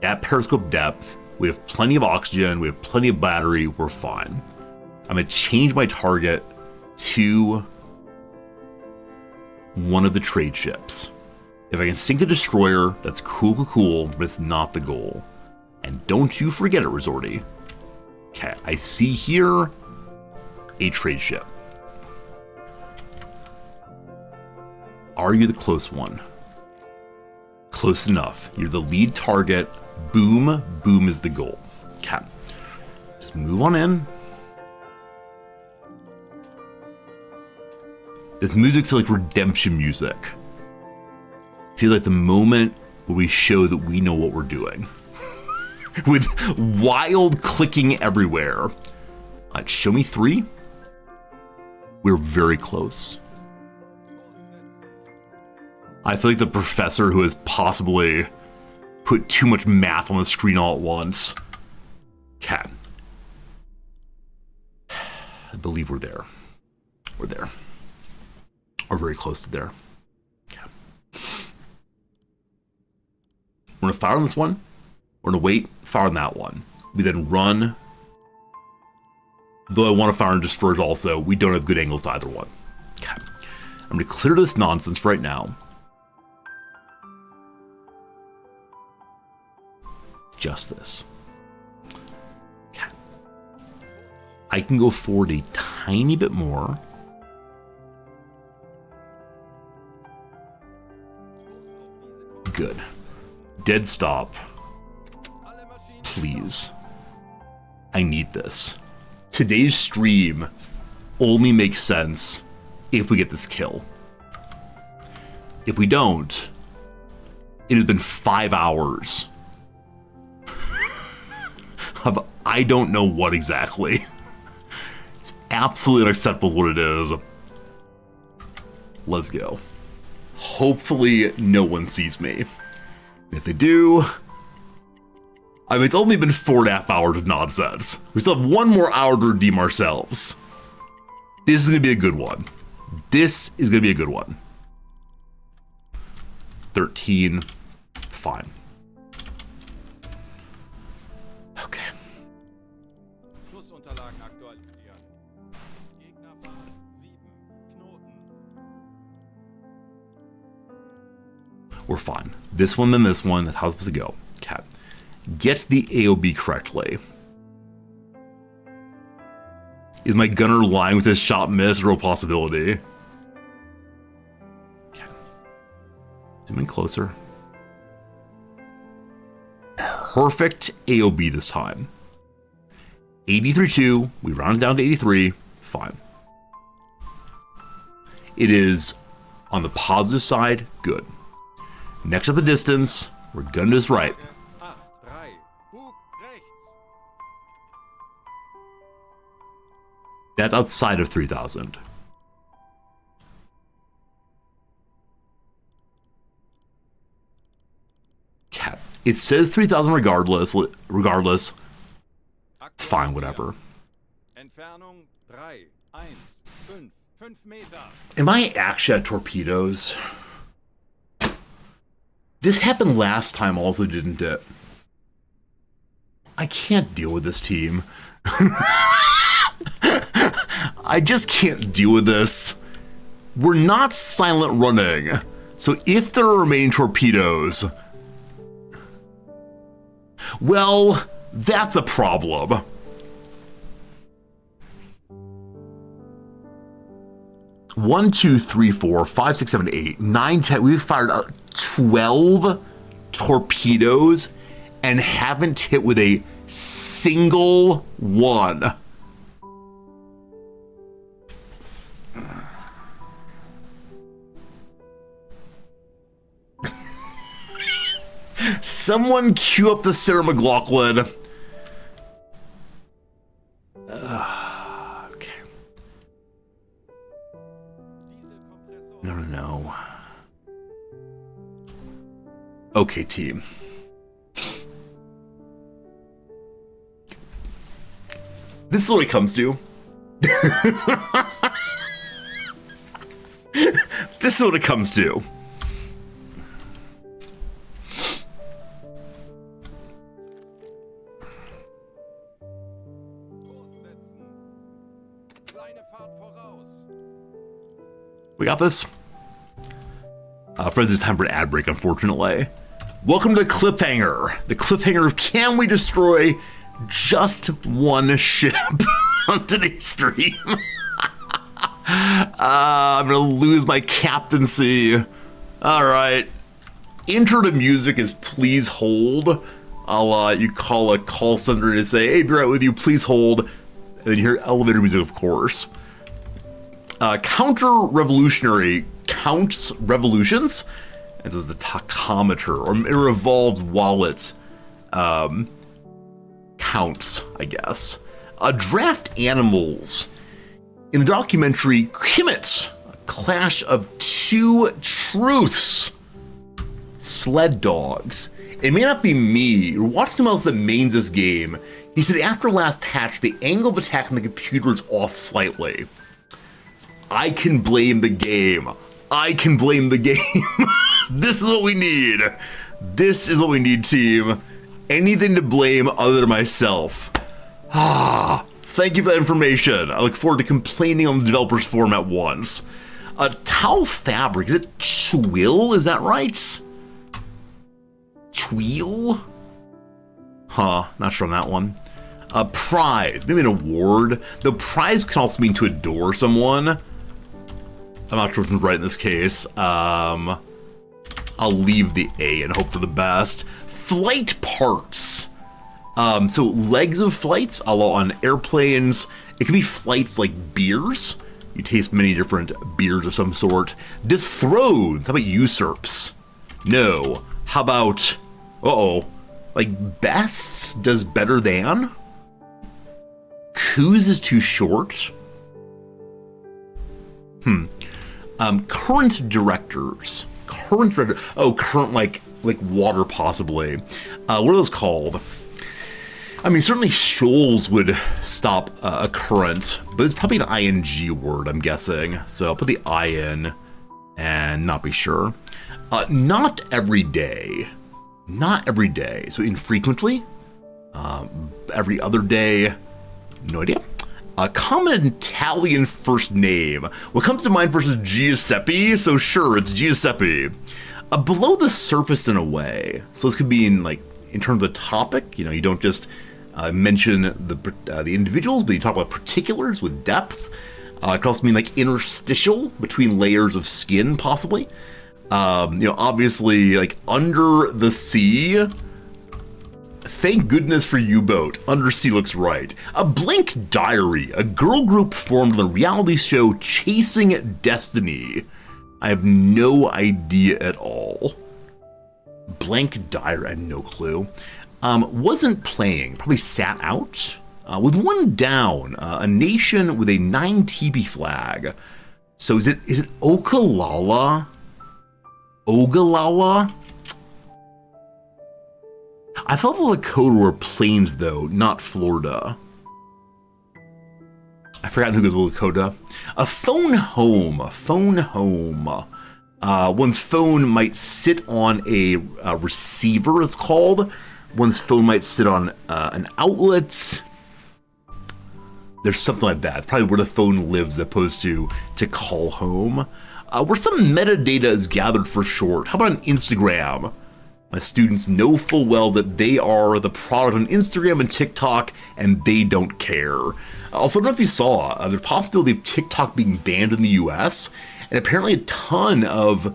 at periscope depth. We have plenty of oxygen. We have plenty of battery. We're fine. I'm going to change my target to one of the trade ships. If I can sink a destroyer, that's cool, but it's not the goal. And don't you forget it, Resorty. Okay, I see here a trade ship. Are you the close one? Close enough. You're the lead target. Boom, boom is the goal. Okay, just move on in. This music feels like redemption music. Feels like the moment where we show that we know what we're doing. With wild clicking everywhere. Show me 3. We're very close. I feel like the professor who has possibly put too much math on the screen all at once. Okay. I believe we're there. We're there. Or very close to there. Okay. We're gonna fire on this one. We're gonna wait, fire on that one. We then run. Though I want to fire on destroyers also, we don't have good angles to either one. Okay. I'm gonna clear this nonsense right now. Just this. Okay. I can go forward a tiny bit more. Good. Dead stop. Please. I need this. Today's stream only makes sense if we get this kill. If we don't, it has been 5 hours of I don't know what exactly. It's absolutely unacceptable what it is. Let's go. Hopefully no one sees me. If they do, I mean, it's only been 4.5 hours of nonsense. We still have 1 more hour to redeem ourselves. This is going to be a good one. This is going to be a good one. 13. Fine. Okay. Schlussunterlagen aktualisieren. Gegnerfahrt 7 Knoten. We're fine. This one, then this one. That's how it's supposed to go. Okay. Get the AOB correctly. Is my gunner lying with his shot miss? A real possibility. Okay. Zoom in closer. Perfect AOB this time. 83-2. We rounded down to 83. Fine. It is on the positive side. Good. Next up the distance. We're gunning this right. 8, 3. Bug rechts. That's outside of 3,000. Cat. It says 3,000 regardless. Fine, whatever. Entfernung 3, 1, 5, 5 Meter. Am I actually at torpedoes? This happened last time also, didn't it? I can't deal with this team. I just can't deal with this. We're not silent running. So if there are remaining torpedoes, well, that's a problem. One, two, three, 4, 5, 6, 7, 8, 9, 10. We've fired 12 torpedoes and haven't hit with a single one. Someone cue up the Sarah McLachlan. Okay. No. Okay, team. This is what it comes to. This is what it comes to. We got this. Friends, it's time for an ad break, unfortunately. Welcome to the cliffhanger. The cliffhanger of can we destroy just one ship on today's stream? I'm gonna lose my captaincy. All right. Intro to music is please hold. You call a call center and say, hey, be right with you, please hold. And then you hear elevator music, of course. Counter-revolutionary counts revolutions. And so is the tachometer, or a revolved wallet counts, I guess. Draft animals. In the documentary Kimmit, a clash of two truths. Sled dogs. It may not be me. You're watching someone else that mains this game. He said after last patch, the angle of attack on the computer is off slightly. I can blame the game. I can blame the game. This is what we need. This is what we need, team. Anything to blame other than myself. Thank you for that information. I look forward to complaining on the developer's forum at once. Towel fabric, is it twill? Is that right? Twill? Huh, not sure on that one. A prize, maybe an award. The prize can also mean to adore someone. I'm not sure if I'm right in this case. I'll leave the A and hope for the best. Flight parts. So legs of flights, a la on airplanes. It can be flights like beers. You taste many different beers of some sort. Dethrones, how about usurps? No. How about, like bests does better than? Coos is too short. Current directors. Current like water possibly. What are those called? I mean, certainly shoals would stop a current, but it's probably an ing word, I'm guessing. So I'll put the I in and not be sure. Not every day. Not every day. So infrequently. Every other day. No idea. A common Italian first name. What comes to mind versus Giuseppe? So sure, it's Giuseppe. Below the surface in a way. So this could be in terms of a topic. You don't just mention the individuals, but you talk about particulars with depth. It could also mean like interstitial between layers of skin, possibly. Obviously, like under the sea. Thank goodness for UBOAT. Undersea looks right. A blank diary. A girl group formed on the reality show Chasing Destiny. I have no idea at all. Blank diary. I have no clue. Wasn't playing. Probably sat out. With one down. A nation with a 9 teepee flag. So is it Okalala? Ogallala? I thought the Lakota were plains, though, not Florida. I forgot who goes with Lakota. A phone home. A phone home. One's phone might sit on a receiver, it's called. One's phone might sit on an outlet. There's something like that. It's probably where the phone lives as opposed to call home. Where some metadata is gathered for short. How about an Instagram? My students know full well that they are the product on Instagram and TikTok, and they don't care. Also, I don't know if you saw, there's a possibility of TikTok being banned in the US, and apparently a ton of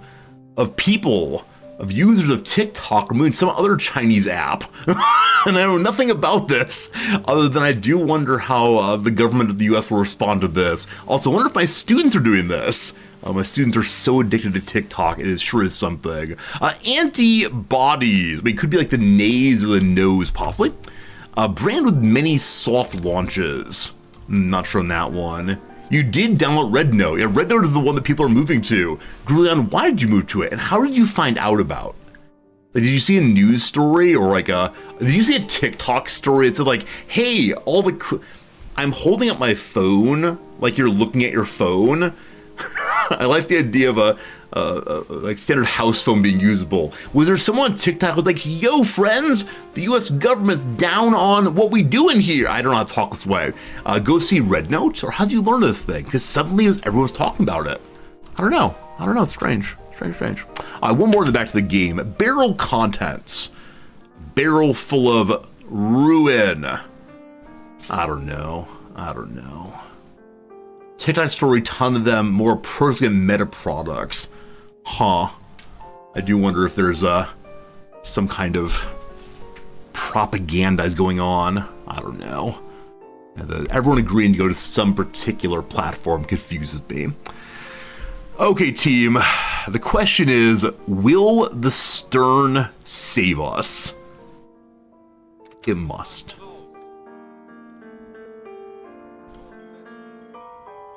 people, of users of TikTok, are moving some other Chinese app. And I know nothing about this, other than I do wonder how the government of the US will respond to this. Also, I wonder if my students are doing this. My students are so addicted to TikTok, it sure is something. Antibodies. I mean, it could be like the nays or the nose, possibly. Brand with many soft launches. Not sure on that one. You did download Red Note. Yeah, Red Note is the one that people are moving to. Grulion, why did you move to it? And how did you find out about? Like, did you see a news story or did you see a TikTok story? It said like, hey, I'm holding up my phone like you're looking at your phone. I like the idea of a standard house phone being usable. Was there someone on TikTok who was like, yo friends, the US government's down on what we do in here? I don't know how to talk this way. Go see Red Note? Or how do you learn this thing? Because suddenly everyone's talking about it. I don't know. It's strange. Strange. One more to back to the game. Barrel contents. Barrel full of ruin. I don't know. TikTok story, ton of them, more personal meta products. I do wonder if there's some kind of propaganda is going on. I don't know. Everyone agreeing to go to some particular platform confuses me. Okay, team. The question is, will the stern save us? It must.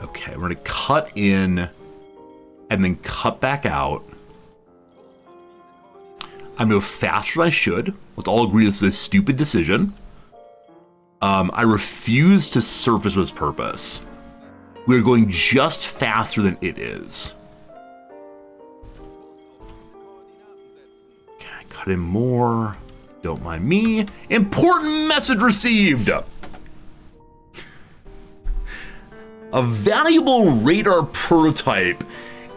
Okay, we're gonna cut in and then cut back out. I'm gonna go faster than I should. Let's all agree this is a stupid decision. I refuse to surface with purpose. We're going just faster than it is. Okay, cut in more. Don't mind me. Important message received. A valuable radar prototype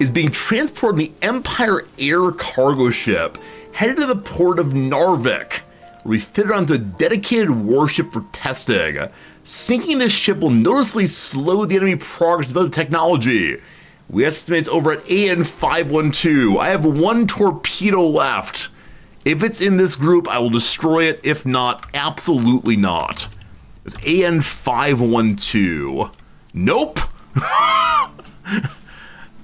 is being transported on the Empire Air cargo ship headed to the port of Narvik. We fit it onto a dedicated warship for testing. Sinking this ship will noticeably slow the enemy progress of the technology. We estimate it's over at AN 512. I have 1 torpedo left. If it's in this group, I will destroy it. If not, absolutely not. It's AN 512. Nope.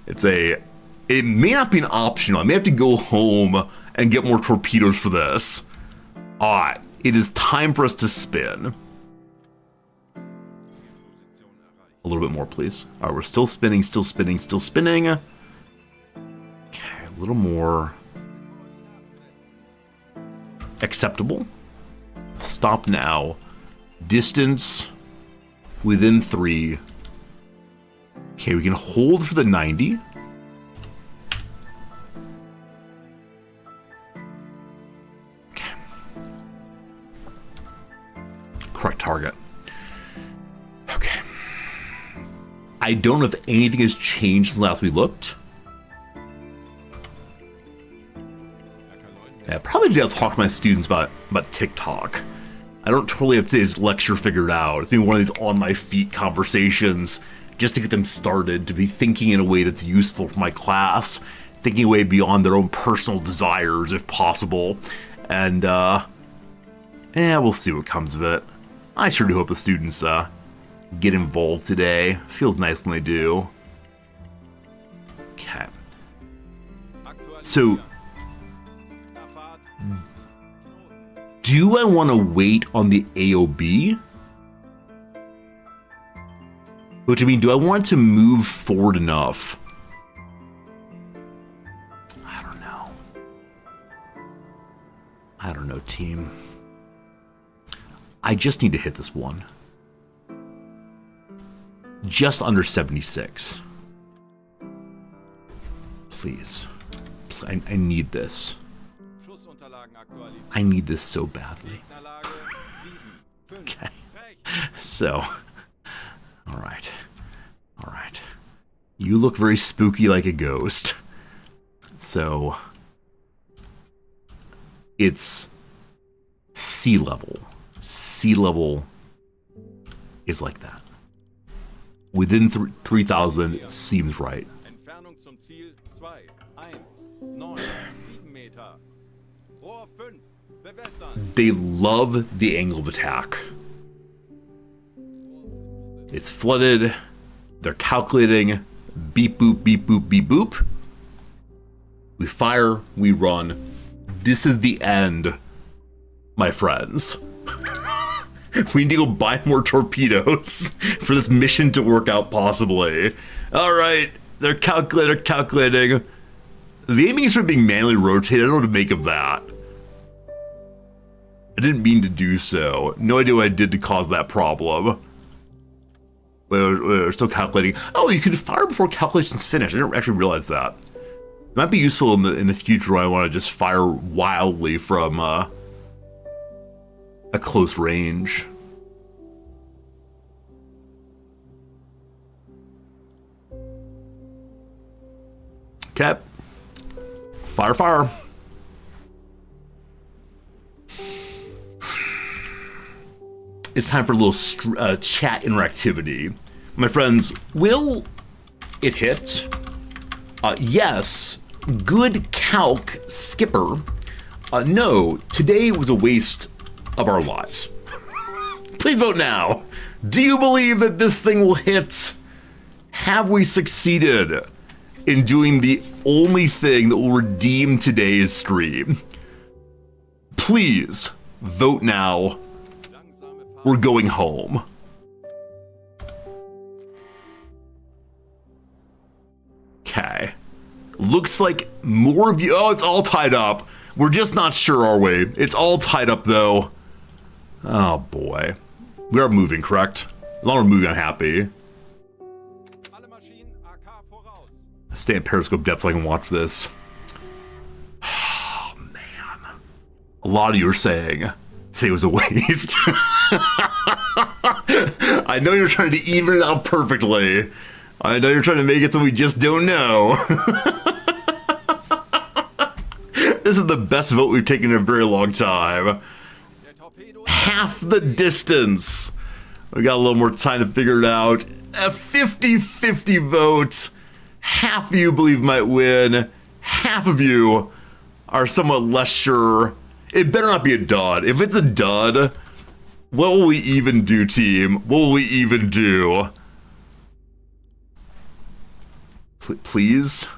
It may not be an optional. I may have to go home and get more torpedoes for this. Alright, it is time for us to spin. A little bit more, please. Alright, we're still spinning, still spinning, still spinning. Okay, a little more. Acceptable. Stop now. Distance within 3. Okay, we can hold for the 90. Okay. Correct target. Okay. I don't know if anything has changed since last we looked. Yeah, probably need to talk to my students about TikTok. I don't totally have today's lecture figured out. It's been one of these on my feet conversations just to get them started, to be thinking in a way that's useful for my class, thinking way beyond their own personal desires if possible. And, we'll see what comes of it. I sure do hope the students, get involved today. Feels nice when they do. Okay. So, do I want to wait on the AOB? Which, I mean, do I want it to move forward enough? I don't know. I don't know, team. I just need to hit this one. Just under 76. Please. I need this. I need this so badly. Okay. So. Alright. Alright. You look very spooky like a ghost. So. It's sea level. Sea level is like that. Within 3,000 seems right. They love the angle of attack. It's flooded. They're calculating. Beep boop, beep boop, beep boop. We fire, we run. This is the end, my friends. We need to go buy more torpedoes for this mission to work out possibly. Alright, they're calculating. The aiming is sort of being manually rotated. I don't know what to make of that. I didn't mean to do so. No idea what I did to cause that problem. We're still calculating. Oh, you can fire before calculations finish. I didn't actually realize that. It might be useful in the future when I want to just fire wildly from a close range. Okay. Fire. It's time for a little chat interactivity. My friends, will it hit? Yes. Good calc, Skipper. No, today was a waste of our lives. Please vote now. Do you believe that this thing will hit? Have we succeeded in doing the only thing that will redeem today's stream? Please vote now. We're going home. Okay. Looks like more of you. Oh, it's all tied up. We're just not sure, are we? It's all tied up, though. Oh, boy. We are moving, correct? As long as we're moving, I'm happy. Stay at Periscope depth so I can watch this. Oh, man. A lot of you are saying it was a waste. I know you're trying to even it out perfectly. I know you're trying to make it so we just don't know. This is the best vote we've taken in a very long time. half the distance. We got a little more time to figure it out. A 50-50 vote. Half of you believe might win. Half of you are somewhat less sure. It better not be a dud. If it's a dud, what will we even do, team? What will we even do? Please?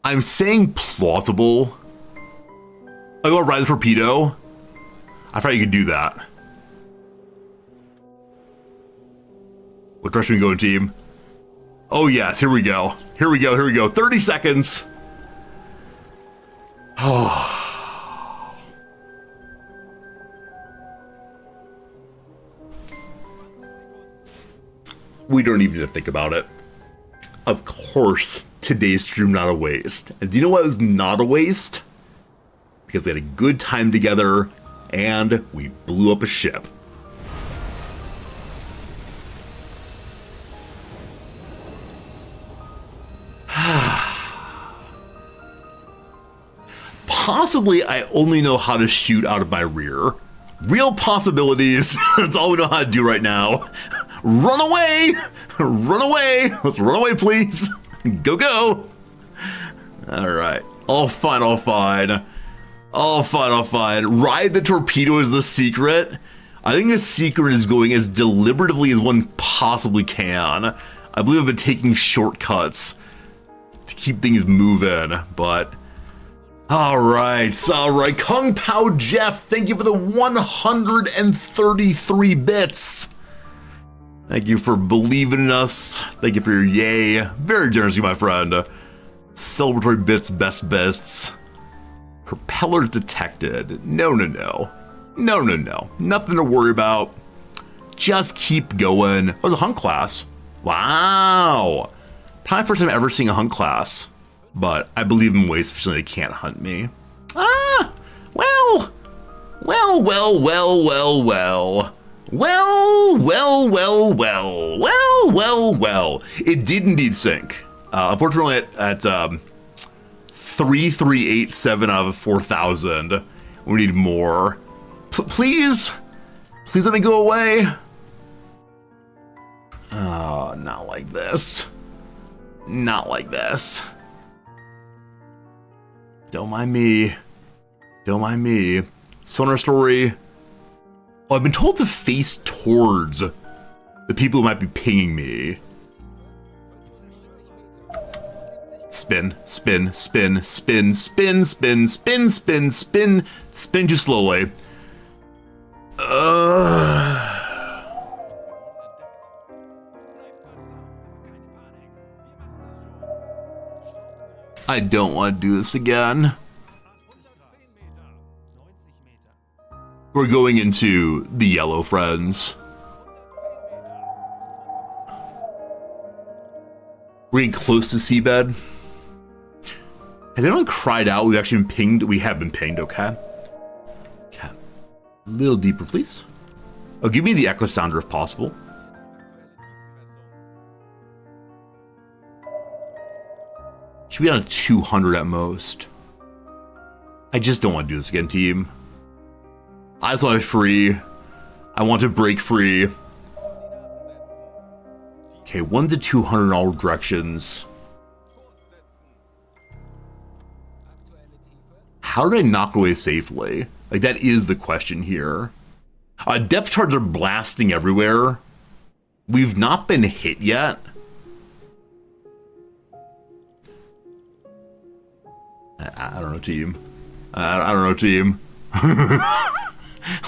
I'm saying plausible. I go ride the torpedo. I thought you could do that. What direction are we going, team? Oh yes, here we go. Here we go, here we go. 30 seconds. Oh. We don't even need to think about it. Of course, today's stream not a waste. And do you know what was not a waste? Because we had a good time together and we blew up a ship. Possibly I only know how to shoot out of my rear. Real possibilities. That's all we know how to do right now. Run away! Run away! Let's run away, please. Go, go! Alright. All fine, all fine. All fine, all fine. Ride the torpedo is the secret. I think the secret is going as deliberatively as one possibly can. I believe I've been taking shortcuts to keep things moving, but... Alright. Kung Pao Jeff, thank you for the 133 bits. Thank you for believing in us. Thank you for your yay. Very generous of you, my friend. Celebratory bits, best bests. Propellers detected. No. Nothing to worry about. Just keep going. Oh, the hunt class. Wow. Probably first time ever seeing a hunt class. But I believe in ways sufficiently they can't hunt me. Ah! Well. It did indeed sink. Unfortunately, at 3387 out of 4,000, we need more. Please let me go away. Oh, not like this. Not like this. Don't mind me. Don't mind me. Sonar story. Oh, I've been told to face towards the people who might be pinging me. Spin too slowly. I don't want to do this again. We're going into the yellow, friends. We're getting close to seabed. Has anyone cried out? We've actually been pinged. We have been pinged, okay. Okay. A little deeper, please. Oh, give me the echo sounder if possible. Should be on a 200 at most. I just don't want to do this again, team. I just want to be free. I want to break free. Okay, 1 to 200 in all directions. How did I knock away safely? Like, that is the question here. Depth charges are blasting everywhere. We've not been hit yet. I don't know, team. I don't know, team.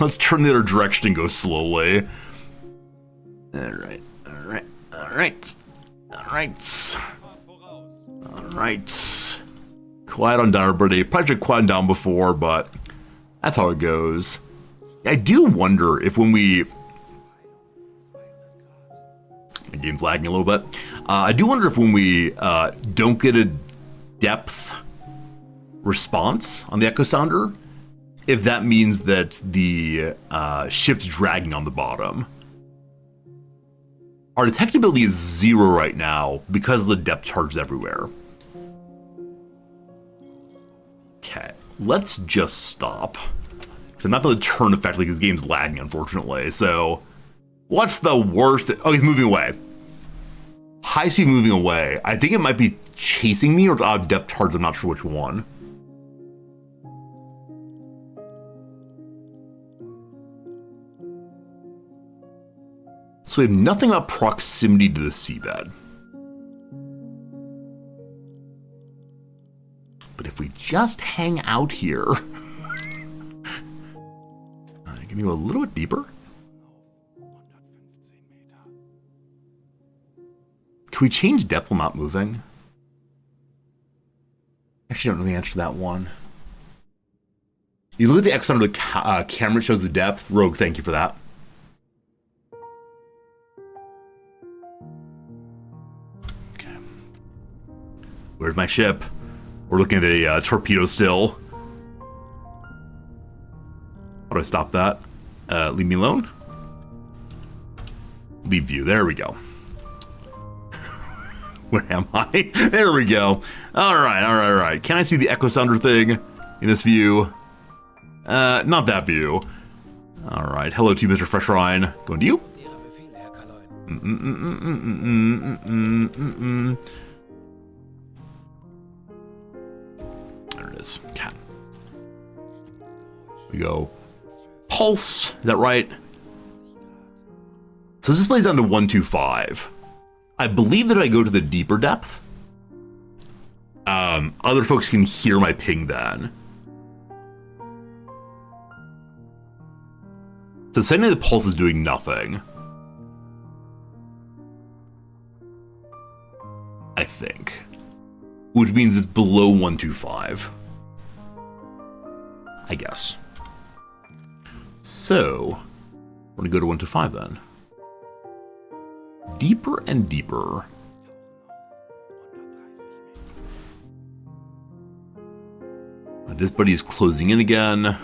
Let's turn the other direction and go slowly. Alright. Quiet on down, everybody. Probably should have quieted down before, but that's how it goes. I do wonder if when we... My game's lagging a little bit. I do wonder if when we don't get a depth response on the echo sounder, if that means that the ship's dragging on the bottom. Our detectability is 0 right now because of the depth charges everywhere. Okay, let's just stop. Because I'm not able to turn effectively because the game's lagging, unfortunately. So, what's the worst? Oh, he's moving away. High speed moving away. I think it might be chasing me or it's out of depth charge. I'm not sure which one. So we have nothing about proximity to the seabed. But if we just hang out here, can you go a little bit deeper? Can we change depth while not moving? Actually, I don't know the answer to that one. You look at the X under the camera, it shows the depth. Rogue, thank you for that. Okay. Where's my ship? We're looking at a torpedo still. How do I stop that? Leave me alone. Leave view. There we go. Where am I? There we go. All right. Can I see the echo sounder thing in this view? Not that view. All right. Hello to you, Mr. Fresh Ryan. Going to you. There it is. Okay. We go. Pulse. Is that right? So this plays down to 125. I believe that I go to the deeper depth. Other folks can hear my ping then. So sending the pulse is doing nothing. I think. Which means it's below 125. I guess. So, we're going to go to 125 then. Deeper and deeper. This buddy is closing in again.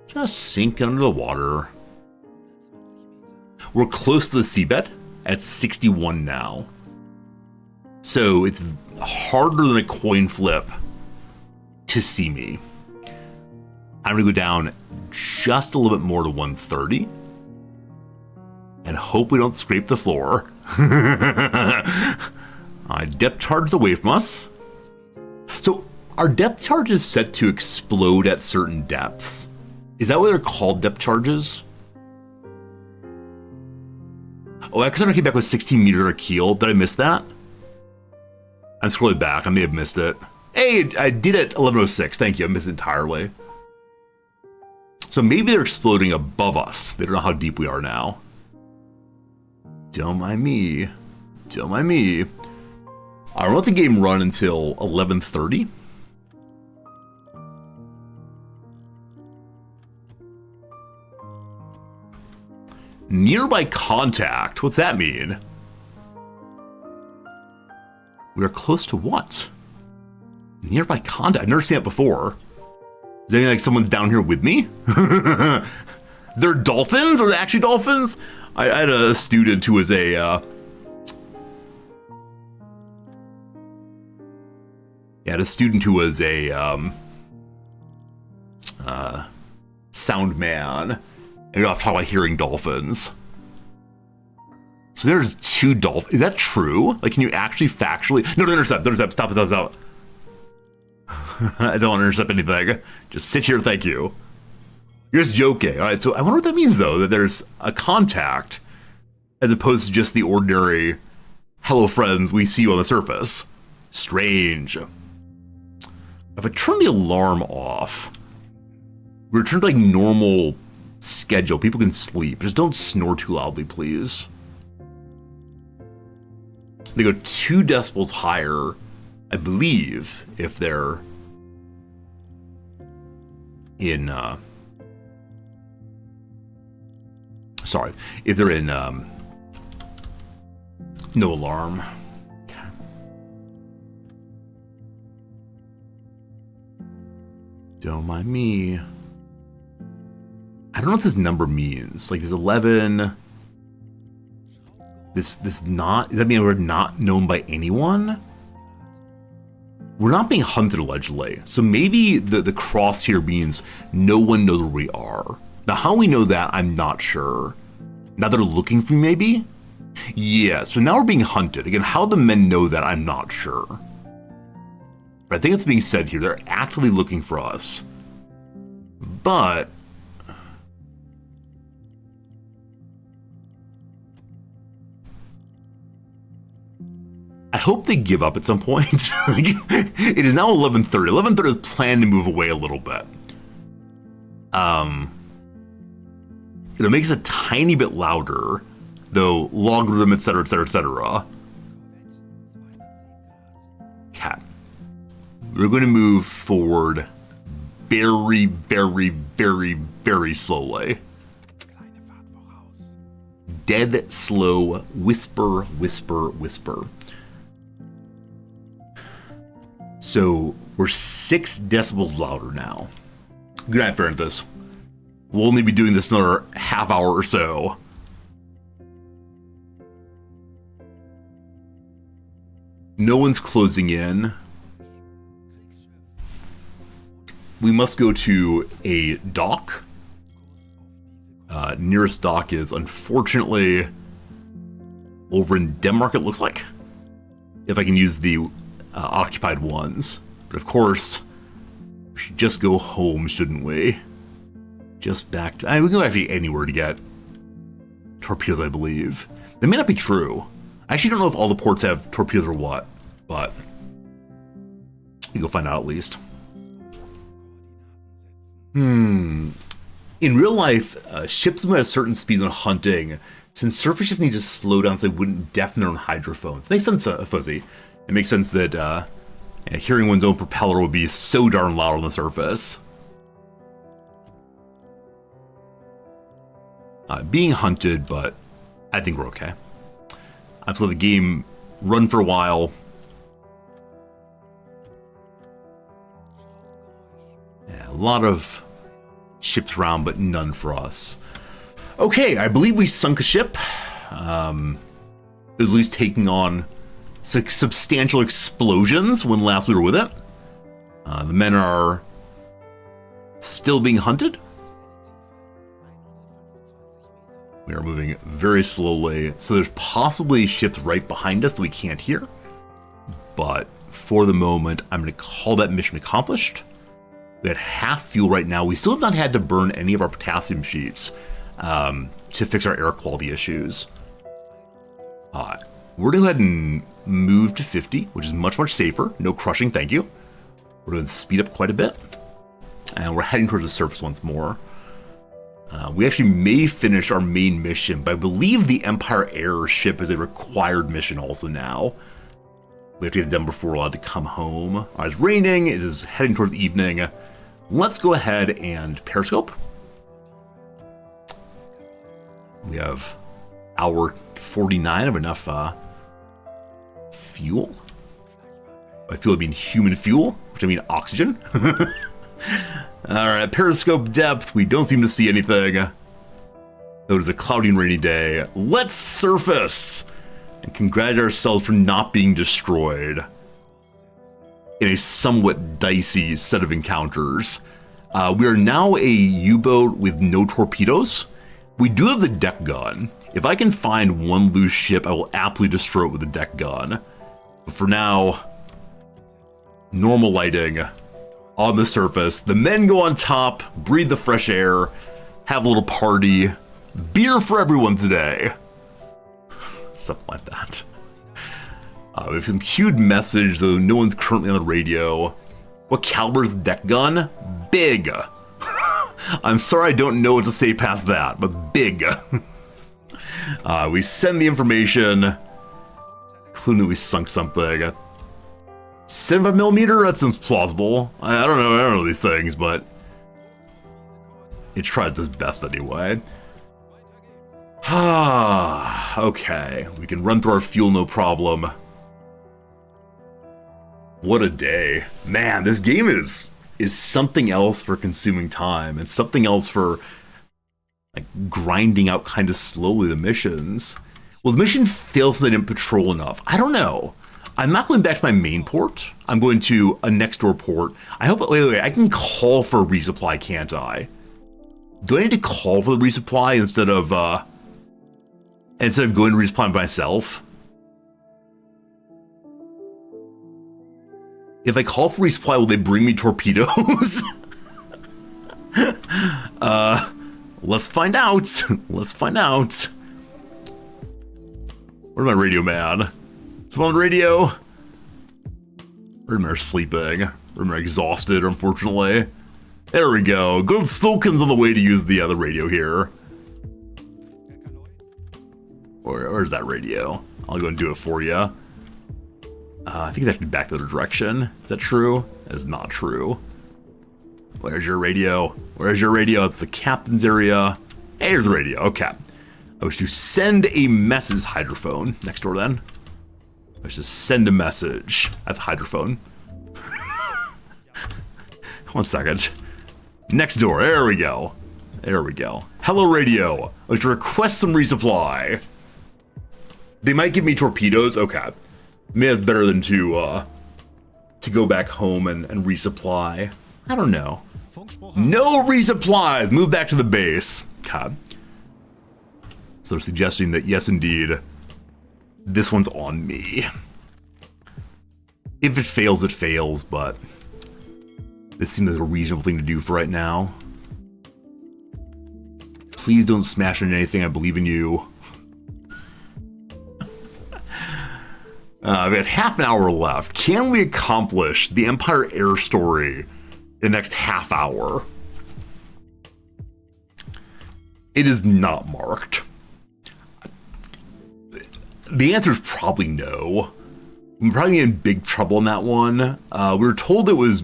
Just sink under the water. We're close to the seabed at 61 now. So it's harder than a coin flip to see me. I'm going to go down just a little bit more to 130. And hope we don't scrape the floor. Depth charge away from us. So, are depth charges set to explode at certain depths? Is that what they're called, depth charges? Oh, Epicenter came back with 16 meter keel. Did I miss that? I'm scrolling back. I may have missed it. Hey, I did it 1106. Thank you. I missed it entirely. So maybe they're exploding above us. They don't know how deep we are now. Don't mind me. Don't mind me. I don't let the game run until 11:30. Nearby contact. What's that mean? We are close to what? Nearby contact. I've never seen it before. Is that mean like someone's down here with me? They're dolphins? Are they actually dolphins? I had a student who was a sound man. And off talk about hearing dolphins. So there's two dolphins. Is that true? Like, can you actually factually? No, don't intercept. Don't intercept. Stop. I don't want to intercept anything. Just sit here. Thank you. You're just joking. All right. So I wonder what that means, though, that there's a contact as opposed to just the ordinary hello, friends. We see you on the surface. Strange. If I turn the alarm off, we return to like normal schedule. People can sleep. Just don't snore too loudly, please. They go 2 decibels higher, I believe, if they're in, if they're in, no alarm. Okay. Don't mind me. I don't know what this number means. Like, there's 11. This not, does that mean we're not known by anyone? We're not being hunted, allegedly. So maybe the cross here means no one knows where we are. Now, how we know that, I'm not sure. Now they're looking for me, maybe? Yeah, so now we're being hunted. Again, how the men know that, I'm not sure. But I think it's being said here. They're actively looking for us. But... I hope they give up at some point. It is now 11:30. 11:30 is planned to move away a little bit. It'll make us a tiny bit louder, though logarithm, etc., etc., etc. Cat. We're going to move forward very, very, very, very slowly. Dead slow, whisper, whisper, whisper. So we're 6 decibels louder now. Good night, Farenthus. We'll only be doing this another half hour or so. No one's closing in. We must go to a dock. Nearest dock is, unfortunately, over in Denmark, it looks like. If I can use the occupied ones. But of course, we should just go home, shouldn't we? Just back to... we can go actually anywhere to get torpedoes, I believe. That may not be true. I actually don't know if all the ports have torpedoes or what, but we can go find out at least. In real life, ships move at a certain speed when hunting, since surface ships need to slow down so they wouldn't deafen their own hydrophones. Makes sense, Fuzzy. It makes sense that hearing one's own propeller would be so darn loud on the surface. Being hunted, but I think we're okay. I've let the game run for a while. Yeah, a lot of ships around, but none for us. Okay, I believe we sunk a ship. At least taking on substantial explosions when last we were with it. The men are still being hunted. We are moving very slowly, so there's possibly ships right behind us that we can't hear. But for the moment, I'm going to call that mission accomplished. We're at half fuel right now. We still have not had to burn any of our potassium sheets to fix our air quality issues. We're going to go ahead and move to 50, which is much, much safer. No crushing, thank you. We're going to speed up quite a bit. And we're heading towards the surface once more. We actually may finish our main mission, but I believe the Empire Air ship is a required mission also now. We have to get it done before we're allowed to come home. It's raining, it is heading towards evening. Let's go ahead and periscope. We have hour 49 of enough fuel. By fuel I mean human fuel, which I mean oxygen. Alright, periscope depth, we don't seem to see anything. Though it is a cloudy and rainy day. Let's surface! And congratulate ourselves for not being destroyed in a somewhat dicey set of encounters. We are now a U-boat with no torpedoes. We do have the deck gun. If I can find one loose ship, I will absolutely destroy it with the deck gun. But for now, normal lighting on the surface. The men go on top, breathe the fresh air, have a little party. Beer for everyone today. Something like that. We have some queued message, though no one's currently on the radio. What caliber is the deck gun? Big. I'm sorry I don't know what to say past that, but big. We send the information, including that we sunk something. 75mm? That seems plausible. I don't know these things, but it tried its best anyway. Okay, we can run through our fuel no problem. What a day. Man, this game is something else for consuming time, and something else for like grinding out kind of slowly the missions. Well, the mission fails because I didn't patrol enough. I don't know. I'm not going back to my main port. I'm going to a next door port. I hope, wait, I can call for a resupply, can't I? Do I need to call for the resupply instead of going to resupply myself? If I call for resupply, will they bring me torpedoes? Let's find out. Let's find out. Where's my radio man? Someone on the radio? They're sleeping. They're exhausted, unfortunately. There we go. Good Stolkin's on the way to use the other radio here. Where's that radio? I'll go and do it for you. I think it's actually back the other direction. Is that true? That is not true. Where's your radio? Where's your radio? It's the captain's area. Hey, here's the radio. Okay. I wish to send a message. Hydrophone. Next door then. I wish to send a message. That's hydrophone. 1 second. Next door. There we go. There we go. Hello, radio. I wish to request some resupply. They might give me torpedoes. Okay. Maybe that's better than to go back home and resupply. I don't know. No resupplies. Move back to the base. Okay. So suggesting that yes, indeed, this one's on me. If it fails, it fails. But this seems like a reasonable thing to do for right now. Please don't smash into anything. I believe in you. I've got half an hour left. Can we accomplish the Empire Air story in the next half hour? It is not marked. The answer is probably no. I'm probably in big trouble in that one. We were told it was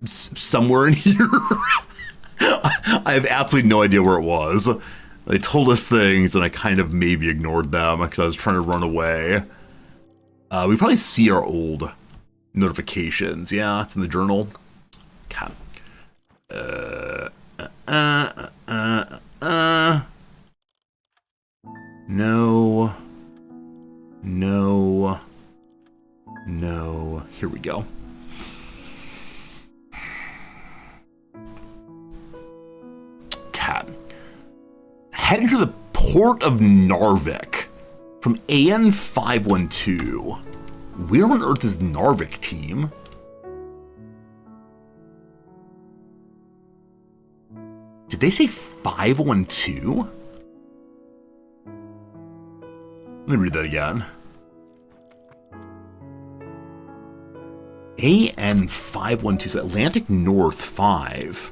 somewhere in here. I have absolutely no idea where it was. They told us things and I kind of maybe ignored them because I was trying to run away. We probably see our old notifications. Yeah, it's in the journal. Okay. No. No. No. Here we go. Okay. Heading to the port of Narvik. From AN 512. Where on earth is Narvik, team? Did they say 512? Let me read that again. AN 512, so Atlantic North 5.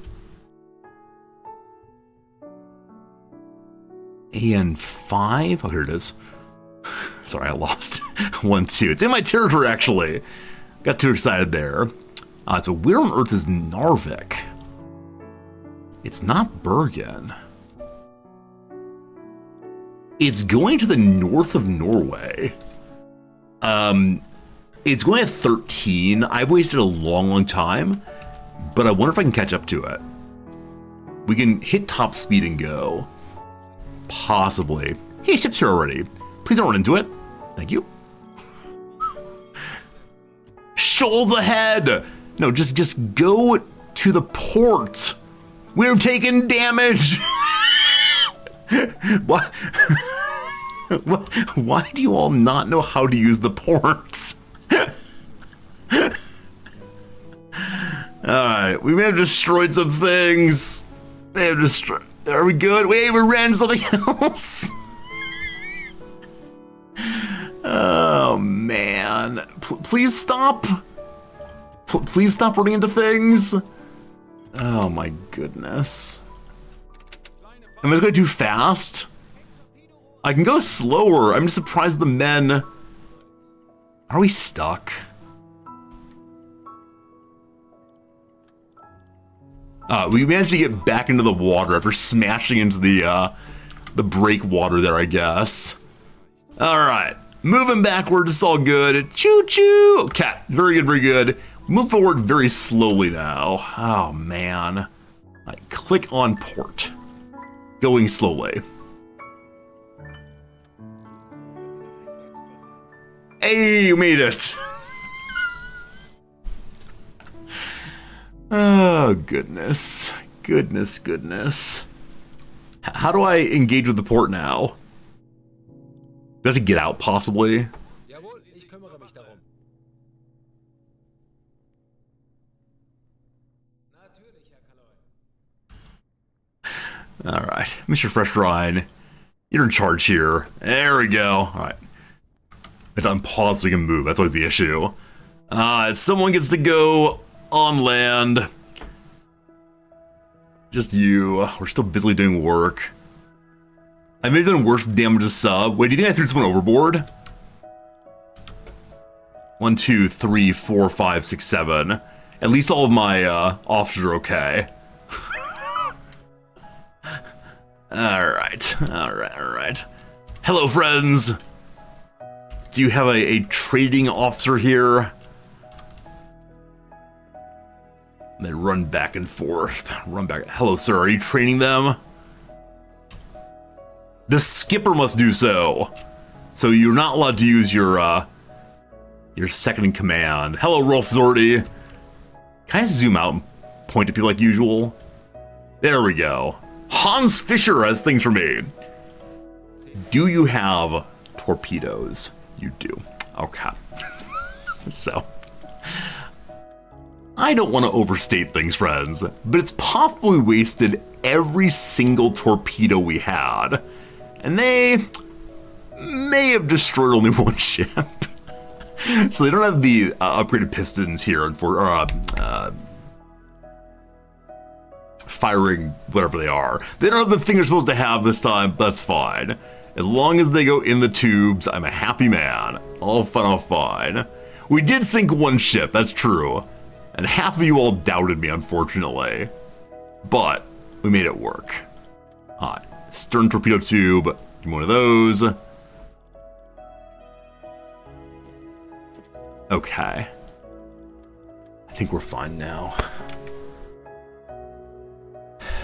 AN 5? Oh, here it is. Sorry, I lost 1, 2. It's in my territory, actually. Got too excited there. So where on earth is Narvik? It's not Bergen. It's going to the north of Norway. It's going at 13. I've wasted a long time, but I wonder if I can catch up to it. We can hit top speed and go. Possibly. Hey, ship's here already. Please don't run into it. Thank you. Shoals ahead! No, just go to the port. We're taking damage. What? Why do you all not know how to use the ports? Alright, we may have destroyed some things. Are we good? Wait, we ran into something else. Oh, man. Please stop. Please stop running into things. Oh, my goodness. Am I just going too fast? I can go slower. I'm just surprised the men... Are we stuck? We managed to get back into the water after smashing into the breakwater there, I guess. Alright. Moving backwards, it's all good. Choo-choo! Okay, very good, very good. Move forward very slowly now. Oh, man. Click on port. Going slowly. Hey, you made it. Oh, goodness. Goodness. How do I engage with the port now? Do I have to get out, possibly? Jawohl, ich kümmere mich darum. Natürlich, Herr Kaloy. Alright, Mr. Fresh Ryan, you're in charge here. There we go. Alright. I done pause so we can move. That's always the issue. Someone gets to go on land. Just you. We're still busily doing work. I may have done worse damage to sub. Wait, do you think I threw someone overboard? 1, 2, 3, 4, 5, 6, 7. At least all of my officers are okay. Alright. Hello, friends. Do you have a trading officer here? They run back and forth. Run back. Hello, sir. Are you training them? The skipper must do so. So you're not allowed to use your second in command. Hello, Rolf Zordy. Can I zoom out and point to people like usual? There we go. Hans Fischer has things for me. Do you have torpedoes? You do. Okay. So, I don't want to overstate things, friends, but it's possible we wasted every single torpedo we had, and they may have destroyed only one ship. So they don't have the upgraded pistons here, and for firing whatever they are. They don't have the thing they're supposed to have this time. That's fine. As long as they go in the tubes, I'm a happy man. All fine. We did sink one ship, that's true. And half of you all doubted me, unfortunately. But we made it work. Alright, stern torpedo tube. Give me one of those. Okay. I think we're fine now.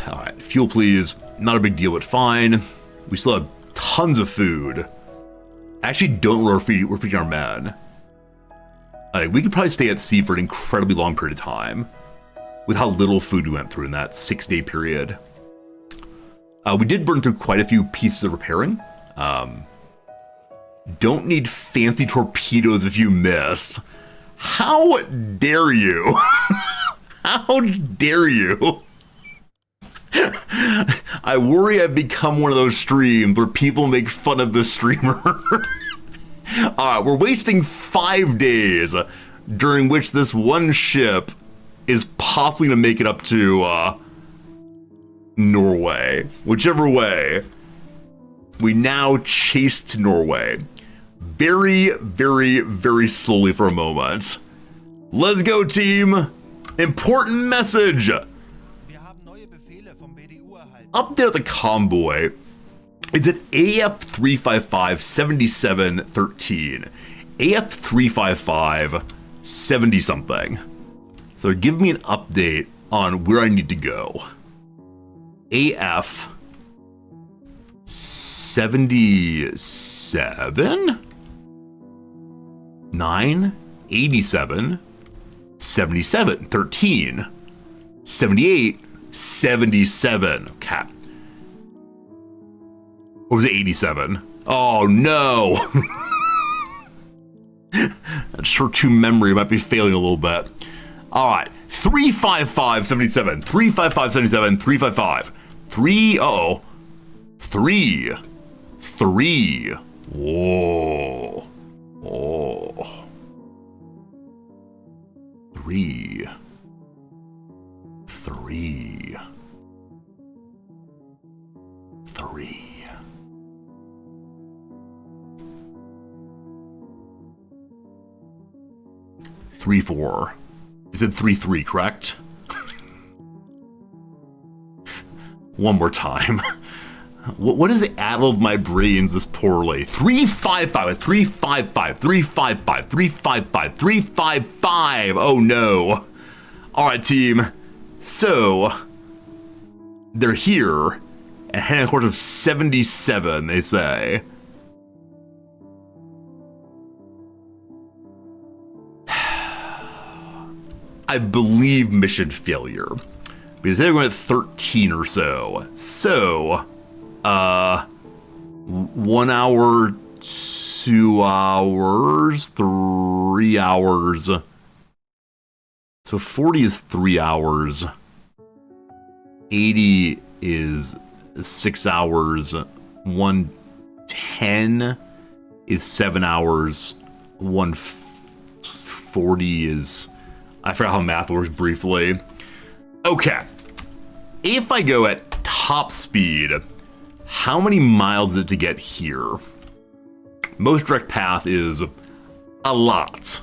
Alright, fuel please. Not a big deal, but fine. We still have tons of food. I actually don't know where we're feeding our men. We could probably stay at sea for an incredibly long period of time with how little food we went through in that 6-day period. We did burn through quite a few pieces of repairing. Don't need fancy torpedoes if you miss. How dare you? How dare you? I worry I've become one of those streams where people make fun of the streamer. We're wasting 5 days, during which this one ship is possibly going to make it up to Norway. Whichever way, we now chase to Norway. Very, very, very slowly for a moment. Let's go, team! Important message! Update the convoy. It's at AF 355 7713. AF 355 70 something. So give me an update on where I need to go. AF 77 9 87 77 13 78 77. Okay. Or was it 87? Oh no! That short-term memory might be failing a little bit. Alright. 355 77. 355 77. 355. 3. Uh-oh. 3. 3. Whoa. Oh. 3. 3. 3. 3 4. You said 3 3, correct? One more time. What has addled my brains this poorly? 355, 355, 355, 355, 355. Oh no. Alright, team. So, they're here at heading a course of 77, they say. I believe, mission failure. Because they're going at 13 or so. So, 1 hour, 2 hours, 3 hours. So 40 is 3 hours. 80 is 6 hours. 110 is 7 hours. 140 is... I forgot how math works briefly. Okay. If I go at top speed, how many miles is it to get here? Most direct path is a lot.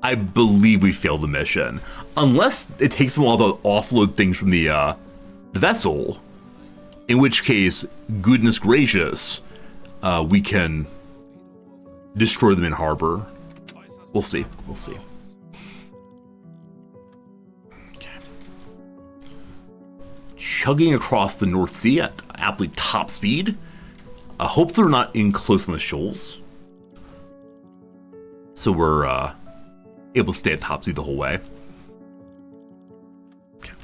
I believe we failed the mission. Unless it takes me a while to offload things from the vessel. In which case, goodness gracious, we can destroy them in harbor. We'll see. We'll see. Okay. Chugging across the North Sea at aptly top speed. Hopefully we're not in close on the shoals. So we're able to stay at top speed the whole way. Okay.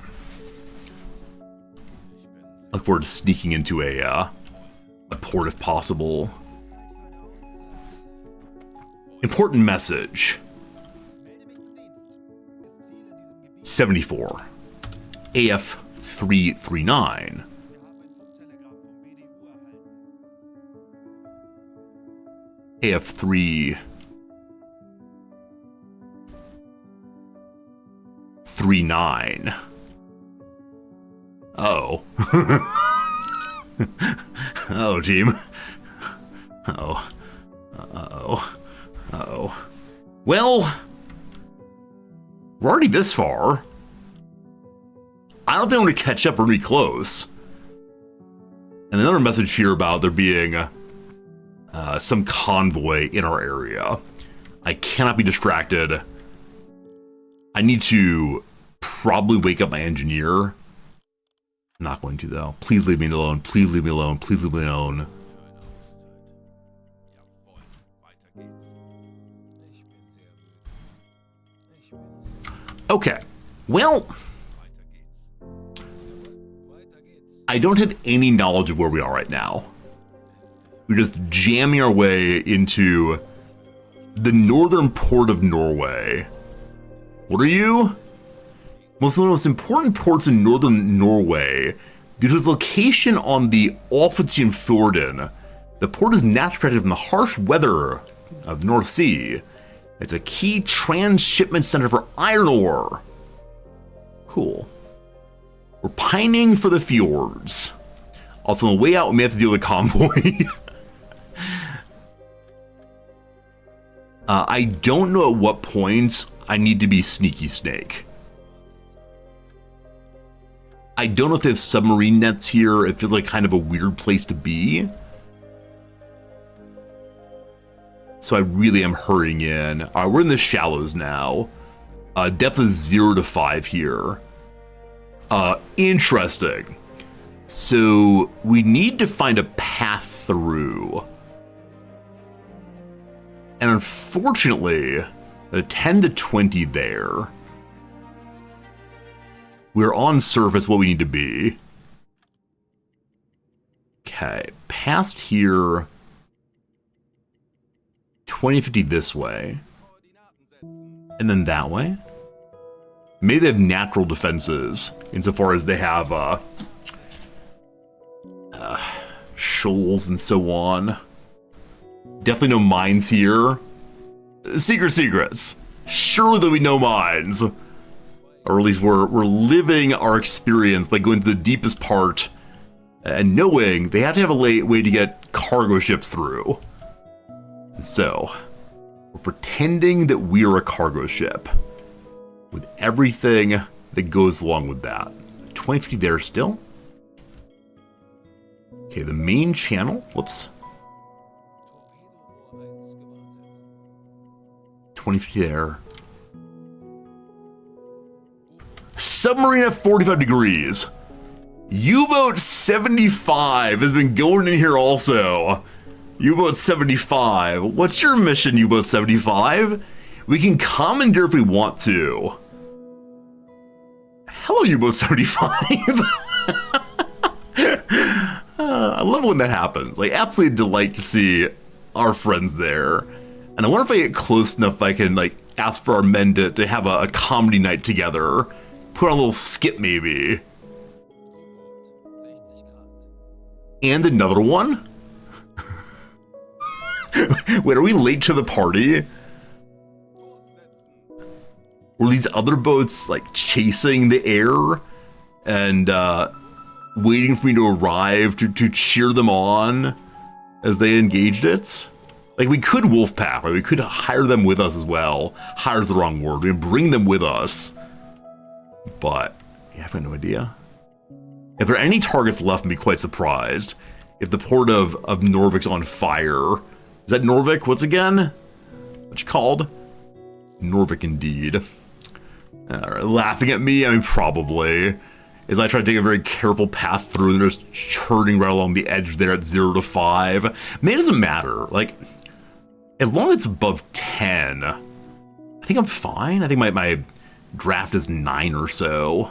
Look forward to sneaking into a port if possible. Important message. 74. AF 339. AF 339. Oh. Oh, team. Uh-oh. Uh-oh. Uh-oh. Well, we're already this far. I don't think I'm going to catch up or be close. And another message here about there being some convoy in our area. I cannot be distracted. I need to probably wake up my engineer. I'm not going to, though. Please leave me alone. Please leave me alone. Please leave me alone. Okay, well, I don't have any knowledge of where we are right now. We're just jamming our way into the northern port of Norway. What are you? One of the most important ports in northern Norway, due to its location on the Fjorden, the port is naturally protected from the harsh weather of the North Sea. It's a key transshipment center for iron ore. Cool. We're pining for the fjords. Also, on the way out, we may have to deal with a convoy. I don't know at what point I need to be sneaky snake. I don't know if they have submarine nets here. It feels like kind of a weird place to be. So I really am hurrying in. We're in the shallows now. Depth is 0 to 5 here. Interesting. So we need to find a path through. And unfortunately, a 10 to 20 there. We're on surface what we need to be. Okay, past here. 2050 this way. And then that way. Maybe they have natural defenses insofar as they have shoals and so on. Definitely no mines here. Secrets. Surely there'll be no mines. Or at least we're living our experience by going to the deepest part and knowing they have to have a way to get cargo ships through. And so, we're pretending that we're a cargo ship with everything that goes along with that. 2050 there still. Okay, the main channel. Whoops. 2050 there. Submarine at 45 degrees. U-boat 75 has been going in here also. U-boat 75. What's your mission, U-boat 75? We can commandeer if we want to. Hello, U-Boat 75. I love when that happens. Like, absolutely delight to see our friends there. And I wonder if I get close enough I can, like, ask for our men to have a comedy night together. Put on a little skit, maybe. And another one? Wait, are we late to the party? Were these other boats, like, chasing the air? And, waiting for me to arrive to cheer them on as they engaged it? Like, we could Wolfpack, right? We could hire them with us as well. Hire's the wrong word. We bring them with us. But, yeah, I've got no idea. If there are any targets left, I'd be quite surprised. If the port of Norvik's on fire. Is that Norvik? What's again? What's it called? Norvik indeed. Laughing at me? I mean, probably. As I try to take a very careful path through, and they're just churning right along the edge there at 0 to 5. Maybe it doesn't matter. Like, as long as it's above 10, I think I'm fine. I think my draft is 9 or so.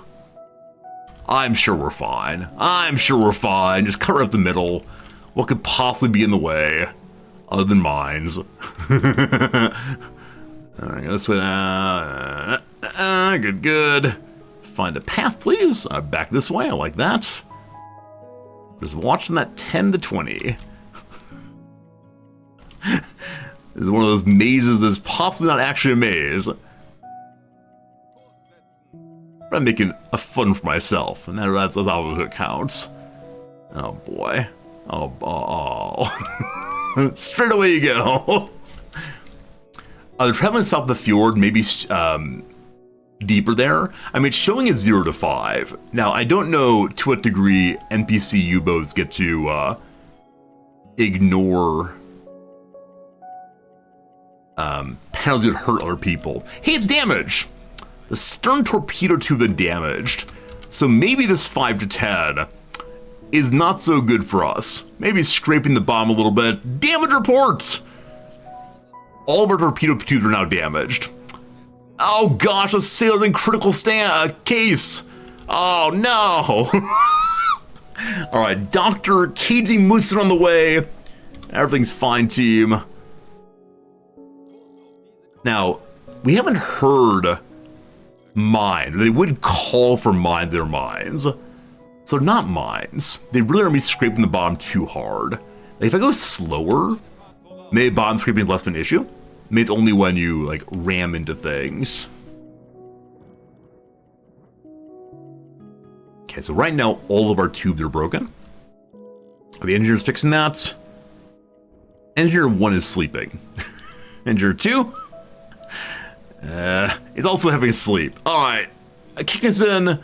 I'm sure we're fine. I'm sure we're fine. Just cut right up the middle. What could possibly be in the way? Other than mines. Alright, this way. Good. Find a path, please. Back this way. I like that. Just watching that 10 to 20. This is one of those mazes that's possibly not actually a maze. I'm making a fun for myself, and that's how it counts. Oh boy. Oh. Straight away you go. They're traveling south of the fjord, maybe deeper there. I mean, it's showing as 0 to 5. Now, I don't know to what degree NPC U-boats get to ignore penalty to hurt other people. Hey, it's damaged! The stern torpedo tube been damaged. So maybe this 5 to 10 is not so good for us. Maybe scraping the bottom a little bit. Damage reports! All of our torpedo tubes are now damaged. Oh gosh, a sailor's in critical case. Oh no. Alright, Dr. KG Moosin on the way. Everything's fine, team. Now, we haven't heard mines. They would call for mines, they're mines. So not mines. They really aren't scraping the bottom too hard. Like, if I go slower, maybe bottom scraping is less of an issue. Maybe it's only when you, like, ram into things. Okay, so right now, all of our tubes are broken. Are the engineers fixing that? Engineer 1 is sleeping. Engineer 2? Is also having a sleep. Alright, kick us in. I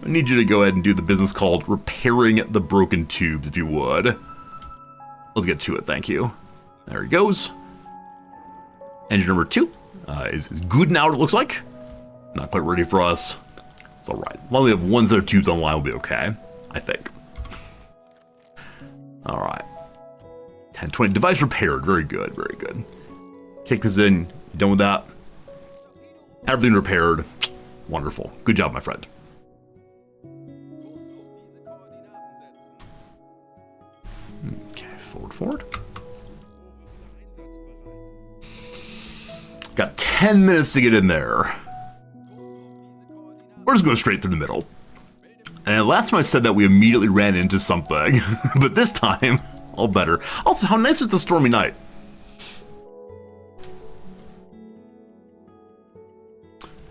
need you to go ahead and do the business called repairing the broken tubes, if you would. Let's get to it, thank you. There he goes. Engine number 2 is good now, it looks like. Not quite ready for us. It's alright. As long as we have one set of tubes online, we'll be okay. I think. Alright. 1020. Device repaired. Very good, very good. Kick this in. You done with that? Everything repaired. Wonderful. Good job, my friend. Okay, forward. Got 10 minutes to get in there. We're just going straight through the middle. And last time I said that, we immediately ran into something. But this time, all better. Also, how nice is the stormy night?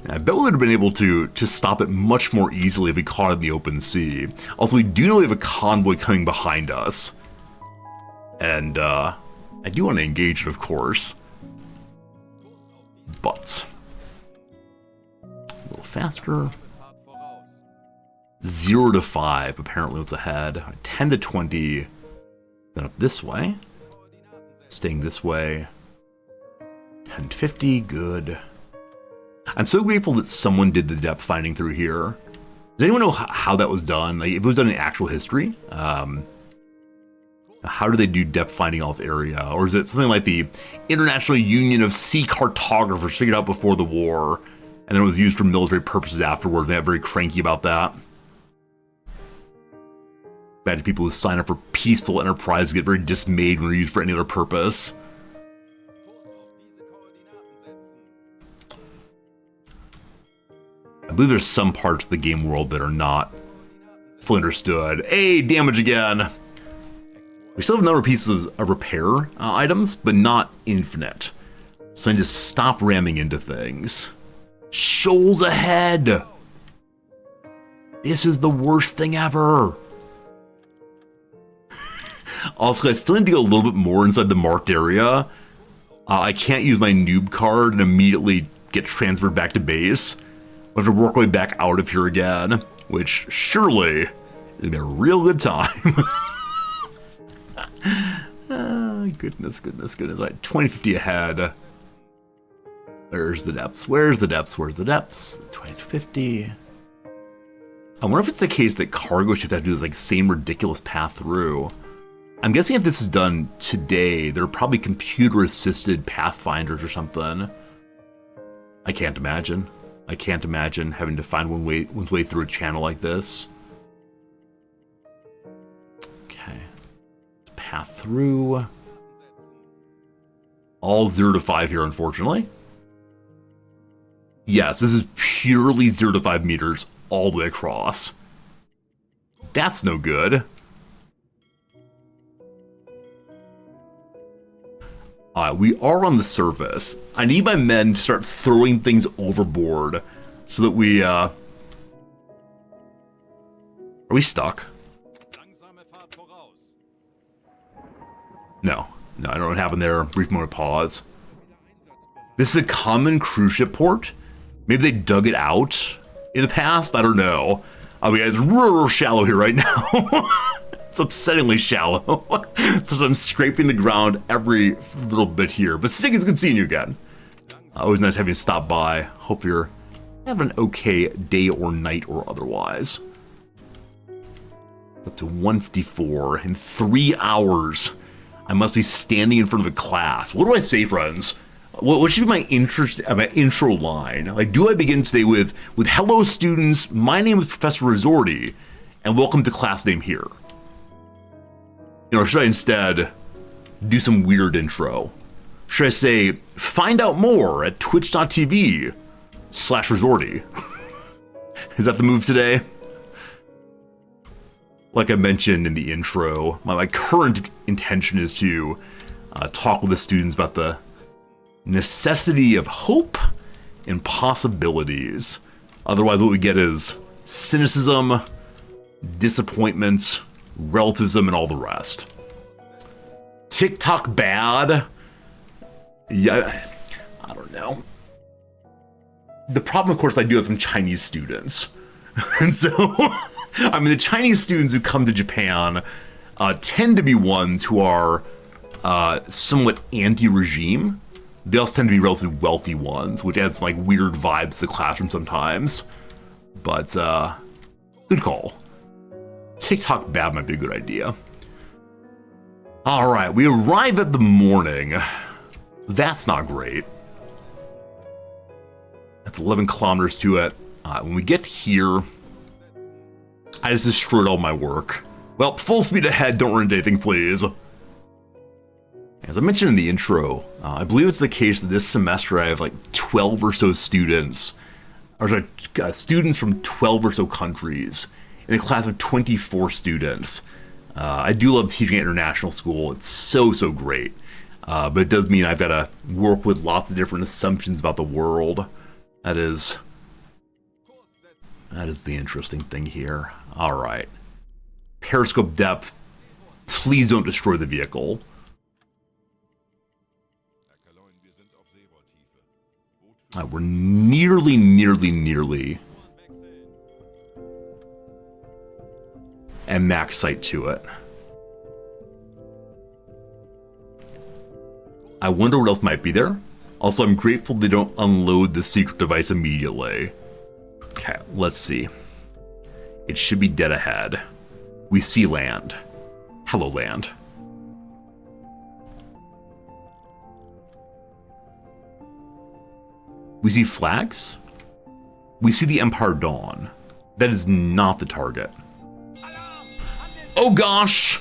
I bet we would have been able to stop it much more easily if we caught it in the open sea. Also, we do know we have a convoy coming behind us. And, I do want to engage it, of course. But a little faster. 0 to 5, apparently what's ahead. 10 to 20. Then up this way. Staying this way. 10 to 50, good. I'm so grateful that someone did the depth finding through here. Does anyone know how that was done? Like, if it was done in actual history? How do they do depth finding off area? Or is it something like the International Union of Sea Cartographers figured out before the war, and then it was used for military purposes afterwards? They got very cranky about that. Imagine people who sign up for peaceful enterprise get very dismayed when they're used for any other purpose. I believe there's some parts of the game world that are not fully understood. Hey, damage again! We still have a number of pieces of repair items, but not infinite. So I need to stop ramming into things. Shoals ahead! This is the worst thing ever! Also, I still need to go a little bit more inside the marked area. I can't use my noob card and immediately get transferred back to base. We'll have to work our way back out of here again, which surely is going to be a real good time. Goodness. All right, 2050 ahead. Where's the depths? Where's the depths? 2050. I wonder if it's the case that cargo ships have to do this like same ridiculous path through. I'm guessing if this is done today, there are probably computer-assisted pathfinders or something. I can't imagine. I can't imagine having to find one's way through a channel like this. Okay. Path through. All 0 to 5 here, unfortunately. Yes, this is purely 0 to 5 meters all the way across. That's no good. We are on the surface. I need my men to start throwing things overboard so that we, Are we stuck? No, I don't know what happened there. Brief moment of pause. This is a common cruise ship port. Maybe they dug it out in the past. I don't know. I mean, it's real shallow here right now. It's upsettingly shallow. So I'm scraping the ground every little bit here. But Sig, it's good seeing you again. Always nice having you stop by. Hope you're having an okay day or night or otherwise. Up to 154 in 3 hours. I must be standing in front of a class. What do I say, friends? What should be my intro line? Like, do I begin today with "Hello, students. My name is Professor Resorti, and welcome to class name here"? You know, or should I instead do some weird intro? Should I say, "Find out more at twitch.tv/Resorti"? Is that the move today? Like I mentioned in the intro, my current intention is to talk with the students about the necessity of hope and possibilities. Otherwise, what we get is cynicism, disappointment, relativism, and all the rest. TikTok bad? Yeah, I don't know. The problem, of course, I do have some Chinese students. And so, I mean, the Chinese students who come to Japan tend to be ones who are somewhat anti-regime. They also tend to be relatively wealthy ones, which adds some, like, weird vibes to the classroom sometimes. But, good call. TikTok bad might be a good idea. Alright, we arrive at the morning. That's not great. That's 11 kilometers to it. When we get here, I just destroyed all my work. Well, full speed ahead, don't run into anything, please. As I mentioned in the intro, I believe it's the case that this semester I have like 12 or so students, or sorry, students from 12 or so countries in a class of 24 students. I do love teaching at international school. It's so great. But it does mean I've got to work with lots of different assumptions about the world. That is the interesting thing here. All right. Periscope depth. Please don't destroy the vehicle. We're nearly and max sight to it. I wonder what else might be there. Also, I'm grateful they don't unload the secret device immediately. Okay, let's see. It should be dead ahead. We see land. Hello, land. We see flags. We see the Empire Dawn. That is not the target. Oh gosh!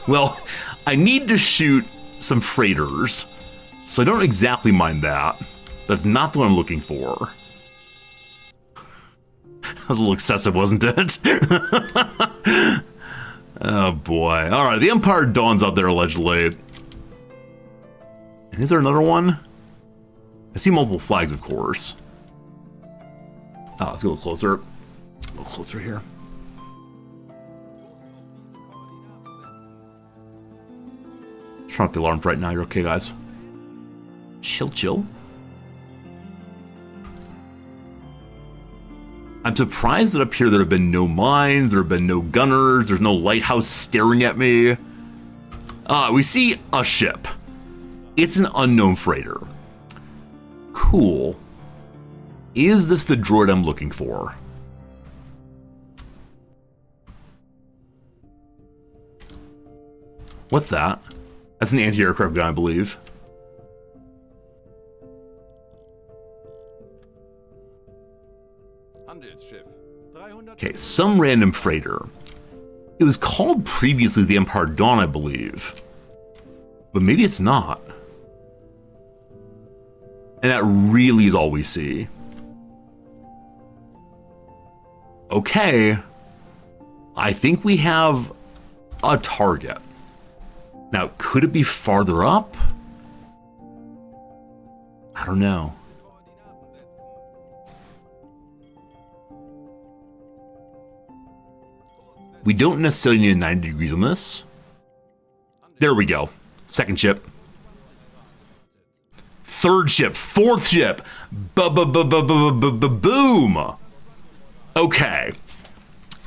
Well, I need to shoot some freighters, so I don't exactly mind that. That's not the one I'm looking for. That was a little excessive, wasn't it? Oh boy. Alright, the Empire Dawn's out there allegedly. And is there another one? I see multiple flags, of course. Oh, let's go a little closer. A little closer here. Turn off the alarms right now. You're okay, guys. Chill, chill. I'm surprised that up here there have been no mines, there have been no gunners, there's no lighthouse staring at me. We see a ship. It's an unknown freighter. Cool. Is this the droid I'm looking for? What's that? That's an anti-aircraft gun, I believe. Okay, some random freighter. It was called previously the Empire Dawn, I believe. But maybe it's not. And that really is all we see. Okay. I think we have a target. Now, could it be farther up? I don't know. We don't necessarily need 90 degrees on this. There we go. Second ship. Third ship. Fourth ship. Boom. Okay.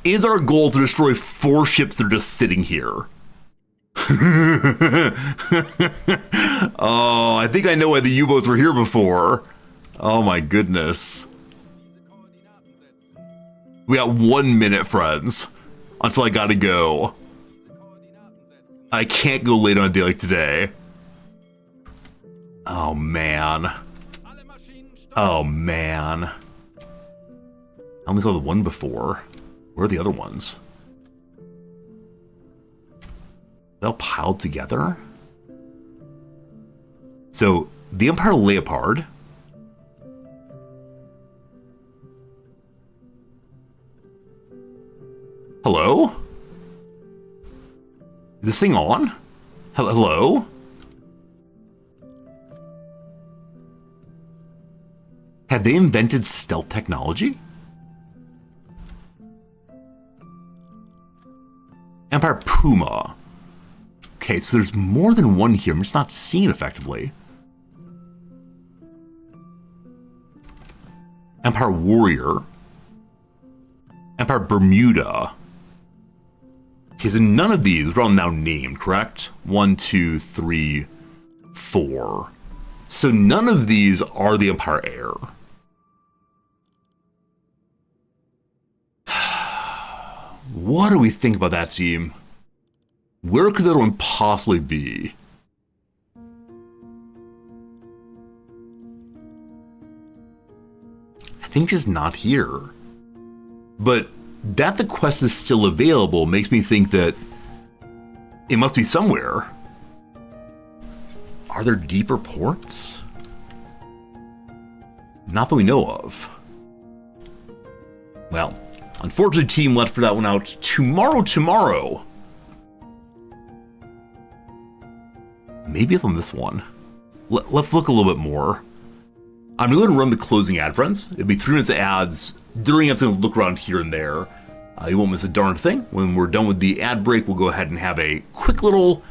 Is our goal to destroy 4 ships that are just sitting here? Oh, I think I know why the U-boats were here before. Oh my goodness. We got 1 minute, friends. Until I gotta go. I can't go late on a day like today. Oh man. Oh man. I only saw the one before. Where are the other ones? They're all piled together? So, the Empire Leopard. Hello? Is this thing on? Hello? Have they invented stealth technology? Empire Puma. Okay, so there's more than one here. I'm just not seeing it effectively. Empire Warrior. Empire Bermuda. Okay, so none of these are all now named, correct? 1, 2, 3, 4. So none of these are the Empire Air. What do we think about that team? Where could that one possibly be? I think just not here. But that the quest is still available makes me think that it must be somewhere. Are there deeper ports? Not that we know of. Well, unfortunately, team left for that one out tomorrow. Maybe it's on this one. Let's look a little bit more. I'm going to run the closing ad, friends. It'll be 3 minutes of ads. During it, I'm going to look around here and there. You won't miss a darn thing. When we're done with the ad break, we'll go ahead and have a quick little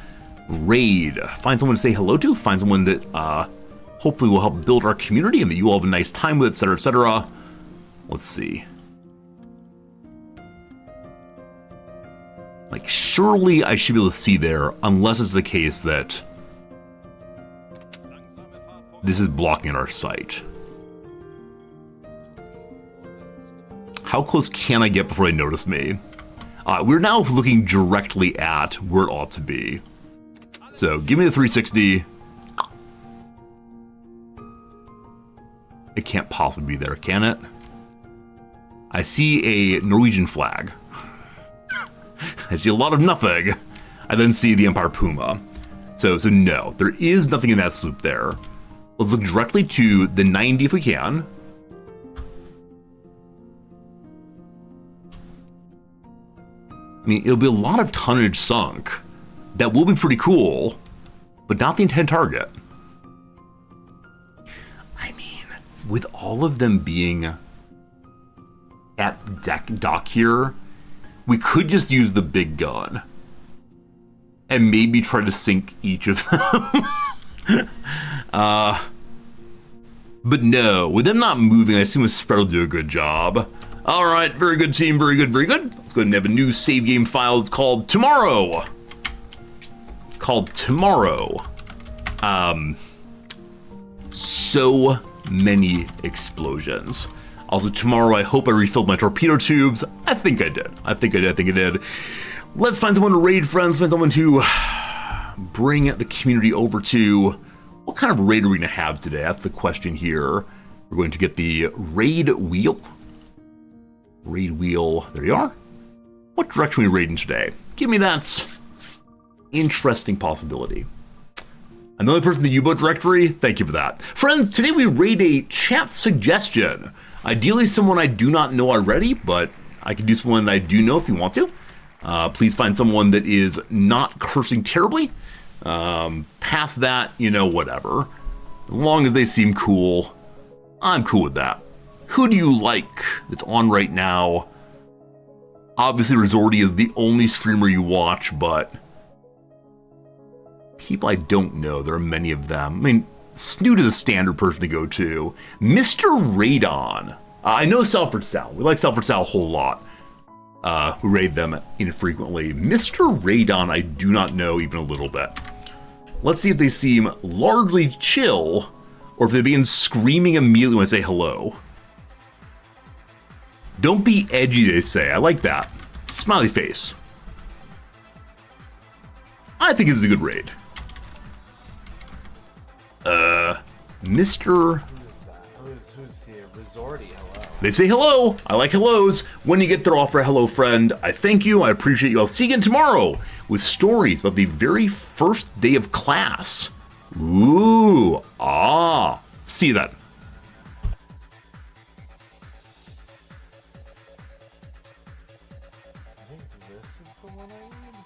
raid. Find someone to say hello to. Find someone that hopefully will help build our community and that you all have a nice time with, etc., etc. Let's see. Like, surely I should be able to see there, unless it's the case that this is blocking our sight. How close can I get before they notice me? We're now looking directly at where it ought to be. So give me the 360. It can't possibly be there, can it? I see a Norwegian flag. I see a lot of nothing. I then see the Empire Puma. So no, there is nothing in that sloop there. Let's look directly to the 90 if we can. I mean, it'll be a lot of tonnage sunk. That will be pretty cool, but not the intended target. I mean, with all of them being at dock here, we could just use the big gun and maybe try to sink each of them. But no, with them not moving, I assume Spread will do a good job. All right, very good team, very good, very good. Let's go ahead and have a new save game file. It's called Tomorrow. It's called Tomorrow. So many explosions. Also tomorrow, I hope I refilled my torpedo tubes. I think I did. I think I did. Let's find someone to raid, friends. Find someone to bring the community over to. What kind of raid are we going to have today? That's the question here. We're going to get the raid wheel. Raid wheel. There you are. What direction are we raiding today? Give me that interesting possibility. Another person in the U-boat directory? Thank you for that. Friends, today we raid a chat suggestion. Ideally someone I do not know already, but I can do someone that I do know if you want to. Please find someone that is not cursing terribly. Past that, you know, whatever. As long as they seem cool, I'm cool with that. Who do you like that's on right now? Obviously, Resorti is the only streamer you watch, but people I don't know, there are many of them. I mean, Snoot is a standard person to go to. Mr. Radon. I know Salford Sal. We like Salford Sal a whole lot. We raid them infrequently. Mr. Radon, I do not know even a little bit. Let's see if they seem largely chill, or if they begin screaming immediately when I say hello. Don't be edgy, they say. I like that. Smiley face. I think this is a good raid. Mr. Who's here? Resorti, hello. They say hello. I like hellos. When you get there, offer a hello, friend. I thank you. I appreciate you. I'll see you again tomorrow with stories about the very first day of class. Ooh. See you then. I think this is the one I need.